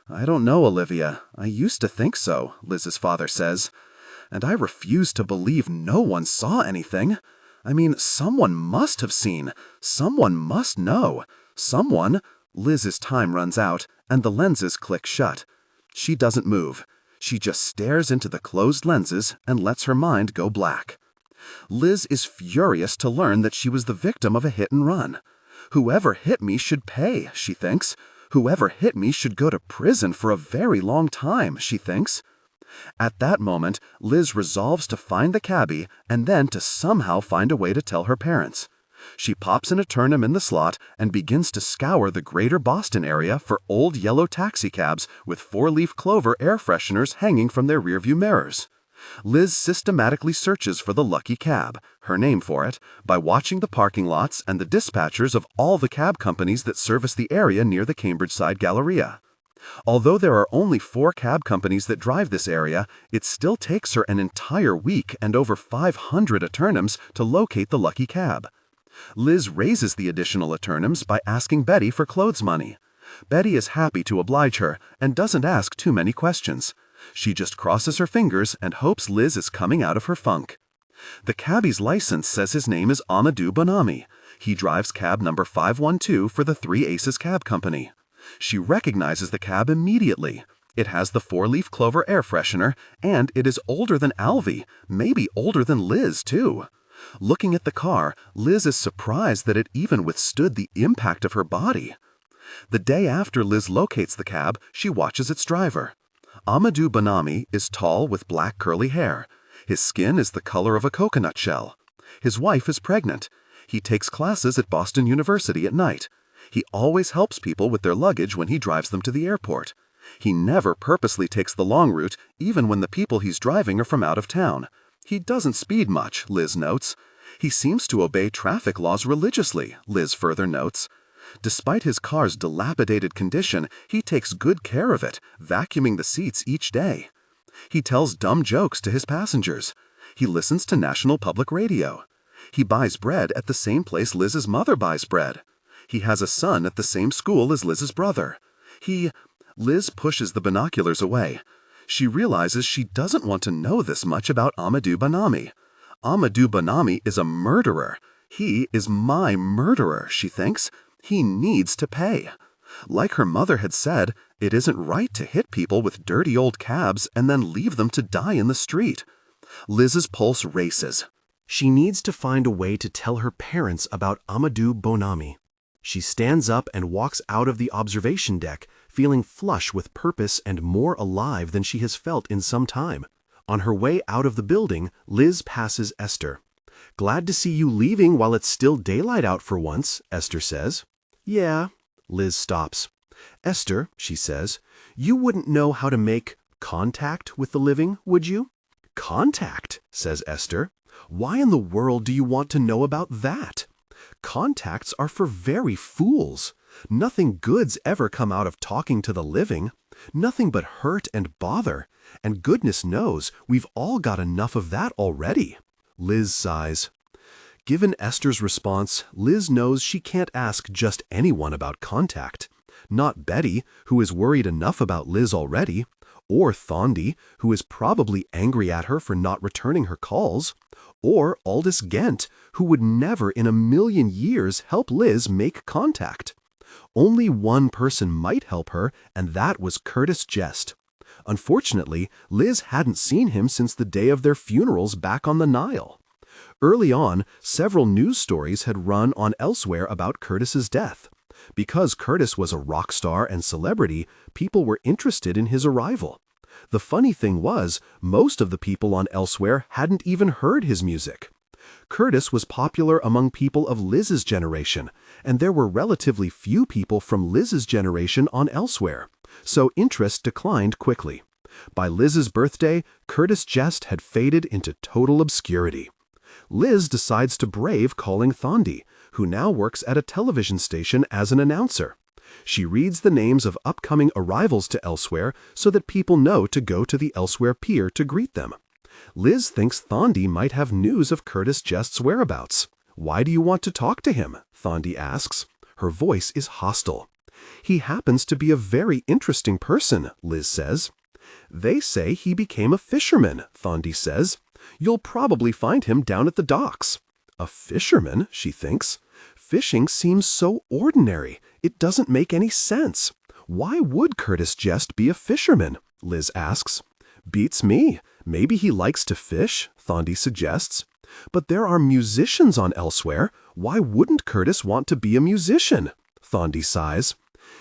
I don't know, Olivia. I used to think so, Liz's father says. And I refuse to believe no one saw anything. I mean, someone must have seen. Someone must know. Someone. Liz's time runs out, and the lenses click shut. She doesn't move. She just stares into the closed lenses and lets her mind go black. Liz is furious to learn that she was the victim of a hit and run. Whoever hit me should pay, she thinks. Whoever hit me should go to prison for a very long time, she thinks. At that moment, Liz resolves to find the cabbie and then to somehow find a way to tell her parents. She pops an eternum in the slot and begins to scour the greater Boston area for old yellow taxicabs with four-leaf clover air fresheners hanging from their rearview mirrors. Liz systematically searches for the lucky cab, her name for it, by watching the parking lots and the dispatchers of all the cab companies that service the area near the Cambridge Side Galleria. Although there are only 4 cab companies that drive this area, it still takes her an entire week and over 500 eternums to locate the lucky cab. Liz raises the additional eternums by asking Betty for clothes money. Betty is happy to oblige her and doesn't ask too many questions. She just crosses her fingers and hopes Liz is coming out of her funk. The cabbie's license says his name is Amadou Bonami. He drives cab number 512 for the Three Aces Cab Company. She recognizes the cab immediately. It has the four-leaf clover air freshener, and it is older than Alvy, maybe older than Liz, too. Looking at the car, Liz is surprised that it even withstood the impact of her body. The day after Liz locates the cab, she watches its driver. Amadou Bonami is tall with black curly hair. His skin is the color of a coconut shell. His wife is pregnant. He takes classes at Boston University at night. He always helps people with their luggage when he drives them to the airport. He never purposely takes the long route, even when the people he's driving are from out of town. He doesn't speed much, Liz notes. He seems to obey traffic laws religiously, Liz further notes. Despite his car's dilapidated condition, he takes good care of it, vacuuming the seats each day. He tells dumb jokes to his passengers. He listens to National Public Radio. He buys bread at the same place Liz's mother buys bread. He has a son at the same school as Liz's brother. Liz pushes the binoculars away. She realizes she doesn't want to know this much about Amadou Bonami. Amadou Bonami is a murderer. He is my murderer, she thinks. He needs to pay. Like her mother had said, it isn't right to hit people with dirty old cabs and then leave them to die in the street. Liz's pulse races. She needs to find a way to tell her parents about Amadou Bonami. She stands up and walks out of the observation deck, feeling flush with purpose and more alive than she has felt in some time. On her way out of the building, Liz passes Esther. "Glad to see you leaving while it's still daylight out for once," Esther says. "Yeah." Liz stops. "Esther," she says, "you wouldn't know how to make contact with the living, would you?" "Contact?" says Esther. "Why in the world do you want to know about that? Contacts are for very fools. Nothing good's ever come out of talking to the living. Nothing but hurt and bother. And goodness knows, we've all got enough of that already." Liz sighs. Given Esther's response, Liz knows she can't ask just anyone about contact. Not Betty, who is worried enough about Liz already, or Thondi, who is probably angry at her for not returning her calls, or Aldous Gent, who would never in a million years help Liz make contact. Only one person might help her, and that was Curtis Jest. Unfortunately, Liz hadn't seen him since the day of their funerals back on the Nile. Early on, several news stories had run on elsewhere about Curtis's death. Because Curtis was a rock star and celebrity, people were interested in his arrival. The funny thing was, most of the people on Elsewhere hadn't even heard his music. Curtis was popular among people of Liz's generation, and there were relatively few people from Liz's generation on Elsewhere, so interest declined quickly. By Liz's birthday, Curtis Jest had faded into total obscurity. Liz decides to brave calling Thondi, who now works at a television station as an announcer. She reads the names of upcoming arrivals to Elsewhere so that people know to go to the Elsewhere pier to greet them. Liz thinks Thondi might have news of Curtis Jest's whereabouts. "Why do you want to talk to him?" Thondi asks. Her voice is hostile. "He happens to be a very interesting person," Liz says. "They say he became a fisherman," Thondi says. "You'll probably find him down at the docks." A fisherman, she thinks. Fishing seems so ordinary. It doesn't make any sense. Why would Curtis Jest be a fisherman? Liz asks. "Beats me. Maybe he likes to fish," Thondi suggests. "But there are musicians on Elsewhere. Why wouldn't Curtis want to be a musician?" Thondi sighs.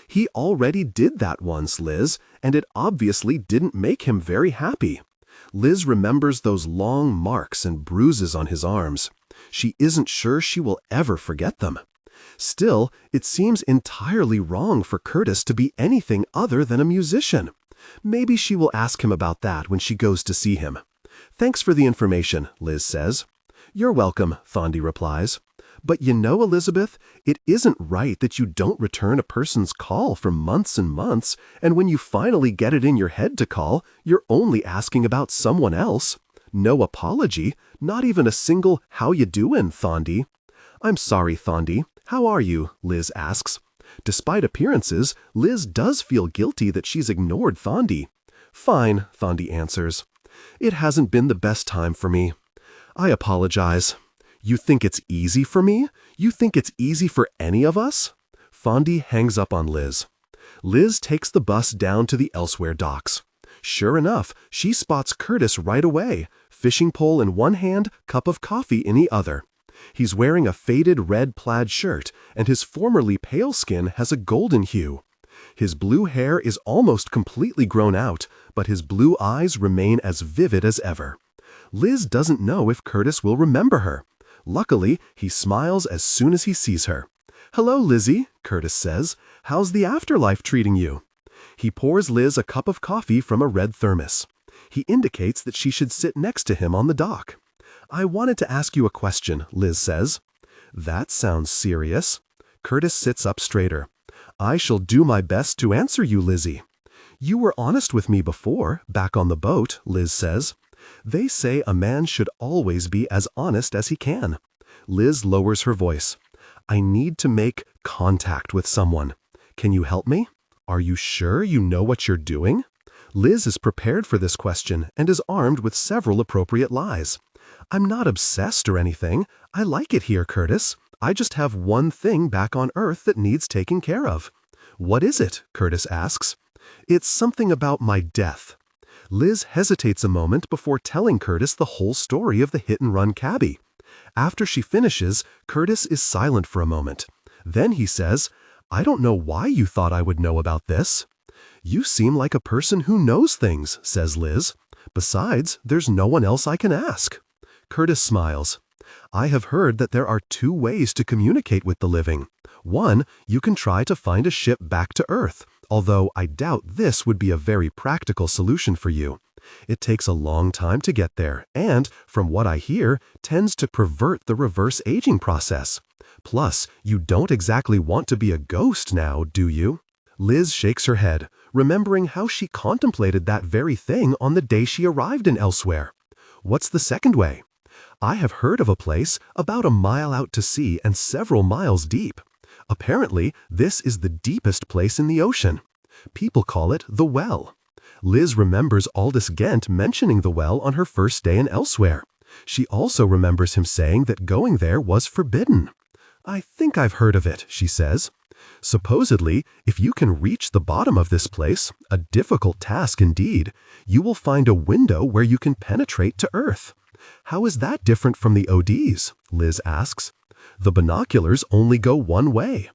"He already did that once, Liz, and it obviously didn't make him very happy." Liz remembers those long marks and bruises on his arms. She isn't sure she will ever forget them. Still, it seems entirely wrong for Curtis to be anything other than a musician. Maybe she will ask him about that when she goes to see him. "Thanks for the information," Liz says. "You're welcome," Thondi replies. "But you know, Elizabeth, it isn't right that you don't return a person's call for months and months, and when you finally get it in your head to call, you're only asking about someone else. No apology, not even a single 'how you doin', Thondi?'" "I'm sorry, Thondi. How are you?" Liz asks. Despite appearances, Liz does feel guilty that she's ignored Thondi. "Fine," Thondi answers. "It hasn't been the best time for me. I apologize." "You think it's easy for me? You think it's easy for any of us?" Thondi hangs up on Liz. Liz takes the bus down to the Elsewhere docks. Sure enough, she spots Curtis right away, fishing pole in one hand, cup of coffee in the other. He's wearing a faded red plaid shirt, and his formerly pale skin has a golden hue. His blue hair is almost completely grown out, but his blue eyes remain as vivid as ever. Liz doesn't know if Curtis will remember her. Luckily, he smiles as soon as he sees her. "Hello, Lizzie," Curtis says. "How's the afterlife treating you?" He pours Liz a cup of coffee from a red thermos. He indicates that she should sit next to him on the dock. "I wanted to ask you a question," Liz says. "That sounds serious." Curtis sits up straighter. "I shall do my best to answer you, Lizzie." "You were honest with me before, back on the boat," Liz says. "They say a man should always be as honest as he can." Liz lowers her voice. "I need to make contact with someone. Can you help me? Are you sure you know what you're doing?" Liz is prepared for this question and is armed with several appropriate lies. "I'm not obsessed or anything. I like it here, Curtis. I just have one thing back on Earth that needs taking care of." What is it? Curtis asks. It's something about my death. Liz hesitates a moment before telling Curtis the whole story of the hit-and-run cabbie. After she finishes, Curtis is silent for a moment. Then he says, I don't know why you thought I would know about this. You seem like a person who knows things, says Liz. Besides, there's no one else I can ask. Curtis smiles. I have heard that there are 2 ways to communicate with the living. One, you can try to find a ship back to Earth, although I doubt this would be a very practical solution for you. It takes a long time to get there and, from what I hear, tends to pervert the reverse aging process. Plus, you don't exactly want to be a ghost now, do you? Liz shakes her head, remembering how she contemplated that very thing on the day she arrived in Elsewhere. What's the second way? I have heard of a place about a mile out to sea and several miles deep. Apparently, this is the deepest place in the ocean. People call it the Well. Liz remembers Aldous Gent mentioning the well on her first day in Elsewhere. She also remembers him saying that going there was forbidden. I think I've heard of it, she says. Supposedly, if you can reach the bottom of this place, a difficult task indeed, you will find a window where you can penetrate to Earth. How is that different from the ODs? Liz asks. The binoculars only go one way.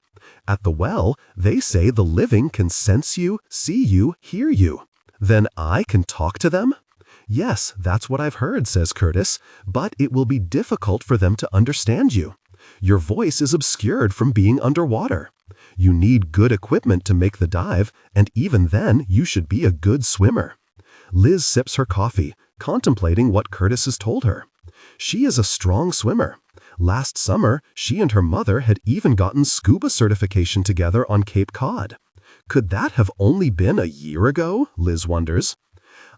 At the well, they say the living can sense you, see you, hear you. Then I can talk to them? Yes, that's what I've heard, says Curtis, but it will be difficult for them to understand you. Your voice is obscured from being underwater. You need good equipment to make the dive, and even then, you should be a good swimmer. Liz sips her coffee, contemplating what Curtis has told her. She is a strong swimmer. Last summer, she and her mother had even gotten scuba certification together on Cape Cod. Could that have only been a year ago? Liz wonders.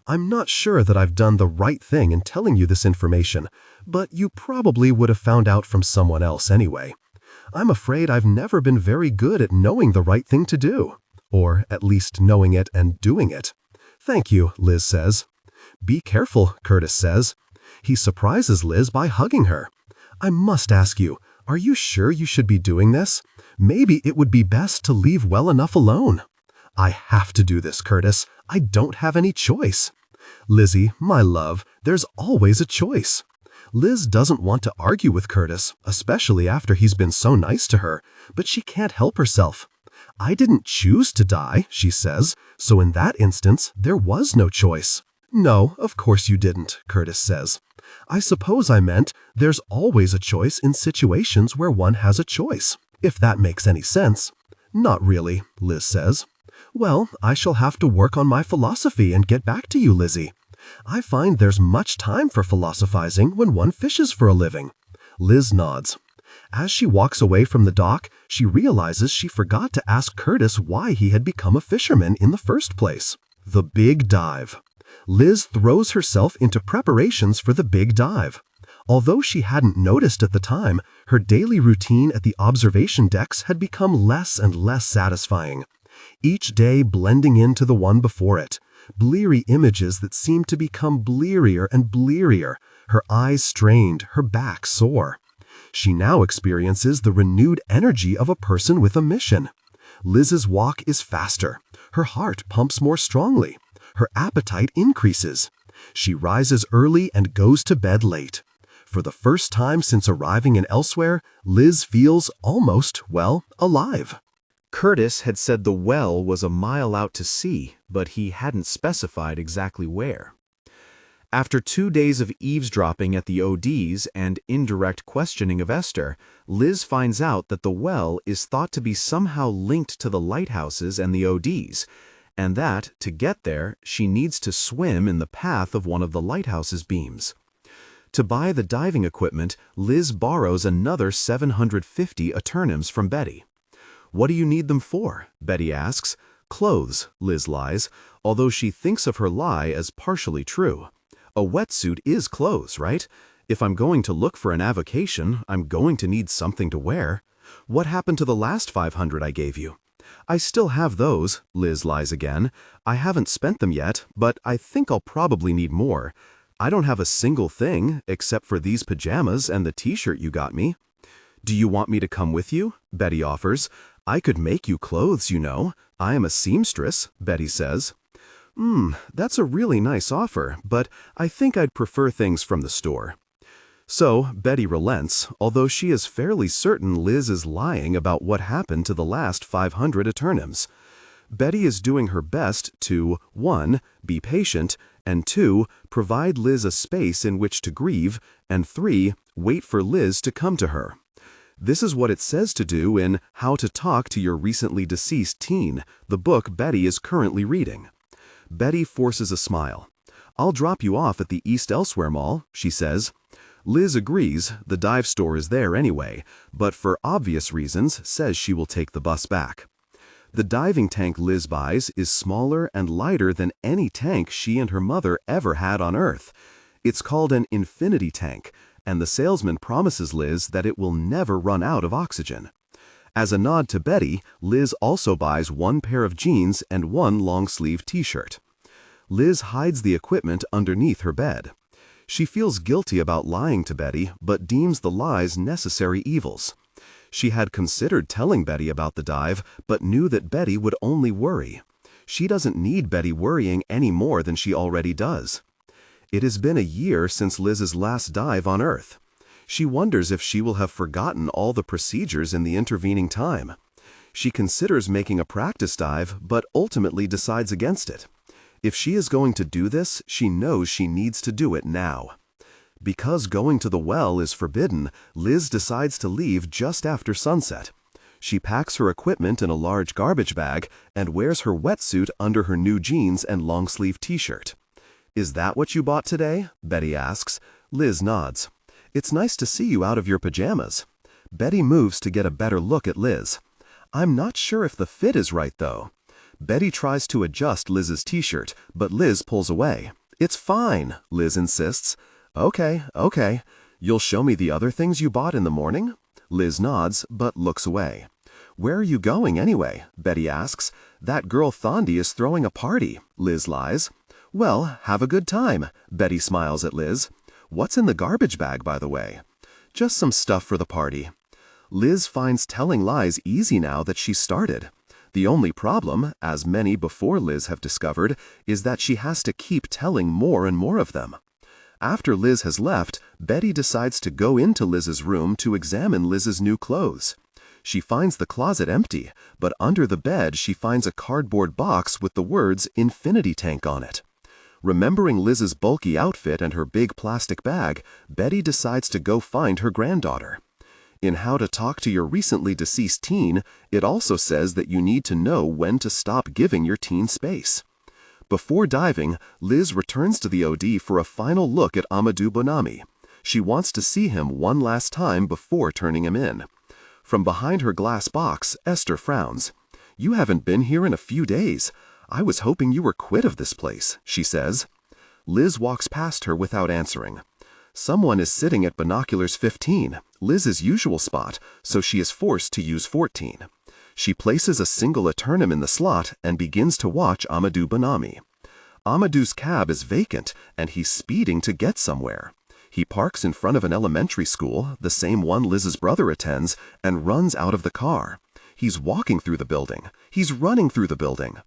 I'm not sure that I've done the right thing in telling you this information, but you probably would have found out from someone else anyway. I'm afraid I've never been very good at knowing the right thing to do. Or at least knowing it and doing it. Thank you, Liz says. Be careful, Curtis says. He surprises Liz by hugging her. I must ask you, are you sure you should be doing this? Maybe it would be best to leave well enough alone. I have to do this, Curtis. I don't have any choice. Lizzie, my love, there's always a choice. Liz doesn't want to argue with Curtis, especially after he's been so nice to her, but she can't help herself. I didn't choose to die, she says, so in that instance, there was no choice. No, of course you didn't, Curtis says. I suppose I meant there's always a choice in situations where one has a choice, if that makes any sense. Not really, Liz says. Well, I shall have to work on my philosophy and get back to you, Lizzie. I find there's much time for philosophizing when one fishes for a living. Liz nods. As she walks away from the dock, she realizes she forgot to ask Curtis why he had become a fisherman in the first place. The big dive. Liz throws herself into preparations for the big dive. Although she hadn't noticed at the time, her daily routine at the observation decks had become less and less satisfying. Each day blending into the one before it. Bleary images that seemed to become blearier and blearier, her eyes strained, her back sore. She now experiences the renewed energy of a person with a mission. Liz's walk is faster. Her heart pumps more strongly. Her appetite increases. She rises early and goes to bed late. For the first time since arriving in Elsewhere, Liz feels almost, well, alive. Curtis had said the well was a mile out to sea, but he hadn't specified exactly where. After 2 days of eavesdropping at the ODs and indirect questioning of Esther, Liz finds out that the well is thought to be somehow linked to the lighthouses and the ODs, and that, to get there, she needs to swim in the path of one of the lighthouse's beams. To buy the diving equipment, Liz borrows another 750 eternims from Betty. What do you need them for? Betty asks. Clothes, Liz lies, although she thinks of her lie as partially true. A wetsuit is clothes, right? If I'm going to look for an avocation, I'm going to need something to wear. What happened to the last 500 I gave you? I still have those, Liz lies again. I haven't spent them yet, but I think I'll probably need more. I don't have a single thing, except for these pajamas and the t-shirt you got me. "Do you want me to come with you?" Betty offers. "I could make you clothes, you know. I am a seamstress," Betty says. That's a really nice offer, but I think I'd prefer things from the store." So, Betty relents, although she is fairly certain Liz is lying about what happened to the last 500 Eternums. Betty is doing her best to 1. Be patient, and 2. Provide Liz a space in which to grieve, and 3. Wait for Liz to come to her. This is what it says to do in How to Talk to Your Recently Deceased Teen, the book Betty is currently reading. Betty forces a smile. "I'll drop you off at the East Elsewhere Mall," she says. Liz agrees, the dive store is there anyway, but for obvious reasons says she will take the bus back. The diving tank Liz buys is smaller and lighter than any tank she and her mother ever had on Earth. It's called an infinity tank, and the salesman promises Liz that it will never run out of oxygen. As a nod to Betty, Liz also buys 1 pair of jeans and 1 long-sleeve t-shirt. Liz hides the equipment underneath her bed. She feels guilty about lying to Betty, but deems the lies necessary evils. She had considered telling Betty about the dive, but knew that Betty would only worry. She doesn't need Betty worrying any more than she already does. It has been a year since Liz's last dive on Earth. She wonders if she will have forgotten all the procedures in the intervening time. She considers making a practice dive, but ultimately decides against it. If she is going to do this, she knows she needs to do it now. Because going to the well is forbidden, Liz decides to leave just after sunset. She packs her equipment in a large garbage bag and wears her wetsuit under her new jeans and long-sleeve t-shirt. "Is that what you bought today?" Betty asks. Liz nods. "It's nice to see you out of your pajamas." Betty moves to get a better look at Liz. "I'm not sure if the fit is right, though." Betty tries to adjust Liz's t-shirt, but Liz pulls away. "It's fine," Liz insists. Okay. You'll show me the other things you bought in the morning?" Liz nods, but looks away. "Where are you going, anyway?" Betty asks. "That girl Thondi is throwing a party," Liz lies. "Well, have a good time," Betty smiles at Liz. "What's in the garbage bag, by the way?" "Just some stuff for the party." Liz finds telling lies easy now that she's started. The only problem, as many before Liz have discovered, is that she has to keep telling more and more of them. After Liz has left, Betty decides to go into Liz's room to examine Liz's new clothes. She finds the closet empty, but under the bed she finds a cardboard box with the words "Infinity Tank" on it. Remembering Liz's bulky outfit and her big plastic bag, Betty decides to go find her granddaughter. In How to Talk to Your Recently Deceased Teen, it also says that you need to know when to stop giving your teen space. Before diving, Liz returns to the OD for a final look at Amadou Bonami. She wants to see him one last time before turning him in. From behind her glass box, Esther frowns. "You haven't been here in a few days. I was hoping you were quit of this place," she says. Liz walks past her without answering. Someone is sitting at binoculars 15, Liz's usual spot, so she is forced to use 14. She places a single Eternum in the slot and begins to watch Amadou Bonami. Amadou's cab is vacant, and he's speeding to get somewhere. He parks in front of an elementary school, the same one Liz's brother attends, and runs out of the car. He's walking through the building. He's running through the building.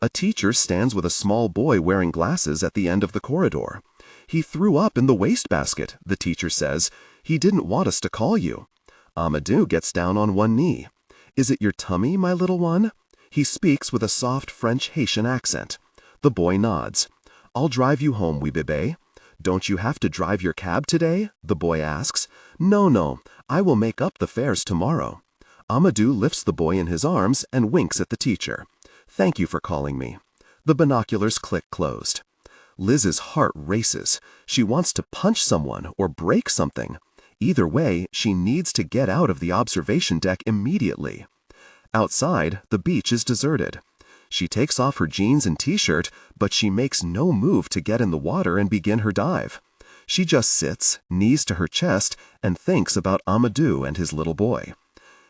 A teacher stands with a small boy wearing glasses at the end of the corridor. "He threw up in the wastebasket," the teacher says. "He didn't want us to call you." Amadou gets down on one knee. "Is it your tummy, my little one?" He speaks with a soft French-Haitian accent. The boy nods. "I'll drive you home, wee bébé." "Don't you have to drive your cab today?" the boy asks. No, I will make up the fares tomorrow." Amadou lifts the boy in his arms and winks at the teacher. "Thank you for calling me." The binoculars click closed. Liz's heart races. She wants to punch someone or break something. Either way, she needs to get out of the observation deck immediately. Outside, the beach is deserted. She takes off her jeans and t-shirt, but she makes no move to get in the water and begin her dive. She just sits, knees to her chest, and thinks about Amadou and his little boy.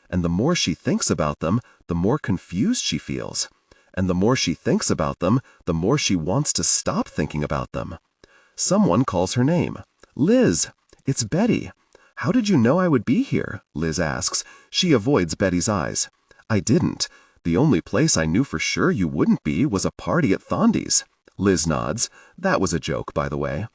And the more she thinks about them, the more confused she feels. And the more she thinks about them, the more she wants to stop thinking about them. Someone calls her name. "Liz! It's Betty. How did you know I would be here? Liz asks. She avoids Betty's eyes. I didn't. The only place I knew for sure you wouldn't be was a party at Thondy's. Liz nods. That was a joke, by the way.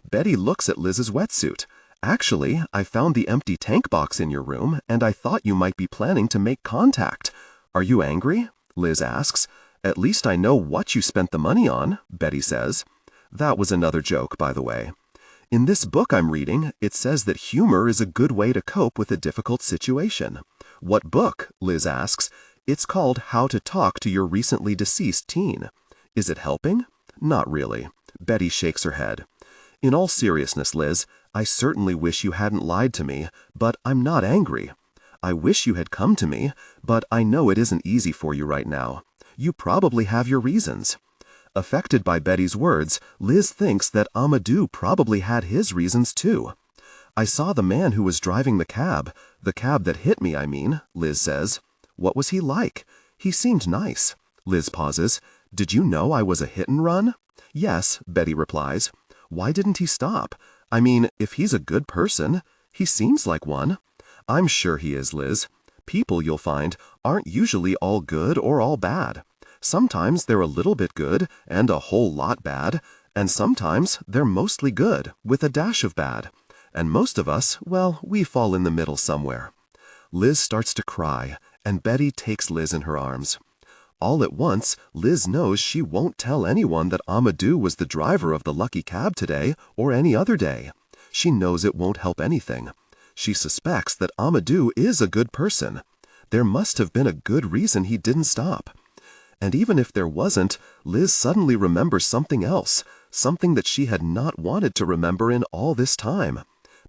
Betty looks at Liz's wetsuit. Actually, I found the empty tank box in your room, and I thought you might be planning to make contact. Are you angry? Liz asks. At least I know what you spent the money on, Betty says. That was another joke, by the way. In this book I'm reading, it says that humor is a good way to cope with a difficult situation. What book? Liz asks. It's called How to Talk to Your Recently Deceased Teen. Is it helping? Not really. Betty shakes her head. In all seriousness, Liz, I certainly wish you hadn't lied to me, but I'm not angry. I wish you had come to me, but I know it isn't easy for you right now. You probably have your reasons. Affected by Betty's words, Liz thinks that Amadou probably had his reasons too. I saw the man who was driving the cab that hit me, I mean, Liz says. What was he like? He seemed nice. Liz pauses. Did you know I was a hit and run? Yes, Betty replies. Why didn't he stop? I mean, if he's a good person, he seems like one. I'm sure he is, Liz. People, you'll find, aren't usually all good or all bad. Sometimes they're a little bit good and a whole lot bad, and sometimes they're mostly good with a dash of bad. And most of us, well, we fall in the middle somewhere. Liz starts to cry, and Betty takes Liz in her arms. All at once, Liz knows she won't tell anyone that Amadou was the driver of the lucky cab today or any other day. She knows it won't help anything. She suspects that Amadou is a good person. There must have been a good reason he didn't stop. And even if there wasn't, Liz suddenly remembers something else, something that she had not wanted to remember in all this time.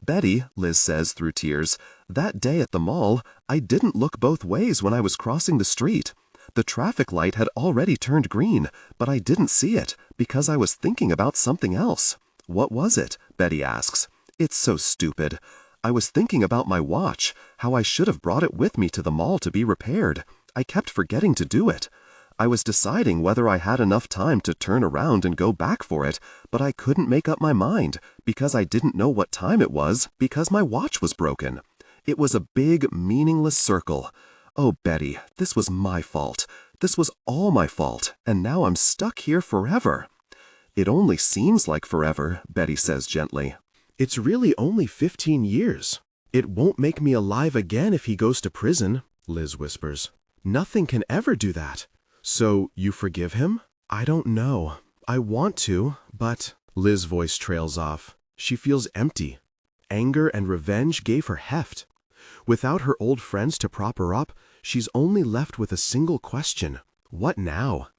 Betty, Liz says through tears, that day at the mall, I didn't look both ways when I was crossing the street. The traffic light had already turned green, but I didn't see it because I was thinking about something else. What was it? Betty asks. It's so stupid. I was thinking about my watch, how I should have brought it with me to the mall to be repaired. I kept forgetting to do it. I was deciding whether I had enough time to turn around and go back for it, but I couldn't make up my mind because I didn't know what time it was because my watch was broken. It was a big, meaningless circle. Oh, Betty, this was my fault. This was all my fault, and now I'm stuck here forever. It only seems like forever, Betty says gently. It's really only 15 years. It won't make me alive again if he goes to prison, Liz whispers. Nothing can ever do that. So you forgive him? I don't know. I want to, but... Liz's voice trails off. She feels empty. Anger and revenge gave her heft. Without her old friends to prop her up, she's only left with a single question. What now?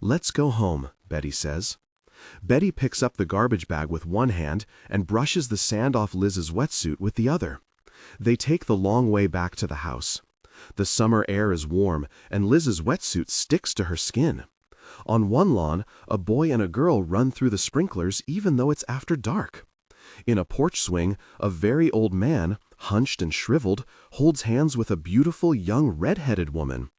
Let's go home, Betty says. Betty picks up the garbage bag with one hand and brushes the sand off Liz's wetsuit with the other. They take the long way back to the house. The summer air is warm, and Liz's wetsuit sticks to her skin. On one lawn, a boy and a girl run through the sprinklers even though it's after dark. In a porch swing, a very old man, hunched and shriveled, holds hands with a beautiful young red-headed woman.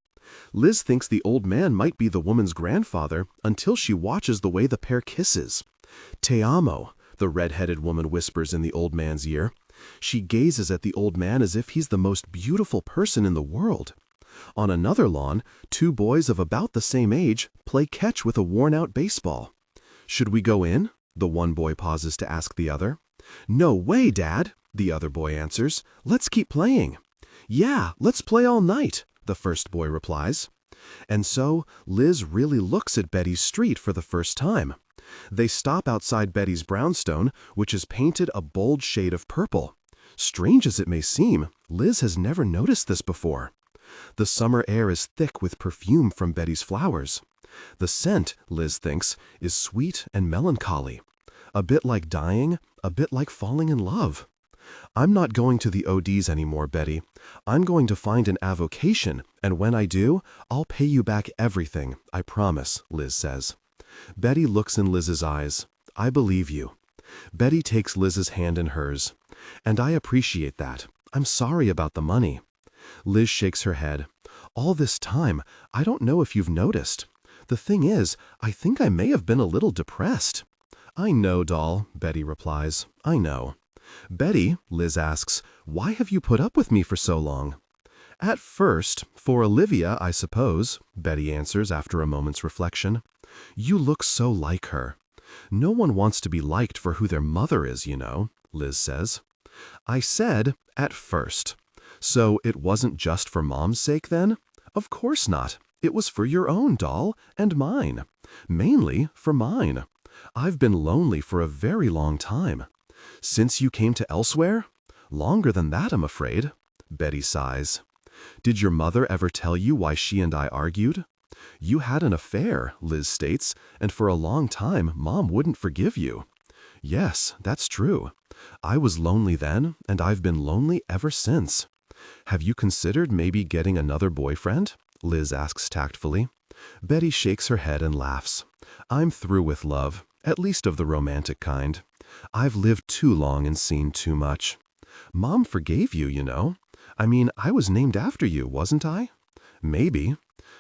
Liz thinks the old man might be the woman's grandfather until she watches the way the pair kisses. Te amo, the red-headed woman whispers in the old man's ear. She gazes at the old man as if he's the most beautiful person in the world. On another lawn, two boys of about the same age play catch with a worn-out baseball. Should we go in? The one boy pauses to ask the other. No way, Dad, the other boy answers. Let's keep playing. Yeah, let's play all night, the first boy replies. And so, Liz really looks at Betty's street for the first time. They stop outside Betty's brownstone, which is painted a bold shade of purple. Strange as it may seem, Liz has never noticed this before. The summer air is thick with perfume from Betty's flowers. The scent, Liz thinks, is sweet and melancholy. A bit like dying, a bit like falling in love. I'm not going to the ODs anymore, Betty. I'm going to find an avocation, and when I do, I'll pay you back everything, I promise, Liz says. Betty looks in Liz's eyes. I believe you. Betty takes Liz's hand in hers. And I appreciate that. I'm sorry about the money. Liz shakes her head. All this time, I don't know if you've noticed. The thing is, I think I may have been a little depressed. I know, doll, Betty replies. I know. "Betty," Liz asks, "why have you put up with me for so long?" "At first, for Olivia, I suppose," Betty answers after a moment's reflection. "You look so like her." "No one wants to be liked for who their mother is, you know," Liz says. "I said, at first. So it wasn't just for Mom's sake then?" "Of course not. It was for your own, doll, and mine. Mainly for mine. I've been lonely for a very long time." "Since you came to Elsewhere?" "Longer than that, I'm afraid." Betty sighs. "Did your mother ever tell you why she and I argued?" "You had an affair," Liz states, "and for a long time Mom wouldn't forgive you." "Yes, that's true. I was lonely then, and I've been lonely ever since." "Have you considered maybe getting another boyfriend?" Liz asks tactfully. Betty shakes her head and laughs. "I'm through with love, at least of the romantic kind. I've lived too long and seen too much." "Mom forgave you, you know. I mean, I was named after you, wasn't I?" "Maybe.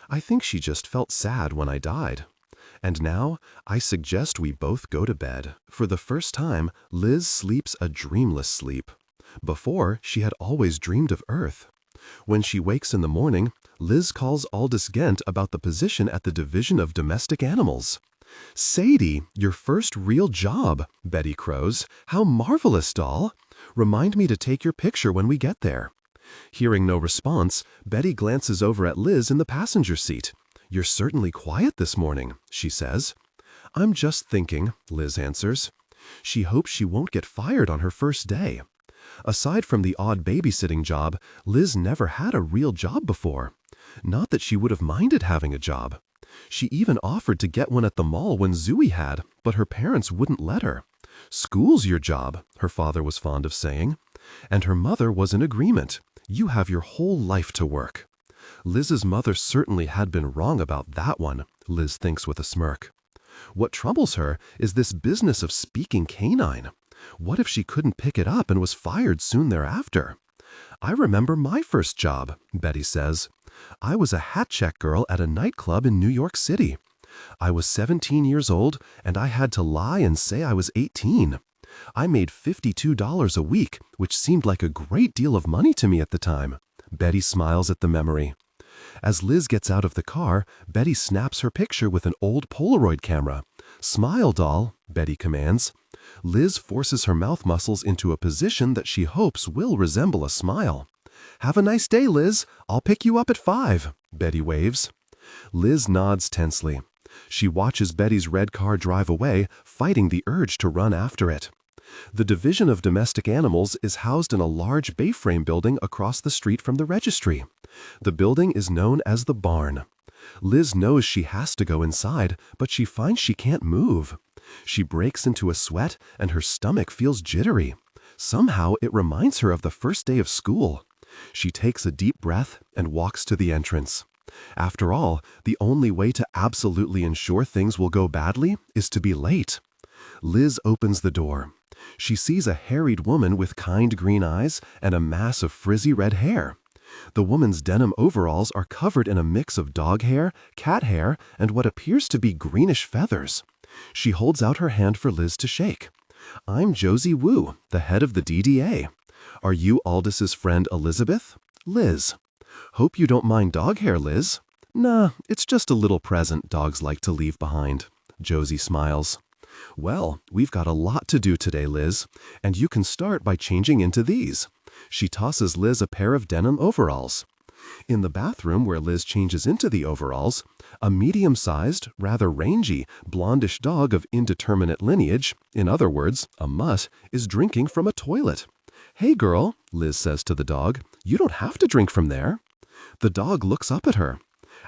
I think she just felt sad when I died." And now, I suggest we both go to bed. For the first time, Liz sleeps a dreamless sleep. Before, she had always dreamed of Earth. When she wakes in the morning, Liz calls Aldous Gent about the position at the Division of Domestic Animals. "Sadie, your first real job," Betty crows. "How marvelous, doll. Remind me to take your picture when we get there." Hearing no response, Betty glances over at Liz in the passenger seat. "You're certainly quiet this morning," she says. "I'm just thinking," Liz answers. She hopes she won't get fired on her first day. Aside from the odd babysitting job, Liz never had a real job before. Not that she would have minded having a job. She even offered to get one at the mall when Zooey had, but her parents wouldn't let her. "School's your job," her father was fond of saying. And her mother was in agreement. "You have your whole life to work." Liz's mother certainly had been wrong about that one, Liz thinks with a smirk. What troubles her is this business of speaking canine. What if she couldn't pick it up and was fired soon thereafter? "I remember my first job," Betty says. "I was a hat check girl at a nightclub in New York City. I was 17 years old, and I had to lie and say I was 18. I made $52 a week, which seemed like a great deal of money to me at the time." Betty smiles at the memory. As Liz gets out of the car, Betty snaps her picture with an old Polaroid camera. "Smile, doll," Betty commands. Liz forces her mouth muscles into a position that she hopes will resemble a smile. "Have a nice day, Liz. I'll pick you up at 5, Betty waves. Liz nods tensely. She watches Betty's red car drive away, fighting the urge to run after it. The Division of Domestic Animals is housed in a large bay-frame building across the street from the registry. The building is known as the Barn. Liz knows she has to go inside, but she finds she can't move. She breaks into a sweat, and her stomach feels jittery. Somehow, it reminds her of the first day of school. She takes a deep breath and walks to the entrance. After all, the only way to absolutely ensure things will go badly is to be late. Liz opens the door. She sees a harried woman with kind green eyes and a mass of frizzy red hair. The woman's denim overalls are covered in a mix of dog hair, cat hair, and what appears to be greenish feathers. She holds out her hand for Liz to shake. "I'm Josie Wu, the head of the DDA. Are you Aldis's friend Elizabeth?" "Liz." "Hope you don't mind dog hair, Liz." "Nah, it's just a little present dogs like to leave behind." Josie smiles. "Well, we've got a lot to do today, Liz, and you can start by changing into these." She tosses Liz a pair of denim overalls. In the bathroom where Liz changes into the overalls, a medium-sized, rather rangy, blondish dog of indeterminate lineage, in other words, a mutt, is drinking from a toilet. "Hey girl," Liz says to the dog, "you don't have to drink from there." The dog looks up at her.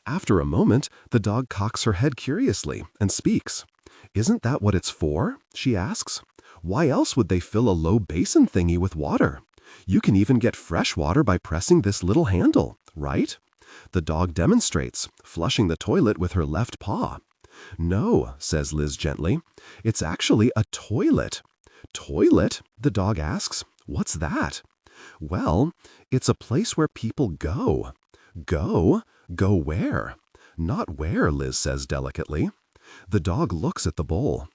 After a moment, the dog cocks her head curiously and speaks. "Isn't that what it's for?" she asks. "Why else would they fill a low basin thingy with water? You can even get fresh water by pressing this little handle, right?" The dog demonstrates, flushing the toilet with her left paw. "No," says Liz gently. "It's actually a toilet." "Toilet?" the dog asks. "What's that?" "Well, it's a place where people go." "Go? Go where?" "Not where," Liz says delicately. The dog looks at the bowl.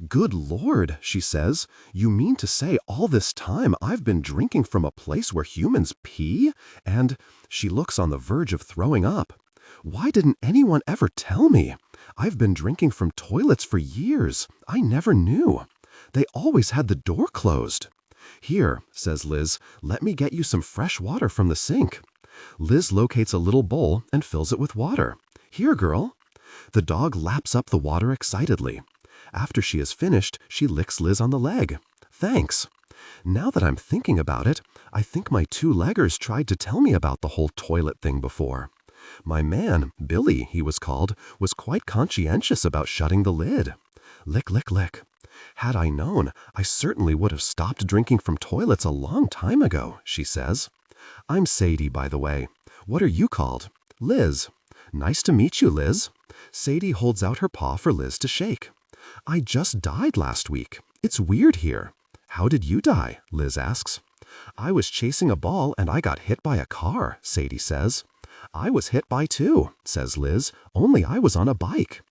"Good Lord," she says, "you mean to say all this time I've been drinking from a place where humans pee?" And she looks on the verge of throwing up. "Why didn't anyone ever tell me? I've been drinking from toilets for years. I never knew. They always had the door closed." "Here," says Liz, "let me get you some fresh water from the sink." Liz locates a little bowl and fills it with water. "Here, girl." The dog laps up the water excitedly. After she has finished, she licks Liz on the leg. "Thanks." Now that I'm thinking about it, I think my two-leggers tried to tell me about the whole toilet thing before. My man, Billy, he was called, was quite conscientious about shutting the lid. Lick, lick, lick. "Had I known, I certainly would have stopped drinking from toilets a long time ago," she says. "I'm Sadie, by the way. What are you called?" "Liz." "Nice to meet you, Liz." Sadie holds out her paw for Liz to shake. "I just died last week. It's weird here." "How did you die?" Liz asks. "I was chasing a ball and I got hit by a car," Sadie says. "I was hit by too," says Liz, "only I was on a bike."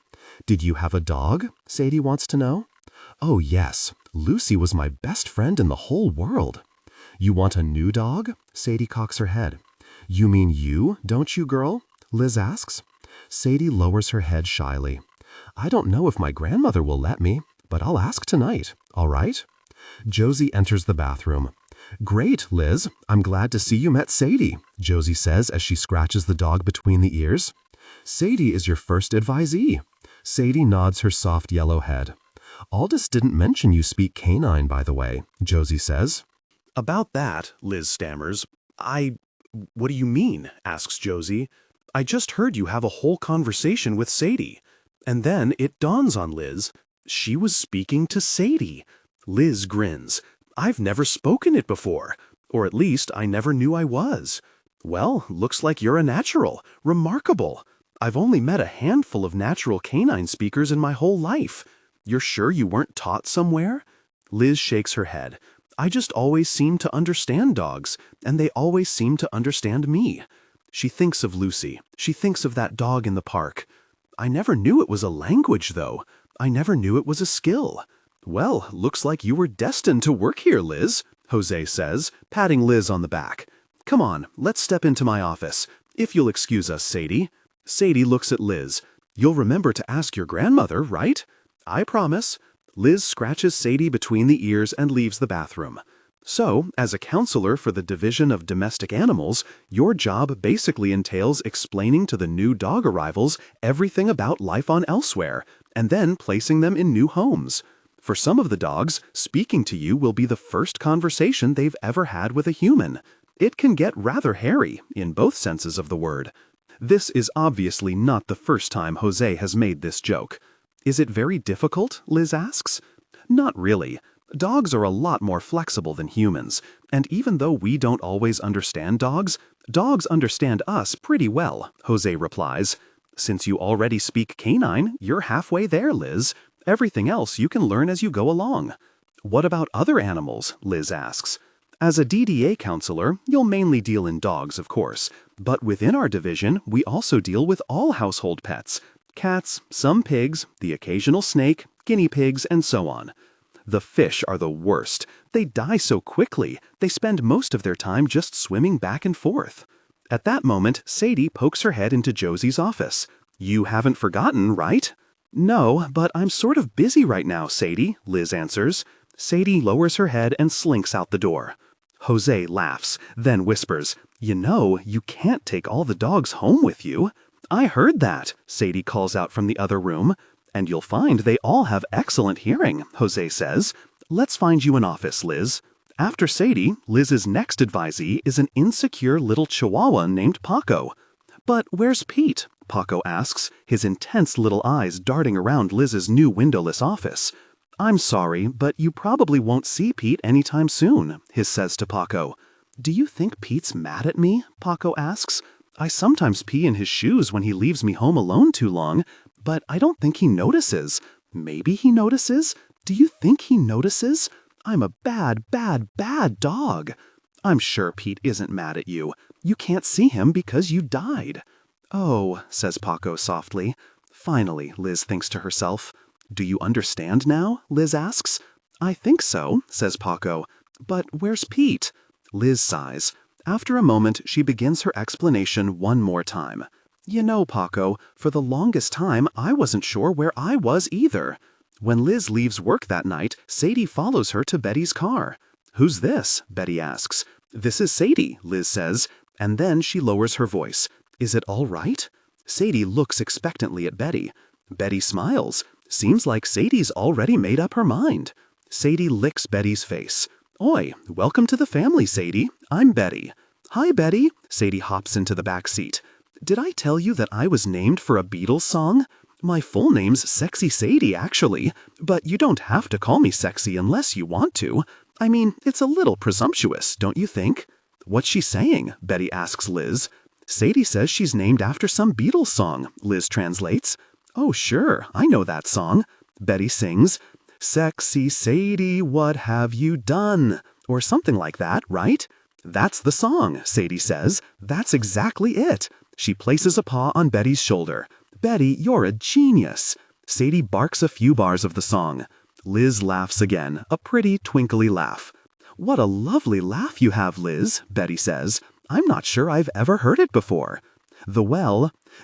"Did you have a dog?" Sadie wants to know. "Oh yes, Lucy was my best friend in the whole world." "You want a new dog?" Sadie cocks her head. "You mean you, don't you, girl?" Liz asks. Sadie lowers her head shyly. "I don't know if my grandmother will let me, but I'll ask tonight, all right?" Josie enters the bathroom. "Great, Liz. I'm glad to see you met Sadie," Josie says as she scratches the dog between the ears. "Sadie is your first advisee." Sadie nods her soft yellow head. "Aldous didn't mention you speak canine, by the way," Josie says. About that, Liz stammers. What do you mean?" asks Josie. "I just heard you have a whole conversation with Sadie." And then it dawns on Liz. She was speaking to Sadie. Liz grins. "I've never spoken it before. Or at least I never knew I was." "Well, looks like you're a natural. Remarkable. I've only met a handful of natural canine speakers in my whole life. You're sure you weren't taught somewhere?" Liz shakes her head. "I just always seem to understand dogs, and they always seem to understand me." She thinks of Lucy. She thinks of that dog in the park. "I never knew it was a language, though. I never knew it was a skill." "Well, looks like you were destined to work here, Liz," Jose says, patting Liz on the back. "Come on, let's step into my office. If you'll excuse us, Sadie." Sadie looks at Liz. "You'll remember to ask your grandmother, right?" "I promise." Liz scratches Sadie between the ears and leaves the bathroom. "So, as a counselor for the Division of Domestic Animals, your job basically entails explaining to the new dog arrivals everything about life on Elsewhere, and then placing them in new homes. For some of the dogs, speaking to you will be the first conversation they've ever had with a human. It can get rather hairy, in both senses of the word." This is obviously not the first time Jose has made this joke. "Is it very difficult?" Liz asks. "Not really. Dogs are a lot more flexible than humans, and even though we don't always understand dogs, dogs understand us pretty well," Jose replies. "Since you already speak canine, you're halfway there, Liz. Everything else you can learn as you go along." "What about other animals?" Liz asks. "As a DDA counselor, you'll mainly deal in dogs, of course, but within our division, we also deal with all household pets. Cats, some pigs, the occasional snake, guinea pigs, and so on. The fish are the worst. They die so quickly, they spend most of their time just swimming back and forth." At that moment, Sadie pokes her head into Josie's office. "You haven't forgotten, right?" "No, but I'm sort of busy right now, Sadie," Liz answers. Sadie lowers her head and slinks out the door. Jose laughs, then whispers, "You know, you can't take all the dogs home with you." "I heard that," Sadie calls out from the other room. "And you'll find they all have excellent hearing," Jose says. "Let's find you an office, Liz." After Sadie, Liz's next advisee is an insecure little chihuahua named Paco. "But where's Pete?" Paco asks, his intense little eyes darting around Liz's new windowless office. "I'm sorry, but you probably won't see Pete anytime soon," Hiss says to Paco. "Do you think Pete's mad at me?" Paco asks. "I sometimes pee in his shoes when he leaves me home alone too long, but I don't think he notices. Maybe he notices? Do you think he notices? I'm a bad, bad, bad dog." "I'm sure Pete isn't mad at you. You can't see him because you died." "Oh," says Paco softly. Finally, Liz thinks to herself. "Do you understand now?" Liz asks. "I think so," says Paco. "But where's Pete?" Liz sighs. After a moment, she begins her explanation one more time. "You know, Paco, for the longest time I wasn't sure where I was either. When Liz leaves work that night, Sadie follows her to Betty's car." "Who's this?" Betty asks. "This is Sadie," Liz says, and then she lowers her voice. "Is it all right?" Sadie looks expectantly at Betty. Betty smiles. Seems like Sadie's already made up her mind. Sadie licks Betty's face. "Oi, welcome to the family, Sadie. I'm Betty." "Hi, Betty." Sadie hops into the back seat. "Did I tell you that I was named for a Beatles song? My full name's Sexy Sadie, actually, but you don't have to call me sexy unless you want to. I mean, it's a little presumptuous, don't you think?" "What's she saying?" Betty asks Liz. "Sadie says she's named after some Beatles song," Liz translates. "Oh, sure, I know that song." Betty sings, "Sexy Sadie, what have you done?" Or something like that, right? "That's the song," Sadie says. "That's exactly it." She places a paw on Betty's shoulder. "Betty, you're a genius." Sadie barks a few bars of the song. Liz laughs again, a pretty twinkly laugh. "What a lovely laugh you have, Liz," Betty says. "I'm not sure I've ever heard it before."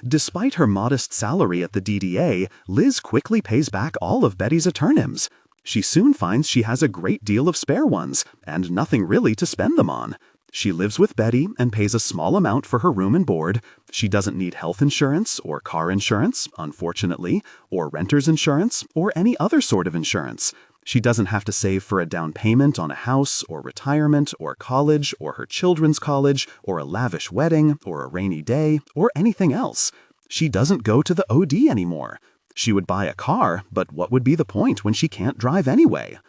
Despite her modest salary at the DDA, Liz quickly pays back all of Betty's eternims. She soon finds she has a great deal of spare ones, and nothing really to spend them on. She lives with Betty and pays a small amount for her room and board. She doesn't need health insurance or car insurance, unfortunately, or renter's insurance, or any other sort of insurance. She doesn't have to save for a down payment on a house, or retirement, or college, or her children's college, or a lavish wedding, or a rainy day, or anything else. She doesn't go to the OD anymore. She would buy a car, but what would be the point when she can't drive anyway?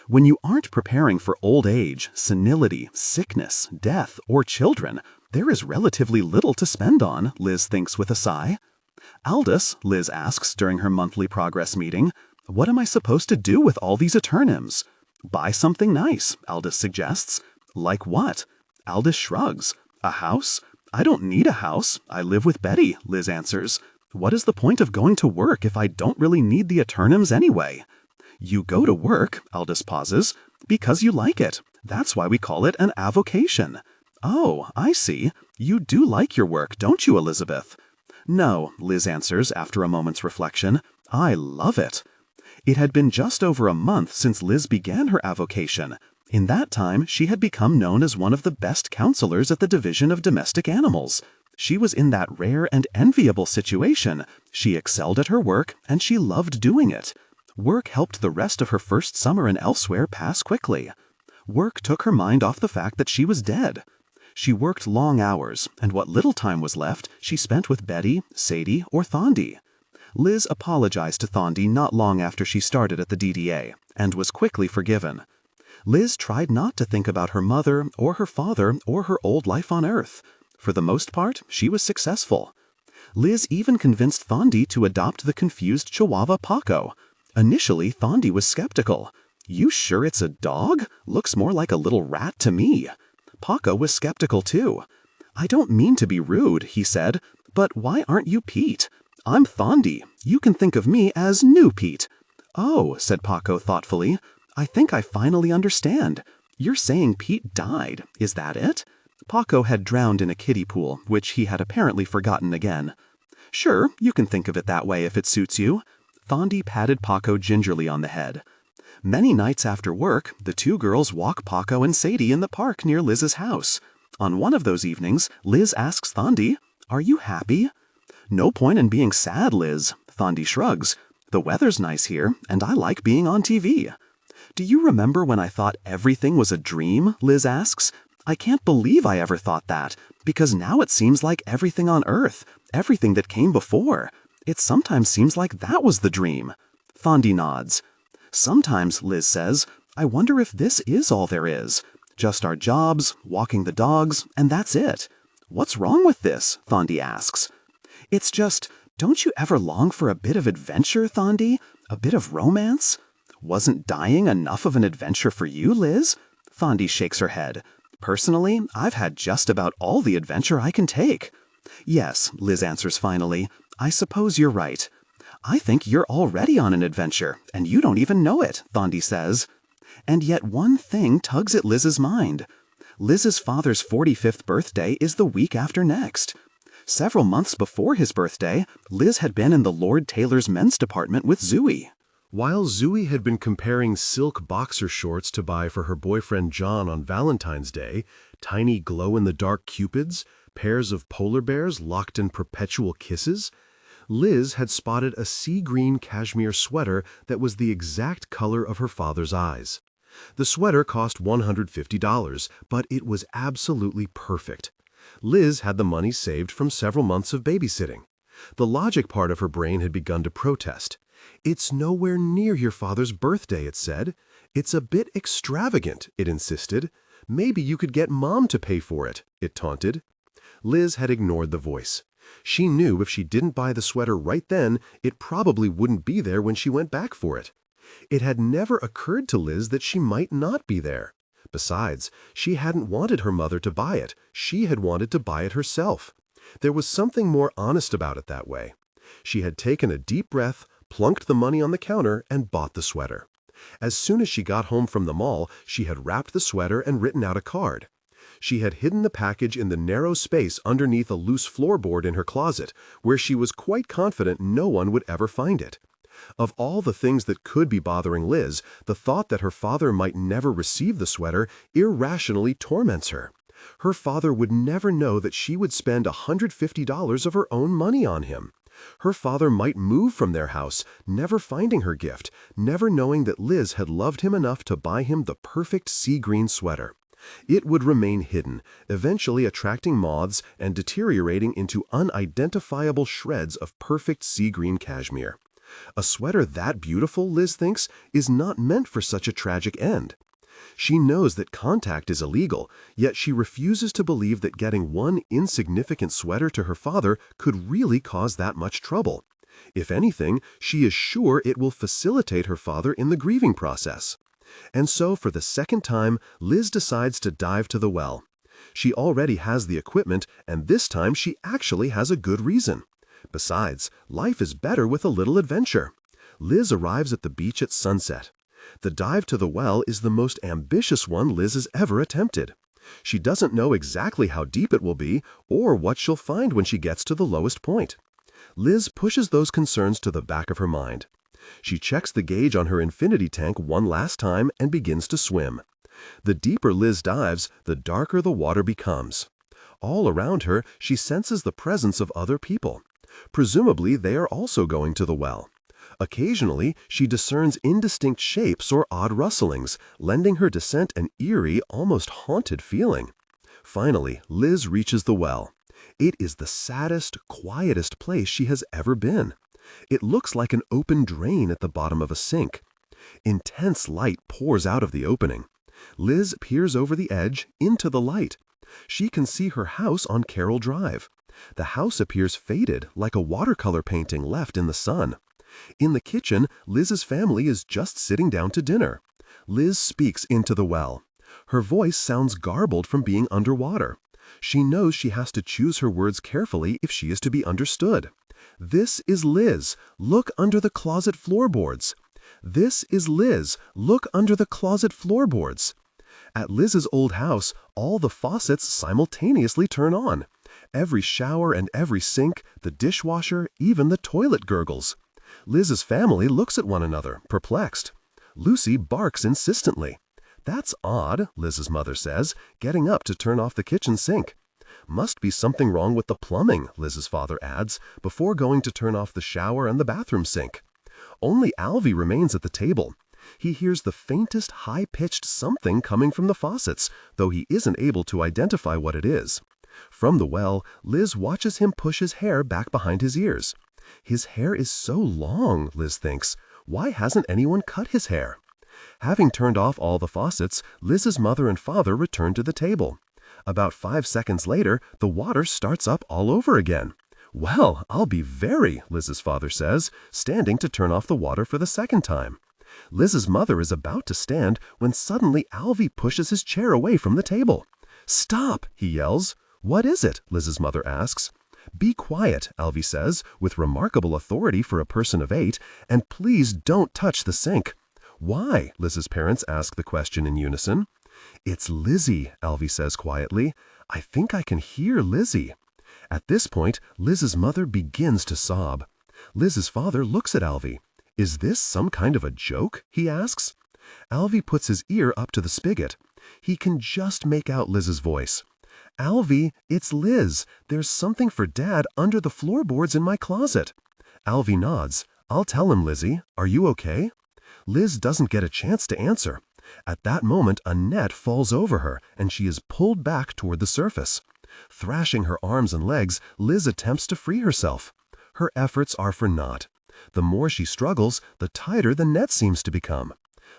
When you aren't preparing for old age, senility, sickness, death, or children, there is relatively little to spend on, Liz thinks with a sigh. "Aldous," Liz asks during her monthly progress meeting, "what am I supposed to do with all these eternims?" "Buy something nice," Aldous suggests. "Like what?" Aldous shrugs. "A house? I don't need a house. I live with Betty," Liz answers. "What is the point of going to work if I don't really need the eternims anyway?" "You go to work," Aldous pauses, "because you like it. That's why we call it an avocation." "Oh, I see. You do like your work, don't you, Elizabeth?" "No," Liz answers after a moment's reflection. "I love it." It had been just over a month since Liz began her avocation. In that time, she had become known as one of the best counselors at the Division of Domestic Animals. She was in that rare and enviable situation. She excelled at her work, and she loved doing it. Work helped the rest of her first summer and elsewhere pass quickly. Work took her mind off the fact that she was dead. She worked long hours, and what little time was left, she spent with Betty, Sadie, or Thondi. Liz apologized to Thondi not long after she started at the DDA, and was quickly forgiven. Liz tried not to think about her mother, or her father, or her old life on Earth. For the most part, she was successful. Liz even convinced Thondi to adopt the confused Chihuahua Paco. Initially, Thondi was skeptical. "You sure it's a dog? Looks more like a little rat to me." Paco was skeptical too. "I don't mean to be rude," he said, "but why aren't you Pete? I'm Thondi. You can think of me as New Pete." "Oh," said Paco thoughtfully, "I think I finally understand. You're saying Pete died, is that it?" Paco had drowned in a kiddie pool, which he had apparently forgotten again. "Sure, you can think of it that way if it suits you." Thondi patted Paco gingerly on the head. Many nights after work, the two girls walk Paco and Sadie in the park near Liz's house. On one of those evenings, Liz asks Thondi, "Are you happy?" "No point in being sad, Liz." Thondi shrugs. "The weather's nice here, and I like being on TV." "Do you remember when I thought everything was a dream?" Liz asks. "I can't believe I ever thought that, because now it seems like everything on Earth, everything that came before. It sometimes seems like that was the dream." Thondi nods. "Sometimes," Liz says, "I wonder if this is all there is. Just our jobs, walking the dogs, and that's it." "What's wrong with this?" Thondi asks. "It's just, don't you ever long for a bit of adventure, Thondi? A bit of romance?" "Wasn't dying enough of an adventure for you, Liz?" Thondi shakes her head. "Personally, I've had just about all the adventure I can take." "Yes," Liz answers finally, "I suppose you're right. I think you're already on an adventure, and you don't even know it, Thondi says. And yet one thing tugs at Liz's mind. Liz's father's 45th birthday is the week after next. Several months before his birthday, Liz had been in the Lord Taylor's men's department with Zooey. While Zooey had been comparing silk boxer shorts to buy for her boyfriend John on Valentine's Day, tiny glow-in-the-dark cupids, pairs of polar bears locked in perpetual kisses, Liz had spotted a sea-green cashmere sweater that was the exact color of her father's eyes. The sweater cost $150, but it was absolutely perfect. Liz had the money saved from several months of babysitting. The logic part of her brain had begun to protest. "It's nowhere near your father's birthday," it said. "It's a bit extravagant," it insisted. "Maybe you could get Mom to pay for it," it taunted. Liz had ignored the voice. She knew if she didn't buy the sweater right then, it probably wouldn't be there when she went back for it. It had never occurred to Liz that she might not be there. Besides, she hadn't wanted her mother to buy it. She had wanted to buy it herself. There was something more honest about it that way. She had taken a deep breath, plunked the money on the counter, and bought the sweater. As soon as she got home from the mall, she had wrapped the sweater and written out a card. She had hidden the package in the narrow space underneath a loose floorboard in her closet, where she was quite confident no one would ever find it. Of all the things that could be bothering Liz, the thought that her father might never receive the sweater irrationally torments her. Her father would never know that she would spend $150 of her own money on him. Her father might move from their house, never finding her gift, never knowing that Liz had loved him enough to buy him the perfect sea-green sweater. It would remain hidden, eventually attracting moths and deteriorating into unidentifiable shreds of perfect sea-green cashmere. A sweater that beautiful, Liz thinks, is not meant for such a tragic end. She knows that contact is illegal, yet she refuses to believe that getting one insignificant sweater to her father could really cause that much trouble. If anything, she is sure it will facilitate her father in the grieving process. And so, for the second time, Liz decides to dive to the well. She already has the equipment, and this time she actually has a good reason. Besides, life is better with a little adventure. Liz arrives at the beach at sunset. The dive to the well is the most ambitious one Liz has ever attempted. She doesn't know exactly how deep it will be or what she'll find when she gets to the lowest point. Liz pushes those concerns to the back of her mind. She checks the gauge on her infinity tank one last time and begins to swim. The deeper Liz dives, the darker the water becomes. All around her, she senses the presence of other people. Presumably, they are also going to the well. Occasionally, she discerns indistinct shapes or odd rustlings, lending her descent an eerie, almost haunted feeling. Finally, Liz reaches the well. It is the saddest, quietest place she has ever been. It looks like an open drain at the bottom of a sink. Intense light pours out of the opening. Liz peers over the edge, into the light. She can see her house on Carroll Drive. The house appears faded, like a watercolor painting left in the sun. In the kitchen, Liz's family is just sitting down to dinner. Liz speaks into the well. Her voice sounds garbled from being underwater. She knows she has to choose her words carefully if she is to be understood. This is Liz. Look under the closet floorboards. This is Liz. Look under the closet floorboards. At Liz's old house, all the faucets simultaneously turn on. Every shower and every sink, the dishwasher, even the toilet gurgles. Liz's family looks at one another, perplexed. Lucy barks insistently. "That's odd," Liz's mother says, getting up to turn off the kitchen sink. "Must be something wrong with the plumbing," Liz's father adds, before going to turn off the shower and the bathroom sink. Only Alvy remains at the table. He hears the faintest high-pitched something coming from the faucets, though he isn't able to identify what it is. From the well, Liz watches him push his hair back behind his ears. His hair is so long, Liz thinks. Why hasn't anyone cut his hair? Having turned off all the faucets, Liz's mother and father return to the table. About 5 seconds later, the water starts up all over again. "Well, I'll be very," Liz's father says, standing to turn off the water for the second time. Liz's mother is about to stand when suddenly Alvy pushes his chair away from the table. "Stop!" he yells. "What is it?" Liz's mother asks. "Be quiet," Alvy says, with remarkable authority for a person of 8, "and please don't touch the sink." "Why?" Liz's parents ask the question in unison. "It's Lizzie," Alvy says quietly. "I think I can hear Lizzie." At this point, Liz's mother begins to sob. Liz's father looks at Alvy. "Is this some kind of a joke?" he asks. Alvy puts his ear up to the spigot. He can just make out Liz's voice. "Alvy, it's Liz. There's something for Dad under the floorboards in my closet." Alvy nods. "I'll tell him, Lizzie. Are you okay?" Liz doesn't get a chance to answer. At that moment, a net falls over her, and she is pulled back toward the surface. Thrashing her arms and legs, Liz attempts to free herself. Her efforts are for naught. The more she struggles, the tighter the net seems to become.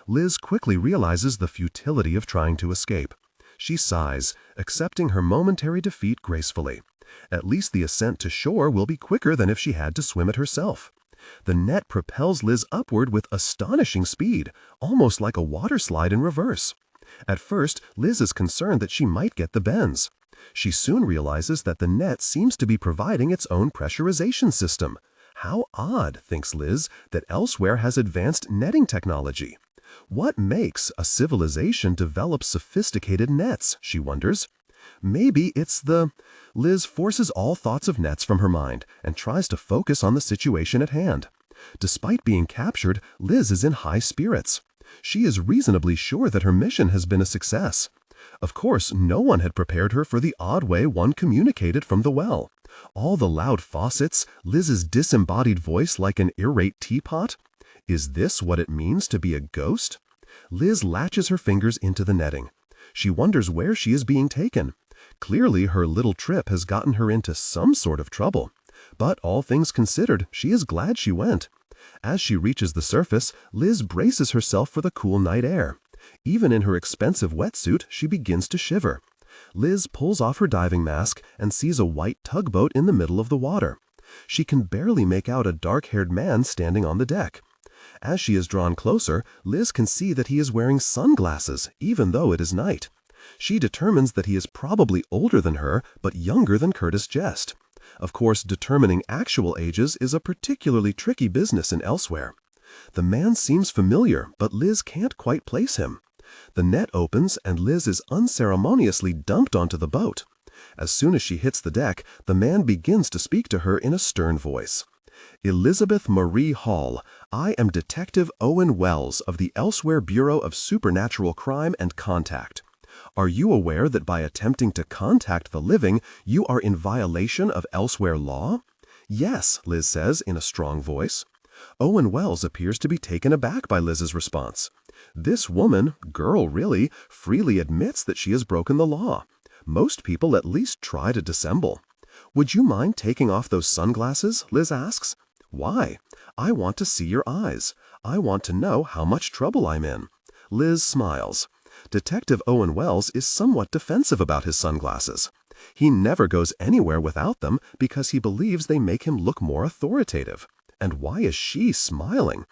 Liz quickly realizes the futility of trying to escape. She sighs, accepting her momentary defeat gracefully. At least the ascent to shore will be quicker than if she had to swim it herself. The net propels Liz upward with astonishing speed, almost like a water slide in reverse. At first, Liz is concerned that she might get the bends. She soon realizes that the net seems to be providing its own pressurization system. How odd, thinks Liz, that elsewhere has advanced netting technology. What makes a civilization develop sophisticated nets, she wonders. Maybe it's the... Liz forces all thoughts of nets from her mind and tries to focus on the situation at hand. Despite being captured, Liz is in high spirits. She is reasonably sure that her mission has been a success. Of course, no one had prepared her for the odd way one communicated from the well. All the loud faucets, Liz's disembodied voice like an irate teapot. Is this what it means to be a ghost? Liz latches her fingers into the netting. She wonders where she is being taken. Clearly, her little trip has gotten her into some sort of trouble. But all things considered, she is glad she went. As she reaches the surface, Liz braces herself for the cool night air. Even in her expensive wetsuit, she begins to shiver. Liz pulls off her diving mask and sees a white tugboat in the middle of the water. She can barely make out a dark-haired man standing on the deck. As she is drawn closer, Liz can see that he is wearing sunglasses, even though it is night. She determines that he is probably older than her, but younger than Curtis Jest. Of course, determining actual ages is a particularly tricky business in Elsewhere. The man seems familiar, but Liz can't quite place him. The net opens and Liz is unceremoniously dumped onto the boat. As soon as she hits the deck, the man begins to speak to her in a stern voice. "Elizabeth Marie Hall, I am Detective Owen Welles of the Elsewhere Bureau of Supernatural Crime and Contact. Are you aware that by attempting to contact the living, you are in violation of Elsewhere law?" "Yes," Liz says in a strong voice. Owen Welles appears to be taken aback by Liz's response. This woman, girl really, freely admits that she has broken the law. Most people at least try to dissemble. "Would you mind taking off those sunglasses?" Liz asks. "Why?" "I want to see your eyes. I want to know how much trouble I'm in." Liz smiles. Detective Owen Welles is somewhat defensive about his sunglasses. He never goes anywhere without them because he believes they make him look more authoritative. And why is she smiling?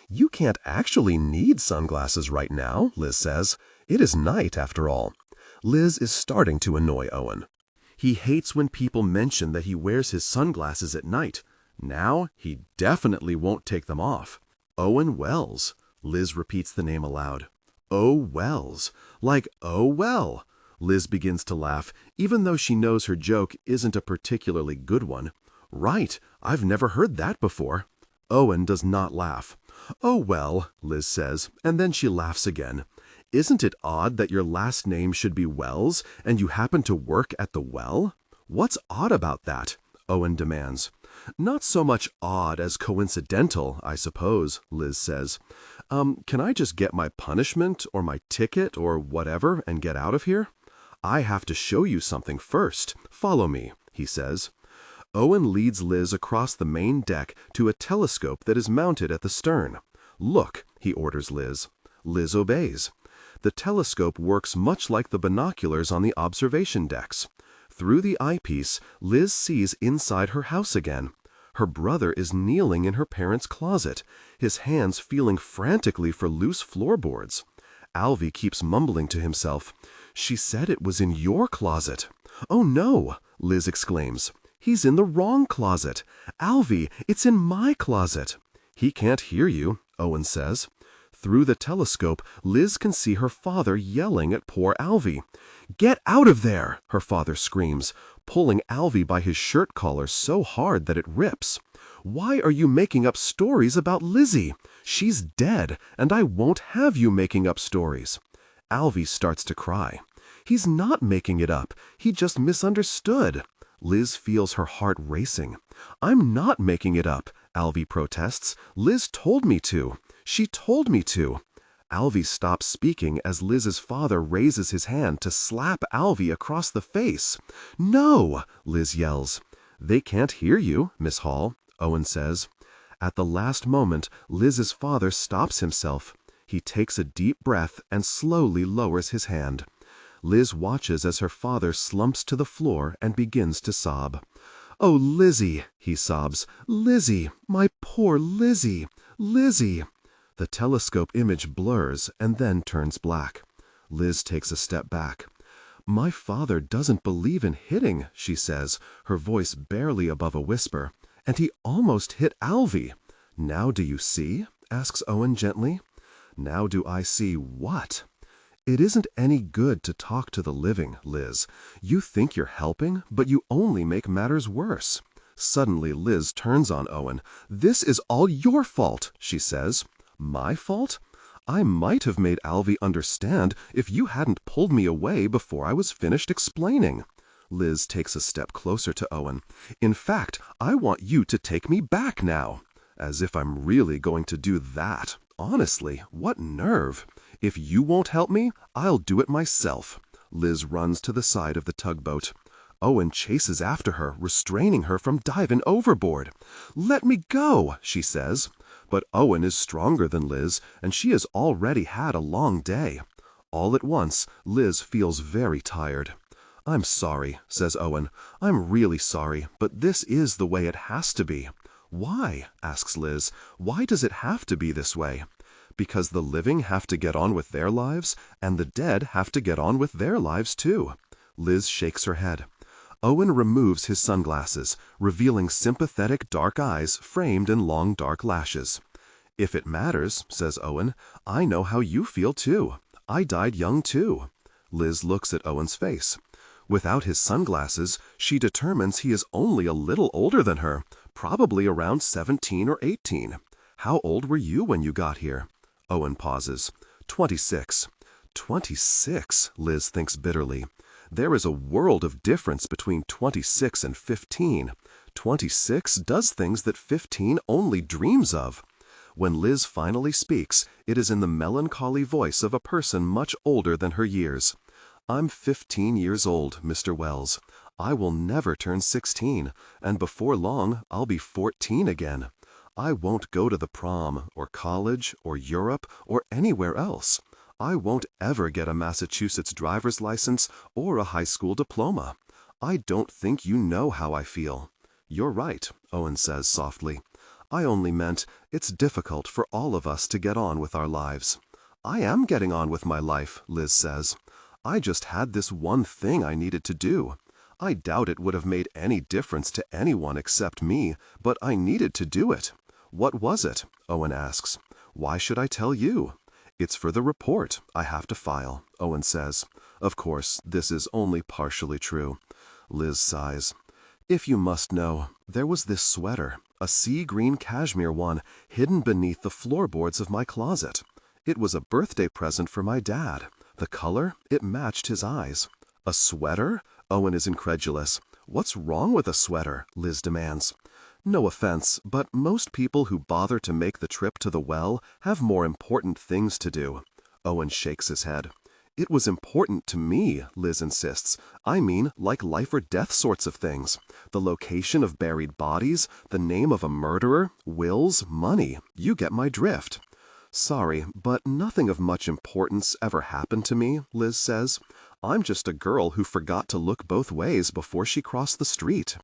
"You can't actually need sunglasses right now," Liz says. "It is night, after all." Liz is starting to annoy Owen. He hates when people mention that he wears his sunglasses at night. Now, he definitely won't take them off. Owen Welles. Liz repeats the name aloud. Oh, Wells. Like, oh, well. Liz begins to laugh, even though she knows her joke isn't a particularly good one. Right, I've never heard that before. Owen does not laugh. "Oh, well," Liz says, and then she laughs again. "Isn't it odd that your last name should be Wells, and you happen to work at the well?" "What's odd about that?" Owen demands. "Not so much odd as coincidental, I suppose," Liz says. Can I just get my punishment or my ticket or whatever and get out of here?" "I have to show you something first. Follow me," he says. Owen leads Liz across the main deck to a telescope that is mounted at the stern. "Look," he orders Liz. Liz obeys. The telescope works much like the binoculars on the observation decks. Through the eyepiece, Liz sees inside her house again. Her brother is kneeling in her parents' closet, his hands feeling frantically for loose floorboards. Alvy keeps mumbling to himself, "She said it was in your closet." "Oh no!" Liz exclaims. He's in the wrong closet. Alvy, it's in my closet. He can't hear you, Owen says. Through the telescope, Liz can see her father yelling at poor Alvy. Get out of there, her father screams, pulling Alvy by his shirt collar so hard that it rips. Why are you making up stories about Lizzie? She's dead, and I won't have you making up stories. Alvy starts to cry. He's not making it up. He just misunderstood. Liz feels her heart racing. I'm not making it up, Alvy protests. Liz told me to. She told me to. Alvy stops speaking as Liz's father raises his hand to slap Alvy across the face. No, Liz yells. They can't hear you, Miss Hall, Owen says. At the last moment, Liz's father stops himself. He takes a deep breath and slowly lowers his hand. Liz watches as her father slumps to the floor and begins to sob. Oh, Lizzie, he sobs. Lizzie, my poor Lizzie, Lizzie. The telescope image blurs and then turns black. Liz takes a step back. My father doesn't believe in hitting, she says, her voice barely above a whisper. And he almost hit Alvy. Now do you see? Asks Owen gently. Now do I see what? It isn't any good to talk to the living, Liz. You think you're helping, but you only make matters worse. Suddenly Liz turns on Owen. This is all your fault, she says. My fault? I might have made Alvy understand if you hadn't pulled me away before I was finished explaining. Liz takes a step closer to Owen. In fact, I want you to take me back now. As if I'm really going to do that. Honestly, what nerve. If you won't help me, I'll do it myself. Liz runs to the side of the tugboat. Owen chases after her, restraining her from diving overboard. Let me go, she says. But Owen is stronger than Liz, and she has already had a long day. All at once, Liz feels very tired. I'm sorry, says Owen. I'm really sorry, but this is the way it has to be. Why? Asks Liz. Why does it have to be this way? Because the living have to get on with their lives, and the dead have to get on with their lives too. Liz shakes her head. Owen removes his sunglasses, revealing sympathetic dark eyes framed in long dark lashes. If it matters, says Owen, I know how you feel too. I died young too. Liz looks at Owen's face. Without his sunglasses, she determines he is only a little older than her, probably around 17 or 18. How old were you when you got here? Owen pauses. 26. 26, Liz thinks bitterly. There is a world of difference between 26 and 15. 26 does things that 15 only dreams of. When Liz finally speaks, it is in the melancholy voice of a person much older than her years. I'm 15 years old, Mr. Welles. I will never turn 16, and before long I'll be 14 again. I won't go to the prom, or college, or Europe, or anywhere else. I won't ever get a Massachusetts driver's license or a high school diploma. I don't think you know how I feel. You're right, Owen says softly. I only meant it's difficult for all of us to get on with our lives. I am getting on with my life, Liz says. I just had this one thing I needed to do. I doubt it would have made any difference to anyone except me, but I needed to do it. What was it? Owen asks. Why should I tell you? It's for the report I have to file, Owen says. Of course, this is only partially true. Liz sighs. If you must know, there was this sweater, a sea green cashmere one, hidden beneath the floorboards of my closet. It was a birthday present for my dad. The color, it matched his eyes. A sweater? Owen is incredulous. What's wrong with a sweater? Liz demands. No offense, but most people who bother to make the trip to the well have more important things to do. Owen shakes his head. It was important to me, Liz insists. I mean, like life or death sorts of things. The location of buried bodies, the name of a murderer, wills, money. You get my drift. Sorry, but nothing of much importance ever happened to me, Liz says. I'm just a girl who forgot to look both ways before she crossed the street.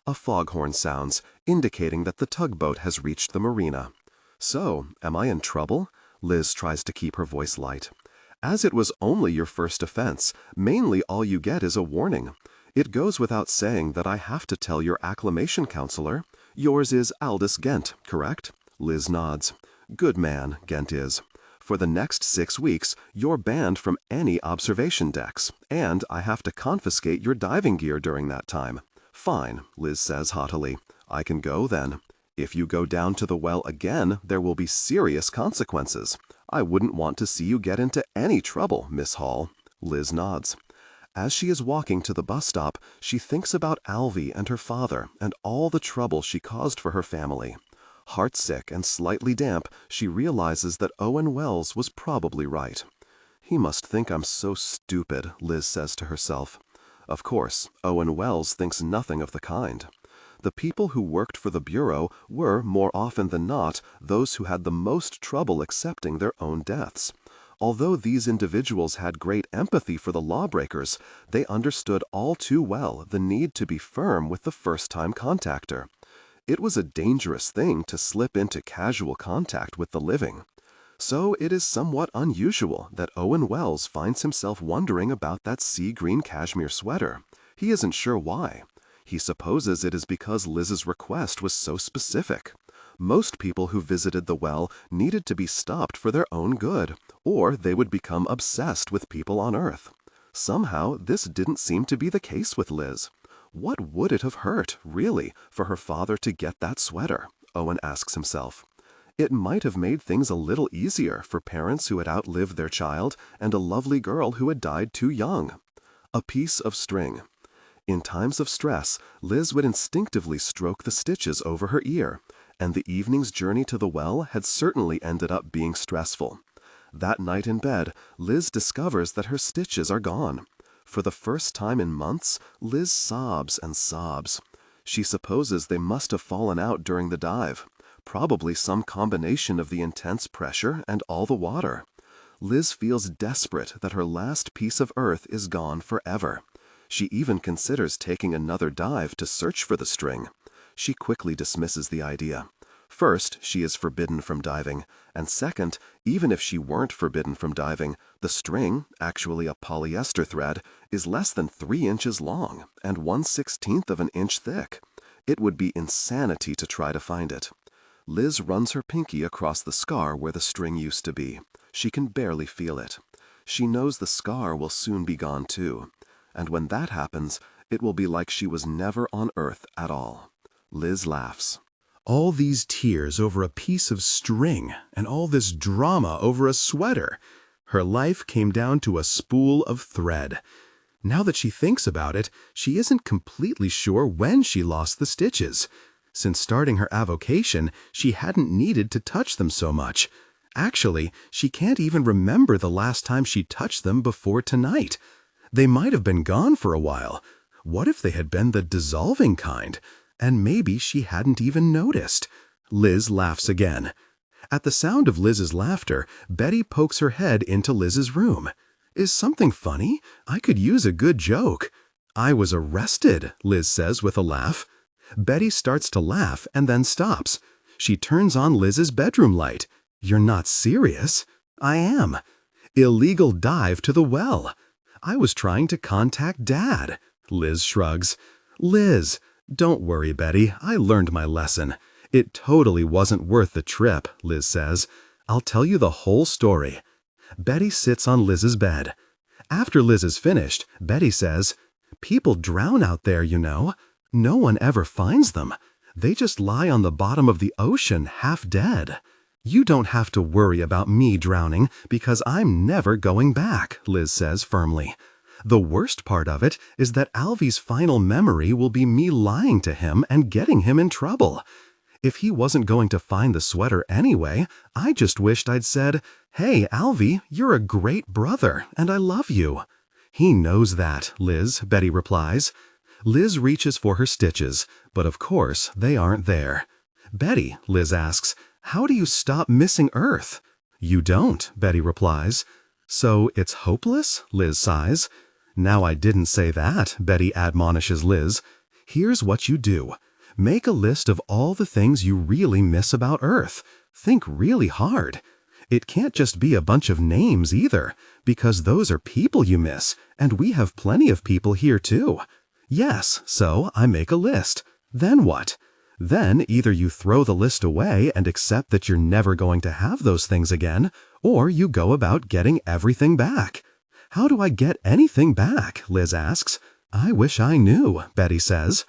A foghorn sounds, indicating that the tugboat has reached the marina. So, am I in trouble? Liz tries to keep her voice light. As it was only your first offense, mainly all you get is a warning. It goes without saying that I have to tell your acclimation counselor. Yours is Aldous Gent, correct? Liz nods. Good man, Gent is. For the next 6 weeks, you're banned from any observation decks, and I have to confiscate your diving gear during that time. Fine, Liz says haughtily. I can go then. If you go down to the well again, there will be serious consequences. I wouldn't want to see you get into any trouble, Miss Hall. Liz nods. As she is walking to the bus stop, she thinks about Alvy and her father and all the trouble she caused for her family. Heartsick and slightly damp, she realizes that Owen Welles was probably right. He must think I'm so stupid, Liz says to herself. Of course, Owen Welles thinks nothing of the kind. The people who worked for the Bureau were, more often than not, those who had the most trouble accepting their own deaths. Although these individuals had great empathy for the lawbreakers, they understood all too well the need to be firm with the first-time contactor. It was a dangerous thing to slip into casual contact with the living. So it is somewhat unusual that Owen Welles finds himself wondering about that sea-green cashmere sweater. He isn't sure why. He supposes it is because Liz's request was so specific. Most people who visited the well needed to be stopped for their own good, or they would become obsessed with people on Earth. Somehow, this didn't seem to be the case with Liz. What would it have hurt, really, for her father to get that sweater? Owen asks himself. It might have made things a little easier for parents who had outlived their child and a lovely girl who had died too young. A piece of string. In times of stress, Liz would instinctively stroke the stitches over her ear, and the evening's journey to the well had certainly ended up being stressful. That night in bed, Liz discovers that her stitches are gone. For the first time in months, Liz sobs and sobs. She supposes they must have fallen out during the dive. Probably some combination of the intense pressure and all the water. Liz feels desperate that her last piece of earth is gone forever. She even considers taking another dive to search for the string. She quickly dismisses the idea. First, she is forbidden from diving, and second, even if she weren't forbidden from diving, the string, actually a polyester thread, is less than 3 inches long and 1/16 of an inch thick. It would be insanity to try to find it. Liz runs her pinky across the scar where the string used to be. She can barely feel it. She knows the scar will soon be gone too. And when that happens, it will be like she was never on Earth at all. Liz laughs. All these tears over a piece of string, and all this drama over a sweater. Her life came down to a spool of thread. Now that she thinks about it, she isn't completely sure when she lost the stitches. Since starting her avocation, she hadn't needed to touch them so much. Actually, she can't even remember the last time she touched them before tonight. They might have been gone for a while. What if they had been the dissolving kind? And maybe she hadn't even noticed. Liz laughs again. At the sound of Liz's laughter, Betty pokes her head into Liz's room. Is something funny? I could use a good joke. I was arrested, Liz says with a laugh. Betty starts to laugh and then stops. She turns on Liz's bedroom light. You're not serious? I am. Illegal dive to the well. I was trying to contact Dad. Liz shrugs. Liz, don't worry, Betty. I learned my lesson. It totally wasn't worth the trip, Liz says. I'll tell you the whole story. Betty sits on Liz's bed. After Liz is finished, Betty says, People drown out there, you know. No one ever finds them. They just lie on the bottom of the ocean, half dead. You don't have to worry about me drowning because I'm never going back, Liz says firmly. The worst part of it is that Alvy's final memory will be me lying to him and getting him in trouble. If he wasn't going to find the sweater anyway, I just wished I'd said, Hey, Alvy, you're a great brother, and I love you. He knows that, Liz, Betty replies. Liz reaches for her stitches, but of course they aren't there. Betty, Liz asks, how do you stop missing Earth? You don't, Betty replies. So it's hopeless? Liz sighs. Now I didn't say that, Betty admonishes Liz. Here's what you do. Make a list of all the things you really miss about Earth. Think really hard. It can't just be a bunch of names either, because those are people you miss, and we have plenty of people here too. Yes, so I make a list. Then what? Then either you throw the list away and accept that you're never going to have those things again, or you go about getting everything back. How do I get anything back? Liz asks. I wish I knew, Betty says.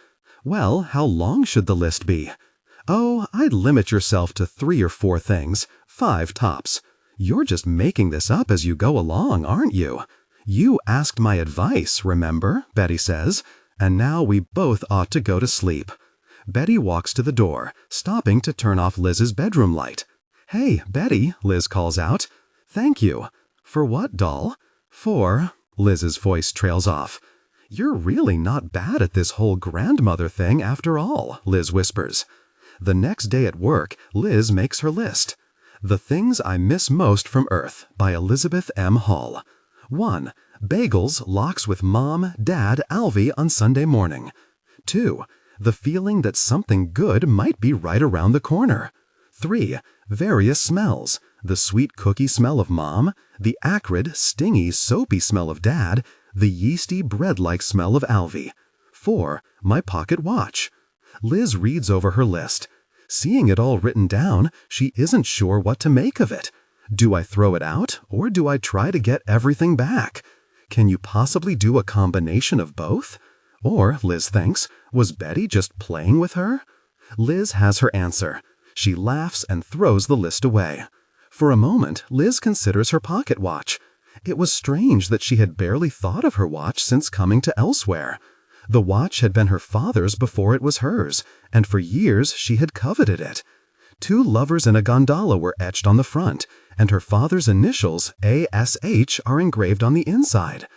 Well, how long should the list be? Oh, I'd limit yourself to 3 or 4 things, 5 tops. You're just making this up as you go along, aren't you? You asked my advice, remember? Betty says. And now we both ought to go to sleep. Betty walks to the door, stopping to turn off Liz's bedroom light. Hey, Betty, Liz calls out. Thank you. For what, doll? For... Liz's voice trails off. You're really not bad at this whole grandmother thing after all, Liz whispers. The next day at work, Liz makes her list. The Things I Miss Most from Earth by Elizabeth M. Hall. 1. Bagels, lox with Mom, Dad, Alvy on Sunday morning. 2. The feeling that something good might be right around the corner. 3. Various smells. The sweet cookie smell of Mom, the acrid, stingy, soapy smell of Dad, the yeasty, bread-like smell of Alvy. 4. My pocket watch. Liz reads over her list. Seeing it all written down, she isn't sure what to make of it. Do I throw it out, or do I try to get everything back? Can you possibly do a combination of both? Or, Liz thinks, was Betty just playing with her? Liz has her answer. She laughs and throws the list away. For a moment, Liz considers her pocket watch. It was strange that she had barely thought of her watch since coming to Elsewhere. The watch had been her father's before it was hers, and for years she had coveted it. 2 lovers in a gondola were etched on the front, and her father's initials, ASH, are engraved on the inside.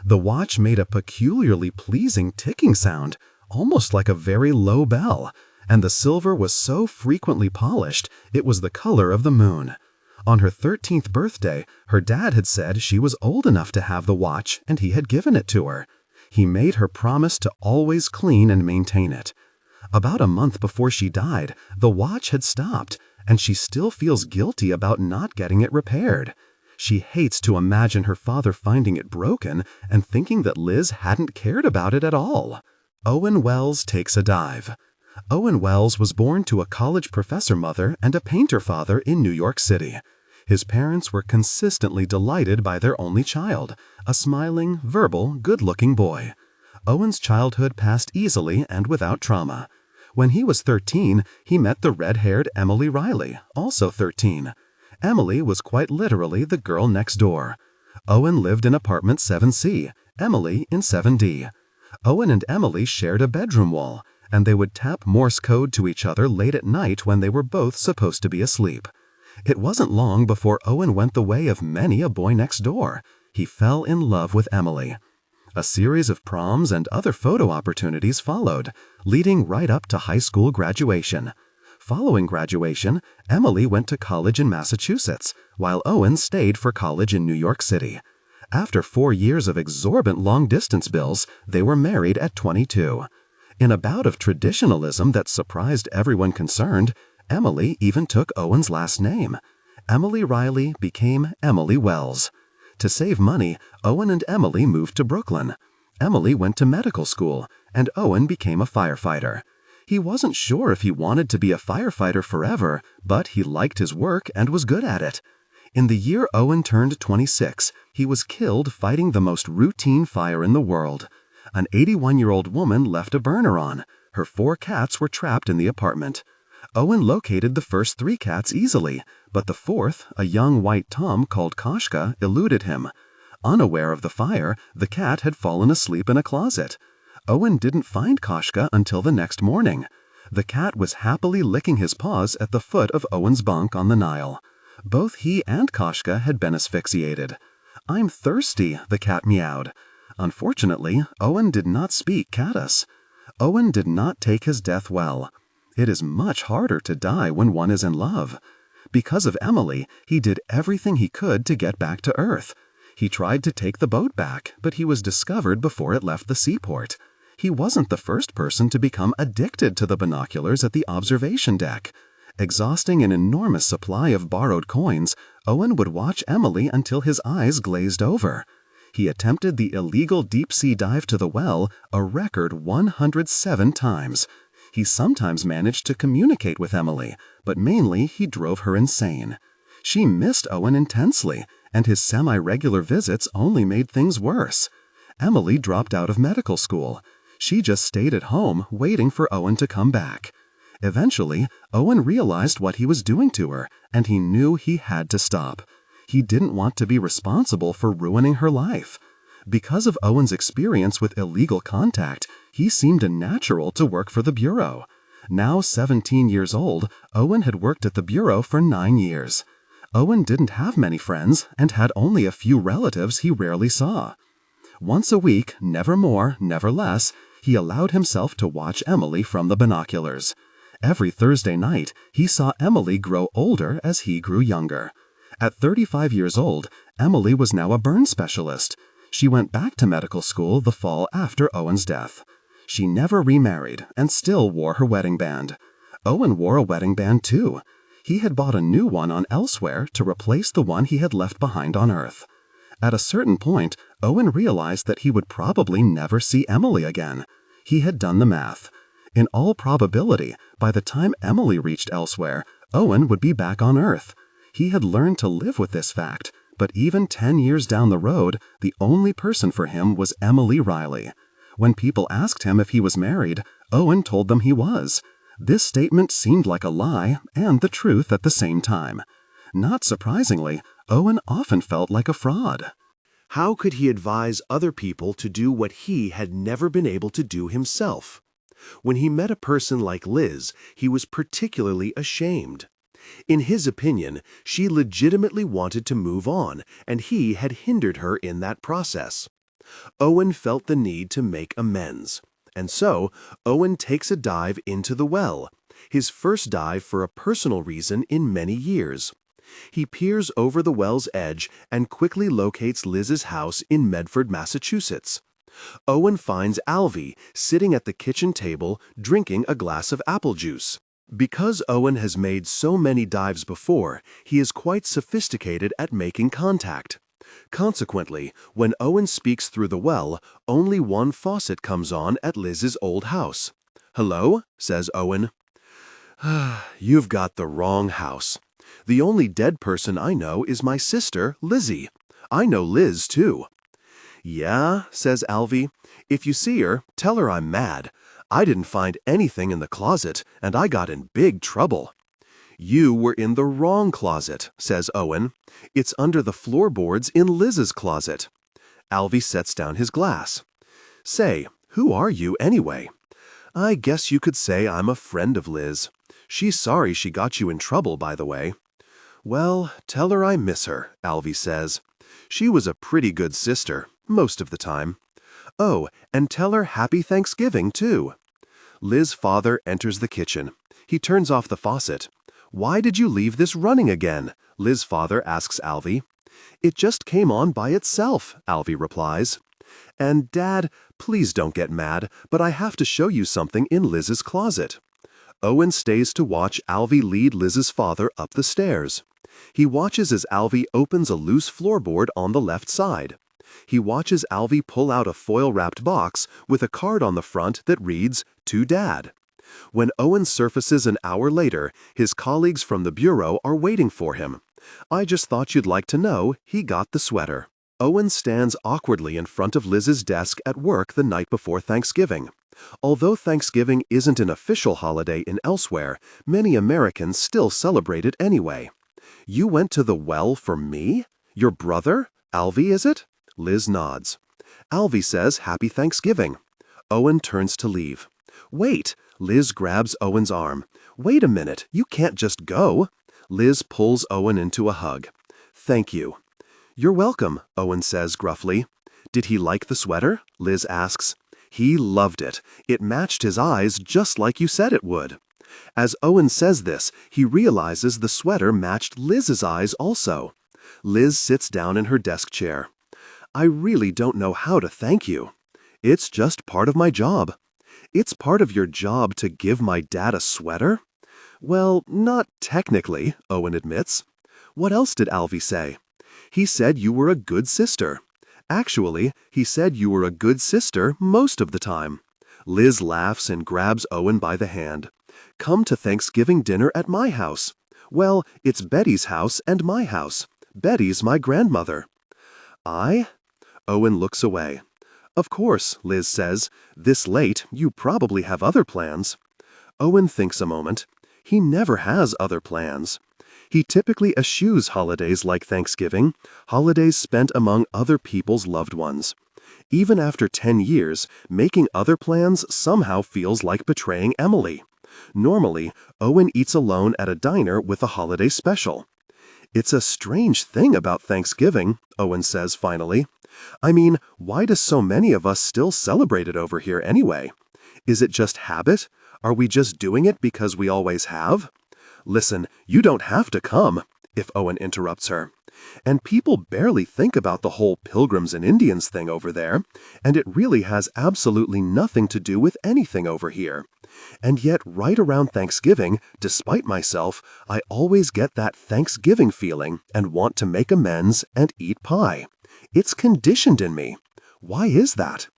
The watch made a peculiarly pleasing ticking sound, almost like a very low bell, and the silver was so frequently polished it was the color of the moon. On her 13th birthday, her dad had said she was old enough to have the watch, and he had given it to her. He made her promise to always clean and maintain it. About a month before she died, the watch had stopped, and she still feels guilty about not getting it repaired. She hates to imagine her father finding it broken and thinking that Liz hadn't cared about it at all. Owen Welles takes a dive. Owen Welles was born to a college professor mother and a painter father in New York City. His parents were consistently delighted by their only child, a smiling, verbal, good-looking boy. Owen's childhood passed easily and without trauma. When he was 13, he met the red-haired Emily Riley, also 13. Emily was quite literally the girl next door. Owen lived in apartment 7C, Emily in 7D. Owen and Emily shared a bedroom wall, and they would tap Morse code to each other late at night when they were both supposed to be asleep. It wasn't long before Owen went the way of many a boy next door. He fell in love with Emily. A series of proms and other photo opportunities followed, leading right up to high school graduation. Following graduation, Emily went to college in Massachusetts, while Owen stayed for college in New York City. After 4 years of exorbitant long-distance bills, they were married at 22. In a bout of traditionalism that surprised everyone concerned, Emily even took Owen's last name. Emily Riley became Emily Welles. To save money, Owen and Emily moved to Brooklyn. Emily went to medical school, and Owen became a firefighter. He wasn't sure if he wanted to be a firefighter forever, but he liked his work and was good at it. In the year Owen turned 26, he was killed fighting the most routine fire in the world. An 81-year-old woman left a burner on. Her 4 cats were trapped in the apartment. Owen located the first 3 cats easily, but the 4th, a young white Tom called Koshka, eluded him. Unaware of the fire, the cat had fallen asleep in a closet. Owen didn't find Koshka until the next morning. The cat was happily licking his paws at the foot of Owen's bunk on the Nile. Both he and Koshka had been asphyxiated. "I'm thirsty," the cat meowed. Unfortunately, Owen did not speak catus. Owen did not take his death well. It is much harder to die when one is in love. Because of Emily, he did everything he could to get back to Earth. He tried to take the boat back, but he was discovered before it left the seaport. He wasn't the first person to become addicted to the binoculars at the observation deck. Exhausting an enormous supply of borrowed coins, Owen would watch Emily until his eyes glazed over. He attempted the illegal deep-sea dive to the well a record 107 times. He sometimes managed to communicate with Emily, but mainly he drove her insane. She missed Owen intensely, and his semi-regular visits only made things worse. Emily dropped out of medical school. She just stayed at home waiting for Owen to come back. Eventually, Owen realized what he was doing to her, and he knew he had to stop. He didn't want to be responsible for ruining her life. Because of Owen's experience with illegal contact, he seemed a natural to work for the Bureau. Now 17 years old, Owen had worked at the Bureau for 9 years. Owen didn't have many friends and had only a few relatives he rarely saw. Once a week, never more, never less, he allowed himself to watch Emily from the binoculars. Every Thursday night, he saw Emily grow older as he grew younger. At 35 years old, Emily was now a burn specialist. She went back to medical school the fall after Owen's death. She never remarried and still wore her wedding band. Owen wore a wedding band too. He had bought a new one on Elsewhere to replace the one he had left behind on Earth. At a certain point, Owen realized that he would probably never see Emily again. He had done the math. In all probability, by the time Emily reached Elsewhere, Owen would be back on Earth. He had learned to live with this fact, but even 10 years down the road, the only person for him was Emily Riley. When people asked him if he was married, Owen told them he was. This statement seemed like a lie and the truth at the same time. Not surprisingly, Owen often felt like a fraud. How could he advise other people to do what he had never been able to do himself? When he met a person like Liz, he was particularly ashamed. In his opinion, she legitimately wanted to move on, and he had hindered her in that process. Owen felt the need to make amends. And so, Owen takes a dive into the well, his first dive for a personal reason in many years. He peers over the well's edge and quickly locates Liz's house in Medford, Massachusetts. Owen finds Alvy sitting at the kitchen table drinking a glass of apple juice. Because Owen has made so many dives before, he is quite sophisticated at making contact. Consequently, when Owen speaks through the well, only one faucet comes on at Liz's old house. "Hello?" says Owen. "You've got the wrong house. The only dead person I know is my sister, Lizzie. I know Liz, too." "Yeah," says Alvy. "If you see her, tell her I'm mad. I didn't find anything in the closet, and I got in big trouble." "You were in the wrong closet," says Owen. "It's under the floorboards in Liz's closet." Alvy sets down his glass. "Say, who are you anyway?" "I guess you could say I'm a friend of Liz. She's sorry she got you in trouble, by the way." "Well, tell her I miss her," Alvy says. "She was a pretty good sister, most of the time. Oh, and tell her Happy Thanksgiving, too." Liz's father enters the kitchen. He turns off the faucet. "Why did you leave this running again?" Liz's father asks Alvy. "It just came on by itself," Alvy replies. "And Dad, please don't get mad, but I have to show you something in Liz's closet." Owen stays to watch Alvy lead Liz's father up the stairs. He watches as Alvy opens a loose floorboard on the left side. He watches Alvy pull out a foil-wrapped box with a card on the front that reads, "To Dad." When Owen surfaces an hour later, his colleagues from the Bureau are waiting for him. "I just thought you'd like to know he got the sweater." Owen stands awkwardly in front of Liz's desk at work the night before Thanksgiving. Although Thanksgiving isn't an official holiday in Elsewhere, many Americans still celebrate it anyway. "You went to the well for me? Your brother? Alvy, is it?" Liz nods. Alvy says Happy Thanksgiving. Owen turns to leave. "Wait!" Liz grabs Owen's arm. "Wait a minute, you can't just go." Liz pulls Owen into a hug. "Thank you." "You're welcome," Owen says gruffly. "Did he like the sweater?" Liz asks. "He loved it. It matched his eyes just like you said it would." As Owen says this, he realizes the sweater matched Liz's eyes also. Liz sits down in her desk chair. "I really don't know how to thank you." "It's just part of my job." "It's part of your job to give my dad a sweater?" "Well, not technically," Owen admits. "What else did Alvy say?" "He said you were a good sister." Actually, he said you were a good sister most of the time. Liz laughs and grabs Owen by the hand. Come to Thanksgiving dinner at my house. Well, it's Betty's house and my house. Betty's my grandmother. I? Owen looks away. Of course, Liz says. This late, you probably have other plans. Owen thinks a moment. He never has other plans. He typically eschews holidays like Thanksgiving, holidays spent among other people's loved ones. Even after 10 years, making other plans somehow feels like betraying Emily. Normally, Owen eats alone at a diner with a holiday special. It's a strange thing about Thanksgiving, Owen says finally. I mean, why do so many of us still celebrate it over here anyway? Is it just habit? Are we just doing it because we always have? Listen, you don't have to come, if Owen interrupts her. And people barely think about the whole Pilgrims and Indians thing over there, and it really has absolutely nothing to do with anything over here. And yet, right around Thanksgiving, despite myself, I always get that Thanksgiving feeling and want to make amends and eat pie. It's conditioned in me. Why is that?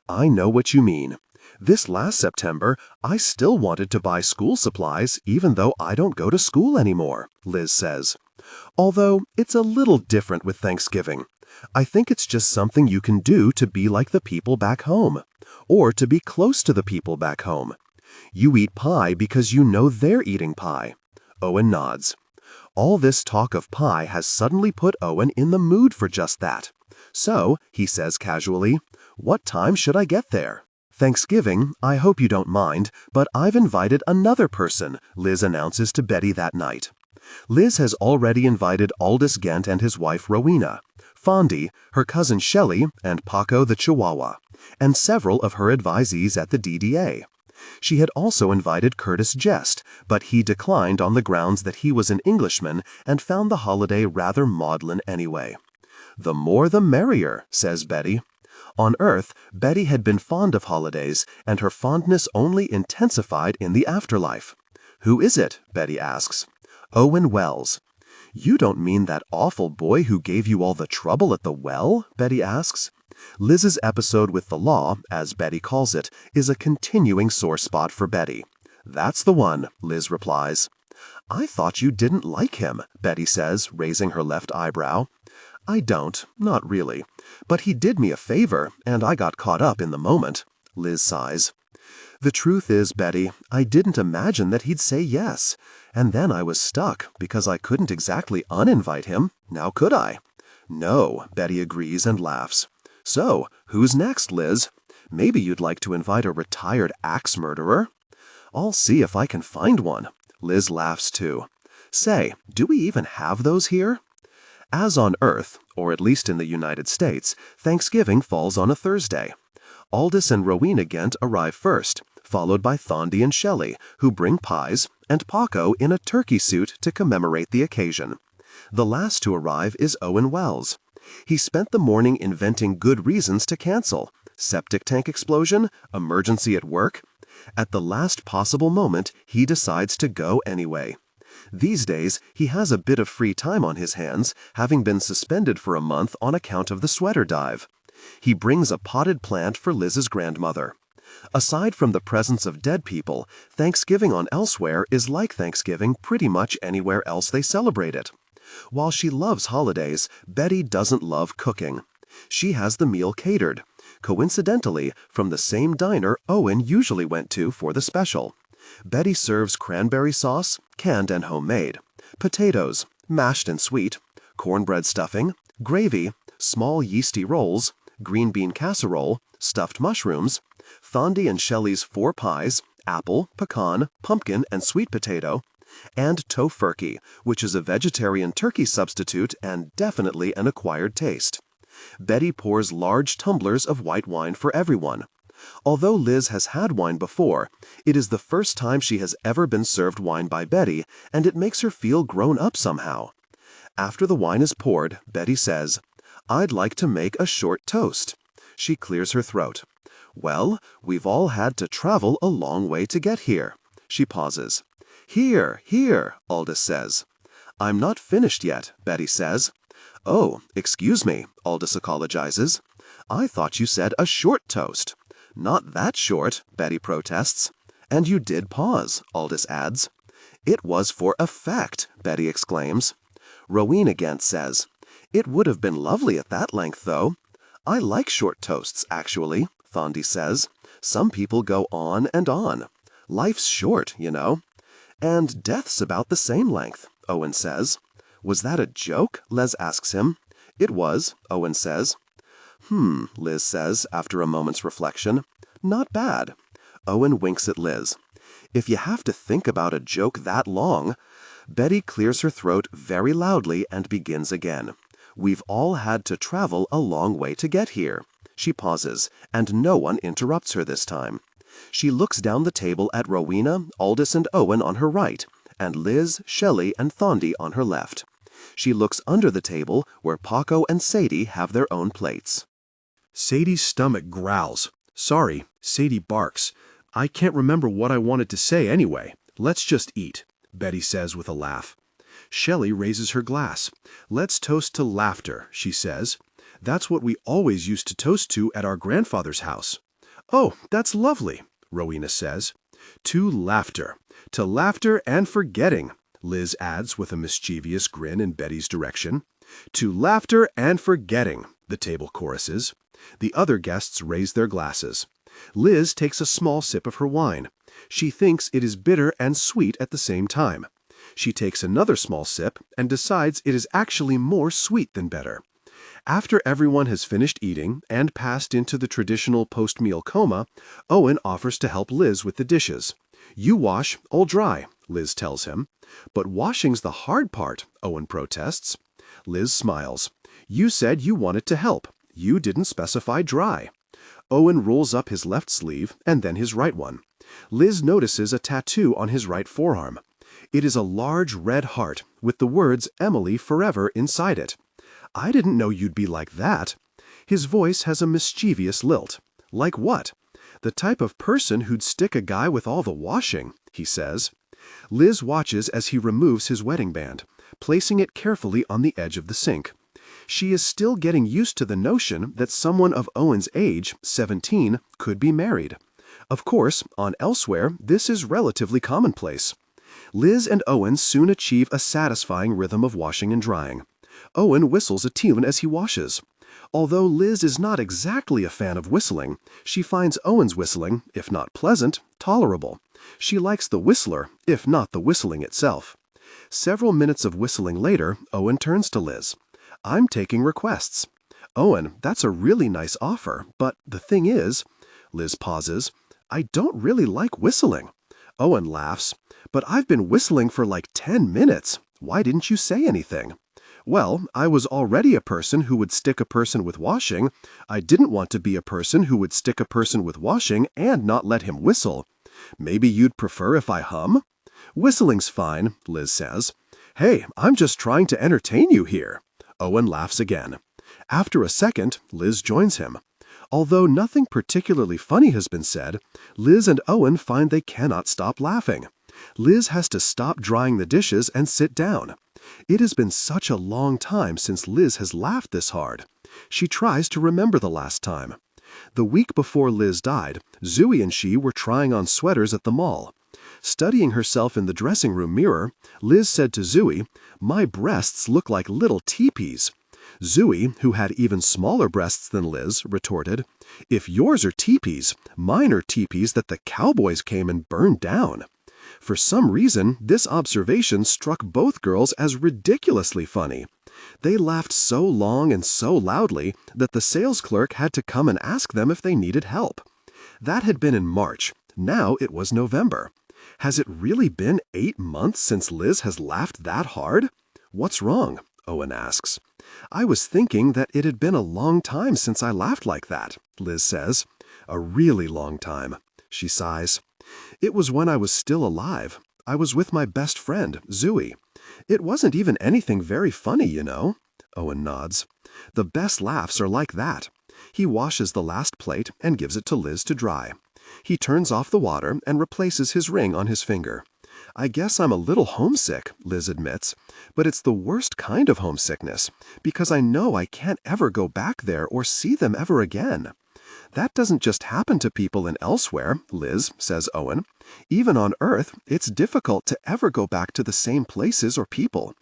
I know what you mean. This last September, I still wanted to buy school supplies even though I don't go to school anymore, Liz says. Although, it's a little different with Thanksgiving. I think it's just something you can do to be like the people back home, or to be close to the people back home. You eat pie because you know they're eating pie. Owen nods. All this talk of pie has suddenly put Owen in the mood for just that. So, he says casually, what time should I get there? Thanksgiving, I hope you don't mind, but I've invited another person, Liz announces to Betty that night. Liz has already invited Aldous Gent and his wife Rowena, Fondy, her cousin Shelley, and Paco the Chihuahua, and several of her advisees at the DDA. She had also invited Curtis Jest, but he declined on the grounds that he was an Englishman and found the holiday rather maudlin anyway. The more the merrier, says Betty. On Earth, Betty had been fond of holidays, and her fondness only intensified in the afterlife. Who is it? Betty asks. Owen Welles. You don't mean that awful boy who gave you all the trouble at the well? Betty asks. Liz's episode with the law, as Betty calls it, is a continuing sore spot for Betty. That's the one, Liz replies. I thought you didn't like him, Betty says, raising her left eyebrow. I don't, not really. But he did me a favor, and I got caught up in the moment, Liz sighs. The truth is, Betty, I didn't imagine that he'd say yes. And then I was stuck, because I couldn't exactly uninvite him, now could I? No, Betty agrees and laughs. So, who's next, Liz? Maybe you'd like to invite a retired axe murderer? I'll see if I can find one. Liz laughs too. Say, do we even have those here? As on Earth, or at least in the United States, Thanksgiving falls on a Thursday. Aldous and Rowena Gent arrive first, followed by Fondy and Shelley, who bring pies, and Paco in a turkey suit to commemorate the occasion. The last to arrive is Owen Welles. He spent the morning inventing good reasons to cancel. Septic tank explosion, emergency at work. At the last possible moment, he decides to go anyway. These days, he has a bit of free time on his hands, having been suspended for a month on account of the sweater dive. He brings a potted plant for Liz's grandmother. Aside from the presence of dead people, Thanksgiving on Elsewhere is like Thanksgiving pretty much anywhere else they celebrate it. While she loves holidays, Betty doesn't love cooking. She has the meal catered, coincidentally from the same diner Owen usually went to for the special. Betty serves cranberry sauce, canned and homemade, potatoes, mashed and sweet, cornbread stuffing, gravy, small yeasty rolls, green bean casserole, stuffed mushrooms, Fondy and Shelley's 4 pies, apple, pecan, pumpkin, and sweet potato, and tofurkey, which is a vegetarian turkey substitute and definitely an acquired taste. Betty pours large tumblers of white wine for everyone. Although Liz has had wine before, it is the first time she has ever been served wine by Betty, and it makes her feel grown up somehow. After the wine is poured, Betty says, I'd like to make a short toast. She clears her throat. Well, we've all had to travel a long way to get here. She pauses. Here, Aldous says. I'm not finished yet, Betty says. "Oh, excuse me," Aldous apologizes. "I thought you said a short toast." "Not that short," Betty protests. "And you did pause," Aldous adds. "It was for effect," Betty exclaims. Rowena again says, "It would have been lovely at that length, though." "I like short toasts, actually," Thondy says. "Some people go on and on. Life's short, you know." "And death's about the same length," Owen says. "Was that a joke?" Les asks him. "It was," Owen says. Liz says after a moment's reflection. "Not bad." Owen winks at Liz. "If you have to think about a joke that long—" Betty clears her throat very loudly and begins again. "We've all had to travel a long way to get here." She pauses, and no one interrupts her this time. She looks down the table at Rowena, Aldous, and Owen on her right, and Liz, Shelley, and Thondy on her left. She looks under the table where Paco and Sadie have their own plates. Sadie's stomach growls. Sorry, Sadie barks. I can't remember what I wanted to say anyway. Let's just eat, Betty says with a laugh. Shelley raises her glass. Let's toast to laughter, she says. That's what we always used to toast to at our grandfather's house. Oh, that's lovely, Rowena says. To laughter and forgetting, Liz adds with a mischievous grin in Betty's direction. To laughter and forgetting, the table choruses. The other guests raise their glasses. Liz takes a small sip of her wine. She thinks it is bitter and sweet at the same time. She takes another small sip and decides it is actually more sweet than bitter. After everyone has finished eating and passed into the traditional post-meal coma, Owen offers to help Liz with the dishes. You wash, I'll dry, Liz tells him. But washing's the hard part, Owen protests. Liz smiles. You said you wanted to help. You didn't specify dry. Owen rolls up his left sleeve and then his right one. Liz notices a tattoo on his right forearm. It is a large red heart with the words Emily Forever inside it. I didn't know you'd be like that. His voice has a mischievous lilt. Like what? The type of person who'd stick a guy with all the washing, he says. Liz watches as he removes his wedding band, placing it carefully on the edge of the sink. She is still getting used to the notion that someone of Owen's age, 17, could be married. Of course, on Elsewhere, this is relatively commonplace. Liz and Owen soon achieve a satisfying rhythm of washing and drying. Owen whistles a tune as he washes. Although Liz is not exactly a fan of whistling, she finds Owen's whistling, if not pleasant, tolerable. She likes the whistler, if not the whistling itself. Several minutes of whistling later, Owen turns to Liz. I'm taking requests. Owen, that's a really nice offer, but the thing is, Liz pauses, I don't really like whistling. Owen laughs, but I've been whistling for like 10 minutes. Why didn't you say anything? Well, I was already a person who would stick a person with washing. I didn't want to be a person who would stick a person with washing and not let him whistle. Maybe you'd prefer if I hum? Whistling's fine, Liz says. Hey, I'm just trying to entertain you here. Owen laughs again. After a second, Liz joins him. Although nothing particularly funny has been said, Liz and Owen find they cannot stop laughing. Liz has to stop drying the dishes and sit down. It has been such a long time since Liz has laughed this hard. She tries to remember the last time. The week before Liz died, Zooey and she were trying on sweaters at the mall. Studying herself in the dressing room mirror, Liz said to Zooey, "My breasts look like little teepees." Zooey, who had even smaller breasts than Liz, retorted, "If yours are teepees, mine are teepees that the cowboys came and burned down." For some reason, this observation struck both girls as ridiculously funny. They laughed so long and so loudly that the sales clerk had to come and ask them if they needed help. That had been in March. Now it was November. Has it really been 8 months since Liz has laughed that hard? What's wrong? Owen asks. I was thinking that it had been a long time since I laughed like that, Liz says. A really long time. She sighs. It was when I was still alive. I was with my best friend, Zooey. It wasn't even anything very funny, you know. Owen nods. The best laughs are like that. He washes the last plate and gives it to Liz to dry. He turns off the water and replaces his ring on his finger. I guess I'm a little homesick, Liz admits, but it's the worst kind of homesickness, because I know I can't ever go back there or see them ever again. That doesn't just happen to people in elsewhere, Liz, says Owen. Even on Earth, it's difficult to ever go back to the same places or people.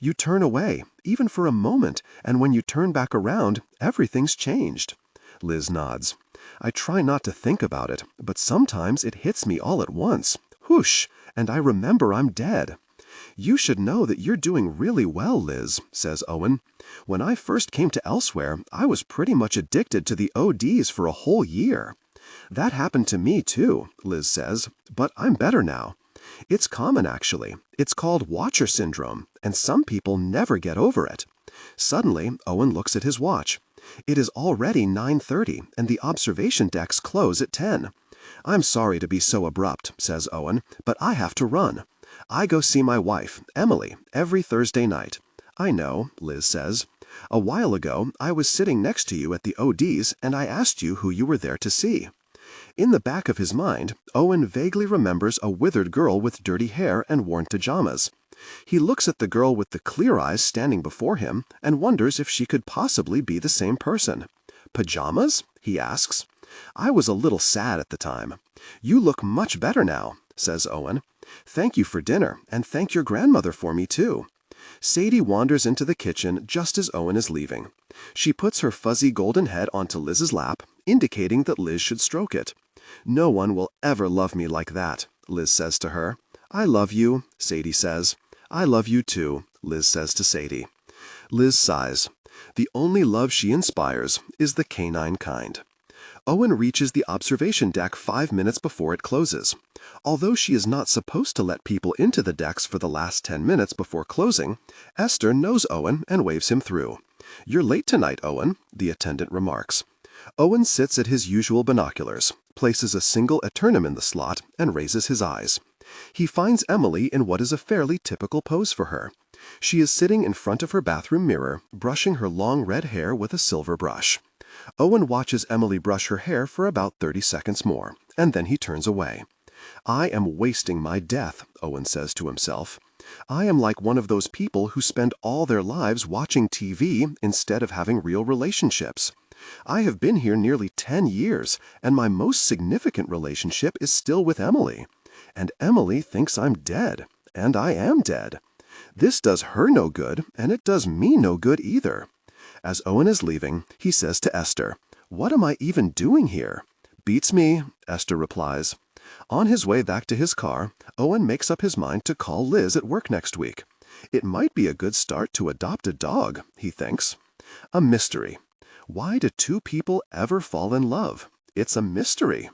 You turn away, even for a moment, and when you turn back around, everything's changed. Liz nods. I try not to think about it, but sometimes it hits me all at once. Whoosh! And I remember I'm dead. You should know that you're doing really well, Liz, says Owen. When I first came to Elsewhere, I was pretty much addicted to the ODs for a whole year. That happened to me too, Liz says, but I'm better now. It's common, actually. It's called watcher syndrome, and some people never get over it. Suddenly, Owen looks at his watch. It is already 9:30, and the observation decks close at 10. I'm sorry to be so abrupt, says Owen, but I have to run. I go see my wife, Emily, every Thursday night. I know, Liz says. A while ago, I was sitting next to you at the ODs, and I asked you who you were there to see. In the back of his mind, Owen vaguely remembers a withered girl with dirty hair and worn pajamas. He looks at the girl with the clear eyes standing before him and wonders if she could possibly be the same person. Pajamas? He asks. I was a little sad at the time. You look much better now, says Owen. Thank you for dinner, and thank your grandmother for me too. Sadie wanders into the kitchen just as Owen is leaving. She puts her fuzzy golden head onto Liz's lap, indicating that Liz should stroke it. No one will ever love me like that, Liz says to her. I love you, Sadie says. I love you too, Liz says to Sadie. Liz sighs. The only love she inspires is the canine kind. Owen reaches the observation deck 5 minutes before it closes. Although she is not supposed to let people into the decks for the last 10 minutes before closing, Esther knows Owen and waves him through. You're late tonight, Owen, the attendant remarks. Owen sits at his usual binoculars, places a single eternum in the slot, and raises his eyes. He finds Emily in what is a fairly typical pose for her. She is sitting in front of her bathroom mirror, brushing her long red hair with a silver brush. Owen watches Emily brush her hair for about 30 seconds more, and then he turns away. I am wasting my death, Owen says to himself. I am like one of those people who spend all their lives watching TV instead of having real relationships. I have been here nearly 10 years, and my most significant relationship is still with Emily. And Emily thinks I'm dead, and I am dead. This does her no good, and it does me no good either. As Owen is leaving, he says to Esther, What am I even doing here? Beats me, Esther replies. On his way back to his car, Owen makes up his mind to call Liz at work next week. It might be a good start to adopt a dog, he thinks. A mystery. Why do two people ever fall in love? It's a mystery.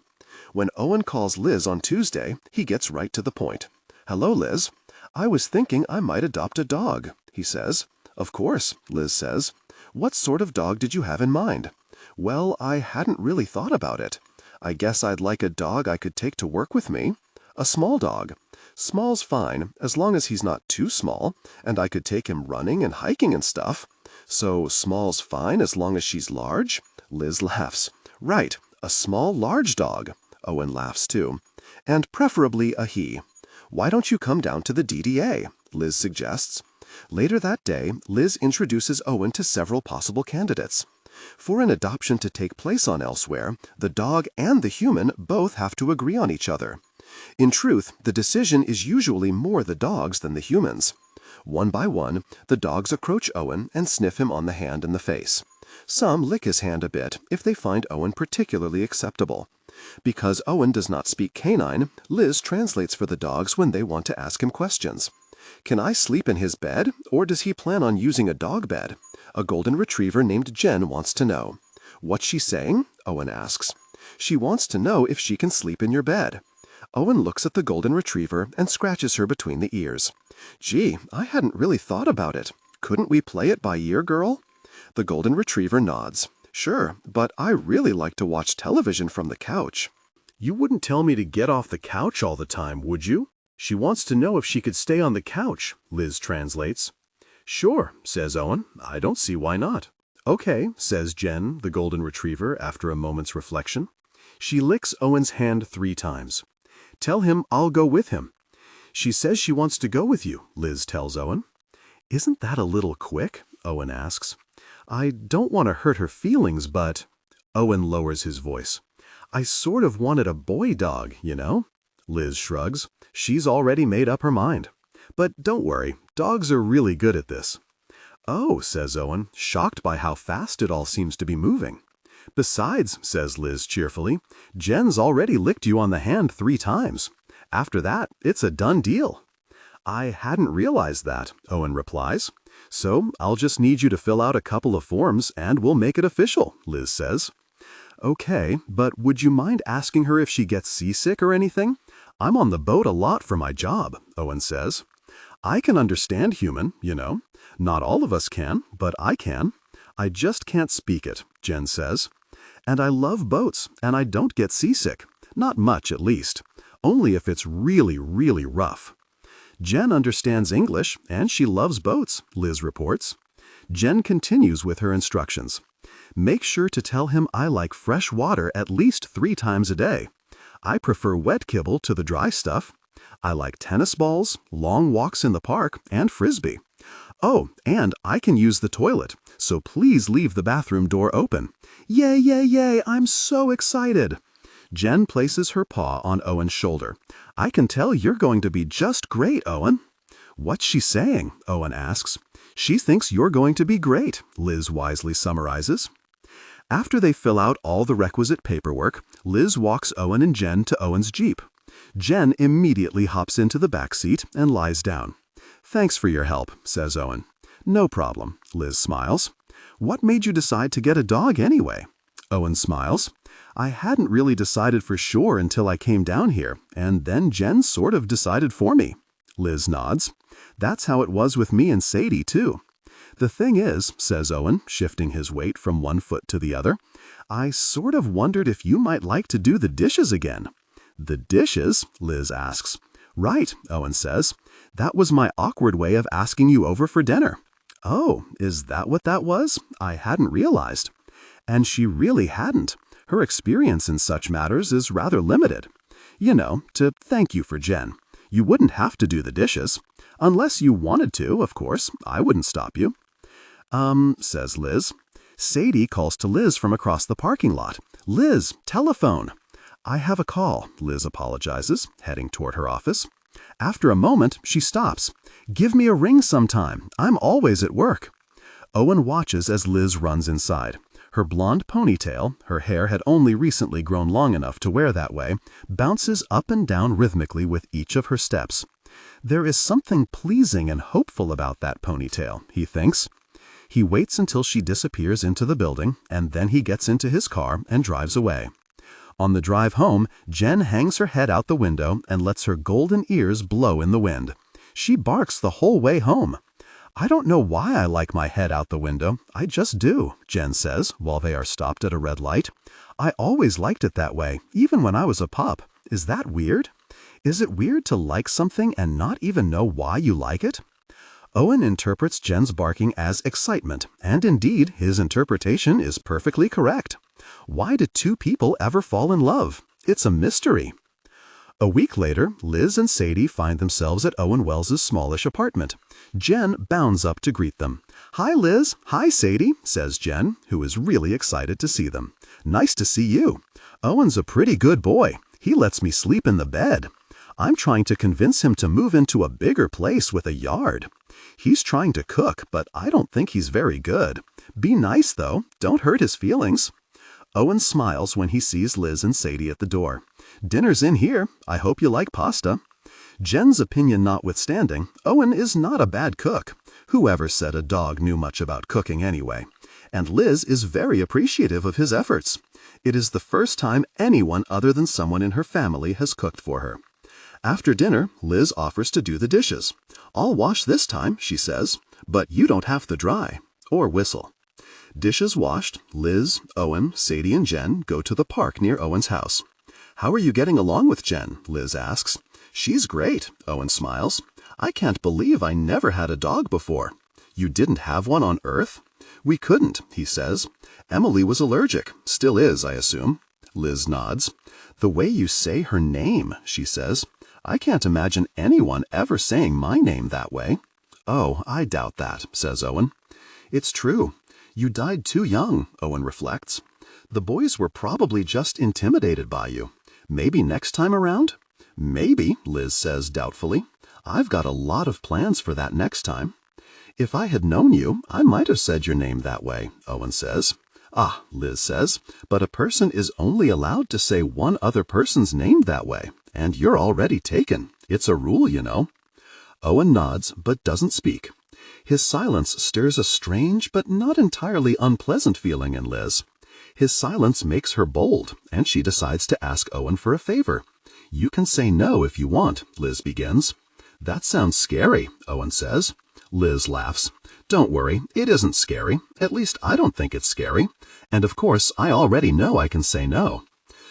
When Owen calls Liz on Tuesday, he gets right to the point. Hello, Liz. I was thinking I might adopt a dog, he says. Of course, Liz says. What sort of dog did you have in mind? Well, I hadn't really thought about it. I guess I'd like a dog I could take to work with me. A small dog. Small's fine, as long as he's not too small, and I could take him running and hiking and stuff. So small's fine as long as she's large? Liz laughs. Right, a small, large dog. Owen laughs too. And preferably a he. Why don't you come down to the DDA? Liz suggests. Later that day, Liz introduces Owen to several possible candidates. For an adoption to take place on Elsewhere, the dog and the human both have to agree on each other. In truth, the decision is usually more the dog's than the human's. One by one, the dogs approach Owen and sniff him on the hand and the face. Some lick his hand a bit if they find Owen particularly acceptable. Because Owen does not speak canine, Liz translates for the dogs when they want to ask him questions. Can I sleep in his bed, or does he plan on using a dog bed? A golden retriever named Jen wants to know. What's she saying? Owen asks. She wants to know if she can sleep in your bed. Owen looks at the golden retriever and scratches her between the ears. Gee, I hadn't really thought about it. Couldn't we play it by ear, girl? The golden retriever nods. Sure, but I really like to watch television from the couch. You wouldn't tell me to get off the couch all the time, would you? She wants to know if she could stay on the couch, Liz translates. Sure, says Owen. I don't see why not. Okay, says Jen, the golden retriever, after a moment's reflection. She licks Owen's hand 3 times. Tell him I'll go with him. She says she wants to go with you, Liz tells Owen. Isn't that a little quick? Owen asks. I don't want to hurt her feelings, but... Owen lowers his voice. I sort of wanted a boy dog, you know? Liz shrugs. She's already made up her mind. But don't worry, dogs are really good at this. Oh, says Owen, shocked by how fast it all seems to be moving. Besides, says Liz cheerfully, Jen's already licked you on the hand 3 times. After that, it's a done deal. I hadn't realized that, Owen replies. So I'll just need you to fill out a couple of forms and we'll make it official, Liz says. Okay, but would you mind asking her if she gets seasick or anything? I'm on the boat a lot for my job, Owen says. I can understand human, you know. Not all of us can, but I can. I just can't speak it, Jen says. And I love boats, and I don't get seasick. Not much, at least. Only if it's really, really rough. Jen understands English, and she loves boats, Liz reports. Jen continues with her instructions. Make sure to tell him I like fresh water at least 3 times a day. I prefer wet kibble to the dry stuff. I like tennis balls, long walks in the park, and frisbee. Oh, and I can use the toilet, so please leave the bathroom door open. Yay, yay, yay, I'm so excited. Jen places her paw on Owen's shoulder. I can tell you're going to be just great, Owen. What's she saying? Owen asks. She thinks you're going to be great, Liz wisely summarizes. After they fill out all the requisite paperwork, Liz walks Owen and Jen to Owen's Jeep. Jen immediately hops into the back seat and lies down. Thanks for your help, says Owen. No problem, Liz smiles. What made you decide to get a dog anyway? Owen smiles. I hadn't really decided for sure until I came down here, and then Jen sort of decided for me. Liz nods. That's how it was with me and Sadie, too. The thing is, says Owen, shifting his weight from one foot to the other, I sort of wondered if you might like to do the dishes again. The dishes? Liz asks. Right, Owen says. That was my awkward way of asking you over for dinner. Oh, is that what that was? I hadn't realized. And she really hadn't. Her experience in such matters is rather limited. You know, to thank you for Jen. You wouldn't have to do the dishes. Unless you wanted to, of course. I wouldn't stop you. Says Liz. Sadie calls to Liz from across the parking lot. Liz, telephone. I have a call, Liz apologizes, heading toward her office. After a moment, she stops. Give me a ring sometime. I'm always at work. Owen watches as Liz runs inside. Her blonde ponytail, her hair had only recently grown long enough to wear that way, bounces up and down rhythmically with each of her steps. There is something pleasing and hopeful about that ponytail, he thinks. He waits until she disappears into the building, and then he gets into his car and drives away. On the drive home, Jen hangs her head out the window and lets her golden ears blow in the wind. She barks the whole way home. I don't know why I like my head out the window. I just do, Jen says while they are stopped at a red light. I always liked it that way, even when I was a pup. Is that weird? Is it weird to like something and not even know why you like it? Owen interprets Jen's barking as excitement, and indeed, his interpretation is perfectly correct. Why did 2 people ever fall in love? It's a mystery. A week later, Liz and Sadie find themselves at Owen Welles' smallish apartment. Jen bounds up to greet them. Hi, Liz. Hi, Sadie, says Jen, who is really excited to see them. Nice to see you. Owen's a pretty good boy. He lets me sleep in the bed. I'm trying to convince him to move into a bigger place with a yard. He's trying to cook, but I don't think he's very good. Be nice, though. Don't hurt his feelings. Owen smiles when he sees Liz and Sadie at the door. Dinner's in here. I hope you like pasta. Jen's opinion notwithstanding, Owen is not a bad cook. Whoever said a dog knew much about cooking anyway? And Liz is very appreciative of his efforts. It is the first time anyone other than someone in her family has cooked for her. After dinner, Liz offers to do the dishes. I'll wash this time, she says, but you don't have to dry. Or whistle. Dishes washed, Liz, Owen, Sadie, and Jen go to the park near Owen's house. How are you getting along with Jen? Liz asks. She's great, Owen smiles. I can't believe I never had a dog before. You didn't have one on Earth? We couldn't, he says. Emily was allergic. Still is, I assume. Liz nods. The way you say her name, she says. I can't imagine anyone ever saying my name that way. Oh, I doubt that, says Owen. It's true. You died too young, Owen reflects. The boys were probably just intimidated by you. Maybe next time around? Maybe, Liz says doubtfully. I've got a lot of plans for that next time. If I had known you, I might have said your name that way, Owen says. Ah, Liz says, but a person is only allowed to say one other person's name that way, and you're already taken. It's a rule, you know. Owen nods, but doesn't speak. His silence stirs a strange but not entirely unpleasant feeling in Liz. His silence makes her bold, and she decides to ask Owen for a favor. You can say no if you want, Liz begins. That sounds scary, Owen says. Liz laughs. Don't worry, it isn't scary. At least I don't think it's scary. And of course, I already know I can say no.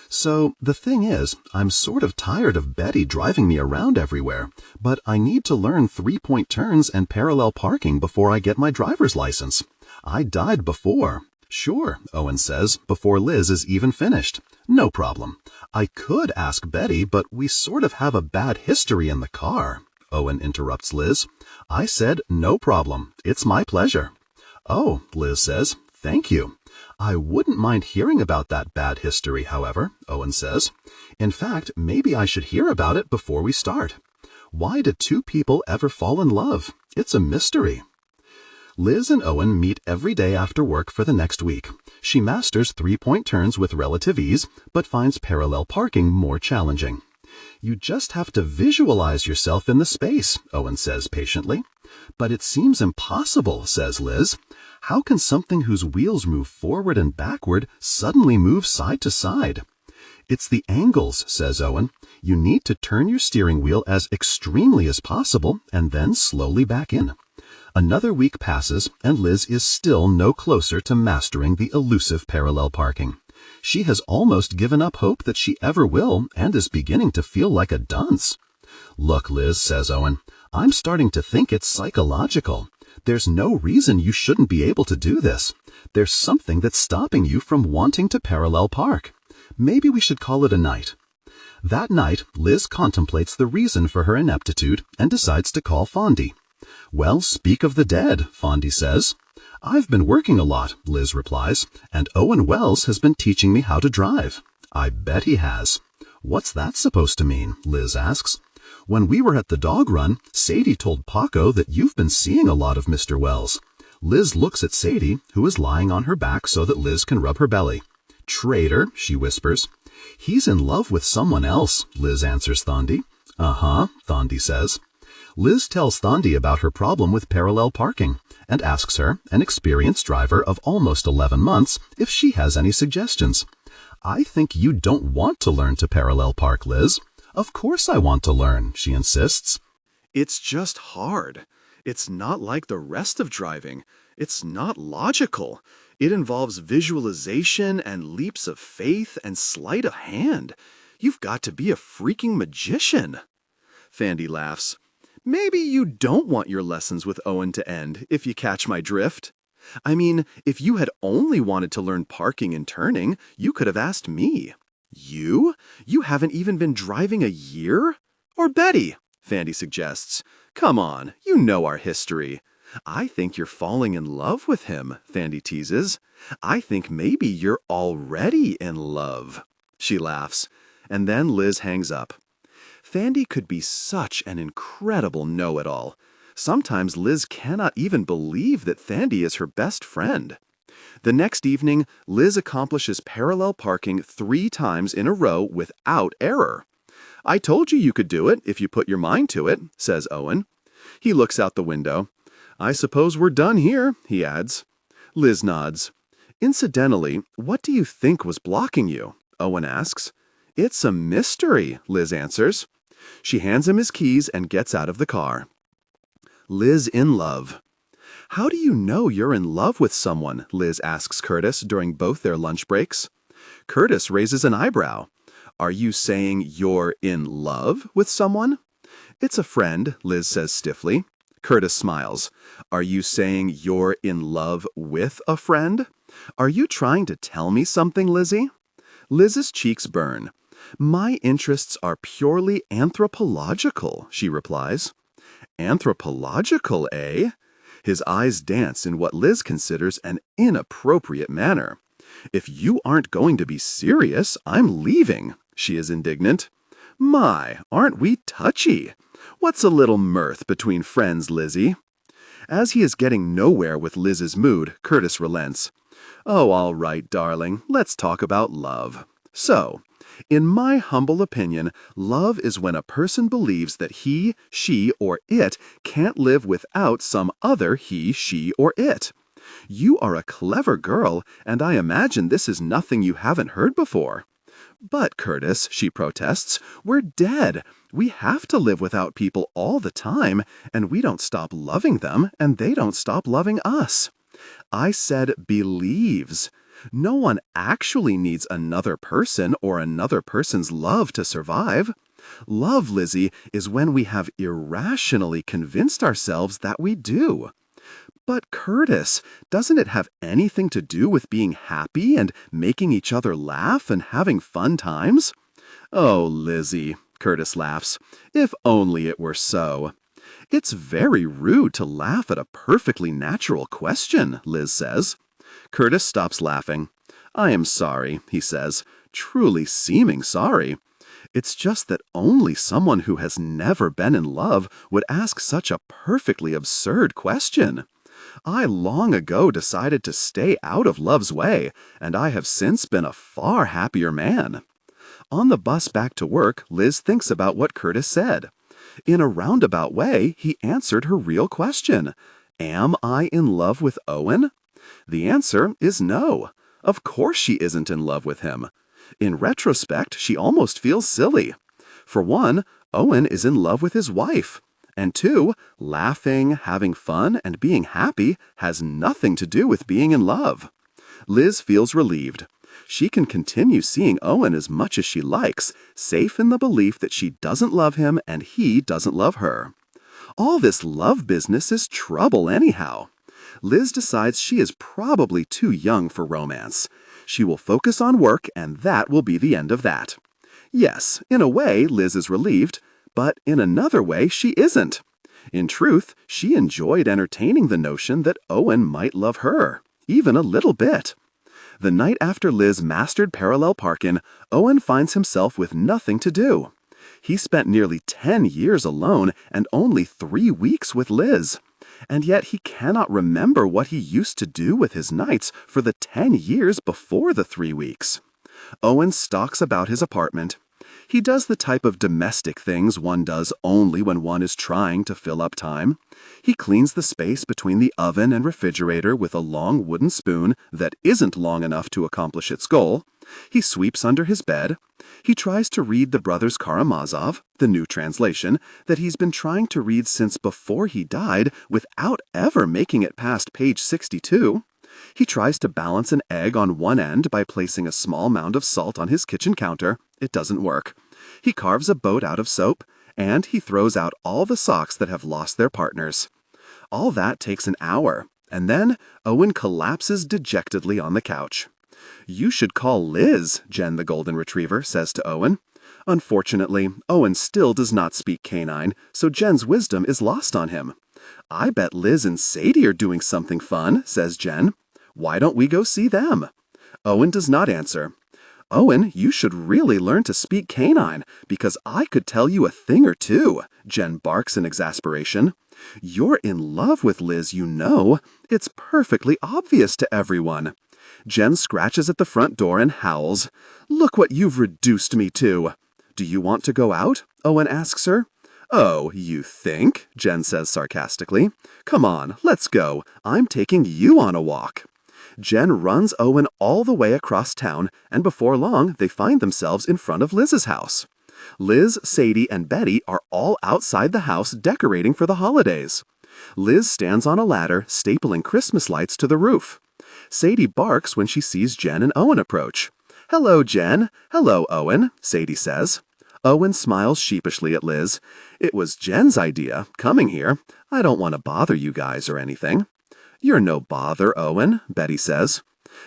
So, the thing is, I'm sort of tired of Betty driving me around everywhere, but I need to learn three-point turns and parallel parking before I get my driver's license. I died before. Sure, Owen says, before Liz is even finished. No problem. I could ask Betty, but we sort of have a bad history in the car. Owen interrupts Liz. I said, no problem. It's my pleasure. Oh, Liz says, thank you. I wouldn't mind hearing about that bad history, however, Owen says. In fact, maybe I should hear about it before we start. Why do two people ever fall in love? It's a mystery. Liz and Owen meet every day after work for the next week. She masters three-point turns with relative ease, but finds parallel parking more challenging. You just have to visualize yourself in the space, Owen says patiently. But it seems impossible, says Liz. How can something whose wheels move forward and backward suddenly move side to side? It's the angles, says Owen. You need to turn your steering wheel as extremely as possible and then slowly back in. Another week passes, and Liz is still no closer to mastering the elusive parallel parking. She has almost given up hope that she ever will and is beginning to feel like a dunce. Look, Liz, says Owen, I'm starting to think it's psychological. There's no reason you shouldn't be able to do this. There's something that's stopping you from wanting to parallel park. Maybe we should call it a night. That night, Liz contemplates the reason for her ineptitude and decides to call Fondy. Well, speak of the dead, Fondy says. I've been working a lot, Liz replies, and Owen Welles has been teaching me how to drive. I bet he has. What's that supposed to mean? Liz asks. When we were at the dog run, Sadie told Paco that you've been seeing a lot of Mr. Welles. Liz looks at Sadie, who is lying on her back so that Liz can rub her belly. Traitor, she whispers. He's in love with someone else, Liz answers Thondy. Uh-huh, Thondy says. Liz tells Thondy about her problem with parallel parking and asks her, an experienced driver of almost 11 months, if she has any suggestions. I think you don't want to learn to parallel park, Liz. Of course I want to learn, she insists. It's just hard. It's not like the rest of driving. It's not logical. It involves visualization and leaps of faith and sleight of hand. You've got to be a freaking magician. Fandy laughs. Maybe you don't want your lessons with Owen to end, if you catch my drift. I mean, if you had only wanted to learn parking and turning, you could have asked me. You? You haven't even been driving a year? Or Betty, Fandy suggests. Come on, you know our history. I think you're falling in love with him, Fandy teases. I think maybe you're already in love. She laughs, and then Liz hangs up. Fandy could be such an incredible know-it-all. Sometimes Liz cannot even believe that Fandy is her best friend. The next evening, Liz accomplishes parallel parking 3 times in a row without error. I told you could do it if you put your mind to it, says Owen. He looks out the window. I suppose we're done here, he adds. Liz nods. Incidentally, what do you think was blocking you? Owen asks. It's a mystery, Liz answers. She hands him his keys and gets out of the car. Liz in love. How do you know you're in love with someone? Liz asks Curtis during both their lunch breaks. Curtis raises an eyebrow. Are you saying you're in love with someone? It's a friend, Liz says stiffly. Curtis smiles. Are you saying you're in love with a friend? Are you trying to tell me something, Lizzie? Liz's cheeks burn. My interests are purely anthropological, she replies. Anthropological, eh? His eyes dance in what Liz considers an inappropriate manner. If you aren't going to be serious, I'm leaving, she is indignant. My, aren't we touchy? What's a little mirth between friends, Lizzie? As he is getting nowhere with Liz's mood, Curtis relents. Oh, all right, darling, let's talk about love. So, in my humble opinion, love is when a person believes that he, she, or it can't live without some other he, she, or it. You are a clever girl, and I imagine this is nothing you haven't heard before. But, Curtis, she protests, we're dead. We have to live without people all the time, and we don't stop loving them, and they don't stop loving us. I said believes. No one actually needs another person or another person's love to survive. Love, Lizzie, is when we have irrationally convinced ourselves that we do. But Curtis, doesn't it have anything to do with being happy and making each other laugh and having fun times? Oh, Lizzie, Curtis laughs, if only it were so. It's very rude to laugh at a perfectly natural question, Liz says. Curtis stops laughing. I am sorry, he says, truly seeming sorry. It's just that only someone who has never been in love would ask such a perfectly absurd question. I long ago decided to stay out of love's way, and I have since been a far happier man. On the bus back to work, Liz thinks about what Curtis said. In a roundabout way, he answered her real question. Am I in love with Owen? The answer is no. Of course she isn't in love with him. In retrospect, she almost feels silly. For one, Owen is in love with his wife. And two, laughing, having fun, and being happy has nothing to do with being in love. Liz feels relieved. She can continue seeing Owen as much as she likes, safe in the belief that she doesn't love him and he doesn't love her. All this love business is trouble anyhow. Liz decides she is probably too young for romance. She will focus on work and that will be the end of that. Yes, in a way, Liz is relieved, but in another way, she isn't. In truth, she enjoyed entertaining the notion that Owen might love her, even a little bit. The night after Liz mastered parallel parking, Owen finds himself with nothing to do. He spent nearly 10 years alone and only 3 weeks with Liz. And yet he cannot remember what he used to do with his nights for the 10 years before the 3 weeks. Owen stalks about his apartment. He does the type of domestic things one does only when one is trying to fill up time. He cleans the space between the oven and refrigerator with a long wooden spoon that isn't long enough to accomplish its goal. He sweeps under his bed. He tries to read the Brothers Karamazov, the new translation, that he's been trying to read since before he died without ever making it past page 62. He tries to balance an egg on one end by placing a small mound of salt on his kitchen counter. It doesn't work. He carves a boat out of soap, and he throws out all the socks that have lost their partners. All that takes an hour, and then Owen collapses dejectedly on the couch. You should call Liz, Jen the Golden Retriever says to Owen. Unfortunately, Owen still does not speak canine, so Jen's wisdom is lost on him. I bet Liz and Sadie are doing something fun, says Jen. Why don't we go see them? Owen does not answer. Owen, you should really learn to speak canine, because I could tell you a thing or two, Jen barks in exasperation. You're in love with Liz, you know. It's perfectly obvious to everyone. Jen scratches at the front door and howls. Look what you've reduced me to. Do you want to go out? Owen asks her. Oh, you think? Jen says sarcastically. Come on, let's go. I'm taking you on a walk. Jen runs Owen all the way across town, and before long they find themselves in front of Liz's house. Liz, Sadie, and Betty are all outside the house decorating for the holidays. Liz stands on a ladder, stapling Christmas lights to the roof. Sadie barks when she sees Jen and Owen approach. Hello, Jen. Hello, Owen, Sadie says. Owen smiles sheepishly at Liz. It was Jen's idea, coming here. I don't want to bother you guys or anything. You're no bother, Owen, Betty says.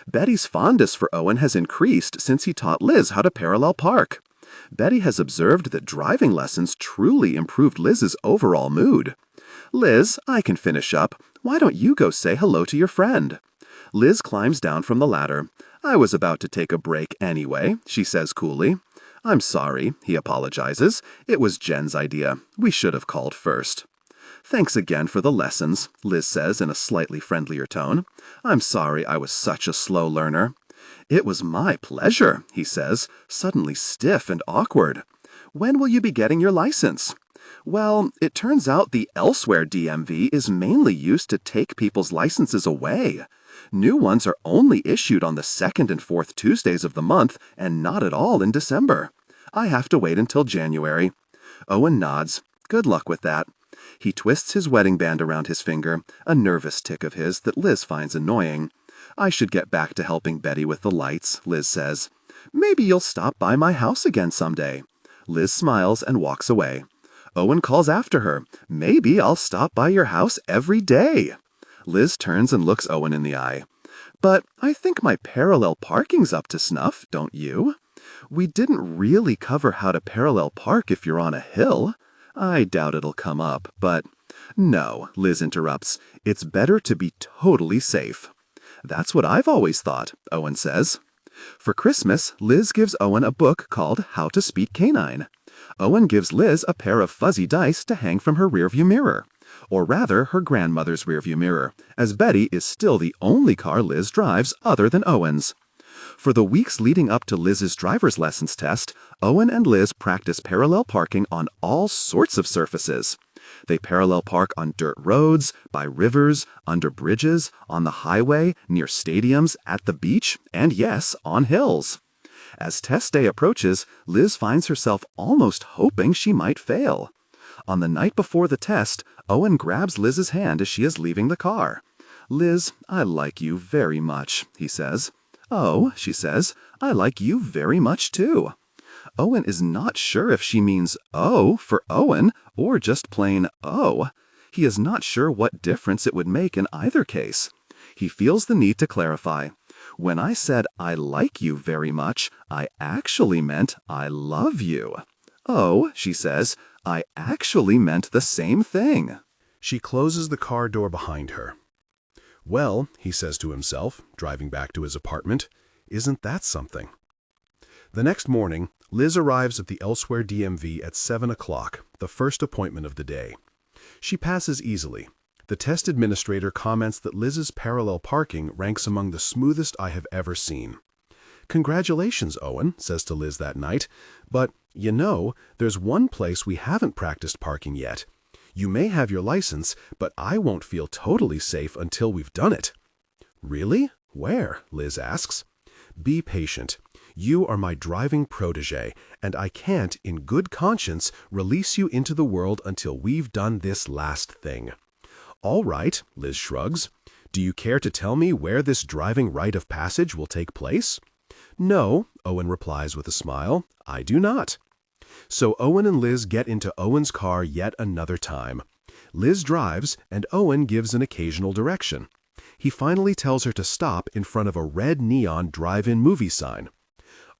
Betty's fondness for Owen has increased since he taught Liz how to parallel park. Betty has observed that driving lessons truly improved Liz's overall mood. Liz, I can finish up. Why don't you go say hello to your friend? Liz climbs down from the ladder. I was about to take a break anyway, she says coolly. I'm sorry, he apologizes. It was Jen's idea. We should have called first. Thanks again for the lessons, Liz says in a slightly friendlier tone. I'm sorry I was such a slow learner. It was my pleasure, he says, suddenly stiff and awkward. When will you be getting your license? Well, it turns out the Elsewhere DMV is mainly used to take people's licenses away. New ones are only issued on the second and fourth Tuesdays of the month and not at all in December. I have to wait until January. Owen nods. Good luck with that. He twists his wedding band around his finger, a nervous tic of his that Liz finds annoying. I should get back to helping Betty with the lights, Liz says. Maybe you'll stop by my house again someday. Liz smiles and walks away. Owen calls after her. Maybe I'll stop by your house every day. Liz turns and looks Owen in the eye. But I think my parallel parking's up to snuff, don't you? We didn't really cover how to parallel park if you're on a hill. I doubt it'll come up, but... No, Liz interrupts. It's better to be totally safe. That's what I've always thought, Owen says. For Christmas, Liz gives Owen a book called How to Speak Canine. Owen gives Liz a pair of fuzzy dice to hang from her rearview mirror. Or rather, her grandmother's rearview mirror, as Betty is still the only car Liz drives other than Owen's. For the weeks leading up to Liz's driver's lessons test, Owen and Liz practice parallel parking on all sorts of surfaces. They parallel park on dirt roads, by rivers, under bridges, on the highway, near stadiums, at the beach, and yes, on hills. As test day approaches, Liz finds herself almost hoping she might fail. On the night before the test, Owen grabs Liz's hand as she is leaving the car. Liz, I like you very much, he says. Oh, she says, I like you very much too. Owen is not sure if she means oh for Owen or just plain oh. He is not sure what difference it would make in either case. He feels the need to clarify. When I said I like you very much, I actually meant I love you. Oh, she says, I actually meant the same thing. She closes the car door behind her. Well, he says to himself, driving back to his apartment, isn't that something? The next morning, Liz arrives at the Elsewhere DMV at 7 o'clock, the first appointment of the day. She passes easily. The test administrator comments that Liz's parallel parking ranks among the smoothest I have ever seen. Congratulations, Owen, says to Liz that night, but, you know, there's one place we haven't practiced parking yet. You may have your license, but I won't feel totally safe until we've done it. Really? Where? Liz asks. Be patient. You are my driving protege, and I can't, in good conscience, release you into the world until we've done this last thing. All right, Liz shrugs. Do you care to tell me where this driving rite of passage will take place? No, Owen replies with a smile. I do not. So Owen and Liz get into Owen's car yet another time. Liz drives, and Owen gives an occasional direction. He finally tells her to stop in front of a red neon drive-in movie sign.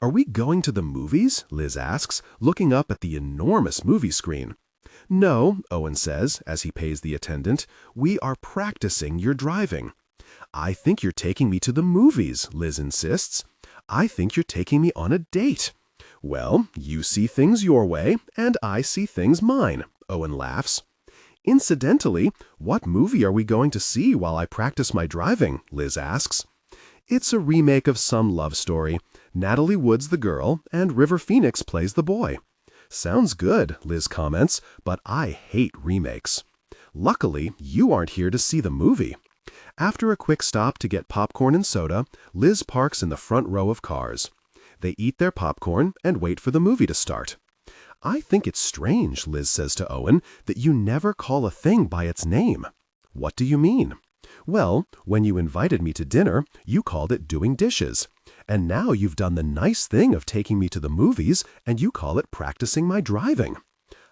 Are we going to the movies? Liz asks, looking up at the enormous movie screen. No, Owen says, as he pays the attendant, we are practicing your driving. I think you're taking me to the movies, Liz insists. I think you're taking me on a date. Well, you see things your way, and I see things mine, Owen laughs. Incidentally, what movie are we going to see while I practice my driving? Liz asks. It's a remake of some love story. Natalie Wood's the girl, and River Phoenix plays the boy. Sounds good, Liz comments, but I hate remakes. Luckily, you aren't here to see the movie. After a quick stop to get popcorn and soda, Liz parks in the front row of cars. They eat their popcorn and wait for the movie to start. I think it's strange, Liz says to Owen, that you never call a thing by its name. What do you mean? Well, when you invited me to dinner, you called it doing dishes. And now you've done the nice thing of taking me to the movies, and you call it practicing my driving.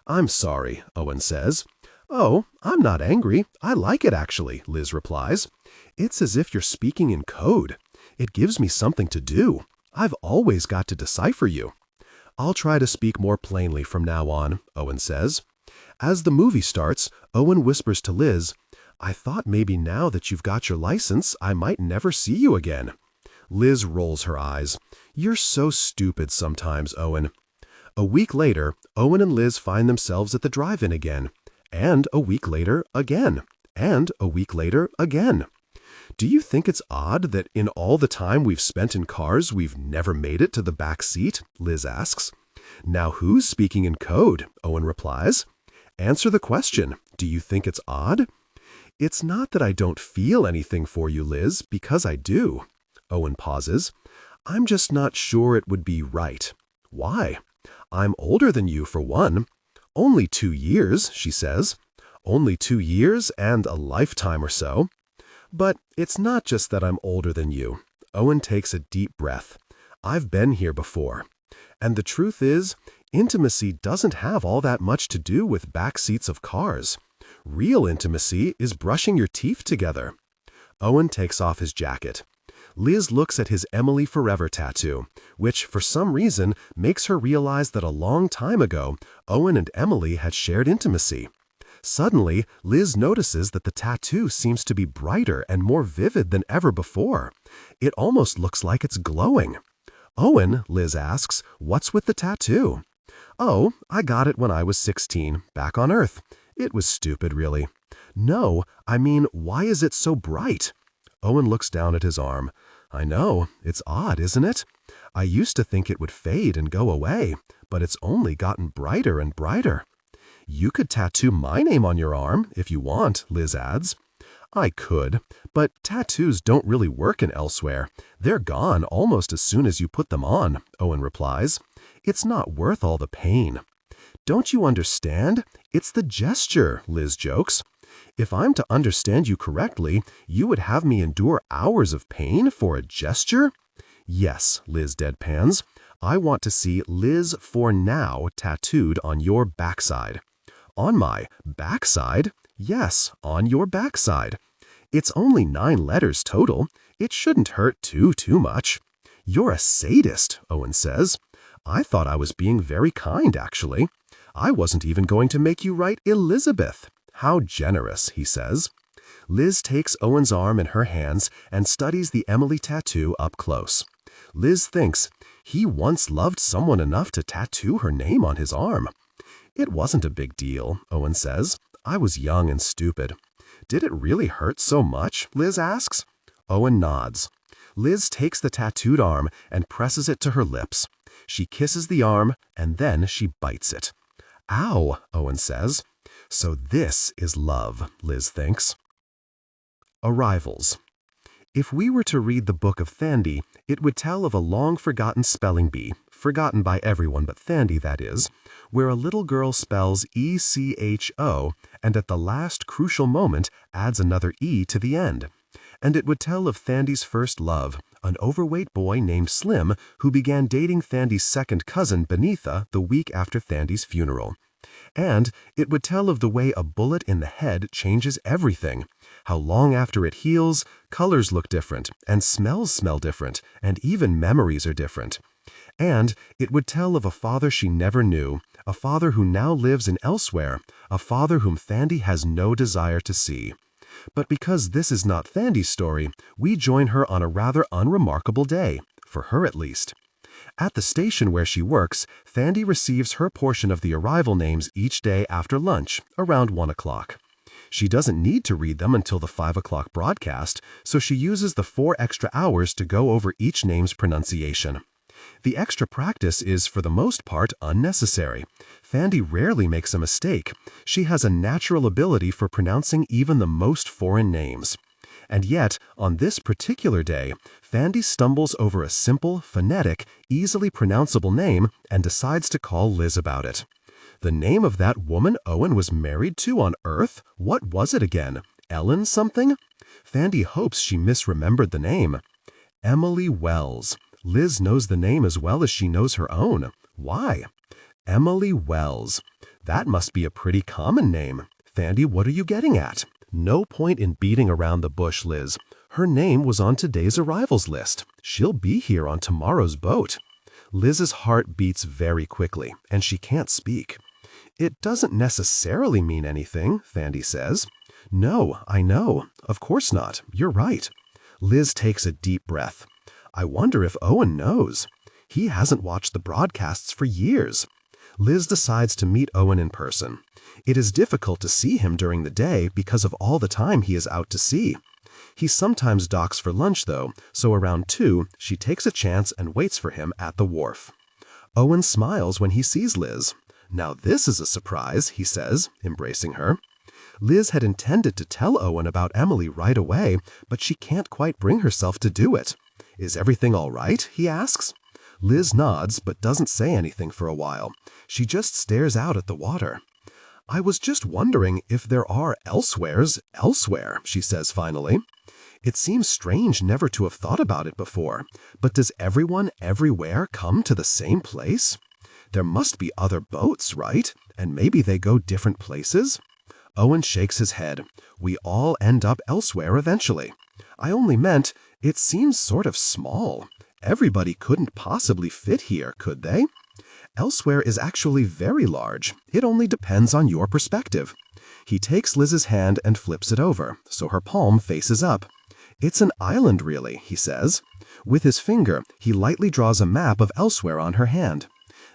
I'm sorry, Owen says. Oh, I'm not angry. I like it, actually, Liz replies. It's as if you're speaking in code. It gives me something to do. I've always got to decipher you. I'll try to speak more plainly from now on, Owen says. As the movie starts, Owen whispers to Liz, I thought maybe now that you've got your license, I might never see you again. Liz rolls her eyes. You're so stupid sometimes, Owen. A week later, Owen and Liz find themselves at the drive-in again. And a week later, again. And a week later, again. Do you think it's odd that in all the time we've spent in cars, we've never made it to the back seat? Liz asks. Now who's speaking in code? Owen replies. Answer the question. Do you think it's odd? It's not that I don't feel anything for you, Liz, because I do. Owen pauses. I'm just not sure it would be right. Why? I'm older than you, for one. Only 2 years, she says. Only 2 years and a lifetime or so. But it's not just that I'm older than you. Owen takes a deep breath. I've been here before. And the truth is, intimacy doesn't have all that much to do with back seats of cars. Real intimacy is brushing your teeth together. Owen takes off his jacket. Liz looks at his Emily Forever tattoo, which for some reason makes her realize that a long time ago, Owen and Emily had shared intimacy. Suddenly, Liz notices that the tattoo seems to be brighter and more vivid than ever before. It almost looks like it's glowing. Owen, Liz asks, what's with the tattoo? Oh, I got it when I was 16, back on Earth. It was stupid, really. No, I mean, why is it so bright? Owen looks down at his arm. I know, it's odd, isn't it? I used to think it would fade and go away, but it's only gotten brighter and brighter. You could tattoo my name on your arm, if you want, Liz adds. I could, but tattoos don't really work in Elsewhere. They're gone almost as soon as you put them on, Owen replies. It's not worth all the pain. Don't you understand? It's the gesture, Liz jokes. If I'm to understand you correctly, you would have me endure hours of pain for a gesture? Yes, Liz deadpans. I want to see Liz for now tattooed on your backside. On my backside? Yes, on your backside. It's only 9 letters total. It shouldn't hurt too much. You're a sadist, Owen says. I thought I was being very kind, actually. I wasn't even going to make you write Elizabeth. How generous, he says. Liz takes Owen's arm in her hands and studies the Emily tattoo up close. Liz thinks, he once loved someone enough to tattoo her name on his arm. It wasn't a big deal, Owen says. I was young and stupid. Did it really hurt so much? Liz asks. Owen nods. Liz takes the tattooed arm and presses it to her lips. She kisses the arm, and then she bites it. Ow, Owen says. So this is love, Liz thinks. Arrivals. If we were to read the book of Thandi, it would tell of a long-forgotten spelling bee, forgotten by everyone but Thandi, that is, where a little girl spells E-C-H-O and at the last crucial moment adds another E to the end. And it would tell of Thandi's first love, an overweight boy named Slim who began dating Thandi's second cousin, Beneatha, the week after Thandi's funeral. And it would tell of the way a bullet in the head changes everything, how long after it heals, colors look different, and smells smell different, and even memories are different. And it would tell of a father she never knew, a father who now lives in Elsewhere, a father whom Thandi has no desire to see. But because this is not Thandi's story, we join her on a rather unremarkable day, for her at least. At the station where she works, Thandi receives her portion of the arrival names each day after lunch, around 1 o'clock. She doesn't need to read them until the 5 o'clock broadcast, so she uses the 4 extra hours to go over each name's pronunciation. The extra practice is, for the most part, unnecessary. Thandi rarely makes a mistake. She has a natural ability for pronouncing even the most foreign names. And yet, on this particular day, Thandi stumbles over a simple, phonetic, easily pronounceable name and decides to call Liz about it. The name of that woman Owen was married to on Earth? What was it again? Ellen something? Thandi hopes she misremembered the name. Emily Welles. Liz knows the name as well as she knows her own. Why? Emily Welles. That must be a pretty common name. Thandi, what are you getting at? No point in beating around the bush, Liz. Her name was on today's arrivals list. She'll be here on tomorrow's boat. Liz's heart beats very quickly, and she can't speak. "It doesn't necessarily mean anything," Thandi says. "No, I know. Of course not. You're right." Liz takes a deep breath. "I wonder if Owen knows. He hasn't watched the broadcasts for years." Liz decides to meet Owen in person. It is difficult to see him during the day because of all the time he is out to sea. He sometimes docks for lunch, though, so around 2, she takes a chance and waits for him at the wharf. Owen smiles when he sees Liz. "Now this is a surprise," he says, embracing her. Liz had intended to tell Owen about Emily right away, but she can't quite bring herself to do it. "Is everything all right?" he asks. Liz nods but doesn't say anything for a while. She just stares out at the water. "I was just wondering if there are elsewheres elsewhere," she says finally. "It seems strange never to have thought about it before, but does everyone everywhere come to the same place? There must be other boats, right? And maybe they go different places?" Owen shakes his head. "We all end up elsewhere eventually. I only meant, it seems sort of small. Everybody couldn't possibly fit here, could they? Elsewhere is actually very large. It only depends on your perspective." He takes Liz's hand and flips it over, so her palm faces up. "It's an island, really," he says. With his finger, he lightly draws a map of elsewhere on her hand.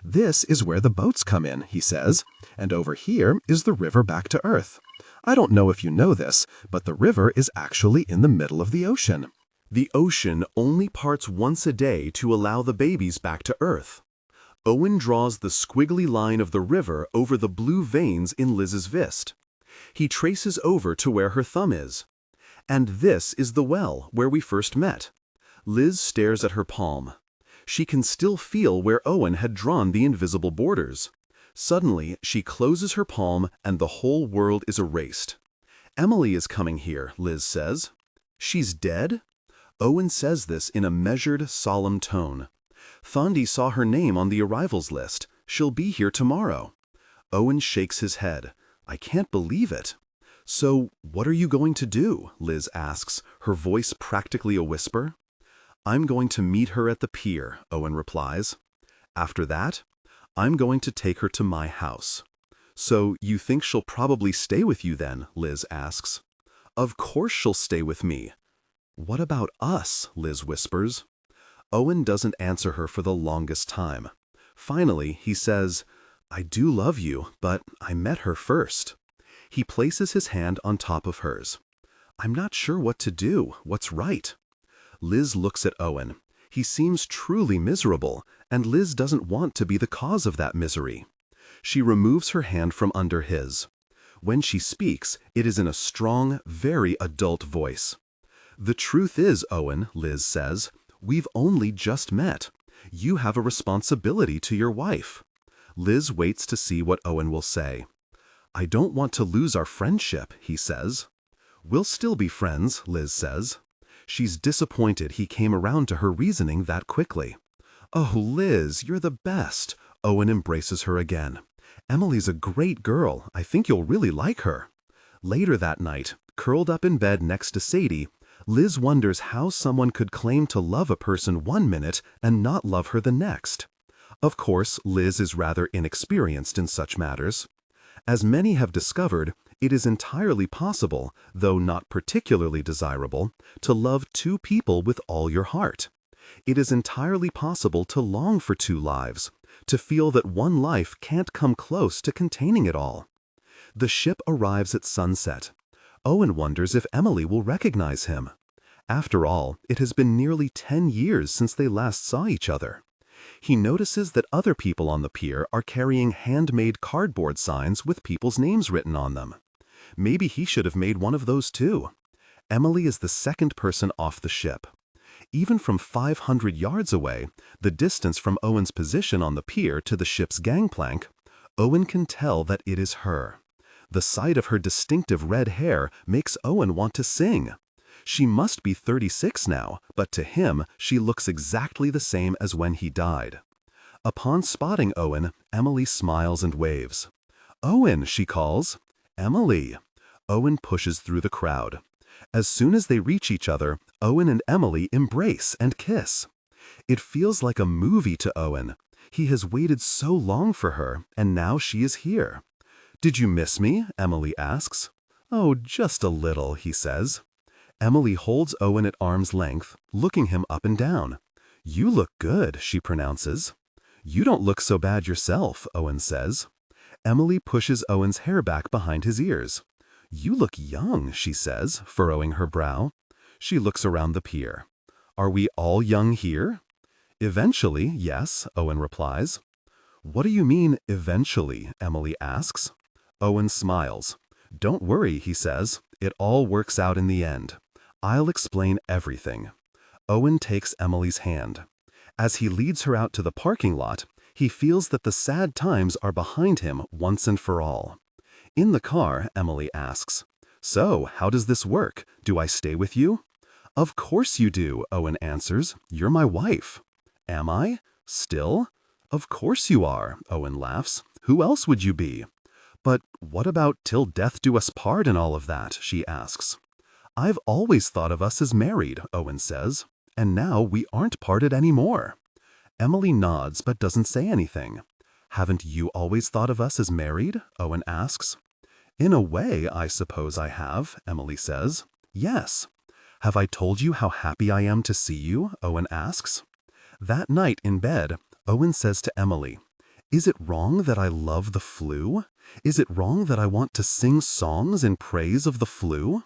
"This is where the boats come in," he says, "and over here is the river back to Earth. I don't know if you know this, but the river is actually in the middle of the ocean." The ocean only parts once a day to allow the babies back to Earth. Owen draws the squiggly line of the river over the blue veins in Liz's vest. He traces over to where her thumb is. "And this is the well where we first met." Liz stares at her palm. She can still feel where Owen had drawn the invisible borders. Suddenly, she closes her palm and the whole world is erased. "Emily is coming here," Liz says. "She's dead?" Owen says this in a measured, solemn tone. "Thandi saw her name on the arrivals list. She'll be here tomorrow." Owen shakes his head. "I can't believe it." "So, what are you going to do?" Liz asks, her voice practically a whisper. "I'm going to meet her at the pier," Owen replies. "After that, I'm going to take her to my house." "So you think she'll probably stay with you then?" Liz asks. "Of course she'll stay with me." "What about us?" Liz whispers. Owen doesn't answer her for the longest time. Finally, he says, "I do love you, but I met her first." He places his hand on top of hers. "I'm not sure what to do, what's right." Liz looks at Owen. He seems truly miserable, and Liz doesn't want to be the cause of that misery. She removes her hand from under his. When she speaks, it is in a strong, very adult voice. "The truth is, Owen," Liz says, "we've only just met. You have a responsibility to your wife." Liz waits to see what Owen will say. "I don't want to lose our friendship," he says. "We'll still be friends," Liz says. She's disappointed he came around to her reasoning that quickly. "Oh, Liz, you're the best." Owen embraces her again. "Emily's a great girl. I think you'll really like her." Later that night, curled up in bed next to Sadie, Liz wonders how someone could claim to love a person one minute and not love her the next. Of course, Liz is rather inexperienced in such matters. As many have discovered, it is entirely possible, though not particularly desirable, to love two people with all your heart. It is entirely possible to long for two lives, to feel that one life can't come close to containing it all. The ship arrives at sunset. Owen wonders if Emily will recognize him. After all, it has been nearly 10 years since they last saw each other. He notices that other people on the pier are carrying handmade cardboard signs with people's names written on them. Maybe he should have made one of those too. Emily is the second person off the ship. Even from 500 yards away, the distance from Owen's position on the pier to the ship's gangplank, Owen can tell that it is her. The sight of her distinctive red hair makes Owen want to sing. She must be 36 now, but to him, she looks exactly the same as when he died. Upon spotting Owen, Emily smiles and waves. "Owen," she calls. "Emily." Owen pushes through the crowd. As soon as they reach each other, Owen and Emily embrace and kiss. It feels like a movie to Owen. He has waited so long for her, and now she is here. "Did you miss me?" Emily asks. "Oh, just a little," he says. Emily holds Owen at arm's length, looking him up and down. "You look good," she pronounces. "You don't look so bad yourself," Owen says. Emily pushes Owen's hair back behind his ears. "You look young," she says, furrowing her brow. She looks around the pier. "Are we all young here?" "Eventually, yes," Owen replies. "What do you mean, eventually?" Emily asks. Owen smiles. "Don't worry," he says. "It all works out in the end. I'll explain everything." Owen takes Emily's hand. As he leads her out to the parking lot, he feels that the sad times are behind him once and for all. In the car, Emily asks, "So, how does this work? Do I stay with you?" "Of course you do," Owen answers. "You're my wife." "Am I? Still?" "Of course you are," Owen laughs. "Who else would you be?" "But what about till death do us part and all of that?" she asks. "I've always thought of us as married," Owen says. "And now we aren't parted anymore." Emily nods but doesn't say anything. "Haven't you always thought of us as married?" Owen asks. "In a way, I suppose I have," Emily says. "Yes." "Have I told you how happy I am to see you?" Owen asks. That night in bed, Owen says to Emily, "Is it wrong that I love the flu? Is it wrong that I want to sing songs in praise of the flu?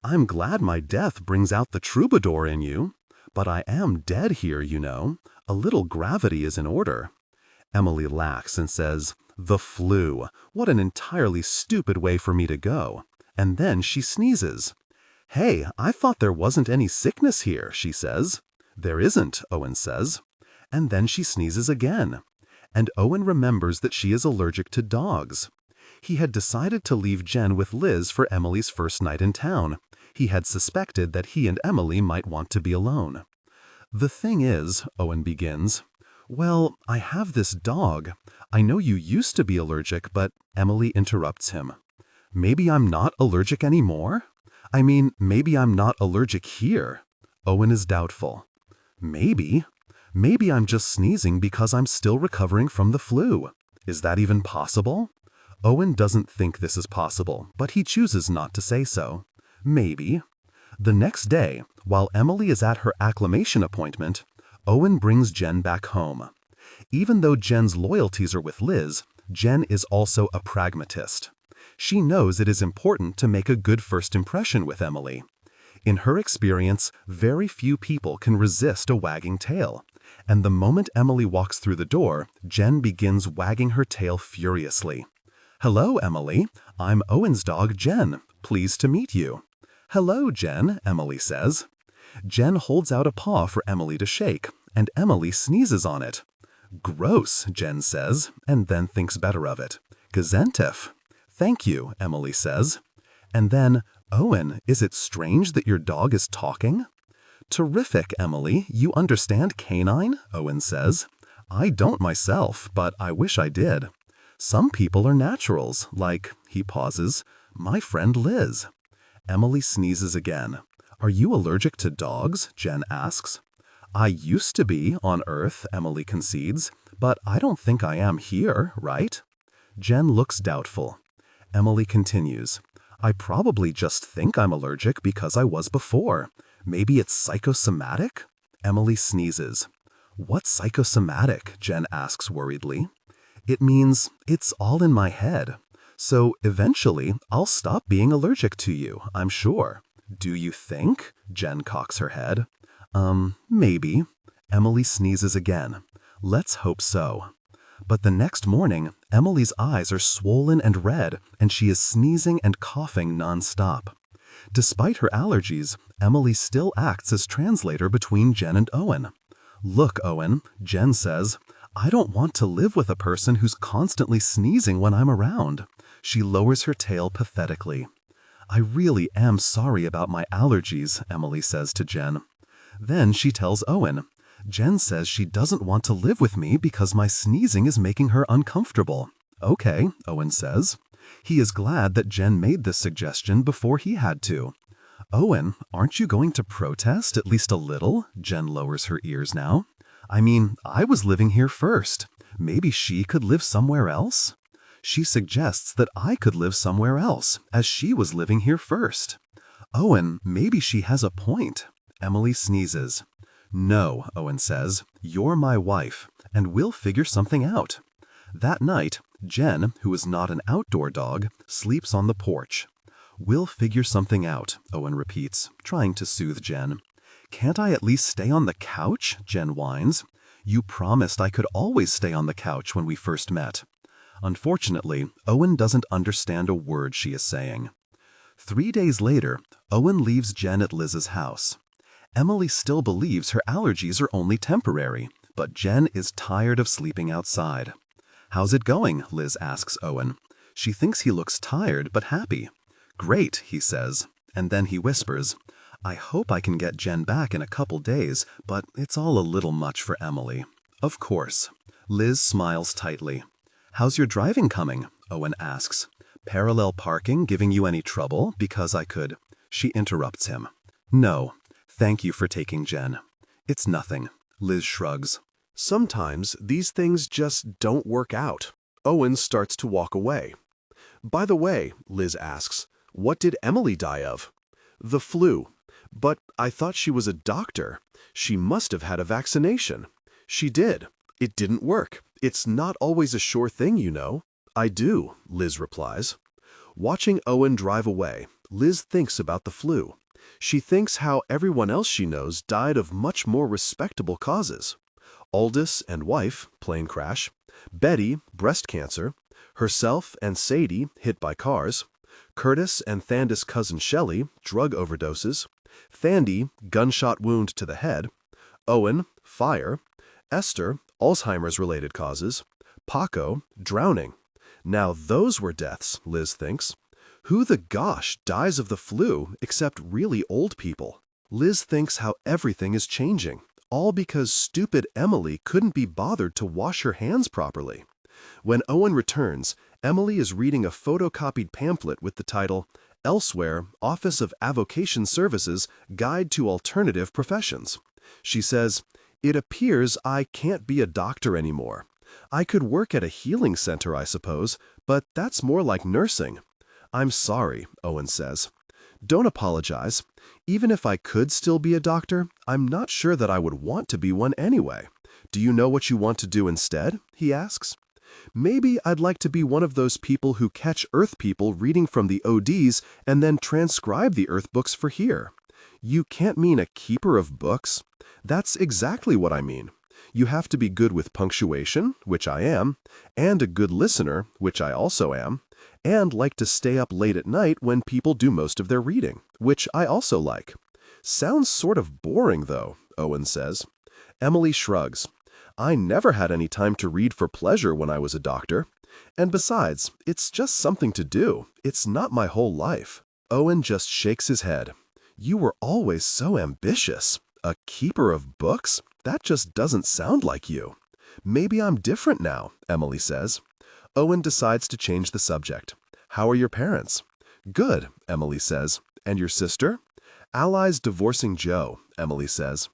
I'm glad my death brings out the troubadour in you. But I am dead here, you know. A little gravity is in order." Emily laughs and says, "The flu. What an entirely stupid way for me to go." And then she sneezes. "Hey, I thought there wasn't any sickness here," she says. "There isn't," Owen says. And then she sneezes again. And Owen remembers that she is allergic to dogs. He had decided to leave Jen with Liz for Emily's first night in town. He had suspected that he and Emily might want to be alone. "The thing is," Owen begins, "well, I have this dog. I know you used to be allergic, but—" Emily interrupts him. "Maybe I'm not allergic anymore? I mean, maybe I'm not allergic here." Owen is doubtful. "Maybe. Maybe I'm just sneezing because I'm still recovering from the flu. Is that even possible?" Owen doesn't think this is possible, but he chooses not to say so. Maybe. The next day, while Emily is at her acclimation appointment, Owen brings Jen back home. Even though Jen's loyalties are with Liz, Jen is also a pragmatist. She knows it is important to make a good first impression with Emily. In her experience, very few people can resist a wagging tail. And the moment Emily walks through the door, Jen begins wagging her tail furiously. "Hello, Emily. I'm Owen's dog, Jen. Pleased to meet you." "Hello, Jen," Emily says. Jen holds out a paw for Emily to shake, and Emily sneezes on it. "Gross," Jen says, and then thinks better of it. "Gesundheit." "Thank you," Emily says. And then, "Owen, is it strange that your dog is talking?" "Terrific, Emily. You understand canine?" Owen says. "I don't myself, but I wish I did. Some people are naturals, like," he pauses, "my friend Liz." Emily sneezes again. "Are you allergic to dogs?" Jen asks. "I used to be on Earth," Emily concedes, "but I don't think I am here, right?" Jen looks doubtful. Emily continues, "I probably just think I'm allergic because I was before. Maybe it's psychosomatic?" Emily sneezes. "What's psychosomatic?" Jen asks worriedly. "It means it's all in my head. So eventually I'll stop being allergic to you, I'm sure." "Do you think?" Jen cocks her head. Maybe." Emily sneezes again. "Let's hope so." But the next morning, Emily's eyes are swollen and red, and she is sneezing and coughing nonstop. Despite her allergies, Emily still acts as translator between Jen and Owen. "Look, Owen," Jen says, "I don't want to live with a person who's constantly sneezing when I'm around." She lowers her tail pathetically. "I really am sorry about my allergies," Emily says to Jen. Then she tells Owen, "Jen says she doesn't want to live with me because my sneezing is making her uncomfortable." "Okay," Owen says. He is glad that Jen made this suggestion before he had to. Owen, aren't you going to protest at least a little? Jen lowers her ears now. I mean, I was living here first. Maybe she could live somewhere else? She suggests that I could live somewhere else, as she was living here first. Owen, maybe she has a point. Emily sneezes. No, Owen says, you're my wife, and we'll figure something out. That night, Jen, who is not an outdoor dog, sleeps on the porch. We'll figure something out, Owen repeats, trying to soothe Jen. Can't I at least stay on the couch? Jen whines. You promised I could always stay on the couch when we first met. Unfortunately, Owen doesn't understand a word she is saying. 3 days later, Owen leaves Jen at Liz's house. Emily still believes her allergies are only temporary, but Jen is tired of sleeping outside. How's it going? Liz asks Owen. She thinks he looks tired but happy. Great, he says, and then he whispers, I hope I can get Jen back in a couple days, but it's all a little much for Emily. Of course. Liz smiles tightly. How's your driving coming? Owen asks. Parallel parking giving you any trouble because I could? She interrupts him. No, thank you for taking Jen. It's nothing. Liz shrugs. Sometimes these things just don't work out. Owen starts to walk away. By the way, Liz asks, what did Emily die of? The flu. But I thought she was a doctor. She must have had a vaccination. She did. It didn't work. It's not always a sure thing, you know. I do, Liz replies. Watching Owen drive away, Liz thinks about the flu. She thinks how everyone else she knows died of much more respectable causes. Aldous and wife, plane crash. Betty, breast cancer. Herself and Sadie, hit by cars. Curtis and Thandis' cousin Shelley, drug overdoses. Thandy, gunshot wound to the head. Owen, fire. Esther, Alzheimer's-related causes. Paco, drowning. Now those were deaths, Liz thinks. Who the gosh dies of the flu except really old people? Liz thinks how everything is changing, all because stupid Emily couldn't be bothered to wash her hands properly. When Owen returns, Emily is reading a photocopied pamphlet with the title, Elsewhere, Office of Avocation Services, Guide to Alternative Professions. She says, it appears I can't be a doctor anymore. I could work at a healing center, I suppose, but that's more like nursing. I'm sorry, Owen says. Don't apologize. Even if I could still be a doctor, I'm not sure that I would want to be one anyway. Do you know what you want to do instead? He asks. Maybe I'd like to be one of those people who catch Earth people reading from the ODs and then transcribe the Earth books for here. You can't mean a keeper of books. That's exactly what I mean. You have to be good with punctuation, which I am, and a good listener, which I also am, and like to stay up late at night when people do most of their reading, which I also like. Sounds sort of boring, though, Owen says. Emily shrugs. I never had any time to read for pleasure when I was a doctor. And besides, it's just something to do. It's not my whole life. Owen just shakes his head. You were always so ambitious. A keeper of books? That just doesn't sound like you. Maybe I'm different now, Emily says. Owen decides to change the subject. How are your parents? Good, Emily says. And your sister? Ally's divorcing Joe, Emily says.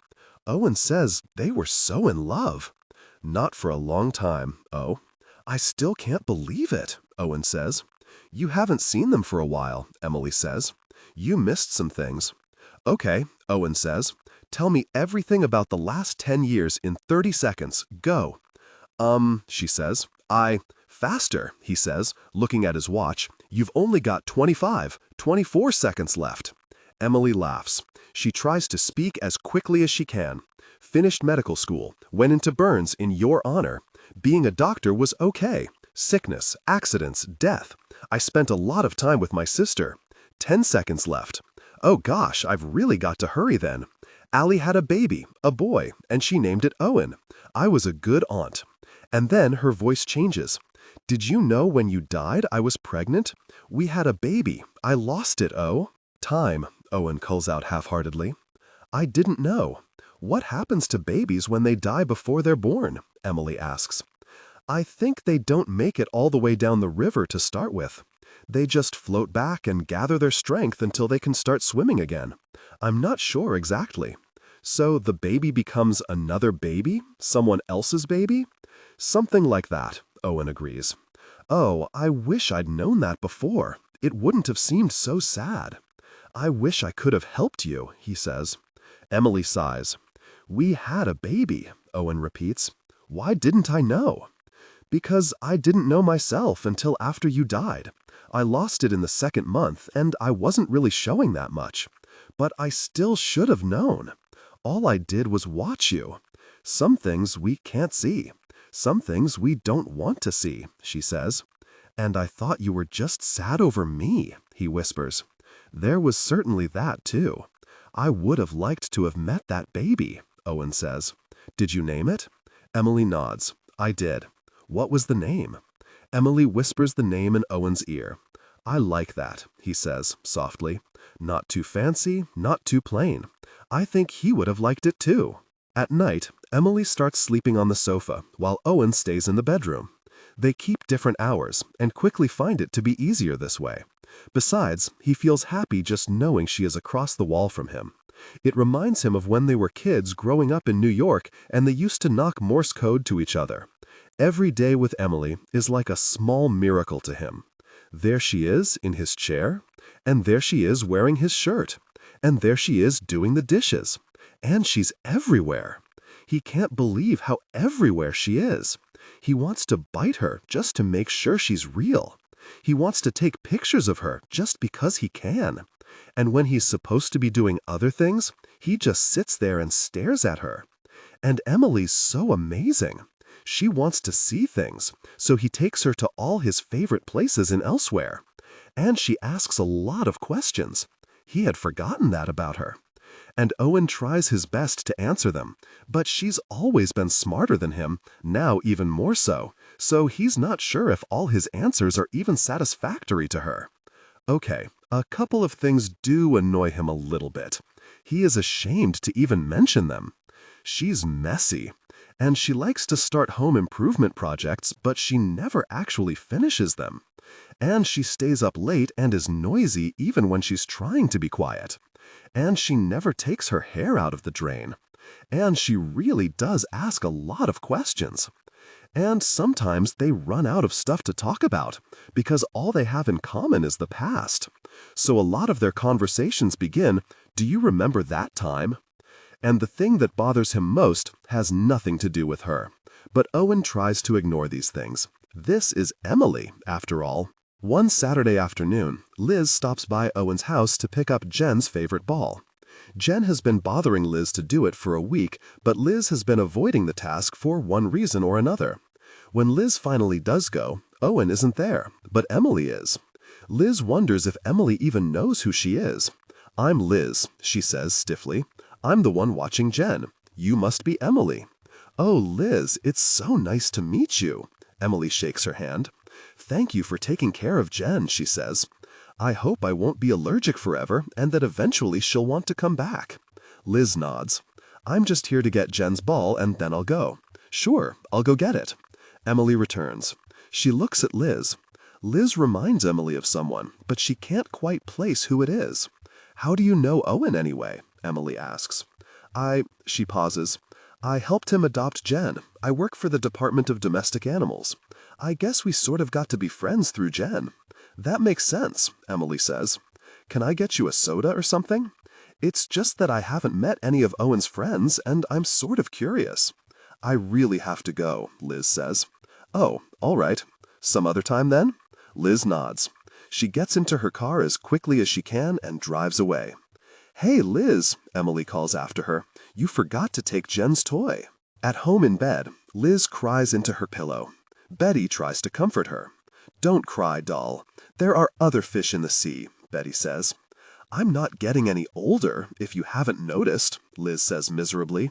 Owen says they were so in love. Not for a long time, oh. I still can't believe it, Owen says. You haven't seen them for a while, Emily says. You missed some things. Okay, Owen says. Tell me everything about the last 10 years in 30 seconds. Go. She says. Faster, he says, looking at his watch. You've only got 24 seconds left. Emily laughs. She tries to speak as quickly as she can. Finished medical school, went into Burns in your honor. Being a doctor was okay. Sickness, accidents, death. I spent a lot of time with my sister. 10 seconds left. Oh gosh, I've really got to hurry then. Allie had a baby, a boy, and she named it Owen. I was a good aunt. And then her voice changes. Did you know when you died I was pregnant? We had a baby. I lost it, oh. Time, Owen calls out half-heartedly. I didn't know. What happens to babies when they die before they're born? Emily asks. I think they don't make it all the way down the river to start with. They just float back and gather their strength until they can start swimming again. I'm not sure exactly. So the baby becomes another baby? Someone else's baby? Something like that, Owen agrees. Oh, I wish I'd known that before. It wouldn't have seemed so sad. I wish I could have helped you, he says. Emily sighs. We had a baby, Owen repeats. Why didn't I know? Because I didn't know myself until after you died. I lost it in the second month, and I wasn't really showing that much. But I still should have known. All I did was watch you. Some things we can't see. Some things we don't want to see, she says. And I thought you were just sad over me, he whispers. There was certainly that, too. I would have liked to have met that baby, Owen says. Did you name it? Emily nods. I did. What was the name? Emily whispers the name in Owen's ear. I like that, he says, softly. Not too fancy, not too plain. I think he would have liked it too. At night, Emily starts sleeping on the sofa, while Owen stays in the bedroom. They keep different hours, and quickly find it to be easier this way. Besides, he feels happy just knowing she is across the wall from him. It reminds him of when they were kids growing up in New York and they used to knock Morse code to each other. Every day with Emily is like a small miracle to him. There she is in his chair, and there she is wearing his shirt, and there she is doing the dishes. And she's everywhere. He can't believe how everywhere she is. He wants to bite her just to make sure she's real. He wants to take pictures of her just because he can. And when he's supposed to be doing other things, he just sits there and stares at her. And Emily's so amazing. She wants to see things, so he takes her to all his favorite places in Elsewhere. And she asks a lot of questions. He had forgotten that about her. And Owen tries his best to answer them, but she's always been smarter than him, now even more so he's not sure if all his answers are even satisfactory to her. Okay, a couple of things do annoy him a little bit. He is ashamed to even mention them. She's messy, and she likes to start home improvement projects, but she never actually finishes them. And she stays up late and is noisy even when she's trying to be quiet. And she never takes her hair out of the drain. And she really does ask a lot of questions. And sometimes they run out of stuff to talk about, because all they have in common is the past. So a lot of their conversations begin, "Do you remember that time?" And the thing that bothers him most has nothing to do with her. But Owen tries to ignore these things. This is Emily, after all. One Saturday afternoon, Liz stops by Owen's house to pick up Jen's favorite ball. Jen has been bothering Liz to do it for a week, but Liz has been avoiding the task for one reason or another. When Liz finally does go, Owen isn't there, but Emily is. Liz wonders if Emily even knows who she is. "I'm Liz," she says stiffly. "I'm the one watching Jen. You must be Emily." "Oh, Liz, it's so nice to meet you." Emily shakes her hand. "Thank you for taking care of Jen," she says. "I hope I won't be allergic forever and that eventually she'll want to come back." Liz nods. "I'm just here to get Jen's ball and then I'll go." "Sure, I'll go get it." Emily returns. She looks at Liz. Liz reminds Emily of someone, but she can't quite place who it is. "How do you know Owen anyway?" Emily asks. She pauses. "I helped him adopt Jen. I work for the Department of Domestic Animals. I guess we sort of got to be friends through Jen." "That makes sense," Emily says. "Can I get you a soda or something? It's just that I haven't met any of Owen's friends, and I'm sort of curious." "I really have to go," Liz says. "Oh, all right. Some other time then?" Liz nods. She gets into her car as quickly as she can and drives away. "Hey, Liz," Emily calls after her. "You forgot to take Jen's toy." At home in bed, Liz cries into her pillow. Betty tries to comfort her. "Don't cry, doll. There are other fish in the sea," Betty says. "I'm not getting any older, if you haven't noticed," Liz says miserably.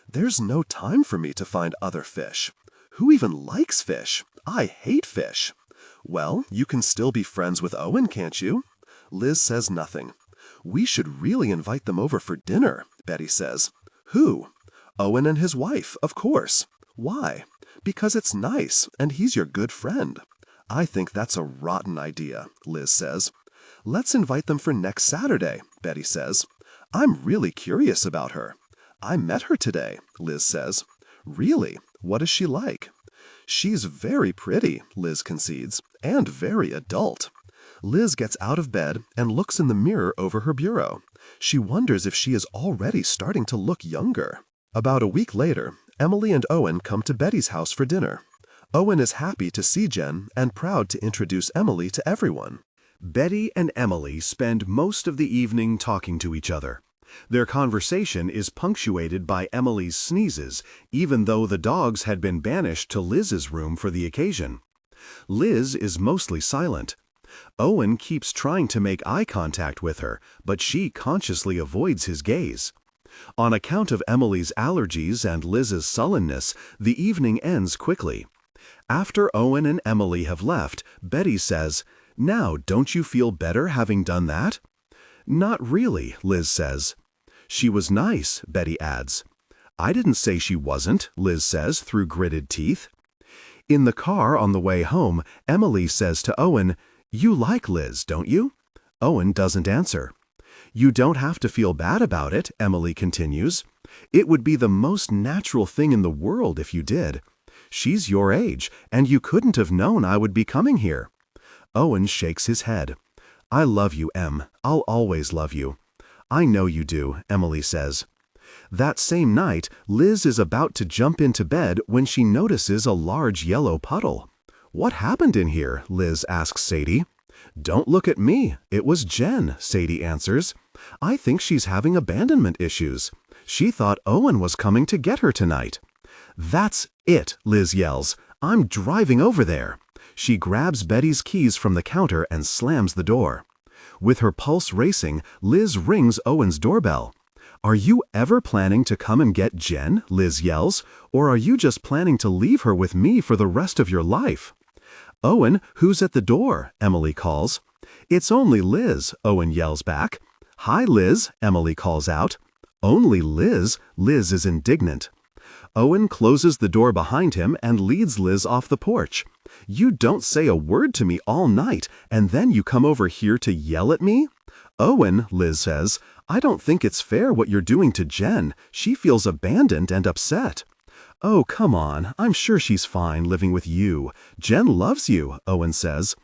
"There's no time for me to find other fish. Who even likes fish? I hate fish." "Well, you can still be friends with Owen, can't you?" Liz says nothing. "We should really invite them over for dinner," Betty says. "Who?" "Owen and his wife, of course." "Why?" "Because it's nice, and he's your good friend." I think that's a rotten idea, Liz says. Let's invite them for next Saturday, Betty says. I'm really curious about her. I met her today, Liz says. Really? What is she like? She's very pretty, Liz concedes, and very adult. Liz gets out of bed and looks in the mirror over her bureau. She wonders if she is already starting to look younger. About a week later, Emily and Owen come to Betty's house for dinner. Owen is happy to see Jen and proud to introduce Emily to everyone. Betty and Emily spend most of the evening talking to each other. Their conversation is punctuated by Emily's sneezes, even though the dogs had been banished to Liz's room for the occasion. Liz is mostly silent. Owen keeps trying to make eye contact with her, but she consciously avoids his gaze. On account of Emily's allergies and Liz's sullenness, the evening ends quickly. After Owen and Emily have left, Betty says, "Now, don't you feel better having done that?" "Not really," Liz says. "She was nice," Betty adds. "I didn't say she wasn't," Liz says through gritted teeth. In the car on the way home, Emily says to Owen, "You like Liz, don't you?" Owen doesn't answer. "You don't have to feel bad about it," Emily continues. "It would be the most natural thing in the world if you did. She's your age, and you couldn't have known I would be coming here." Owen shakes his head. "I love you, Em. I'll always love you." "I know you do," Emily says. That same night, Liz is about to jump into bed when she notices a large yellow puddle. "What happened in here?" Liz asks Sadie. "Don't look at me. It was Jen," Sadie answers. "I think she's having abandonment issues. She thought Owen was coming to get her tonight." "That's it," Liz yells. "I'm driving over there." She grabs Betty's keys from the counter and slams the door. With her pulse racing, Liz rings Owen's doorbell. "Are you ever planning to come and get Jen?" Liz yells. "Or are you just planning to leave her with me for the rest of your life?" "Owen, who's at the door?" Emily calls. "It's only Liz," Owen yells back. "Hi, Liz," Emily calls out. "Only Liz?" Liz is indignant. Owen closes the door behind him and leads Liz off the porch. "You don't say a word to me all night, and then you come over here to yell at me?" "Owen," Liz says, "I don't think it's fair what you're doing to Jen. She feels abandoned and upset." "Oh, come on. I'm sure she's fine living with you. Jen loves you," Owen says.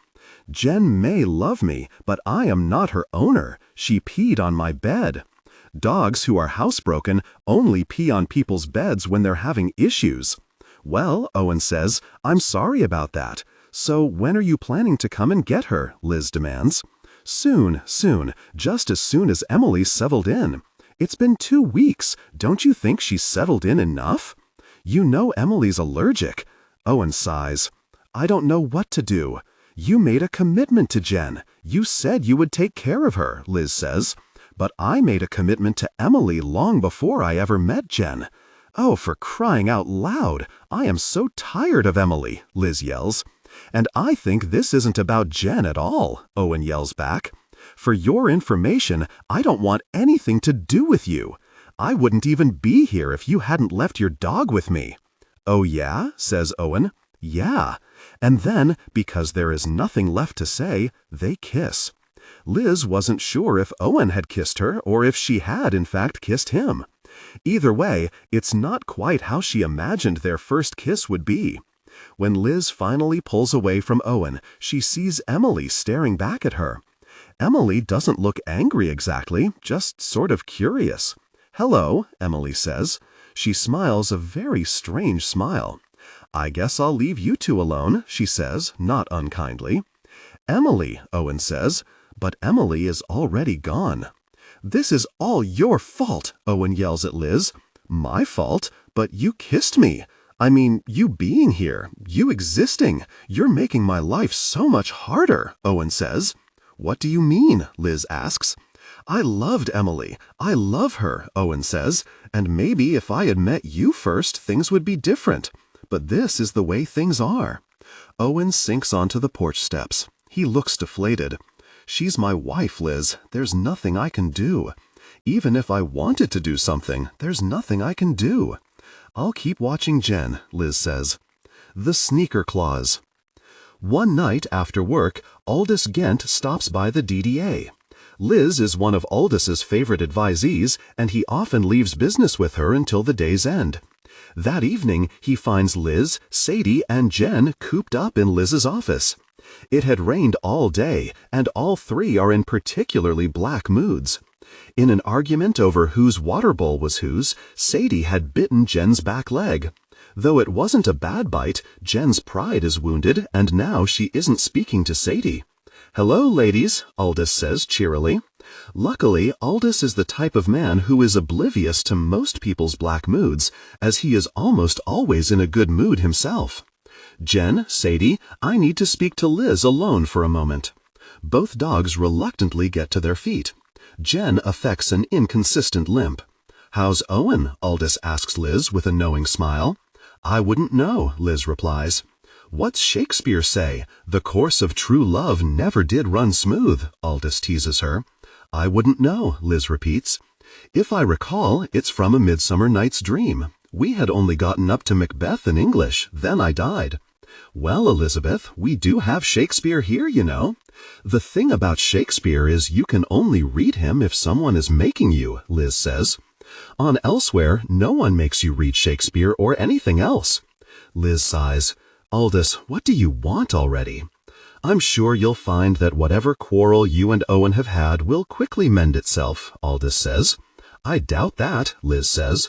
"Jen may love me, but I am not her owner. She peed on my bed." "Dogs who are housebroken only pee on people's beds when they're having issues." "Well," Owen says, "I'm sorry about that. So when are you planning to come and get her?" Liz demands. "Soon, just as soon as Emily's settled in." "It's been 2 weeks. Don't you think she's settled in enough?" "You know Emily's allergic." Owen sighs. "I don't know what to do." "You made a commitment to Jen. You said you would take care of her," Liz says. "But I made a commitment to Emily long before I ever met Jen." "Oh, for crying out loud! I am so tired of Emily," Liz yells. "And I think this isn't about Jen at all," Owen yells back. "For your information, I don't want anything to do with you. I wouldn't even be here if you hadn't left your dog with me." "Oh yeah?" says Owen. "Yeah." And then, because there is nothing left to say, they kiss. Liz wasn't sure if Owen had kissed her or if she had in fact kissed him. Either way, it's not quite how she imagined their first kiss would be. When Liz finally pulls away from Owen, she sees Emily staring back at her. Emily doesn't look angry exactly, just sort of curious. "Hello," Emily says. She smiles a very strange smile. "I guess I'll leave you two alone," she says, not unkindly. "Emily," Owen says, but Emily is already gone. "This is all your fault," Owen yells at Liz. "My fault? But you kissed me. I mean, you being here, you existing. You're making my life so much harder," Owen says. "What do you mean?" Liz asks. "I loved Emily. I love her," Owen says, "and maybe if I had met you first, things would be different. But this is the way things are." Owen sinks onto the porch steps. He looks deflated. "She's my wife, Liz. There's nothing I can do. Even if I wanted to do something, there's nothing I can do." "I'll keep watching Jen," Liz says. The sneaker clause. One night after work, Aldous Gent stops by the DDA. Liz is one of Aldous' favorite advisees, and he often leaves business with her until the day's end. That evening, he finds Liz, Sadie, and Jen cooped up in Liz's office. It had rained all day, and all three are in particularly black moods. In an argument over whose water bowl was whose, Sadie had bitten Jen's back leg. Though it wasn't a bad bite, Jen's pride is wounded, and now she isn't speaking to Sadie. "Hello, ladies," Aldous says cheerily. Luckily, Aldous is the type of man who is oblivious to most people's black moods, as he is almost always in a good mood himself. "Jen, Sadie, I need to speak to Liz alone for a moment." Both dogs reluctantly get to their feet. Jen affects an inconsistent limp. "How's Owen?" Aldous asks Liz with a knowing smile. "I wouldn't know," Liz replies. "What's Shakespeare say? The course of true love never did run smooth," Aldous teases her. "I wouldn't know," Liz repeats. "If I recall, it's from A Midsummer Night's Dream. We had only gotten up to Macbeth in English, then I died." "Well, Elizabeth, we do have Shakespeare here, you know. The thing about Shakespeare is you can only read him if someone is making you," Liz says. "On Elsewhere, no one makes you read Shakespeare or anything else." Liz sighs. "Aldous, what do you want already?" "I'm sure you'll find that whatever quarrel you and Owen have had will quickly mend itself," Aldous says. "I doubt that," Liz says.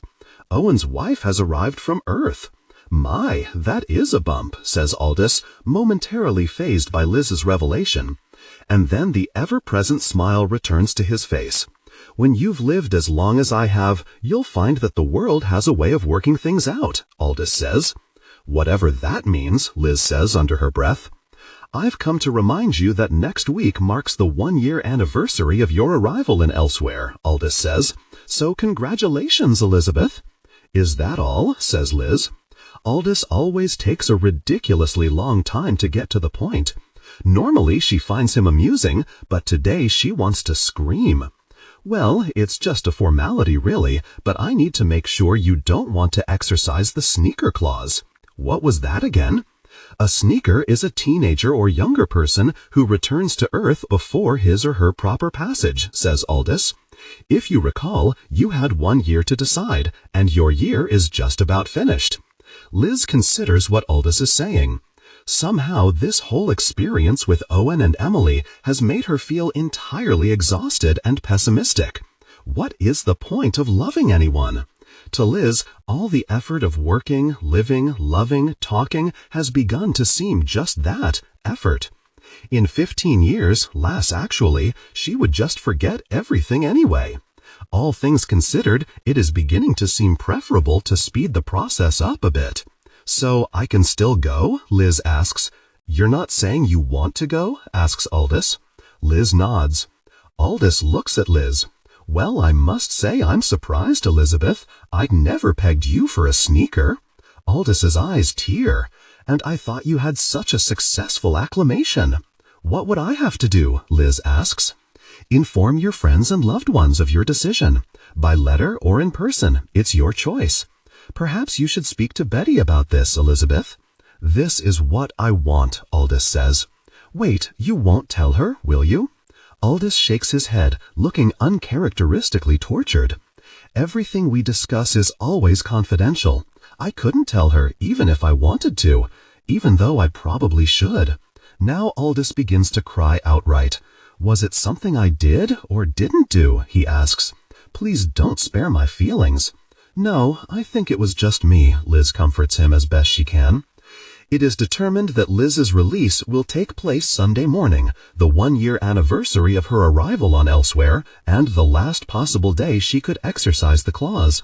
"Owen's wife has arrived from Earth." "My, that is a bump," says Aldous, momentarily fazed by Liz's revelation. And then the ever-present smile returns to his face. "When you've lived as long as I have, you'll find that the world has a way of working things out," Aldous says. "Whatever that means," Liz says under her breath. "I've come to remind you that next week marks the 1-year anniversary of your arrival in Elsewhere," Aldous says. "So congratulations, Elizabeth." "Is that all?" says Liz. Aldous always takes a ridiculously long time to get to the point. Normally she finds him amusing, but today she wants to scream. "Well, it's just a formality really, but I need to make sure you don't want to exercise the sneaker clause." "What was that again?" "A sneaker is a teenager or younger person who returns to Earth before his or her proper passage," says Aldous. "If you recall, you had 1 year to decide, and your year is just about finished." Liz considers what Aldous is saying. Somehow this whole experience with Owen and Emily has made her feel entirely exhausted and pessimistic. What is the point of loving anyone? To Liz, all the effort of working, living, loving, talking has begun to seem just that, effort. In 15 years, less actually, she would just forget everything anyway. All things considered, it is beginning to seem preferable to speed the process up a bit. "So I can still go?" Liz asks. "You're not saying you want to go?" asks Aldous. Liz nods. Aldous looks at Liz. "Well, I must say I'm surprised, Elizabeth. I'd never pegged you for a sneaker." Aldous' eyes tear. "And I thought you had such a successful acclamation." "What would I have to do?" Liz asks. "Inform your friends and loved ones of your decision. By letter or in person, it's your choice. Perhaps you should speak to Betty about this, Elizabeth." "This is what I want," Aldous says. "Wait, you won't tell her, will you?" Aldous shakes his head, looking uncharacteristically tortured. "Everything we discuss is always confidential. I couldn't tell her, even if I wanted to, even though I probably should." Now Aldous begins to cry outright. "Was it something I did or didn't do?" he asks. "Please don't spare my feelings." "No, I think it was just me," Liz comforts him as best she can. It is determined that Liz's release will take place Sunday morning, the 1-year anniversary of her arrival on Elsewhere, and the last possible day she could exercise the clause.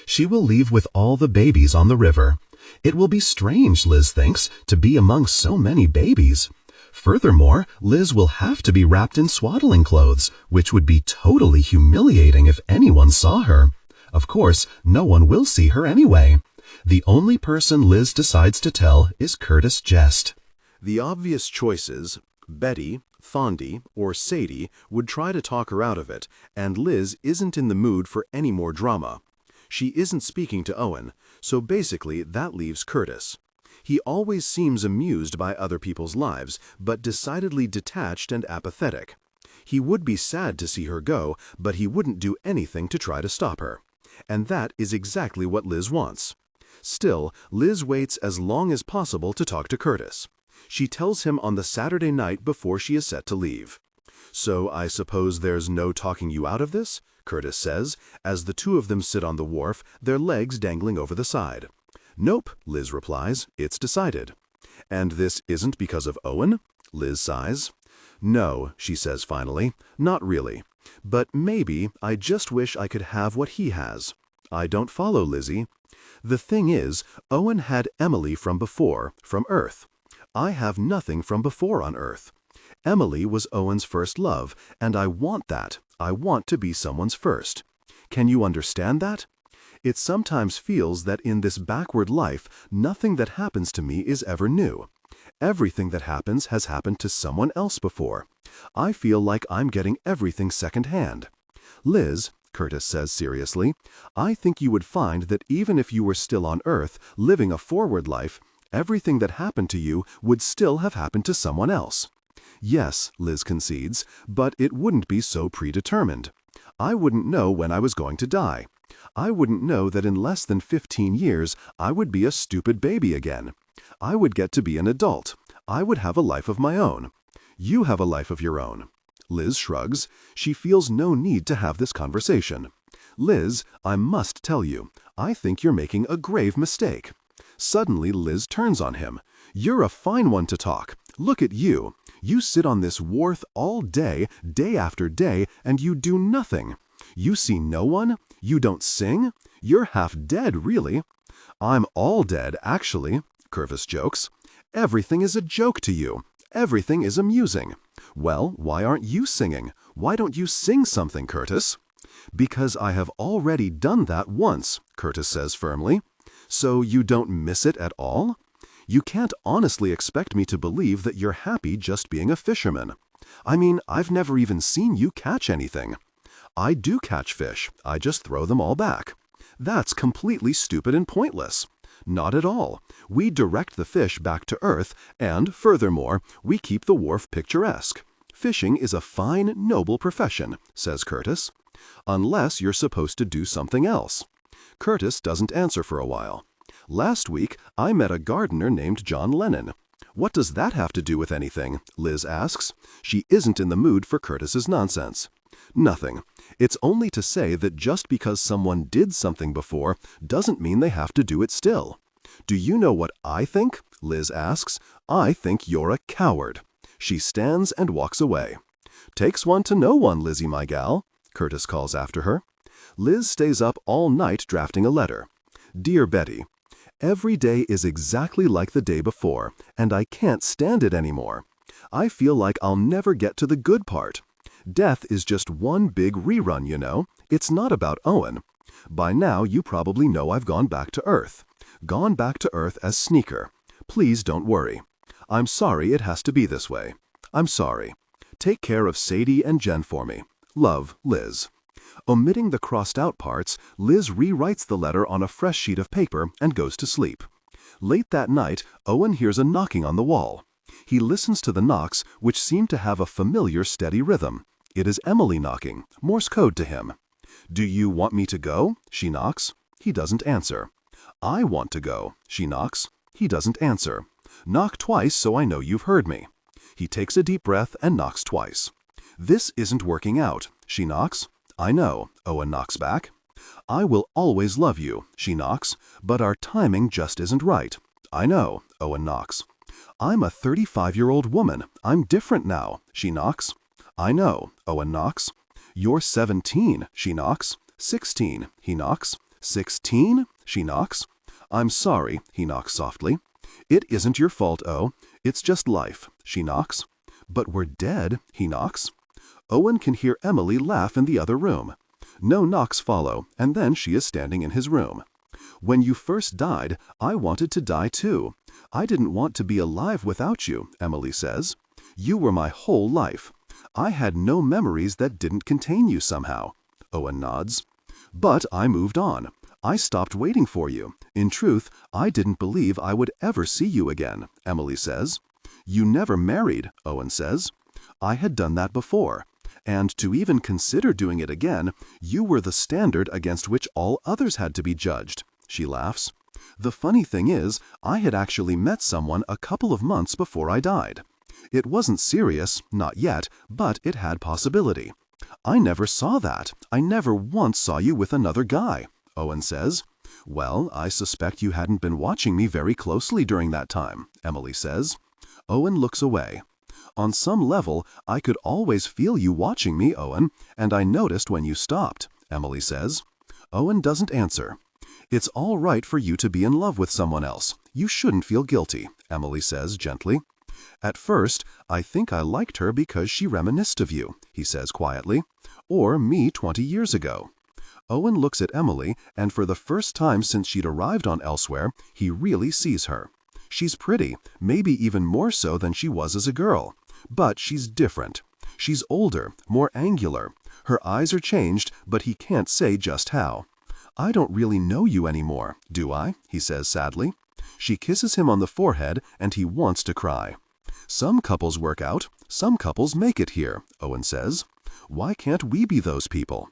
She will leave with all the babies on the river. It will be strange, Liz thinks, to be among so many babies. Furthermore, Liz will have to be wrapped in swaddling clothes, which would be totally humiliating if anyone saw her. Of course, no one will see her anyway. The only person Liz decides to tell is Curtis Jest. The obvious choices, Betty, Thondy, or Sadie, would try to talk her out of it, and Liz isn't in the mood for any more drama. She isn't speaking to Owen, so basically that leaves Curtis. He always seems amused by other people's lives, but decidedly detached and apathetic. He would be sad to see her go, but he wouldn't do anything to try to stop her. And that is exactly what Liz wants. Still, Liz waits as long as possible to talk to Curtis. She tells him on the Saturday night before she is set to leave. "So I suppose there's no talking you out of this?" Curtis says, as the two of them sit on the wharf, their legs dangling over the side. "Nope," Liz replies, "it's decided." "And this isn't because of Owen?" Liz sighs. "No," she says finally, "not really. But maybe I just wish I could have what he has." "I don't follow, Lizzie." "The thing is, Owen had Emily from before, from Earth. I have nothing from before on Earth. Emily was Owen's first love, and I want that. I want to be someone's first. Can you understand that? It sometimes feels that in this backward life, nothing that happens to me is ever new. Everything that happens has happened to someone else before. I feel like I'm getting everything secondhand. Liz," Curtis says seriously, "I think you would find that even if you were still on Earth, living a forward life, everything that happened to you would still have happened to someone else." "Yes," Liz concedes, "but it wouldn't be so predetermined. I wouldn't know when I was going to die. I wouldn't know that in less than 15 years I would be a stupid baby again. I would get to be an adult. I would have a life of my own. You have a life of your own." Liz shrugs. She feels no need to have this conversation. "Liz, I must tell you, I think you're making a grave mistake." Suddenly Liz turns on him. "You're a fine one to talk. Look at you. You sit on this wharf all day, day after day, and you do nothing. You see no one? You don't sing? You're half dead, really." "I'm all dead, actually," Curtis jokes. "Everything is a joke to you. Everything is amusing. Well, why aren't you singing? Why don't you sing something, Curtis?" "Because I have already done that once," Curtis says firmly. "So you don't miss it at all? You can't honestly expect me to believe that you're happy just being a fisherman. I mean, I've never even seen you catch anything." "I do catch fish. I just throw them all back." "That's completely stupid and pointless." "Not at all. We direct the fish back to Earth, and, furthermore, we keep the wharf picturesque. Fishing is a fine, noble profession," says Curtis. "Unless you're supposed to do something else." Curtis doesn't answer for a while. "Last week, I met a gardener named John Lennon." "What does that have to do with anything?" Liz asks. She isn't in the mood for Curtis's nonsense. "Nothing. It's only to say that just because someone did something before doesn't mean they have to do it still." "Do you know what I think?" Liz asks. "I think you're a coward." She stands and walks away. "Takes one to know one, Lizzie, my gal," Curtis calls after her. Liz stays up all night drafting a letter. "Dear Betty, every day is exactly like the day before, and I can't stand it anymore. I feel like I'll never get to the good part. Death is just one big rerun, you know. It's not about Owen. By now you probably know I've gone back to Earth. Gone back to Earth as Sneaker. Please don't worry. I'm sorry it has to be this way. I'm sorry. Take care of Sadie and Jen for me. Love, Liz." Omitting the crossed-out parts, Liz rewrites the letter on a fresh sheet of paper and goes to sleep. Late that night, Owen hears a knocking on the wall. He listens to the knocks, which seem to have a familiar steady rhythm. It is Emily knocking, Morse code to him. "Do you want me to go?" she knocks. He doesn't answer. "I want to go," she knocks. He doesn't answer. "Knock twice so I know you've heard me." He takes a deep breath and knocks twice. "This isn't working out," she knocks. "I know," Owen knocks back. "I will always love you," she knocks, "but our timing just isn't right." "I know," Owen knocks. "I'm a 35-year-old woman. I'm different now," she knocks. "I know," Owen knocks. "You're 17," she knocks. 16, he knocks. 16, she knocks. "I'm sorry," he knocks softly. "It isn't your fault, O. It's just life," she knocks. "But we're dead," he knocks. Owen can hear Emily laugh in the other room. No knocks follow, and then she is standing in his room. "When you first died, I wanted to die too. I didn't want to be alive without you," Emily says. "You were my whole life. I had no memories that didn't contain you somehow." Owen nods. "But I moved on. I stopped waiting for you. In truth, I didn't believe I would ever see you again, Emily says. You never married, Owen says. I had done that before. And to even consider doing it again, you were the standard against which all others had to be judged. She laughs. The funny thing is, I had actually met someone a couple of months before I died. It wasn't serious, not yet, but it had possibility. I never saw that. I never once saw you with another guy, Owen says. Well, I suspect you hadn't been watching me very closely during that time, Emily says. Owen looks away. On some level, I could always feel you watching me, Owen, and I noticed when you stopped, Emily says. Owen doesn't answer. It's all right for you to be in love with someone else. You shouldn't feel guilty, Emily says gently. At first, I think I liked her because she reminisced of you, he says quietly, or me 20 years ago. Owen looks at Emily, and for the first time since she'd arrived on Elsewhere, he really sees her. She's pretty, maybe even more so than she was as a girl. But she's different. She's older, more angular. Her eyes are changed, but he can't say just how. I don't really know you anymore, do I? He says sadly. She kisses him on the forehead, and he wants to cry. Some couples work out, some couples make it here, Owen says. Why can't we be those people?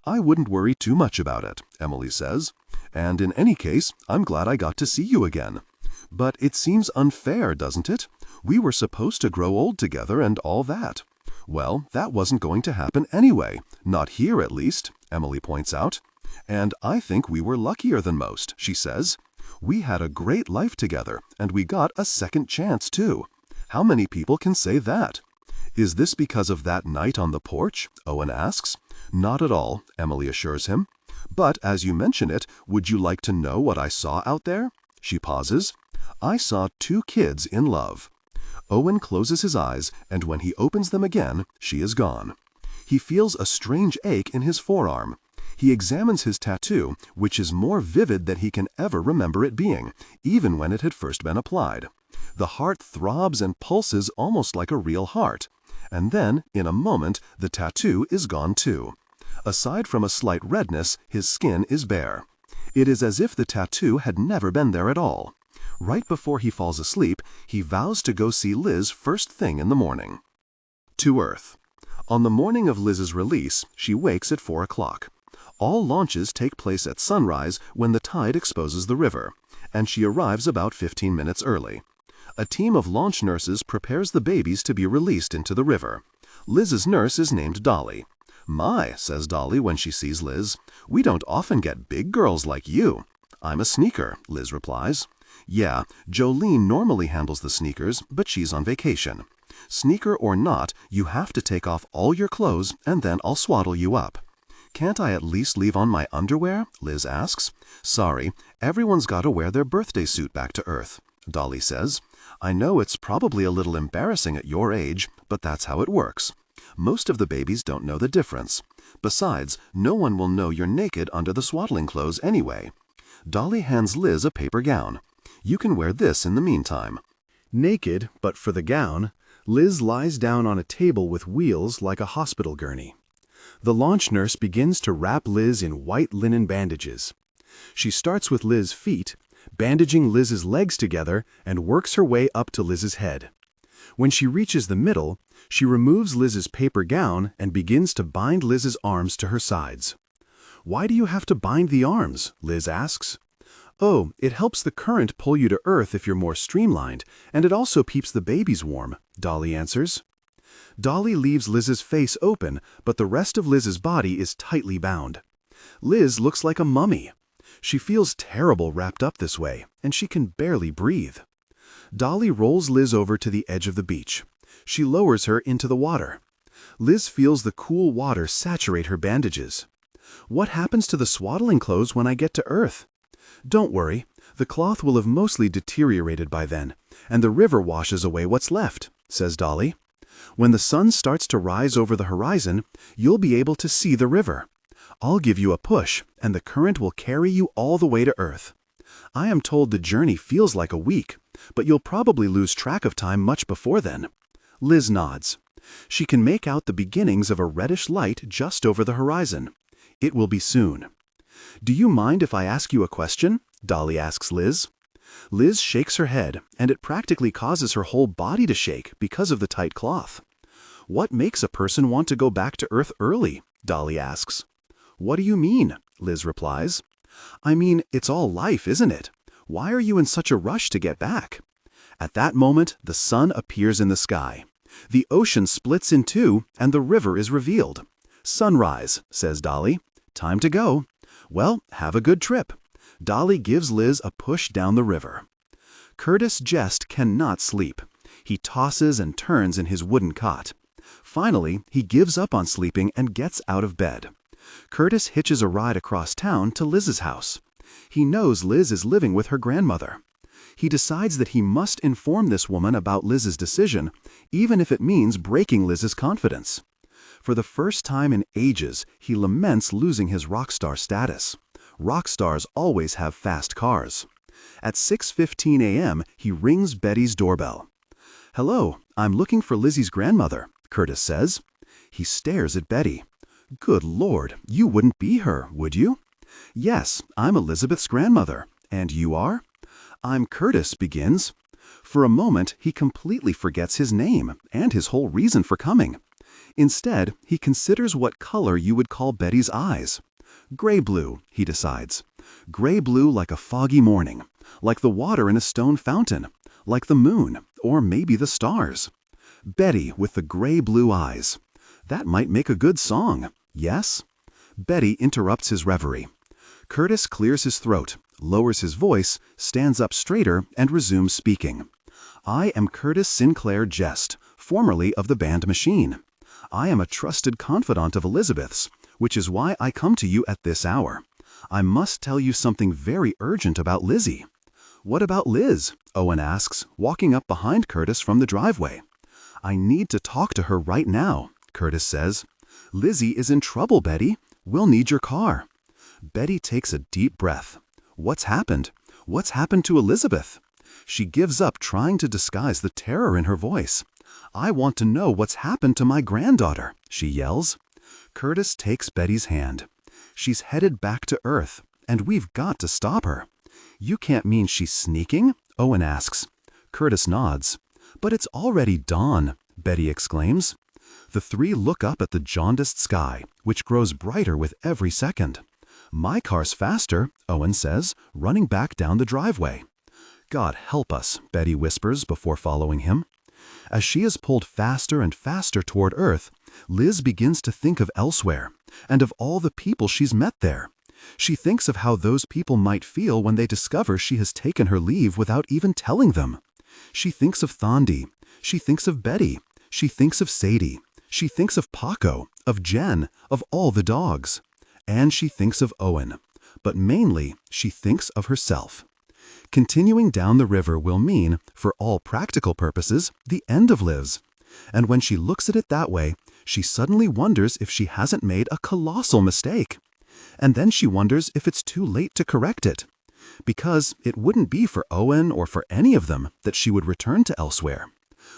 I wouldn't worry too much about it, Emily says. And in any case, I'm glad I got to see you again. But it seems unfair, doesn't it? We were supposed to grow old together and all that. Well, that wasn't going to happen anyway. Not here, at least, Emily points out. And I think we were luckier than most, she says. We had a great life together, and we got a second chance, too. How many people can say that? Is this because of that night on the porch? Owen asks. Not at all, Emily assures him. But as you mention it, would you like to know what I saw out there? She pauses. I saw 2 kids in love. Owen closes his eyes, and when he opens them again, she is gone. He feels a strange ache in his forearm. He examines his tattoo, which is more vivid than he can ever remember it being, even when it had first been applied. The heart throbs and pulses almost like a real heart. And then, in a moment, the tattoo is gone too. Aside from a slight redness, his skin is bare. It is as if the tattoo had never been there at all. Right before he falls asleep, he vows to go see Liz first thing in the morning. To Earth. On the morning of Liz's release, she wakes at 4 o'clock. All launches take place at sunrise when the tide exposes the river, and she arrives about 15 minutes early. A team of launch nurses prepares the babies to be released into the river. Liz's nurse is named Dolly. My, says Dolly when she sees Liz, we don't often get big girls like you. I'm a sneaker, Liz replies. Yeah, Jolene normally handles the sneakers, but she's on vacation. Sneaker or not, you have to take off all your clothes and then I'll swaddle you up. Can't I at least leave on my underwear? Liz asks. Sorry, everyone's got to wear their birthday suit back to Earth, Dolly says. I know it's probably a little embarrassing at your age, but that's how it works. Most of the babies don't know the difference. Besides, no one will know you're naked under the swaddling clothes anyway. Dolly hands Liz a paper gown. You can wear this in the meantime. Naked, but for the gown, Liz lies down on a table with wheels like a hospital gurney. The launch nurse begins to wrap Liz in white linen bandages. She starts with Liz's feet, bandaging Liz's legs together, and works her way up to Liz's head. When she reaches the middle, she removes Liz's paper gown and begins to bind Liz's arms to her sides. Why do you have to bind the arms? Liz asks. Oh, it helps the current pull you to Earth if you're more streamlined, and it also keeps the babies warm, Dolly answers. Dolly leaves Liz's face open, but the rest of Liz's body is tightly bound. Liz looks like a mummy. She feels terrible wrapped up this way, and she can barely breathe. Dolly rolls Liz over to the edge of the beach. She lowers her into the water. Liz feels the cool water saturate her bandages. What happens to the swaddling clothes when I get to Earth? Don't worry, the cloth will have mostly deteriorated by then, and the river washes away what's left, says Dolly. When the sun starts to rise over the horizon, you'll be able to see the river. I'll give you a push, and the current will carry you all the way to Earth. I am told the journey feels like a week, but you'll probably lose track of time much before then. Liz nods. She can make out the beginnings of a reddish light just over the horizon. It will be soon. "Do you mind if I ask you a question?" Dolly asks Liz. Liz shakes her head, and it practically causes her whole body to shake because of the tight cloth. "What makes a person want to go back to Earth early?" Dolly asks. "What do you mean?" Liz replies. "I mean, it's all life, isn't it? Why are you in such a rush to get back?" At that moment, the sun appears in the sky. The ocean splits in two, and the river is revealed. "Sunrise," says Dolly. "Time to go." "Well, have a good trip." Dolly gives Liz a push down the river. Curtis Jest cannot sleep. He tosses and turns in his wooden cot. Finally, he gives up on sleeping and gets out of bed. Curtis hitches a ride across town to Liz's house. He knows Liz is living with her grandmother. He decides that he must inform this woman about Liz's decision, even if it means breaking Liz's confidence. For the first time in ages, he laments losing his rock star status. Rock stars always have fast cars. At 6:15 a.m., he rings Betty's doorbell. "Hello, I'm looking for Lizzie's grandmother," Curtis says. He stares at Betty. "Good Lord, you wouldn't be her, would you?" "Yes, I'm Elizabeth's grandmother. And you are?" "I'm Curtis," begins. For a moment, he completely forgets his name and his whole reason for coming. Instead, he considers what color you would call Betty's eyes. Gray-blue, he decides. Gray-blue like a foggy morning, like the water in a stone fountain, like the moon, or maybe the stars. Betty with the gray-blue eyes. That might make a good song, yes? Betty interrupts his reverie. Curtis clears his throat, lowers his voice, stands up straighter, and resumes speaking. "I am Curtis Sinclair Jest, formerly of the band Machine. I am a trusted confidant of Elizabeth's, which is why I come to you at this hour. I must tell you something very urgent about Lizzie." "What about Liz?" Owen asks, walking up behind Curtis from the driveway. "I need to talk to her right now," Curtis says. "Lizzie is in trouble, Betty. We'll need your car." Betty takes a deep breath. What's happened? What's happened to Elizabeth? She gives up trying to disguise the terror in her voice. "I want to know what's happened to my granddaughter," she yells. Curtis takes Betty's hand. "She's headed back to Earth, and we've got to stop her." "You can't mean she's sneaking?" Owen asks. Curtis nods. "But it's already dawn," Betty exclaims. The three look up at the jaundiced sky, which grows brighter with every second. "My car's faster," Owen says, running back down the driveway. "God help us," Betty whispers before following him. As she is pulled faster and faster toward Earth, Liz begins to think of elsewhere, and of all the people she's met there. She thinks of how those people might feel when they discover she has taken her leave without even telling them. She thinks of Thandi. She thinks of Betty. She thinks of Sadie. She thinks of Paco, of Jen, of all the dogs. And she thinks of Owen. But mainly, she thinks of herself. Continuing down the river will mean, for all practical purposes, the end of Liz. And when she looks at it that way, she suddenly wonders if she hasn't made a colossal mistake. And then she wonders if it's too late to correct it. Because it wouldn't be for Owen or for any of them that she would return to elsewhere.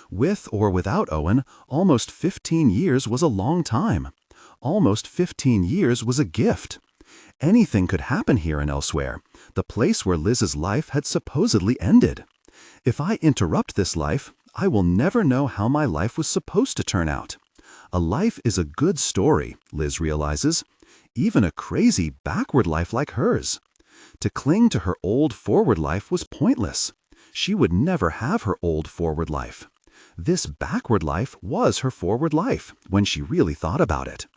With or without Owen, almost 15 years was a long time. Almost 15 years was a gift. Anything could happen here and elsewhere, the place where Liz's life had supposedly ended. If I interrupt this life, I will never know how my life was supposed to turn out. A life is a good story, Liz realizes. Even a crazy, backward life like hers. To cling to her old forward life was pointless. She would never have her old forward life. This backward life was her forward life, when she really thought about it.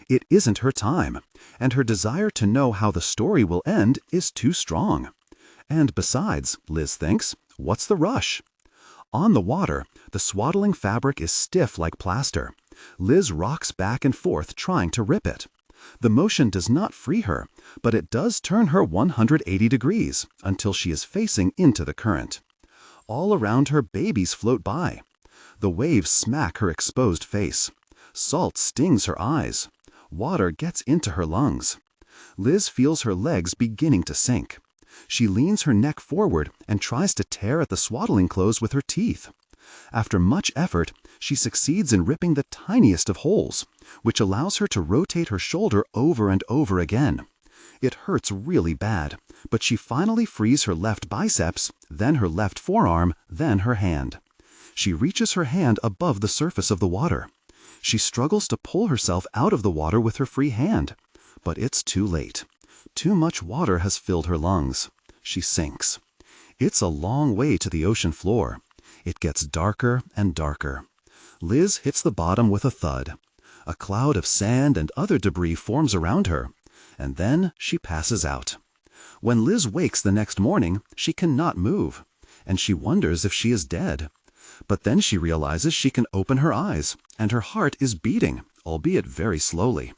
It isn't her time, and her desire to know how the story will end is too strong. And besides, Liz thinks, what's the rush? On the water, the swaddling fabric is stiff like plaster. Liz rocks back and forth trying to rip it. The motion does not free her, but it does turn her 180 degrees until she is facing into the current. All around her, babies float by. The waves smack her exposed face. Salt stings her eyes. Water gets into her lungs. Liz feels her legs beginning to sink. She leans her neck forward and tries to tear at the swaddling clothes with her teeth. After much effort, she succeeds in ripping the tiniest of holes, which allows her to rotate her shoulder over and over again. It hurts really bad, but she finally frees her left biceps, then her left forearm, then her hand. She reaches her hand above the surface of the water. She struggles to pull herself out of the water with her free hand, but it's too late. Too much water has filled her lungs. She sinks. It's a long way to the ocean floor. It gets darker and darker. Liz hits the bottom with a thud. A cloud of sand and other debris forms around her, and then she passes out. When Liz wakes the next morning, she cannot move, and she wonders if she is dead. But then she realizes she can open her eyes, and her heart is beating, albeit very slowly.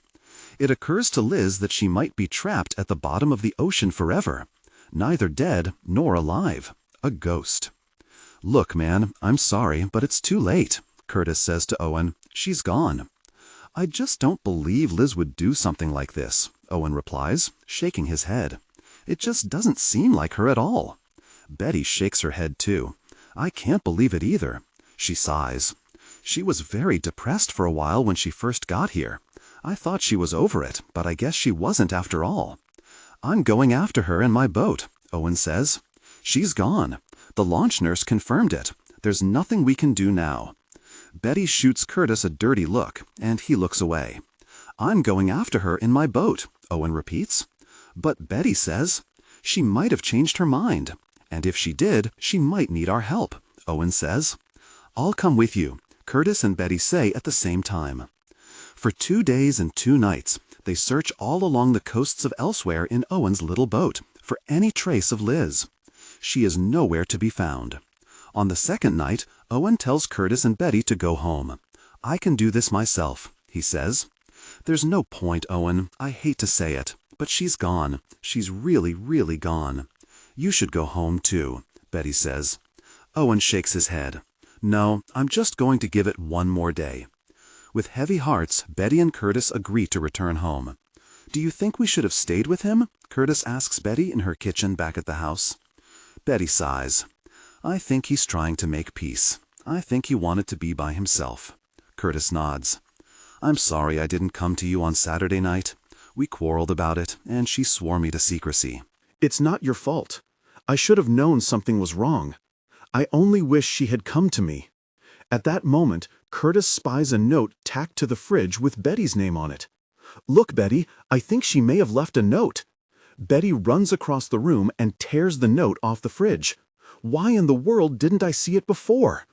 It occurs to Liz that she might be trapped at the bottom of the ocean forever, neither dead nor alive, a ghost. "Look, man, I'm sorry, but it's too late," Curtis says to Owen. "She's gone." "I just don't believe Liz would do something like this," Owen replies, shaking his head. "It just doesn't seem like her at all." Betty shakes her head too. "I can't believe it either." She sighs. "She was very depressed for a while when she first got here. I thought she was over it, but I guess she wasn't after all." "I'm going after her in my boat," Owen says. "She's gone. The launch nurse confirmed it. There's nothing we can do now." Betty shoots Curtis a dirty look, and he looks away. "I'm going after her in my boat," Owen repeats. "But Betty says she might have changed her mind, and if she did, she might need our help," Owen says. "I'll come with you," Curtis and Betty say at the same time. For 2 days and 2 nights, they search all along the coasts of elsewhere in Owen's little boat for any trace of Liz. She is nowhere to be found. On the second night, Owen tells Curtis and Betty to go home. "I can do this myself," he says. "There's no point, Owen. I hate to say it, but she's gone. She's really, really gone." "You should go home, too," Betty says. Owen shakes his head. "No, I'm just going to give it one more day." With heavy hearts, Betty and Curtis agree to return home. "Do you think we should have stayed with him?" Curtis asks Betty in her kitchen back at the house. Betty sighs. "I think he's trying to make peace. I think he wanted to be by himself." Curtis nods. "I'm sorry I didn't come to you on Saturday night. We quarreled about it, and she swore me to secrecy." "It's not your fault. I should have known something was wrong. I only wish she had come to me." At that moment, Curtis spies a note tacked to the fridge with Betty's name on it. "Look, Betty, I think she may have left a note." Betty runs across the room and tears the note off the fridge. "Why in the world didn't I see it before?"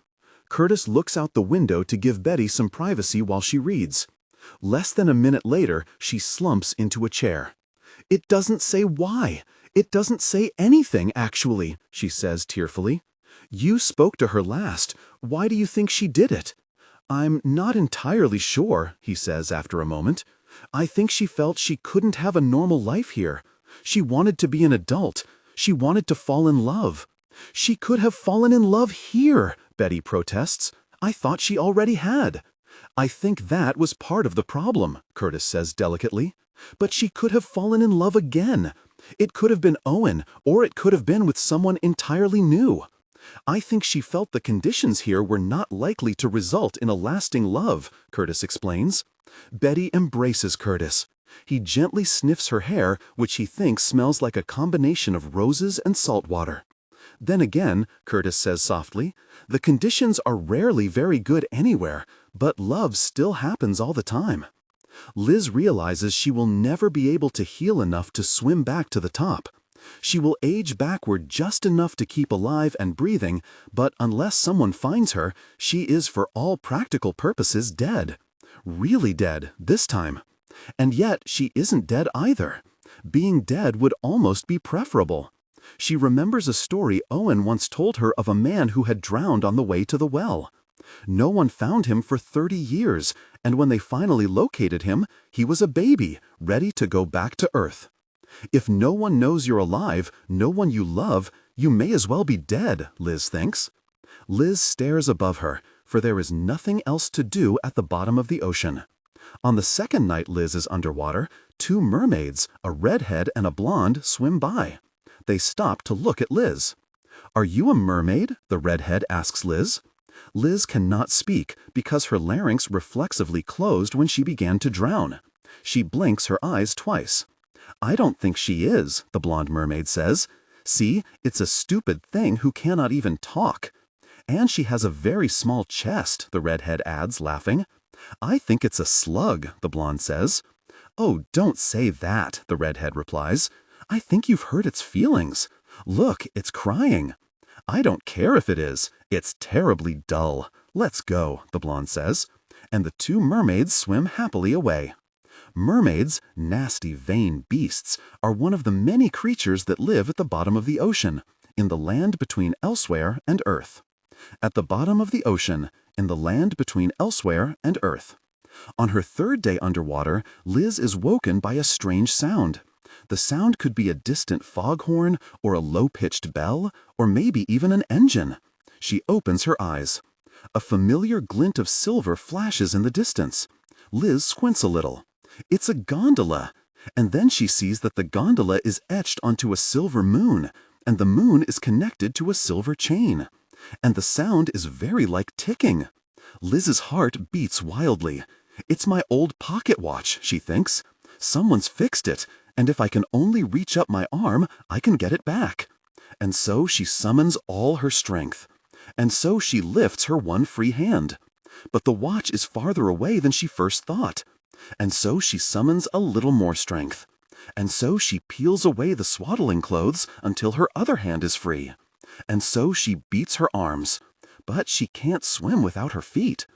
Curtis looks out the window to give Betty some privacy while she reads. Less than a minute later, she slumps into a chair. "It doesn't say why. It doesn't say anything, actually," she says tearfully. "You spoke to her last. Why do you think she did it?" "I'm not entirely sure," he says after a moment. "I think she felt she couldn't have a normal life here. She wanted to be an adult. She wanted to fall in love." "She could have fallen in love here," Betty protests. "I thought she already had." "I think that was part of the problem," Curtis says delicately. "But she could have fallen in love again. It could have been Owen, or it could have been with someone entirely new. I think she felt the conditions here were not likely to result in a lasting love," Curtis explains. Betty embraces Curtis. He gently sniffs her hair, which he thinks smells like a combination of roses and salt water. "Then again," Curtis says softly, "the conditions are rarely very good anywhere, but love still happens all the time." Liz realizes she will never be able to heal enough to swim back to the top. She will age backward just enough to keep alive and breathing, but unless someone finds her, she is for all practical purposes dead. Really dead, this time. And yet she isn't dead either. Being dead would almost be preferable. She remembers a story Owen once told her of a man who had drowned on the way to the well. No one found him for 30 years, and when they finally located him, he was a baby, ready to go back to Earth. If no one knows you're alive, no one you love, you may as well be dead, Liz thinks. Liz stares above her, for there is nothing else to do at the bottom of the ocean. On the second night Liz is underwater, 2 mermaids, a redhead and a blonde, swim by. They stop to look at Liz. "Are you a mermaid?" the redhead asks Liz. Liz cannot speak because her larynx reflexively closed when she began to drown. She blinks her eyes twice. I don't think she is, the blonde mermaid says. See, it's a stupid thing who cannot even talk. And she has a very small chest, the redhead adds, laughing. I think it's a slug, the blonde says. Oh, don't say that, the redhead replies. I think you've hurt its feelings. Look, it's crying. I don't care if it is. It's terribly dull. Let's go, the blonde says. And the two mermaids swim happily away. Mermaids, nasty, vain beasts, are one of the many creatures that live at the bottom of the ocean, in the land between elsewhere and Earth. At the bottom of the ocean, in the land between elsewhere and Earth. On her third day underwater, Liz is woken by a strange sound. The sound could be a distant foghorn, or a low-pitched bell, or maybe even an engine. She opens her eyes. A familiar glint of silver flashes in the distance. Liz squints a little. It's a gondola. And then she sees that the gondola is etched onto a silver moon, and the moon is connected to a silver chain. And the sound is very like ticking. Liz's heart beats wildly. It's my old pocket watch, she thinks. Someone's fixed it, and if I can only reach up my arm, I can get it back. And so she summons all her strength. And so she lifts her one free hand. But the watch is farther away than she first thought. And so she summons a little more strength. And so she peels away the swaddling clothes until her other hand is free. And so she beats her arms. But she can't swim without her feet.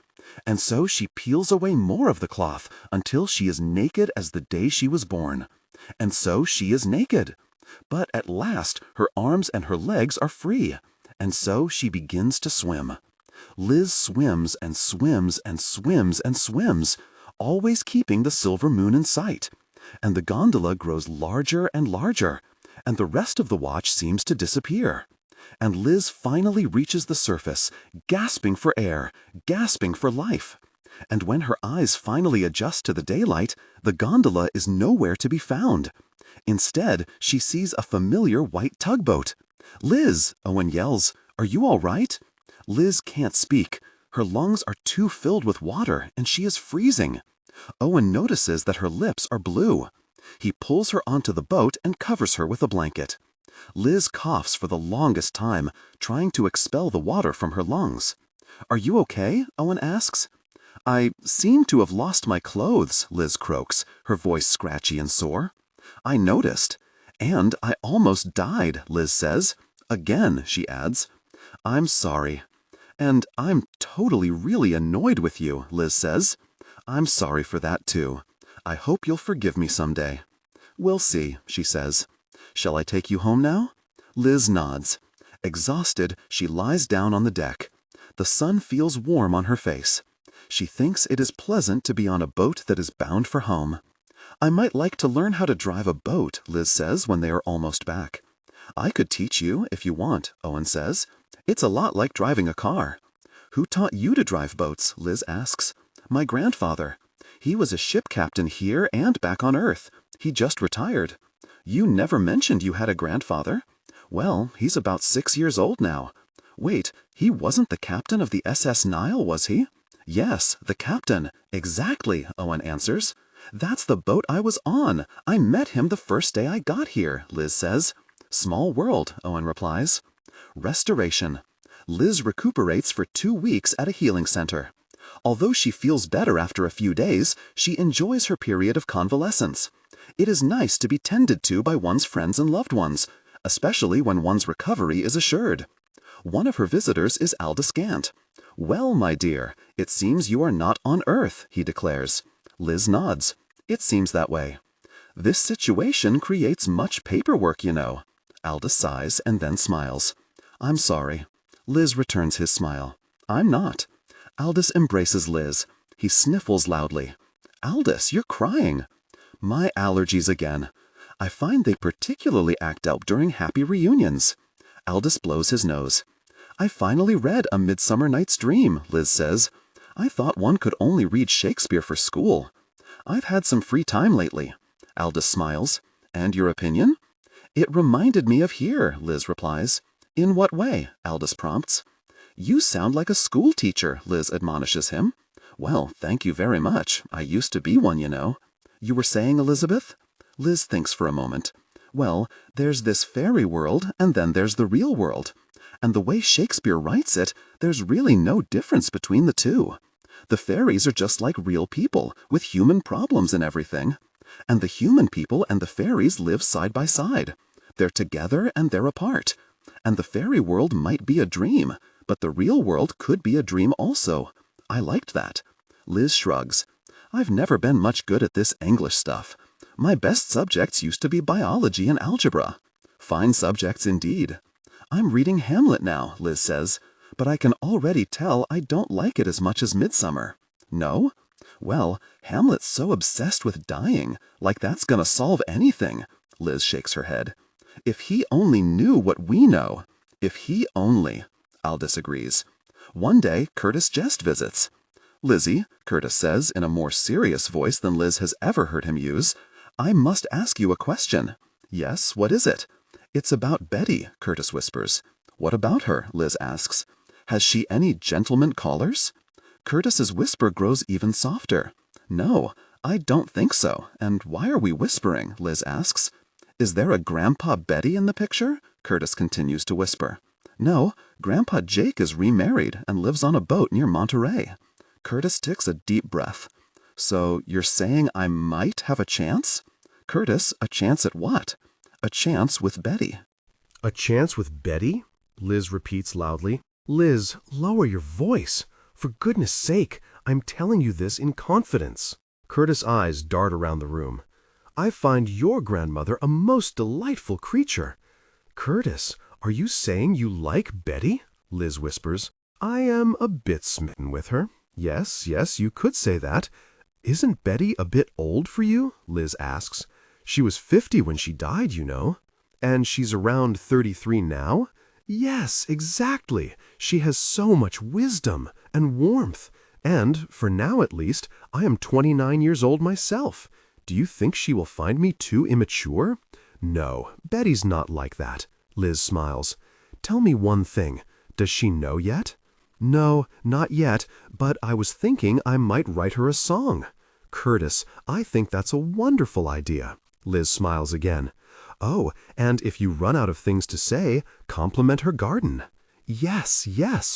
And so she peels away more of the cloth until she is naked as the day she was born. And so she is naked. But at last her arms and her legs are free. And so she begins to swim. Liz swims and swims and swims and swims, always keeping the silver moon in sight. And the gondola grows larger and larger, and the rest of the watch seems to disappear. And Liz finally reaches the surface, gasping for air, gasping for life. And when her eyes finally adjust to the daylight, the gondola is nowhere to be found. Instead, she sees a familiar white tugboat. "Liz," Owen yells, "are you all right?" Liz can't speak. Her lungs are too filled with water, and she is freezing. Owen notices that her lips are blue. He pulls her onto the boat and covers her with a blanket. Liz coughs for the longest time, trying to expel the water from her lungs. "Are you okay?" Owen asks. "I seem to have lost my clothes," Liz croaks, her voice scratchy and sore. "I noticed. And I almost died," Liz says. "Again," she adds. "I'm sorry. And I'm totally really annoyed with you," Liz says. "I'm sorry for that too. I hope you'll forgive me someday." "We'll see," she says. "Shall I take you home now?" Liz nods. Exhausted, she lies down on the deck. The sun feels warm on her face. She thinks it is pleasant to be on a boat that is bound for home. "I might like to learn how to drive a boat," Liz says when they are almost back. "I could teach you if you want," Owen says. "It's a lot like driving a car." "Who taught you to drive boats?" Liz asks. "My grandfather. He was a ship captain here and back on Earth. He just retired." "You never mentioned you had a grandfather." "Well, he's about 6 years old now." "Wait, he wasn't the captain of the SS Nile, was he?" "Yes, the captain. Exactly," Owen answers. "That's the boat I was on. I met him the first day I got here," Liz says. "Small world," Owen replies. Restoration. Liz recuperates for 2 weeks at a healing center. Although she feels better after a few days, she enjoys her period of convalescence. It is nice to be tended to by one's friends and loved ones, especially when one's recovery is assured. One of her visitors is Aldous Gant. "Well, my dear, it seems you are not on Earth," he declares. Liz nods. "It seems that way." "This situation creates much paperwork, you know." Aldous sighs and then smiles. "I'm sorry." Liz returns his smile. "I'm not." Aldous embraces Liz. He sniffles loudly. "Aldous, you're crying." "My allergies again. I find they particularly act up during happy reunions." Aldous blows his nose. "I finally read A Midsummer Night's Dream," Liz says. "I thought one could only read Shakespeare for school." "I've had some free time lately." Aldous smiles. "And your opinion?" "It reminded me of here," Liz replies. "In what way?" Aldous prompts. "You sound like a school teacher," Liz admonishes him. "Well, thank you very much. I used to be one, you know." "You were saying, Elizabeth?" Liz thinks for a moment. Well, there's this fairy world, and then there's the real world. And the way Shakespeare writes it, there's really no difference between the two. The fairies are just like real people, with human problems and everything. And the human people and the fairies live side by side. They're together and they're apart. And the fairy world might be a dream, but the real world could be a dream also. I liked that. Liz shrugs. I've never been much good at this English stuff. My best subjects used to be biology and algebra. Fine subjects indeed. I'm reading Hamlet now, Liz says, but I can already tell I don't like it as much as Midsummer. No? Well, Hamlet's so obsessed with dying, like that's gonna solve anything. Liz shakes her head. If he only knew what we know. If he only. Al disagrees. One day, Curtis Jest visits. Lizzie, Curtis says in a more serious voice than Liz has ever heard him use, I must ask you a question. Yes, what is it? It's about Betty, Curtis whispers. What about her? Liz asks. Has she any gentleman callers? Curtis's whisper grows even softer. No, I don't think so. And why are we whispering? Liz asks. Is there a Grandpa Betty in the picture? Curtis continues to whisper. No, Grandpa Jake is remarried and lives on a boat near Monterey. Curtis takes a deep breath. So you're saying I might have a chance? Curtis, a chance at what? A chance with Betty. A chance with Betty? Liz repeats loudly. Liz, lower your voice. For goodness sake, I'm telling you this in confidence. Curtis' eyes dart around the room. I find your grandmother a most delightful creature. Curtis, are you saying you like Betty? Liz whispers. I am a bit smitten with her. Yes, you could say that. Isn't Betty a bit old for you? Liz asks. She was 50 when she died, you know. And she's around 33 now? Yes, exactly. She has so much wisdom and warmth. And, for now at least, I am 29 years old myself. Do you think she will find me too immature? No, Betty's not like that. Liz smiles. Tell me one thing. Does she know yet? No, not yet, but I was thinking I might write her a song. Curtis, I think that's a wonderful idea. Liz smiles again. Oh, and if you run out of things to say, compliment her garden. Yes,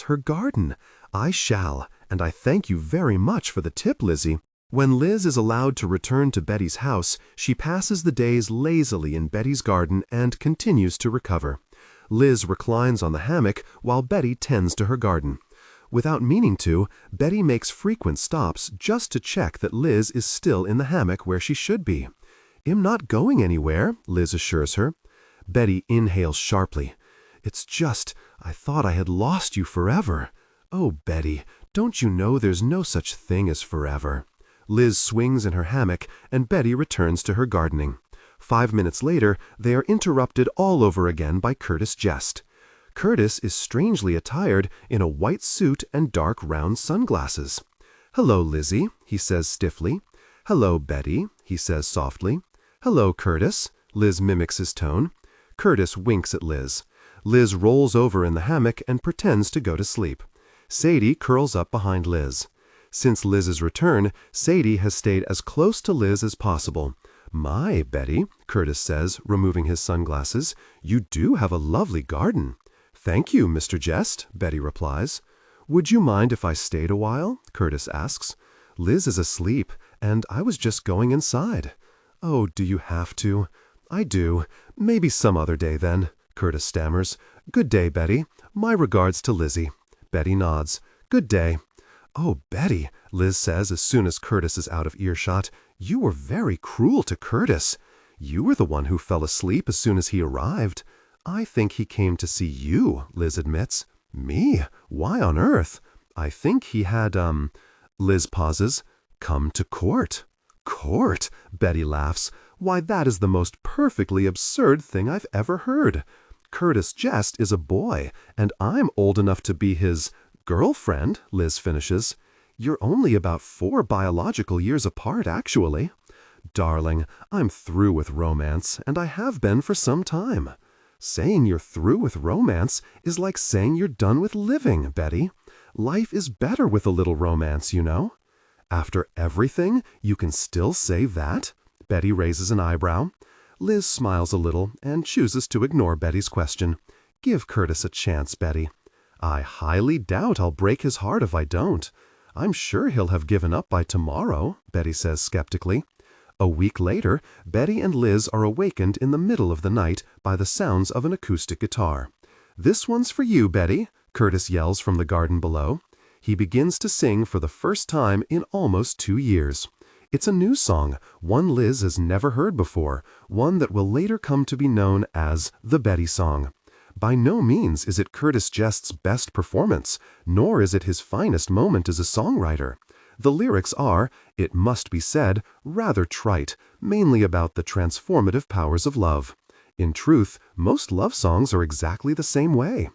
her garden. I shall, and I thank you very much for the tip, Lizzie. When Liz is allowed to return to Betty's house, she passes the days lazily in Betty's garden and continues to recover. Liz reclines on the hammock while Betty tends to her garden. Without meaning to, Betty makes frequent stops just to check that Liz is still in the hammock where she should be. I'm not going anywhere, Liz assures her. Betty inhales sharply. It's just, I thought I had lost you forever. Oh, Betty, don't you know there's no such thing as forever? Liz swings in her hammock, and Betty returns to her gardening. 5 minutes later, they are interrupted all over again by Curtis Jest. Curtis is strangely attired in a white suit and dark round sunglasses. Hello, Lizzie, he says stiffly. Hello, Betty, he says softly. Hello, Curtis. Liz mimics his tone. Curtis winks at Liz. Liz rolls over in the hammock and pretends to go to sleep. Sadie curls up behind Liz. Since Liz's return, Sadie has stayed as close to Liz as possible. My, Betty, Curtis says, removing his sunglasses, you do have a lovely garden. Thank you, Mr. Jest, Betty replies. Would you mind if I stayed a while? Curtis asks. Liz is asleep, and I was just going inside. Oh, do you have to? I do. Maybe some other day then, Curtis stammers. Good day, Betty. My regards to Lizzie. Betty nods. Good day. Oh, Betty, Liz says as soon as Curtis is out of earshot, you were very cruel to Curtis. You were the one who fell asleep as soon as he arrived. I think he came to see you, Liz admits. Me? Why on earth? I think he had, Liz pauses. Come to court. Court? Betty laughs. Why, that is the most perfectly absurd thing I've ever heard. Curtis Jest is a boy, and I'm old enough to be his girlfriend, Liz finishes. You're only about 4 biological years apart, actually. Darling, I'm through with romance, and I have been for some time. Saying you're through with romance is like saying you're done with living, Betty. Life is better with a little romance, you know. After everything, you can still say that? Betty raises an eyebrow. Liz smiles a little and chooses to ignore Betty's question. Give Curtis a chance, Betty. I highly doubt I'll break his heart if I don't. I'm sure he'll have given up by tomorrow, Betty says skeptically. A week later, Betty and Liz are awakened in the middle of the night by the sounds of an acoustic guitar. This one's for you, Betty, Curtis yells from the garden below. He begins to sing for the first time in almost 2 years. It's a new song, one Liz has never heard before, one that will later come to be known as the Betty Song. By no means is it Curtis Jest's best performance, nor is it his finest moment as a songwriter. The lyrics are, it must be said, rather trite, mainly about the transformative powers of love. In truth, most love songs are exactly the same way.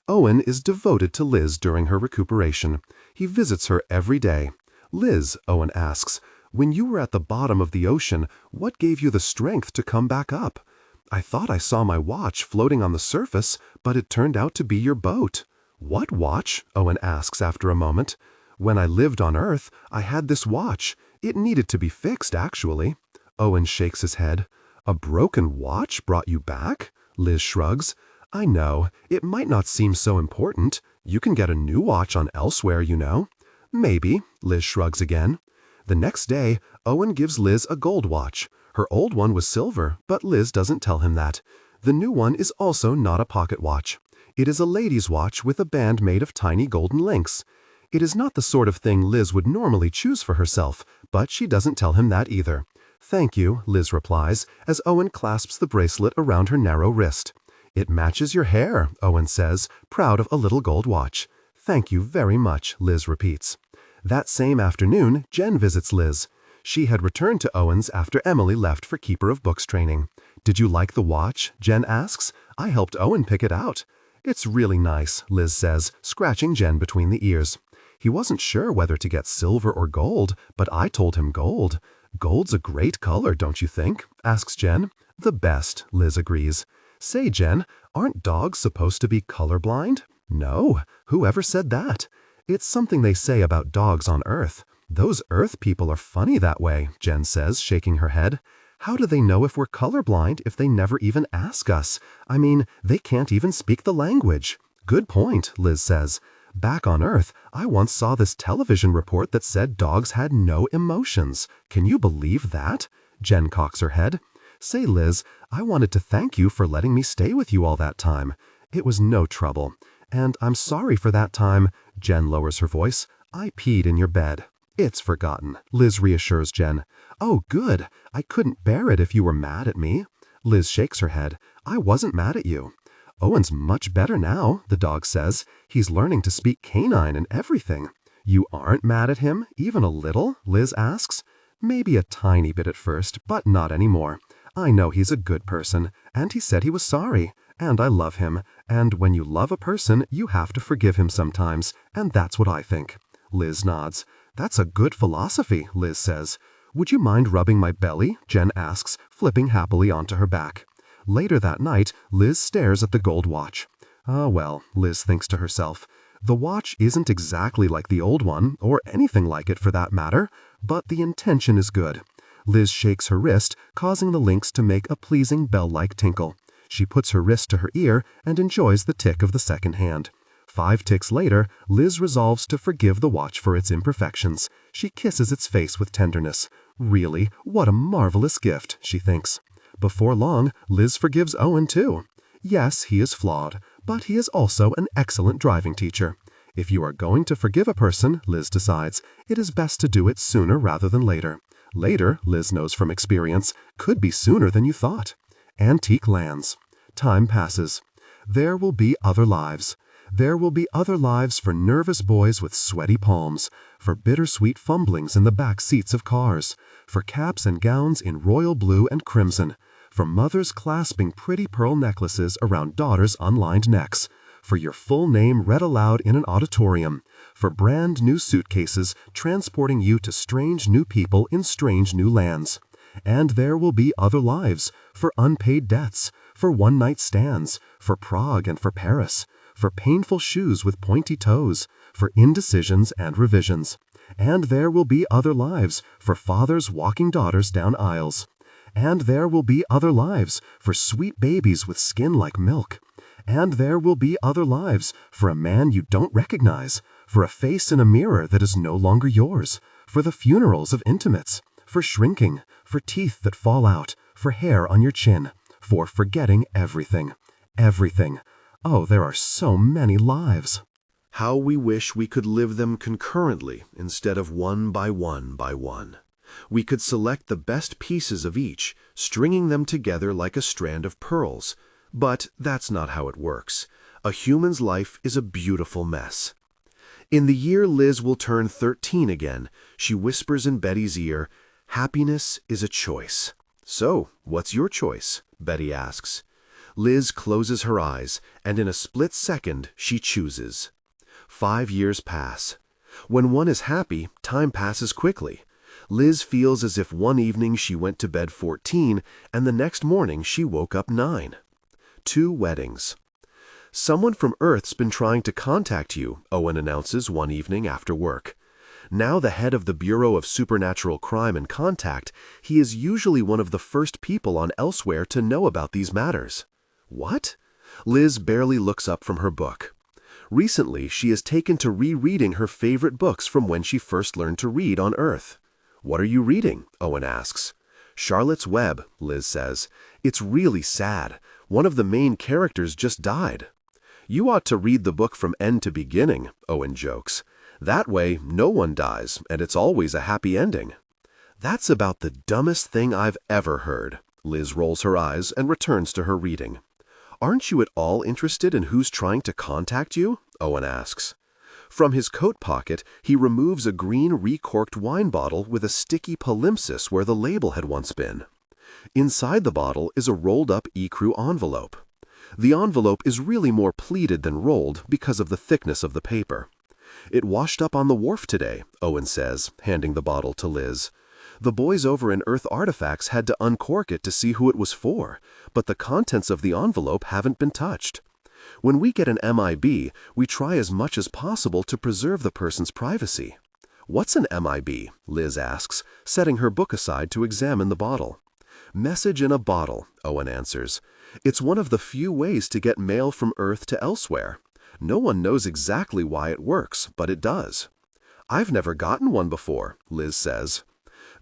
Owen is devoted to Liz during her recuperation. He visits her every day. Liz, Owen asks, when you were at the bottom of the ocean, what gave you the strength to come back up? I thought I saw my watch floating on the surface, but it turned out to be your boat. What watch? Owen asks after a moment. When I lived on Earth, I had this watch. It needed to be fixed, actually. Owen shakes his head. A broken watch brought you back? Liz shrugs. I know, it might not seem so important. You can get a new watch on Elsewhere, you know. Maybe, Liz shrugs again. The next day, Owen gives Liz a gold watch. Her old one was silver, but Liz doesn't tell him that. The new one is also not a pocket watch. It is a lady's watch with a band made of tiny golden links. It is not the sort of thing Liz would normally choose for herself, but she doesn't tell him that either. Thank you, Liz replies, as Owen clasps the bracelet around her narrow wrist. It matches your hair, Owen says, proud of a little gold watch. Thank you very much, Liz repeats. That same afternoon, Jen visits Liz. She had returned to Owen's after Emily left for Keeper of Books training. Did you like the watch? Jen asks. I helped Owen pick it out. It's really nice, Liz says, scratching Jen between the ears. He wasn't sure whether to get silver or gold, but I told him gold. Gold's a great color, don't you think? Asks Jen. The best, Liz agrees. Say, Jen, aren't dogs supposed to be colorblind? No, whoever said that? It's something they say about dogs on Earth. Those Earth people are funny that way, Jen says, shaking her head. How do they know if we're colorblind if they never even ask us? I mean, they can't even speak the language. Good point, Liz says. Back on Earth, I once saw this television report that said dogs had no emotions. Can you believe that? Jen cocks her head. Say, Liz, I wanted to thank you for letting me stay with you all that time. It was no trouble. And I'm sorry for that time. Jen lowers her voice. I peed in your bed. It's forgotten, Liz reassures Jen. Oh, good. I couldn't bear it if you were mad at me. Liz shakes her head. I wasn't mad at you. Owen's much better now, the dog says. He's learning to speak canine and everything. You aren't mad at him, even a little? Liz asks. Maybe a tiny bit at first, but not anymore. I know he's a good person, and he said he was sorry. And I love him, and when you love a person, you have to forgive him sometimes, and that's what I think. Liz nods. That's a good philosophy, Liz says. Would you mind rubbing my belly? Jen asks, flipping happily onto her back. Later that night, Liz stares at the gold watch. Ah, well, Liz thinks to herself. The watch isn't exactly like the old one, or anything like it for that matter, but the intention is good. Liz shakes her wrist, causing the links to make a pleasing bell-like tinkle. She puts her wrist to her ear and enjoys the tick of the second hand. 5 ticks later, Liz resolves to forgive the watch for its imperfections. She kisses its face with tenderness. Really, what a marvelous gift, she thinks. Before long, Liz forgives Owen too. Yes, he is flawed, but he is also an excellent driving teacher. If you are going to forgive a person, Liz decides, it is best to do it sooner rather than later. Later, Liz knows from experience, could be sooner than you thought. Antique lands. Time passes. There will be other lives. There will be other lives for nervous boys with sweaty palms, for bittersweet fumblings in the back seats of cars, for caps and gowns in royal blue and crimson, for mothers clasping pretty pearl necklaces around daughters' unlined necks, for your full name read aloud in an auditorium, for brand new suitcases transporting you to strange new people in strange new lands. And there will be other lives, for unpaid debts, for one-night stands, for Prague and for Paris, for painful shoes with pointy toes, for indecisions and revisions. And there will be other lives for fathers walking daughters down aisles. And there will be other lives for sweet babies with skin like milk. And there will be other lives for a man you don't recognize, for a face in a mirror that is no longer yours, for the funerals of intimates, for shrinking, for teeth that fall out, for hair on your chin, for forgetting everything. Everything. Oh, there are so many lives. How we wish we could live them concurrently instead of one by one by one. We could select the best pieces of each, stringing them together like a strand of pearls. But that's not how it works. A human's life is a beautiful mess. In the year Liz will turn 13 again, she whispers in Betty's ear, "Happiness is a choice." "So, what's your choice?" Betty asks. Liz closes her eyes, and in a split second she chooses. 5 years pass. When one is happy, time passes quickly. Liz feels as if one evening she went to bed 14 and the next morning she woke up 9. 2 weddings. "Someone from Earth's been trying to contact you," Owen announces one evening after work. Now the head of the Bureau of Supernatural Crime and Contact, he is usually one of the first people on Elsewhere to know about these matters. What? Liz barely looks up from her book. Recently, she has taken to rereading her favorite books from when she first learned to read on Earth. "What are you reading?" Owen asks. "Charlotte's Web," Liz says. "It's really sad. One of the main characters just died." "You ought to read the book from end to beginning," Owen jokes. "That way, no one dies, and it's always a happy ending." "That's about the dumbest thing I've ever heard." Liz rolls her eyes and returns to her reading. "Aren't you at all interested in who's trying to contact you?" Owen asks. From his coat pocket, he removes a green recorked wine bottle with a sticky palimpsest where the label had once been. Inside the bottle is a rolled-up ecru envelope. The envelope is really more pleated than rolled because of the thickness of the paper. "It washed up on the wharf today," Owen says, handing the bottle to Liz. "The boys over in Earth Artifacts had to uncork it to see who it was for, but the contents of the envelope haven't been touched. When we get an MIB, we try as much as possible to preserve the person's privacy." "What's an MIB?" Liz asks, setting her book aside to examine the bottle. "Message in a bottle," Owen answers. "It's one of the few ways to get mail from Earth to Elsewhere. No one knows exactly why it works, but it does." "I've never gotten one before," Liz says.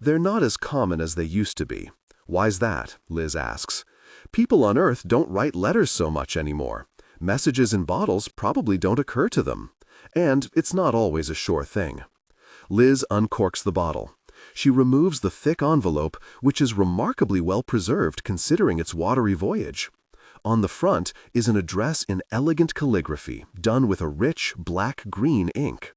"They're not as common as they used to be." "Why's that?" Liz asks. "People on Earth don't write letters so much anymore. Messages in bottles probably don't occur to them. And it's not always a sure thing." Liz uncorks the bottle. She removes the thick envelope, which is remarkably well preserved considering its watery voyage. On the front is an address in elegant calligraphy, done with a rich black-green ink.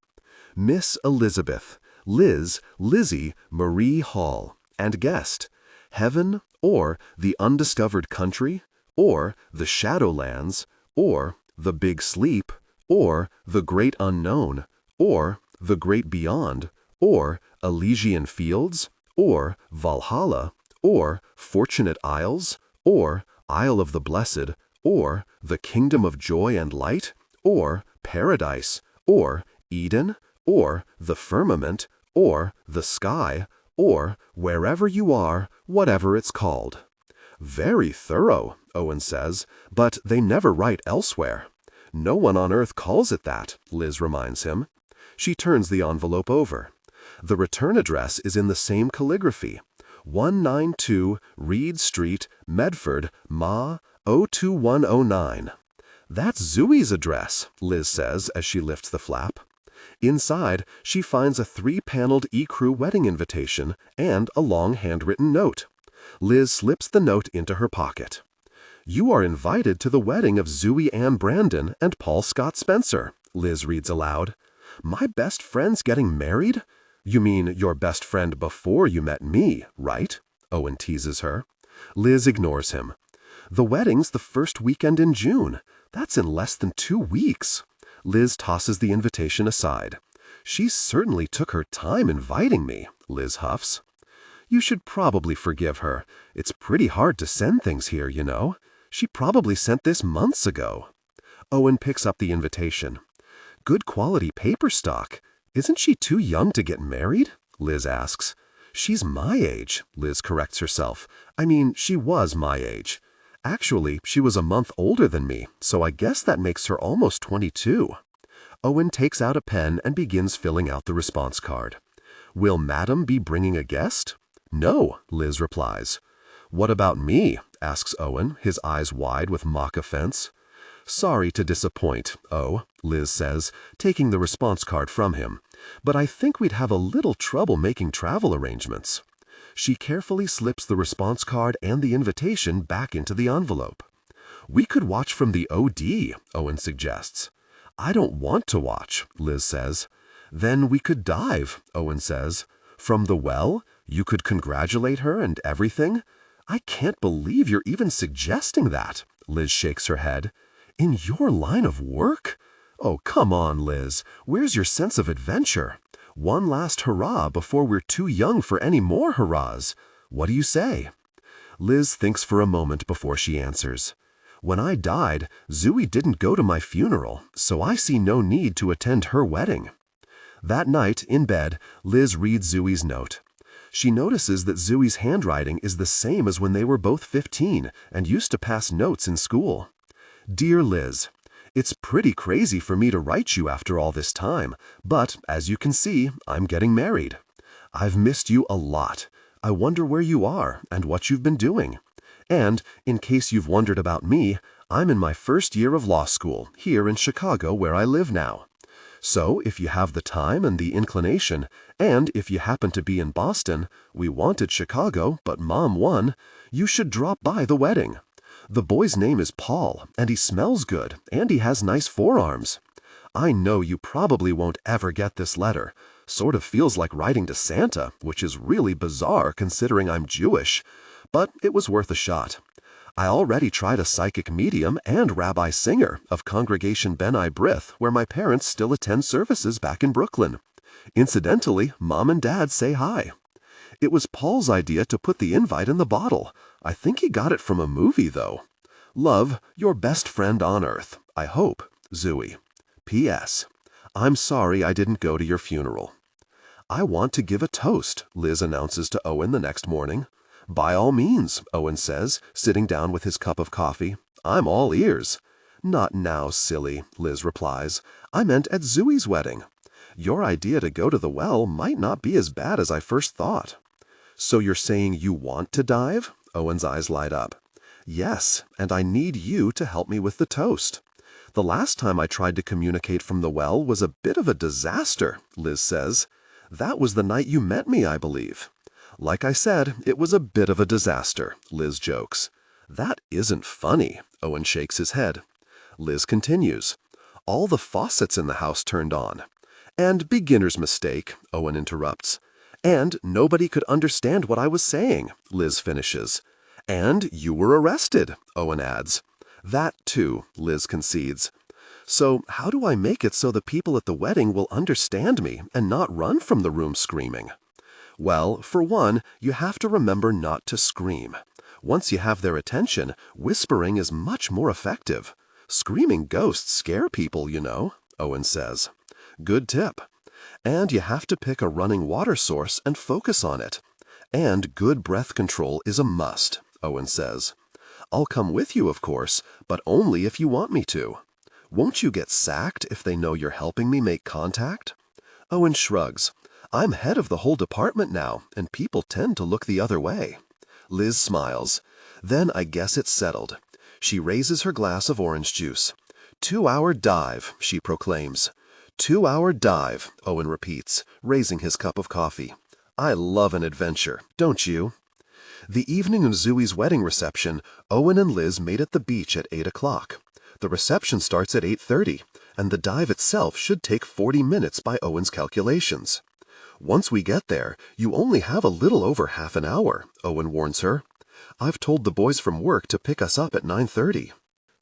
"Miss Elizabeth, Liz, Lizzie, Marie Hall, and guest, Heaven, or the Undiscovered Country, or the Shadowlands, or the Big Sleep, or the Great Unknown, or the Great Beyond, or Elysian Fields, or Valhalla, or Fortunate Isles, or Isle of the Blessed, or the Kingdom of Joy and Light, or Paradise, or Eden, or the Firmament, or the Sky, or wherever you are, whatever it's called." "Very thorough," Owen says, "but they never write Elsewhere." "No one on Earth calls it that," Liz reminds him. She turns the envelope over. The return address is in the same calligraphy. 192 Reed Street, Medford, Ma. 02109. "That's Zooey's address," Liz says as she lifts the flap. Inside, she finds a 3-paneled ecru wedding invitation and a long handwritten note. Liz slips the note into her pocket. "You are invited to the wedding of Zooey Ann Brandon and Paul Scott Spencer," Liz reads aloud. "My best friend's getting married? You mean your best friend before you met me, right?" Owen teases her. Liz ignores him. "The wedding's the first weekend in June. That's in less than 2 weeks." Liz tosses the invitation aside. "She certainly took her time inviting me," Liz huffs. "You should probably forgive her. It's pretty hard to send things here, you know. She probably sent this months ago." Owen picks up the invitation. "Good quality paper stock. Isn't she too young to get married? Liz asks. She's my age, Liz corrects herself. I mean, she was my age. Actually, she was a month older than me, so I guess that makes her almost 22. Owen takes out a pen and begins filling out the response card. Will Madam be bringing a guest? No, Liz replies. What about me? Asks Owen, his eyes wide with mock offense. Sorry to disappoint, O, Liz says, taking the response card from him, but I think we'd have a little trouble making travel arrangements. She carefully slips the response card and the invitation back into the envelope. We could watch from the OD, Owen suggests. I don't want to watch, Liz says. Then we could dive, Owen says. From the well? You could congratulate her and everything? I can't believe you're even suggesting that, Liz shakes her head. In your line of work? Oh, come on, Liz. Where's your sense of adventure? One last hurrah before we're too young for any more hurrahs. What do you say? Liz thinks for a moment before she answers. When I died, Zooey didn't go to my funeral, so I see no need to attend her wedding. That night, in bed, Liz reads Zooey's note. She notices that Zooey's handwriting is the same as when they were both 15 and used to pass notes in school. Dear Liz, it's pretty crazy for me to write you after all this time, but as you can see, I'm getting married. I've missed you a lot. I wonder where you are and what you've been doing. And, in case you've wondered about me, I'm in my first year of law school, here in Chicago where I live now. So, if you have the time and the inclination, and if you happen to be in Boston, we wanted Chicago, but Mom won, you should drop by the wedding. The boy's name is Paul, and he smells good, and he has nice forearms. I know you probably won't ever get this letter. Sort of feels like writing to Santa, which is really bizarre considering I'm Jewish. But it was worth a shot. I already tried a psychic medium and rabbi singer of Congregation B'nai B'rith, where my parents still attend services back in Brooklyn. Incidentally, Mom and Dad say hi. It was Paul's idea to put the invite in the bottle. I think he got it from a movie, though. Love, your best friend on earth. I hope, Zooey. P.S. I'm sorry I didn't go to your funeral. I want to give a toast, Liz announces to Owen the next morning. By all means, Owen says, sitting down with his cup of coffee. I'm all ears. Not now, silly, Liz replies. I meant at Zooey's wedding. Your idea to go to the well might not be as bad as I first thought. So you're saying you want to dive? Owen's eyes light up. Yes, and I need you to help me with the toast. The last time I tried to communicate from the well was a bit of a disaster, Liz says. That was the night you met me, I believe. Like I said, it was a bit of a disaster, Liz jokes. That isn't funny, Owen shakes his head. Liz continues. All the faucets in the house turned on. And beginner's mistake, Owen interrupts. And nobody could understand what I was saying, Liz finishes. And you were arrested, Owen adds. That too, Liz concedes. So how do I make it so the people at the wedding will understand me and not run from the room screaming? Well, for one, you have to remember not to scream. Once you have their attention, whispering is much more effective. Screaming ghosts scare people, you know, Owen says. Good tip. And you have to pick a running water source and focus on it. And good breath control is a must, Owen says. I'll come with you, of course, but only if you want me to. Won't you get sacked if they know you're helping me make contact? Owen shrugs. I'm head of the whole department now, and people tend to look the other way. Liz smiles. Then I guess it's settled. She raises her glass of orange juice. 2-hour dive, she proclaims. 2-hour dive, Owen repeats, raising his cup of coffee. I love an adventure, don't you? The evening of Zooey's wedding reception, Owen and Liz made at the beach at 8 o'clock. The reception starts at 8:30, and the dive itself should take 40 minutes by Owen's calculations. Once we get there, you only have a little over half an hour, Owen warns her. I've told the boys from work to pick us up at 9:30.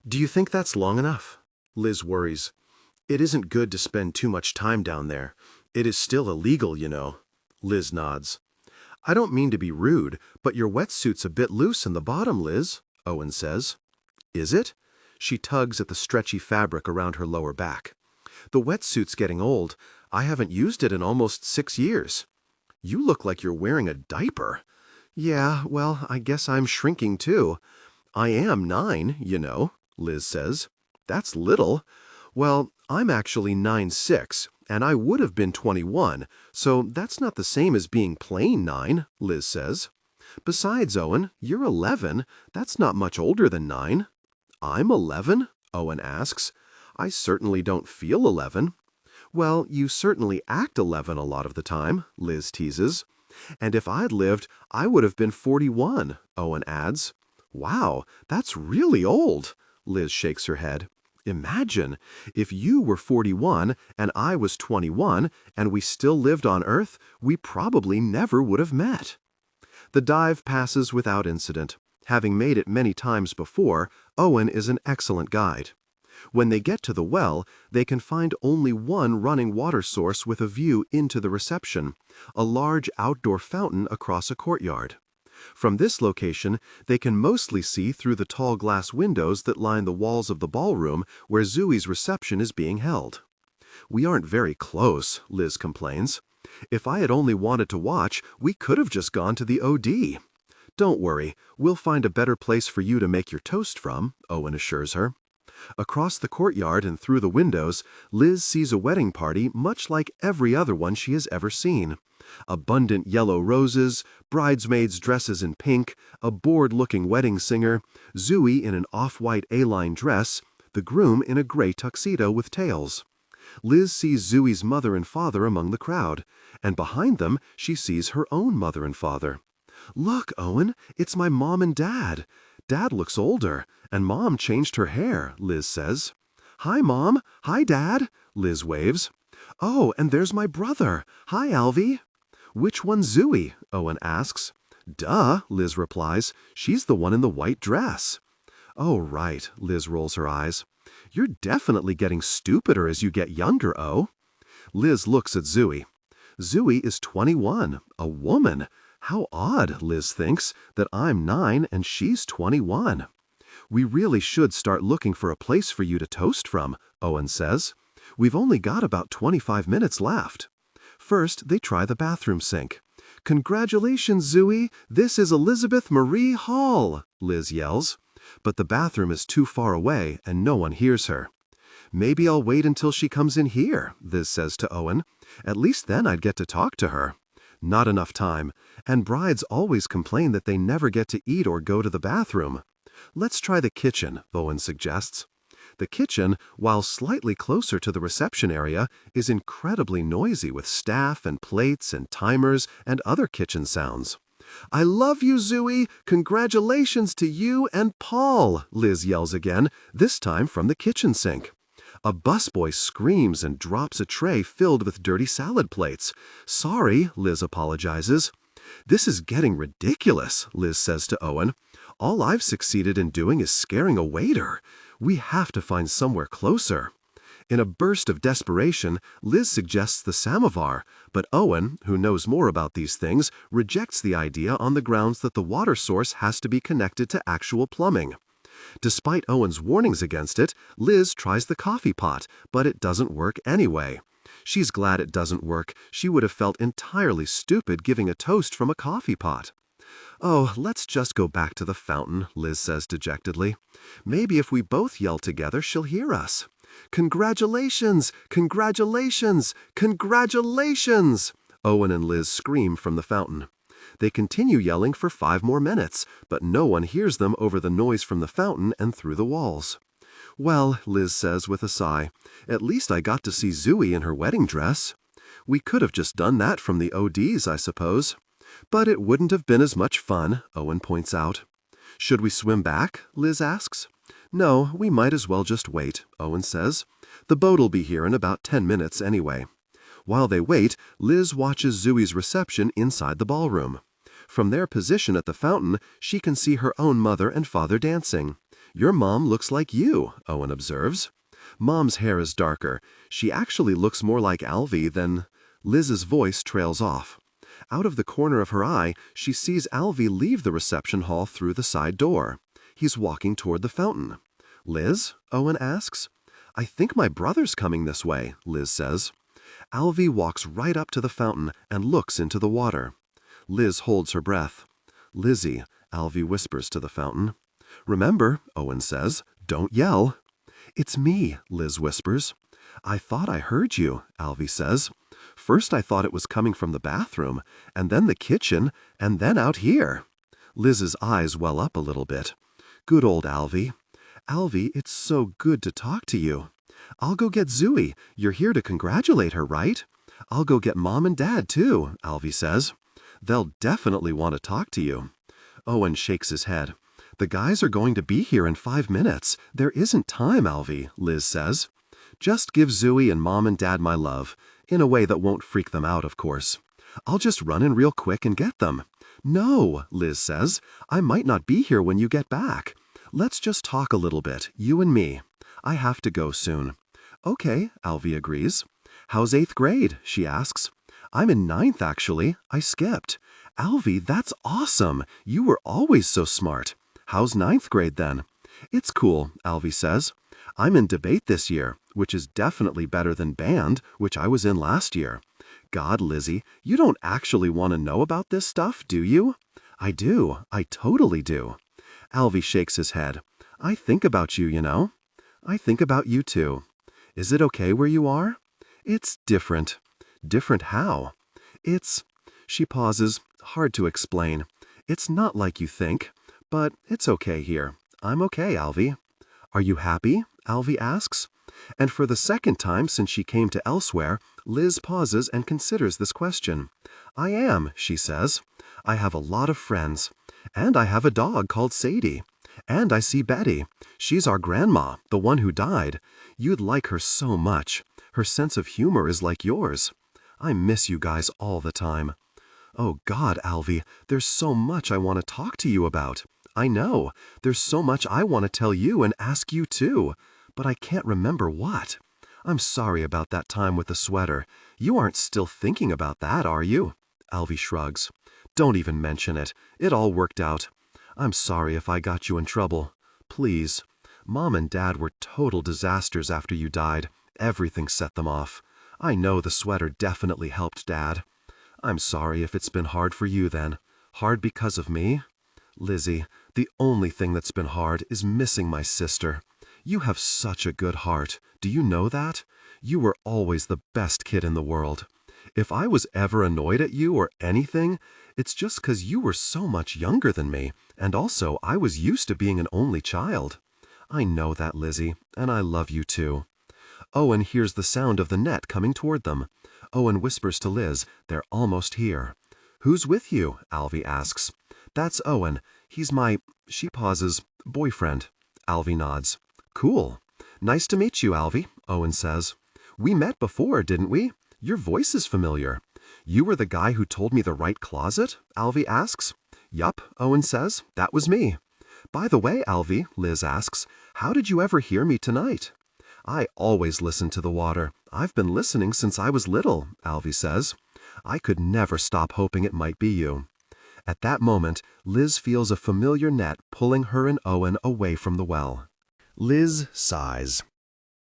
Do you think that's long enough? Liz worries. It isn't good to spend too much time down there. It is still illegal, you know. Liz nods. I don't mean to be rude, but your wetsuit's a bit loose in the bottom, Liz, Owen says. Is it? She tugs at the stretchy fabric around her lower back. The wetsuit's getting old. I haven't used it in almost 6 years. You look like you're wearing a diaper. Yeah, well, I guess I'm shrinking too. I am 9, you know, Liz says. That's little. Well, I'm actually 9'6", and I would have been 21, so that's not the same as being plain 9, Liz says. Besides, Owen, you're 11. That's not much older than 9. I'm 11? Owen asks. I certainly don't feel 11. Well, you certainly act 11 a lot of the time, Liz teases. And if I'd lived, I would have been 41, Owen adds. Wow, that's really old, Liz shakes her head. Imagine, if you were 41 and I was 21 and we still lived on Earth, we probably never would have met. The dive passes without incident. Having made it many times before, Owen is an excellent guide. When they get to the well, they can find only one running water source with a view into the reception, a large outdoor fountain across a courtyard. From this location, they can mostly see through the tall glass windows that line the walls of the ballroom where Zooey's reception is being held. We aren't very close, Liz complains. If I had only wanted to watch, we could have just gone to the OD. Don't worry, we'll find a better place for you to make your toast from, Owen assures her. Across the courtyard and through the windows, Liz sees a wedding party much like every other one she has ever seen. Abundant yellow roses, bridesmaids' dresses in pink, a bored-looking wedding singer, Zooey in an off-white A-line dress, the groom in a gray tuxedo with tails. Liz sees Zooey's mother and father among the crowd, and behind them she sees her own mother and father. Look, Owen, it's my mom and dad. Dad looks older, and Mom changed her hair, Liz says. Hi, Mom. Hi, Dad, Liz waves. Oh, and there's my brother. Hi, Alvy. Which one's Zooey? Owen asks. Duh, Liz replies. She's the one in the white dress. Oh, right, Liz rolls her eyes. You're definitely getting stupider as you get younger, O. Liz looks at Zooey. Zooey is 21, a woman. How odd, Liz thinks, that I'm 9 and she's 21. We really should start looking for a place for you to toast from, Owen says. We've only got about 25 minutes left. First, they try the bathroom sink. Congratulations, Zooey, this is Elizabeth Marie Hall, Liz yells. But the bathroom is too far away and no one hears her. Maybe I'll wait until she comes in here, Liz says to Owen. At least then I'd get to talk to her. Not enough time, and brides always complain that they never get to eat or go to the bathroom. Let's try the kitchen, Owen suggests. The kitchen, while slightly closer to the reception area, is incredibly noisy with staff and plates and timers and other kitchen sounds. I love you, Zooey! Congratulations to you and Paul, Liz yells again, this time from the kitchen sink. A busboy screams and drops a tray filled with dirty salad plates. Sorry, Liz apologizes. This is getting ridiculous, Liz says to Owen. All I've succeeded in doing is scaring a waiter. We have to find somewhere closer. In a burst of desperation, Liz suggests the samovar, but Owen, who knows more about these things, rejects the idea on the grounds that the water source has to be connected to actual plumbing. Despite Owen's warnings against it, Liz tries the coffee pot, but it doesn't work anyway. She's glad it doesn't work. She would have felt entirely stupid giving a toast from a coffee pot. Oh, let's just go back to the fountain, Liz says dejectedly. Maybe if we both yell together, she'll hear us. Congratulations! Congratulations! Congratulations! Owen and Liz scream from the fountain. They continue yelling for 5 more minutes, but no one hears them over the noise from the fountain and through the walls. Well, Liz says with a sigh, at least I got to see Zooey in her wedding dress. We could have just done that from the ODs, I suppose. But it wouldn't have been as much fun, Owen points out. Should we swim back? Liz asks. No, we might as well just wait, Owen says. The boat'll be here in about 10 minutes anyway. While they wait, Liz watches Zooey's reception inside the ballroom. From their position at the fountain, she can see her own mother and father dancing. Your mom looks like you, Owen observes. Mom's hair is darker. She actually looks more like Alvy than... Liz's voice trails off. Out of the corner of her eye, she sees Alvy leave the reception hall through the side door. He's walking toward the fountain. Liz? Owen asks. I think my brother's coming this way, Liz says. Alvy walks right up to the fountain and looks into the water. Liz holds her breath. "Lizzie," Alvy whispers to the fountain. "Remember," Owen says, "don't yell." "It's me," Liz whispers. "I thought I heard you," Alvy says. "First I thought it was coming from the bathroom, and then the kitchen, and then out here." Liz's eyes well up a little bit. "Good old Alvy. Alvy, it's so good to talk to you. I'll go get Zooey. You're here to congratulate her, right? I'll go get Mom and Dad, too," Alvy says. "They'll definitely want to talk to you." Owen shakes his head. "The guys are going to be here in 5 minutes. There isn't time, Alvy," Liz says. "Just give Zooey and Mom and Dad my love, in a way that won't freak them out, of course. I'll just run in real quick and get them." "No," Liz says. "I might not be here when you get back. Let's just talk a little bit, you and me. I have to go soon." "Okay," Alvy agrees. "How's 8th grade?" she asks. "I'm in 9th, actually. I skipped." "Alvy, that's awesome. You were always so smart. How's 9th grade then?" "It's cool," Alvy says. "I'm in debate this year, which is definitely better than band, which I was in last year." "God, Lizzie, you don't actually want to know about this stuff, do you?" "I do. I totally do." Alvy shakes his head. "I think about you, you know." "I think about you too." "Is it okay where you are?" "It's different." "Different how?" "It's—" She pauses. Hard to explain. "It's not like you think. But it's okay here. I'm okay, Alvy." "Are you happy?" Alvy asks. And for the second time since she came to Elsewhere, Liz pauses and considers this question. "I am," she says. "I have a lot of friends. And I have a dog called Sadie. And I see Betty. She's our grandma, the one who died. You'd like her so much. Her sense of humor is like yours. I miss you guys all the time." "Oh God, Alvy, there's so much I want to talk to you about. I know. There's so much I want to tell you and ask you too. But I can't remember what. I'm sorry about that time with the sweater. You aren't still thinking about that, are you?" Alvy shrugs. "Don't even mention it. It all worked out. I'm sorry if I got you in trouble. Please. Mom and Dad were total disasters after you died. Everything set them off. I know the sweater definitely helped Dad. I'm sorry if it's been hard for you then. Hard because of me? Lizzie, the only thing that's been hard is missing my sister. You have such a good heart. Do you know that? You were always the best kid in the world. If I was ever annoyed at you or anything, it's just 'cause you were so much younger than me, and also I was used to being an only child. I know that, Lizzie, and I love you too." Owen hears the sound of the net coming toward them. Owen whispers to Liz, "They're almost here." "Who's with you?" Alvy asks. "That's Owen. He's my—" she pauses, "boyfriend." Alvy nods. "Cool. Nice to meet you, Alvy," Owen says. "We met before, didn't we? Your voice is familiar." "You were the guy who told me the right closet?" Alvy asks. "Yup," Owen says. "That was me." "By the way, Alvy," Liz asks, "how did you ever hear me tonight?" "I always listen to the water. I've been listening since I was little," Alvy says. "I could never stop hoping it might be you." At that moment, Liz feels a familiar net pulling her and Owen away from the well. Liz sighs.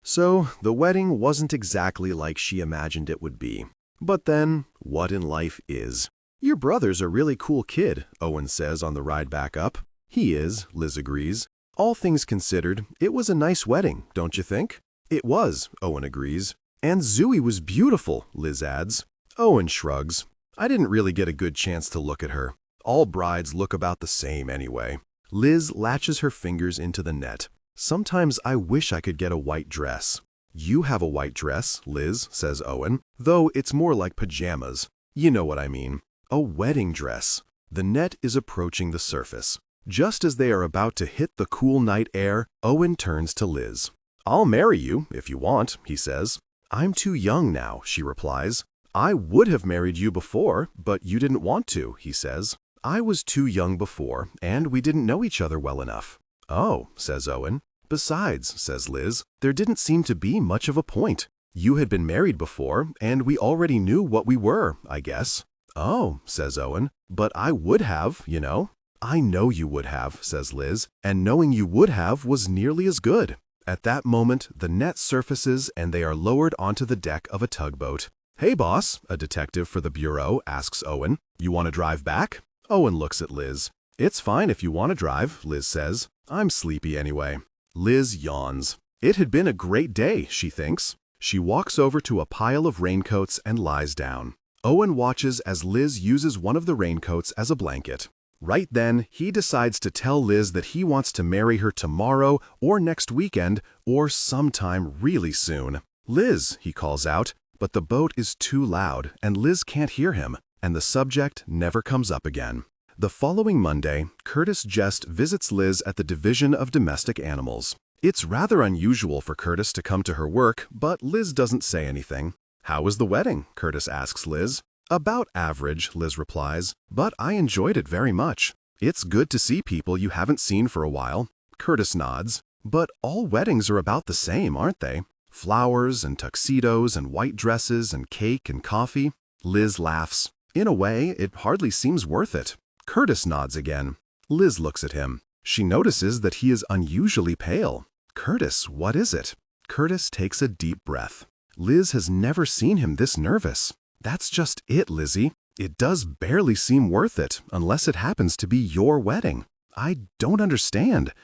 So, the wedding wasn't exactly like she imagined it would be. But then, what in life is? "Your brother's a really cool kid," Owen says on the ride back up. "He is," Liz agrees. "All things considered, it was a nice wedding, don't you think?" "It was," Owen agrees. "And Zooey was beautiful," Liz adds. Owen shrugs. "I didn't really get a good chance to look at her. All brides look about the same anyway." Liz latches her fingers into the net. "Sometimes I wish I could get a white dress." "You have a white dress," Liz, says Owen, "though it's more like pajamas. You know what I mean. A wedding dress." The net is approaching the surface. Just as they are about to hit the cool night air, Owen turns to Liz. "I'll marry you, if you want," he says. "I'm too young now," she replies. "I would have married you before, but you didn't want to," he says. "I was too young before, and we didn't know each other well enough." "Oh," says Owen. "Besides," says Liz, "there didn't seem to be much of a point. You had been married before, and we already knew what we were, I guess." "Oh," says Owen, "but I would have, you know." "I know you would have," says Liz, "and knowing you would have was nearly as good." At that moment, the net surfaces and they are lowered onto the deck of a tugboat. "Hey, boss," a detective for the bureau asks Owen. "You want to drive back?" Owen looks at Liz. "It's fine if you want to drive," Liz says. "I'm sleepy anyway." Liz yawns. It had been a great day, she thinks. She walks over to a pile of raincoats and lies down. Owen watches as Liz uses one of the raincoats as a blanket. Right then, he decides to tell Liz that he wants to marry her tomorrow or next weekend or sometime really soon. "Liz," he calls out, but the boat is too loud and Liz can't hear him, and the subject never comes up again. The following Monday, Curtis Jest visits Liz at the Division of Domestic Animals. It's rather unusual for Curtis to come to her work, but Liz doesn't say anything. "How was the wedding?" Curtis asks Liz. "About average," Liz replies, "but I enjoyed it very much. It's good to see people you haven't seen for a while." Curtis nods. "But all weddings are about the same, aren't they? Flowers and tuxedos and white dresses and cake and coffee." Liz laughs. "In a way, it hardly seems worth it." Curtis nods again. Liz looks at him. She notices that he is unusually pale. "Curtis, what is it?" Curtis takes a deep breath. Liz has never seen him this nervous. "That's just it, Lizzie. It does barely seem worth it, unless it happens to be your wedding. I don't understand.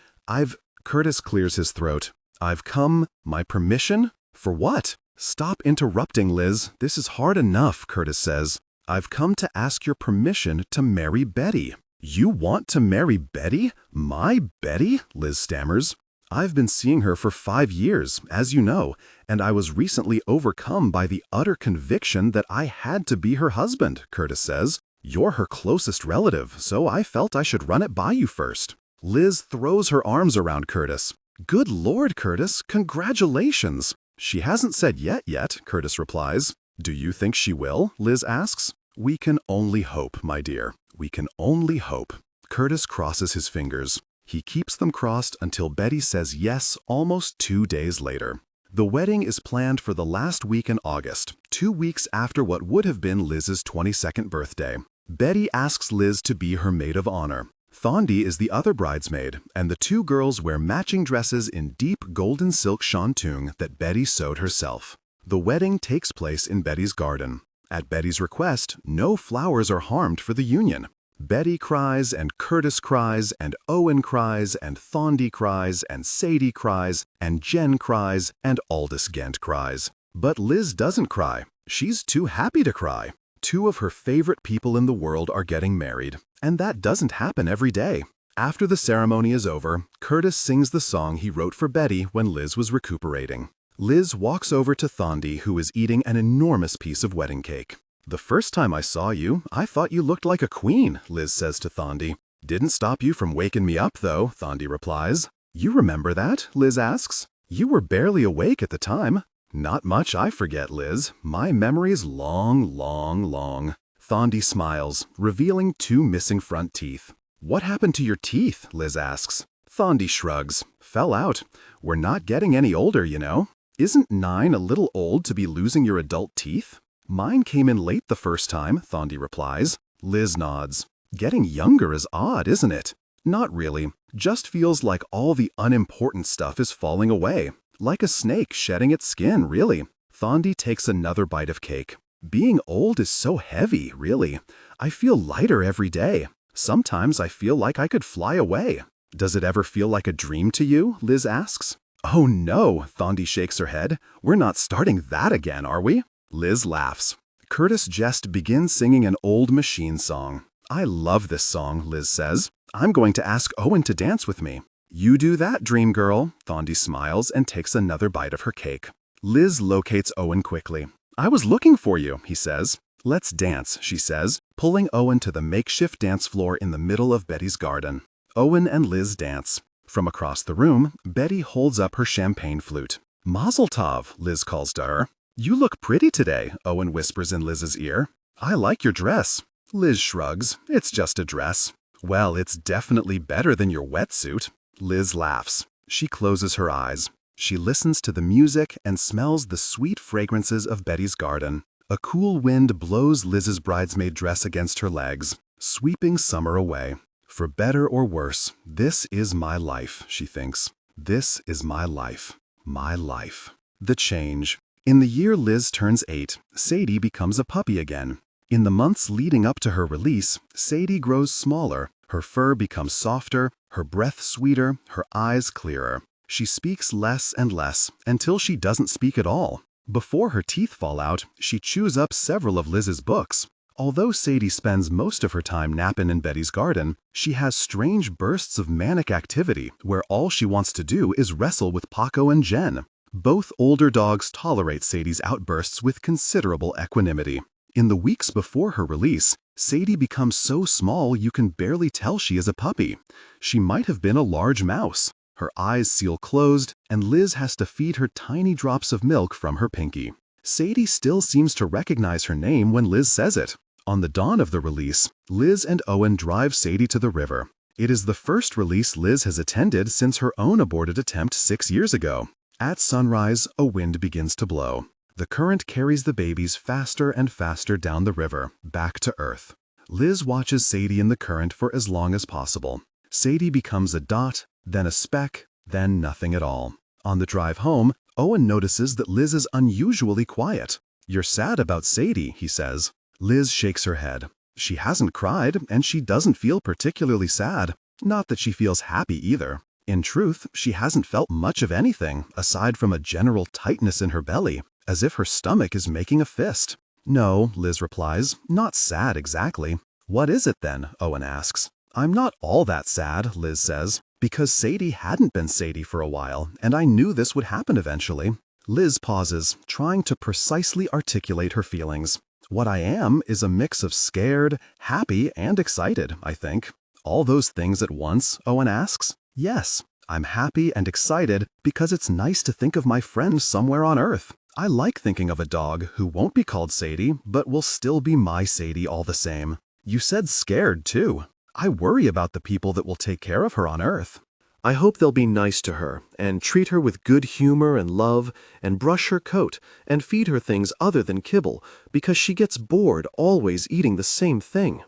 Curtis clears his throat. "I've come, my permission? For what?" "Stop interrupting, Liz. This is hard enough," Curtis says. "I've come to ask your permission to marry Betty." "You want to marry Betty? My Betty?" Liz stammers. "I've been seeing her for 5 years, as you know, and I was recently overcome by the utter conviction that I had to be her husband," Curtis says. "You're her closest relative, so I felt I should run it by you first." Liz throws her arms around Curtis. "Good Lord, Curtis, congratulations!" "She hasn't said yet, Curtis replies. "Do you think she will?" Liz asks. "We can only hope, my dear. We can only hope." Curtis crosses his fingers. He keeps them crossed until Betty says yes almost 2 days later. The wedding is planned for the last week in August, 2 weeks after what would have been Liz's 22nd birthday. Betty asks Liz to be her maid of honor. Thondi is the other bridesmaid, and the two girls wear matching dresses in deep golden silk shantung that Betty sewed herself. The wedding takes place in Betty's garden. At Betty's request, no flowers are harmed for the union. Betty cries, and Curtis cries, and Owen cries, and Thondi cries, and Sadie cries, and Jen cries, and Aldous Gent cries. But Liz doesn't cry. She's too happy to cry. 2 of her favorite people in the world are getting married, and that doesn't happen every day. After the ceremony is over, Curtis sings the song he wrote for Betty when Liz was recuperating. Liz walks over to Thondi, who is eating an enormous piece of wedding cake. "The first time I saw you, I thought you looked like a queen," Liz says to Thondi. "Didn't stop you from waking me up, though," Thondi replies. "You remember that?" Liz asks. "You were barely awake at the time." "Not much I forget, Liz. My memory's long, long, long." Thondi smiles, revealing 2 missing front teeth. "What happened to your teeth?" Liz asks. Thondi shrugs. "Fell out. We're not getting any older, you know. Isn't 9 a little old to be losing your adult teeth?" "Mine came in late the first time," Thondi replies. Liz nods. "Getting younger is odd, isn't it?" "Not really. Just feels like all the unimportant stuff is falling away. Like a snake shedding its skin, really." Thondi takes another bite of cake. "Being old is so heavy, really. I feel lighter every day. Sometimes I feel like I could fly away." "Does it ever feel like a dream to you?" Liz asks. "Oh no," Thondi shakes her head. "We're not starting that again, are we?" Liz laughs. Curtis Jest begins singing an old machine song. "I love this song," Liz says. "I'm going to ask Owen to dance with me." "You do that, dream girl." Thondi smiles and takes another bite of her cake. Liz locates Owen quickly. "I was looking for you," he says. "Let's dance," she says, pulling Owen to the makeshift dance floor in the middle of Betty's garden. Owen and Liz dance. From across the room, Betty holds up her champagne flute. "Mazel tov," Liz calls to her. "You look pretty today," Owen whispers in Liz's ear. "I like your dress." Liz shrugs. "It's just a dress." "Well, it's definitely better than your wetsuit." Liz laughs. She closes her eyes. She listens to the music and smells the sweet fragrances of Betty's garden. A cool wind blows Liz's bridesmaid dress against her legs, sweeping summer away. "For better or worse, this is my life," she thinks. This is my life. My life. The change. In the year Liz turns 8, Sadie becomes a puppy again. In the months leading up to her release, Sadie grows smaller, her fur becomes softer, her breath sweeter, her eyes clearer. She speaks less and less, until she doesn't speak at all. Before her teeth fall out, she chews up several of Liz's books. Although Sadie spends most of her time napping in Betty's garden, she has strange bursts of manic activity where all she wants to do is wrestle with Paco and Jen. Both older dogs tolerate Sadie's outbursts with considerable equanimity. In the weeks before her release, Sadie becomes so small you can barely tell she is a puppy. She might have been a large mouse. Her eyes seal closed, and Liz has to feed her tiny drops of milk from her pinky. Sadie still seems to recognize her name when Liz says it. On the dawn of the release, Liz and Owen drive Sadie to the river. It is the first release Liz has attended since her own aborted attempt 6 years ago. At sunrise, a wind begins to blow. The current carries the babies faster and faster down the river, back to Earth. Liz watches Sadie in the current for as long as possible. Sadie becomes a dot, then a speck, then nothing at all. On the drive home, Owen notices that Liz is unusually quiet. "You're sad about Sadie," he says. Liz shakes her head. She hasn't cried, and she doesn't feel particularly sad. Not that she feels happy either. In truth, she hasn't felt much of anything, aside from a general tightness in her belly, as if her stomach is making a fist. "No," Liz replies, "not sad exactly." "What is it then?" Owen asks. "I'm not all that sad," Liz says, "because Sadie hadn't been Sadie for a while, and I knew this would happen eventually." Liz pauses, trying to precisely articulate her feelings. "What I am is a mix of scared, happy, and excited, I think." "All those things at once?" Owen asks. "Yes, I'm happy and excited because it's nice to think of my friend somewhere on Earth. I like thinking of a dog who won't be called Sadie, but will still be my Sadie all the same." "You said scared, too. I worry about the people that will take care of her on Earth. I hope they'll be nice to her, and treat her with good humor and love, and brush her coat, and feed her things other than kibble, because she gets bored always eating the same thing."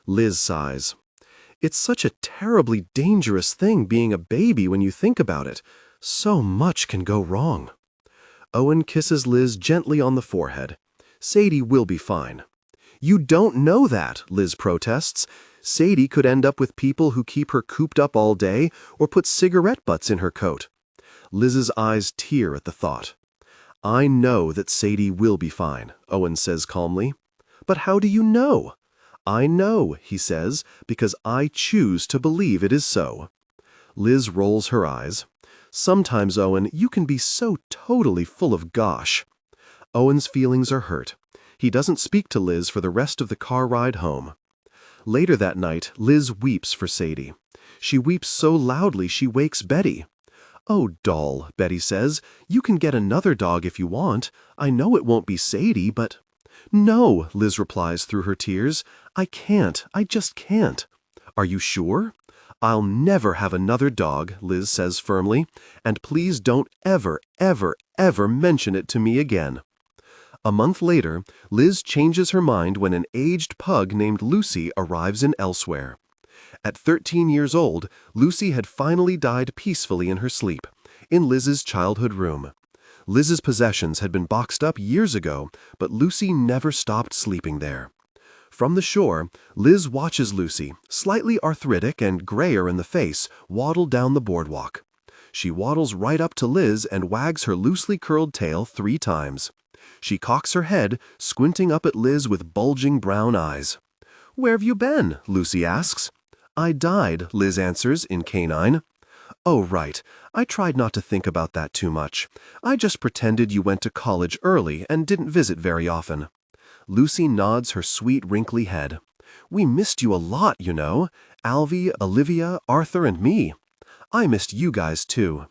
Liz sighs. "It's such a terribly dangerous thing being a baby when you think about it. So much can go wrong." Owen kisses Liz gently on the forehead. "Sadie will be fine." "You don't know that," Liz protests. "Sadie could end up with people who keep her cooped up all day or put cigarette butts in her coat." Liz's eyes tear at the thought. "I know that Sadie will be fine," Owen says calmly. "But how do you know?" "I know," he says, "because I choose to believe it is so." Liz rolls her eyes. "Sometimes, Owen, you can be so totally full of gosh." Owen's feelings are hurt. He doesn't speak to Liz for the rest of the car ride home. Later that night, Liz weeps for Sadie. She weeps so loudly she wakes Betty. "Oh, doll," Betty says, "you can get another dog if you want. I know it won't be Sadie, but—" "No," Liz replies through her tears. "I can't. I just can't." "Are you sure?" "I'll never have another dog," Liz says firmly, "and please don't ever, ever, ever mention it to me again." A month later, Liz changes her mind when an aged pug named Lucy arrives in Elsewhere. At 13 years old, Lucy had finally died peacefully in her sleep, in Liz's childhood room. Liz's possessions had been boxed up years ago, but Lucy never stopped sleeping there. From the shore, Liz watches Lucy, slightly arthritic and grayer in the face, waddle down the boardwalk. She waddles right up to Liz and wags her loosely curled tail 3 times. She cocks her head, squinting up at Liz with bulging brown eyes. "Where've you been?" Lucy asks. "I died," Liz answers in canine. "Oh, right. I tried not to think about that too much. I just pretended you went to college early and didn't visit very often." Lucy nods her sweet, wrinkly head. "We missed you a lot, you know. Alvy, Olivia, Arthur, and me. I missed you guys, too."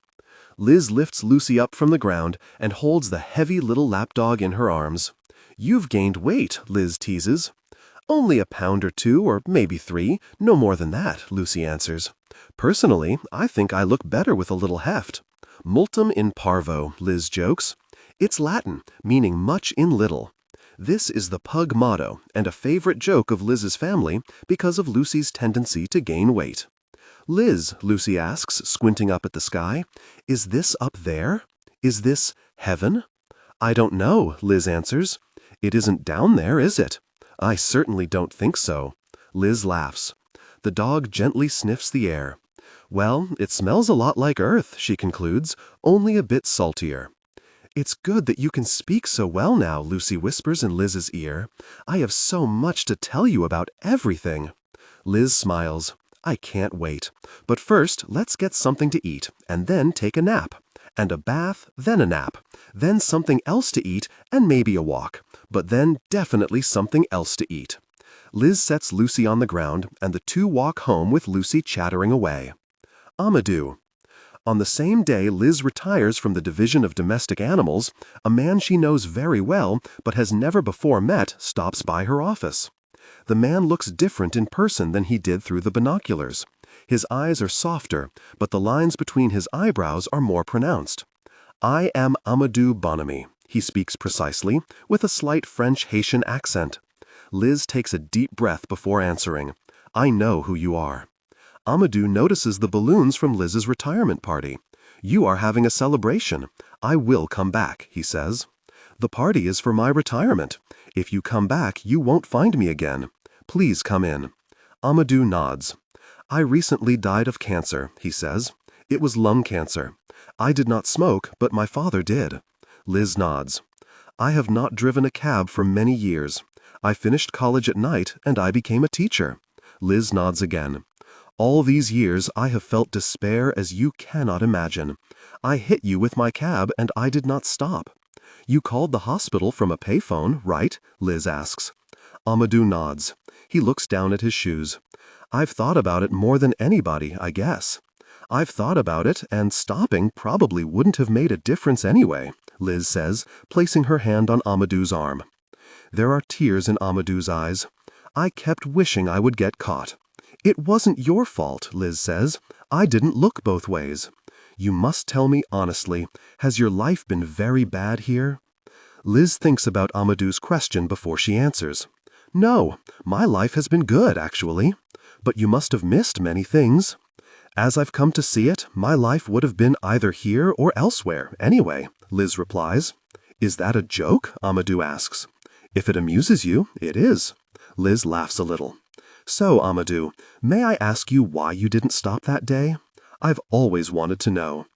Liz lifts Lucy up from the ground and holds the heavy little lapdog in her arms. "You've gained weight," Liz teases. "Only a pound or 2, or maybe 3, no more than that," Lucy answers. "Personally, I think I look better with a little heft." "Multum in parvo," Liz jokes. It's Latin, meaning much in little. This is the pug motto, and a favorite joke of Liz's family because of Lucy's tendency to gain weight. Liz, Lucy asks, squinting up at the sky, is this up there? Is this heaven? I don't know, Liz answers. It isn't down there, is it? I certainly don't think so. Liz laughs. The dog gently sniffs the air. Well, it smells a lot like Earth, she concludes, only a bit saltier. It's good that you can speak so well now, Lucy whispers in Liz's ear. I have so much to tell you about everything. Liz smiles. I can't wait. But first, let's get something to eat, and then take a nap. And a bath, then a nap. Then something else to eat, and maybe a walk. But then definitely something else to eat. Liz sets Lucy on the ground, and the two walk home with Lucy chattering away. Amadou. On the same day Liz retires from the Division of Domestic Animals, a man she knows very well but has never before met stops by her office. The man looks different in person than he did through the binoculars. His eyes are softer, but the lines between his eyebrows are more pronounced. I am Amadou Bonamy, he speaks precisely, with a slight French-Haitian accent. Liz takes a deep breath before answering. I know who you are. Amadou notices the balloons from Liz's retirement party. You are having a celebration. I will come back, he says. The party is for my retirement. If you come back, you won't find me again. Please come in. Amadou nods. I recently died of cancer, he says. It was lung cancer. I did not smoke, but my father did. Liz nods. I have not driven a cab for many years. I finished college at night, and I became a teacher. Liz nods again. All these years I have felt despair as you cannot imagine. I hit you with my cab, and I did not stop. You called the hospital from a payphone, right? Liz asks. Amadou nods. He looks down at his shoes. I've thought about it more than anybody, I guess. I've thought about it, and stopping probably wouldn't have made a difference anyway, Liz says, placing her hand on Amadou's arm. There are tears in Amadou's eyes. I kept wishing I would get caught. It wasn't your fault, Liz says. I didn't look both ways. You must tell me honestly, has your life been very bad here? Liz thinks about Amadou's question before she answers. No, my life has been good, actually. But you must have missed many things. As I've come to see it, my life would have been either here or elsewhere, anyway, Liz replies. Is that a joke? Amadou asks. If it amuses you, it is. Liz laughs a little. So, Amadou, may I ask you why you didn't stop that day? I've always wanted to know.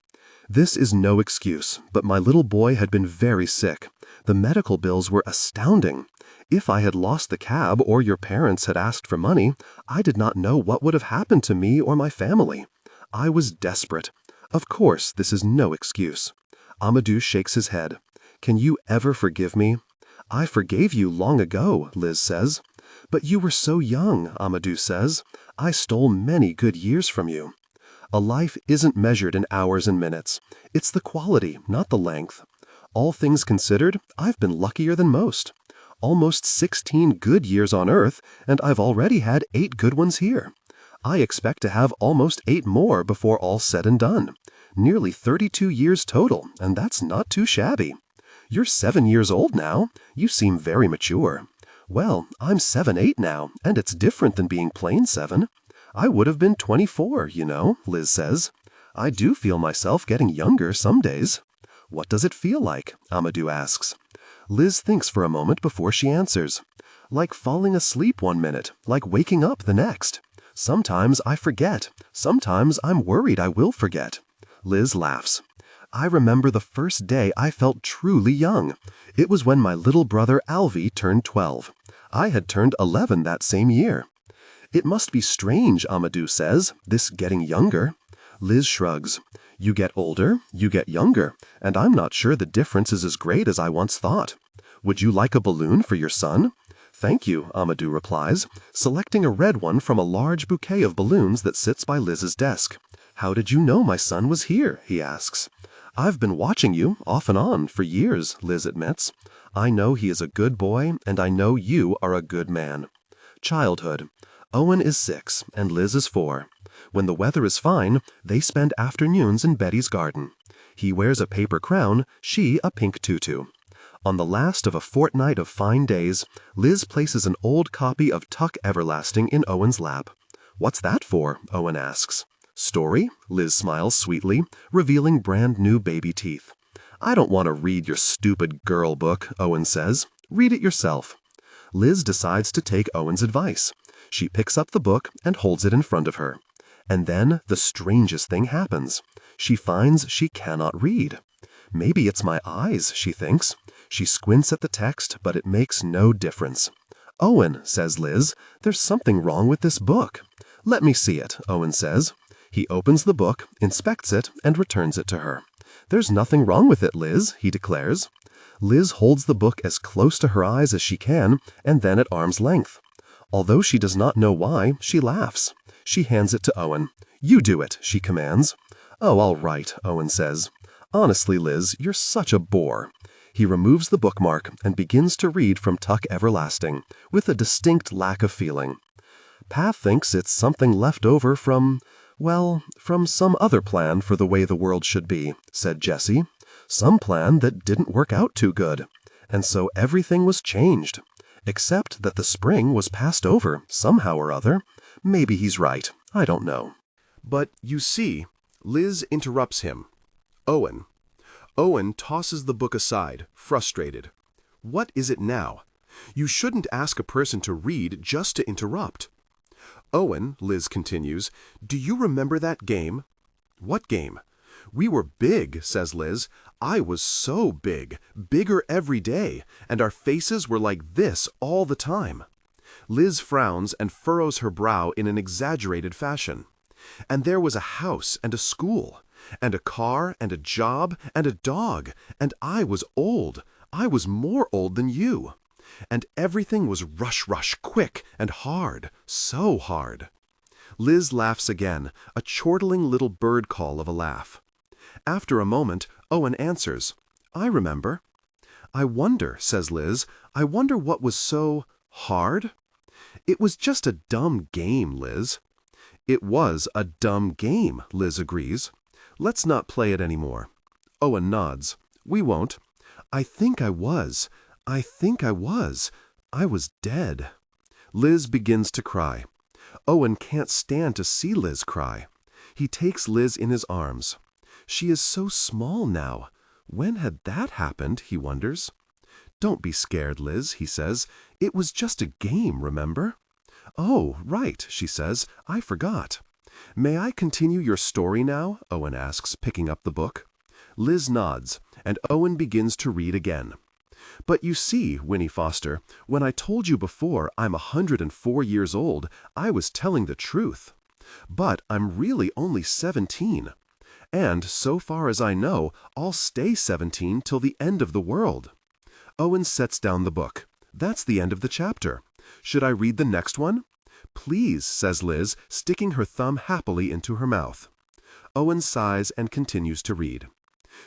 This is no excuse, but my little boy had been very sick. The medical bills were astounding. If I had lost the cab or your parents had asked for money, I did not know what would have happened to me or my family. I was desperate. Of course, this is no excuse. Amadou shakes his head. Can you ever forgive me? I forgave you long ago, Liz says. But you were so young, Amadou says. I stole many good years from you. A life isn't measured in hours and minutes. It's the quality, not the length. All things considered, I've been luckier than most. Almost 16 good years on Earth, and I've already had 8 good ones here. I expect to have almost 8 more before all's said and done. Nearly 32 years total, and that's not too shabby. You're 7 years old now. You seem very mature. Well, I'm 7-8 now, and it's different than being plain 7. I would have been 24, you know, Liz says. I do feel myself getting younger some days. What does it feel like? Amadou asks. Liz thinks for a moment before she answers. Like falling asleep one minute, like waking up the next. Sometimes I forget. Sometimes I'm worried I will forget. Liz laughs. I remember the first day I felt truly young. It was when my little brother Alvy turned 12. I had turned 11 that same year. It must be strange, Amadou says, this getting younger. Liz shrugs. You get older, you get younger, and I'm not sure the difference is as great as I once thought. Would you like a balloon for your son? Thank you, Amadou replies, selecting a red one from a large bouquet of balloons that sits by Liz's desk. How did you know my son was here? He asks. I've been watching you, off and on, for years, Liz admits. I know he is a good boy, and I know you are a good man. Childhood. Owen is 6, and Liz is 4. When the weather is fine, they spend afternoons in Betty's garden. He wears a paper crown, she a pink tutu. On the last of a fortnight of fine days, Liz places an old copy of Tuck Everlasting in Owen's lap. What's that for? Owen asks. Story? Liz smiles sweetly, revealing brand new baby teeth. I don't want to read your stupid girl book, Owen says. Read it yourself. Liz decides to take Owen's advice. She picks up the book and holds it in front of her. And then the strangest thing happens. She finds she cannot read. Maybe it's my eyes, she thinks. She squints at the text, but it makes no difference. Owen, says Liz, there's something wrong with this book. Let me see it, Owen says. He opens the book, inspects it, and returns it to her. There's nothing wrong with it, Liz, he declares. Liz holds the book as close to her eyes as she can, and then at arm's length. Although she does not know why, she laughs. She hands it to Owen. You do it, she commands. Oh, all right, Owen says. Honestly, Liz, you're such a bore. He removes the bookmark and begins to read from Tuck Everlasting, with a distinct lack of feeling. Pat thinks it's something left over from some other plan for the way the world should be, said Jessie. Some plan that didn't work out too good. And so everything was changed. Except that the spring was passed over, somehow or other. Maybe he's right. I don't know. But you see, Liz interrupts him. Owen. Owen tosses the book aside, frustrated. What is it now? You shouldn't ask a person to read just to interrupt. Owen, Liz continues, do you remember that game? What game? We were big, says Liz. I was so big, bigger every day, and our faces were like this all the time. Liz frowns and furrows her brow in an exaggerated fashion. And there was a house and a school, and a car and a job and a dog, and I was old. I was more old than you. And everything was rush, quick and hard, so hard. Liz laughs again, a chortling little bird call of a laugh. After a moment, Owen answers, I remember. I wonder, says Liz, I wonder what was so hard? It was just a dumb game, Liz. It was a dumb game, Liz agrees. Let's not play it anymore. Owen nods. We won't. I think I was. I was dead. Liz begins to cry. Owen can't stand to see Liz cry. He takes Liz in his arms. She is so small now. When had that happened, he wonders. Don't be scared, Liz, he says. It was just a game, remember? Oh, right, she says. I forgot. May I continue your story now? Owen asks, picking up the book. Liz nods, and Owen begins to read again. But you see, Winnie Foster, when I told you before I'm 104 years old, I was telling the truth. But I'm really only 17. And, so far as I know, I'll stay 17 till the end of the world. Owen sets down the book. That's the end of the chapter. Should I read the next one? Please, says Liz, sticking her thumb happily into her mouth. Owen sighs and continues to read.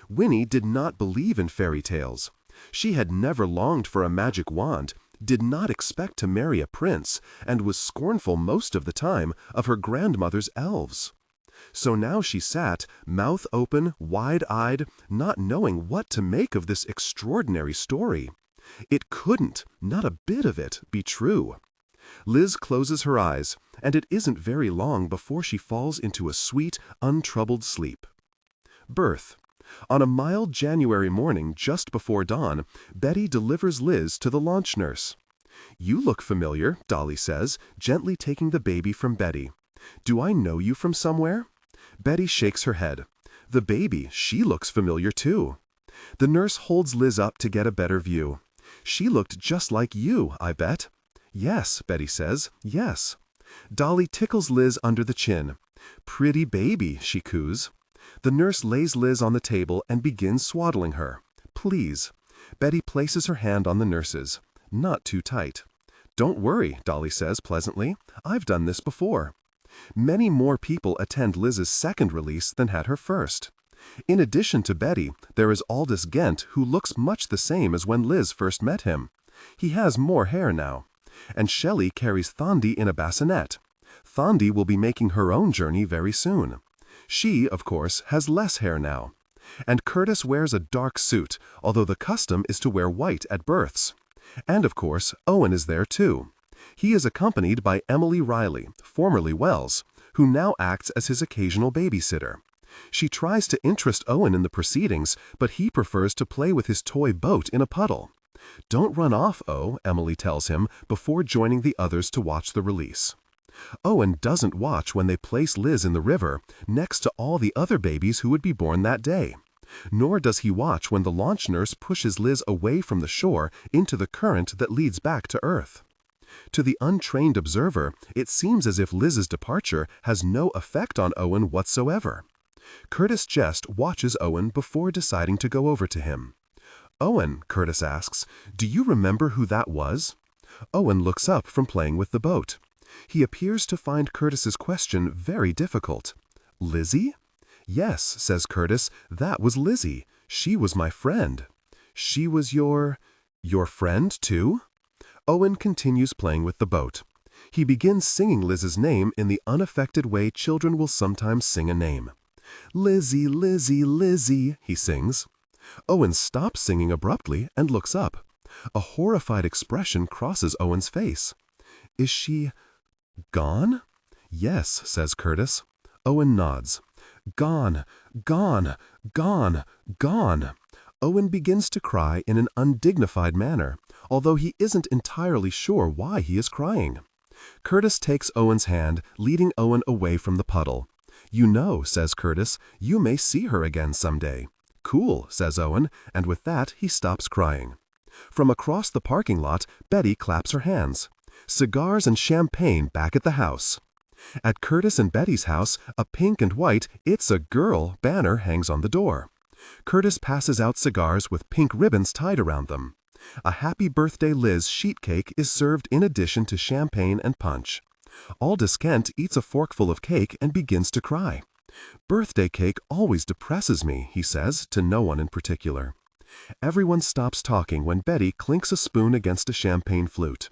Winnie did not believe in fairy tales. She had never longed for a magic wand, did not expect to marry a prince, and was scornful most of the time of her grandmother's elves. So now she sat, mouth open, wide-eyed, not knowing what to make of this extraordinary story. It couldn't, not a bit of it, be true. Liz closes her eyes, and it isn't very long before she falls into a sweet, untroubled sleep. Birth. On a mild January morning just before dawn, Betty delivers Liz to the launch nurse. You look familiar, Dolly says, gently taking the baby from Betty. Do I know you from somewhere? Betty shakes her head. The baby, she looks familiar too. The nurse holds Liz up to get a better view. She looked just like you, I bet. Yes, Betty says, yes. Dolly tickles Liz under the chin. Pretty baby, she coos. The nurse lays Liz on the table and begins swaddling her. Please. Betty places her hand on the nurse's. Not too tight. Don't worry, Dolly says pleasantly. I've done this before. Many more people attend Liz's second release than had her first. In addition to Betty, there is Aldous Gent, who looks much the same as when Liz first met him. He has more hair now. And Shelley carries Thandi in a bassinet. Thandi will be making her own journey very soon. She, of course, has less hair now. And Curtis wears a dark suit, although the custom is to wear white at births. And, of course, Owen is there too. He is accompanied by Emily Riley, formerly Wells, who now acts as his occasional babysitter. She tries to interest Owen in the proceedings, but he prefers to play with his toy boat in a puddle. "Don't run off, O," Emily tells him before joining the others to watch the release. Owen doesn't watch when they place Liz in the river, next to all the other babies who would be born that day. Nor does he watch when the launch nurse pushes Liz away from the shore into the current that leads back to Earth. To the untrained observer, it seems as if Liz's departure has no effect on Owen whatsoever. Curtis just watches Owen before deciding to go over to him. "Owen," Curtis asks, "do you remember who that was?" Owen looks up from playing with the boat. He appears to find Curtis's question very difficult. "Lizzie?" "Yes," says Curtis, "that was Lizzie. She was my friend." "She was your friend, too?" Owen continues playing with the boat. He begins singing Liz's name in the unaffected way children will sometimes sing a name. "Lizzie, Lizzie, Lizzie," he sings. Owen stops singing abruptly and looks up. A horrified expression crosses Owen's face. "Is she gone?" "Yes," says Curtis. Owen nods. "Gone, gone, gone, gone." Owen begins to cry in an undignified manner, although he isn't entirely sure why he is crying. Curtis takes Owen's hand, leading Owen away from the puddle. "You know," says Curtis, "you may see her again someday." "Cool," says Owen, and with that he stops crying. From across the parking lot, Betty claps her hands. Cigars and champagne back at the house. At Curtis and Betty's house, a pink and white "It's a Girl" banner hangs on the door. Curtis passes out cigars with pink ribbons tied around them. A Happy Birthday Liz sheet cake is served in addition to champagne and punch. Aldous Kent eats a forkful of cake and begins to cry. "Birthday cake always depresses me," he says, to no one in particular. Everyone stops talking when Betty clinks a spoon against a champagne flute.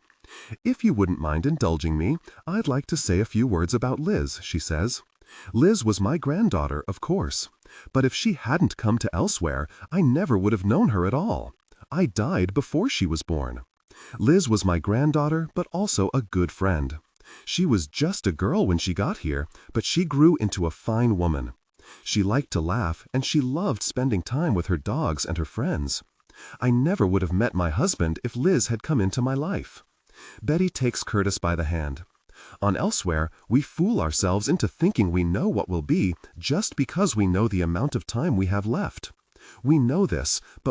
"If you wouldn't mind indulging me, I'd like to say a few words about Liz," she says. "Liz was my granddaughter, of course. But if she hadn't come to Elsewhere, I never would have known her at all. I died before she was born. Liz was my granddaughter, but also a good friend. She was just a girl when she got here, but she grew into a fine woman. She liked to laugh, and she loved spending time with her dogs and her friends. I never would have met my husband if Liz had come into my life." Betty takes Curtis by the hand. "On Elsewhere, we fool ourselves into thinking we know what will be just because we know the amount of time we have left. We know this, but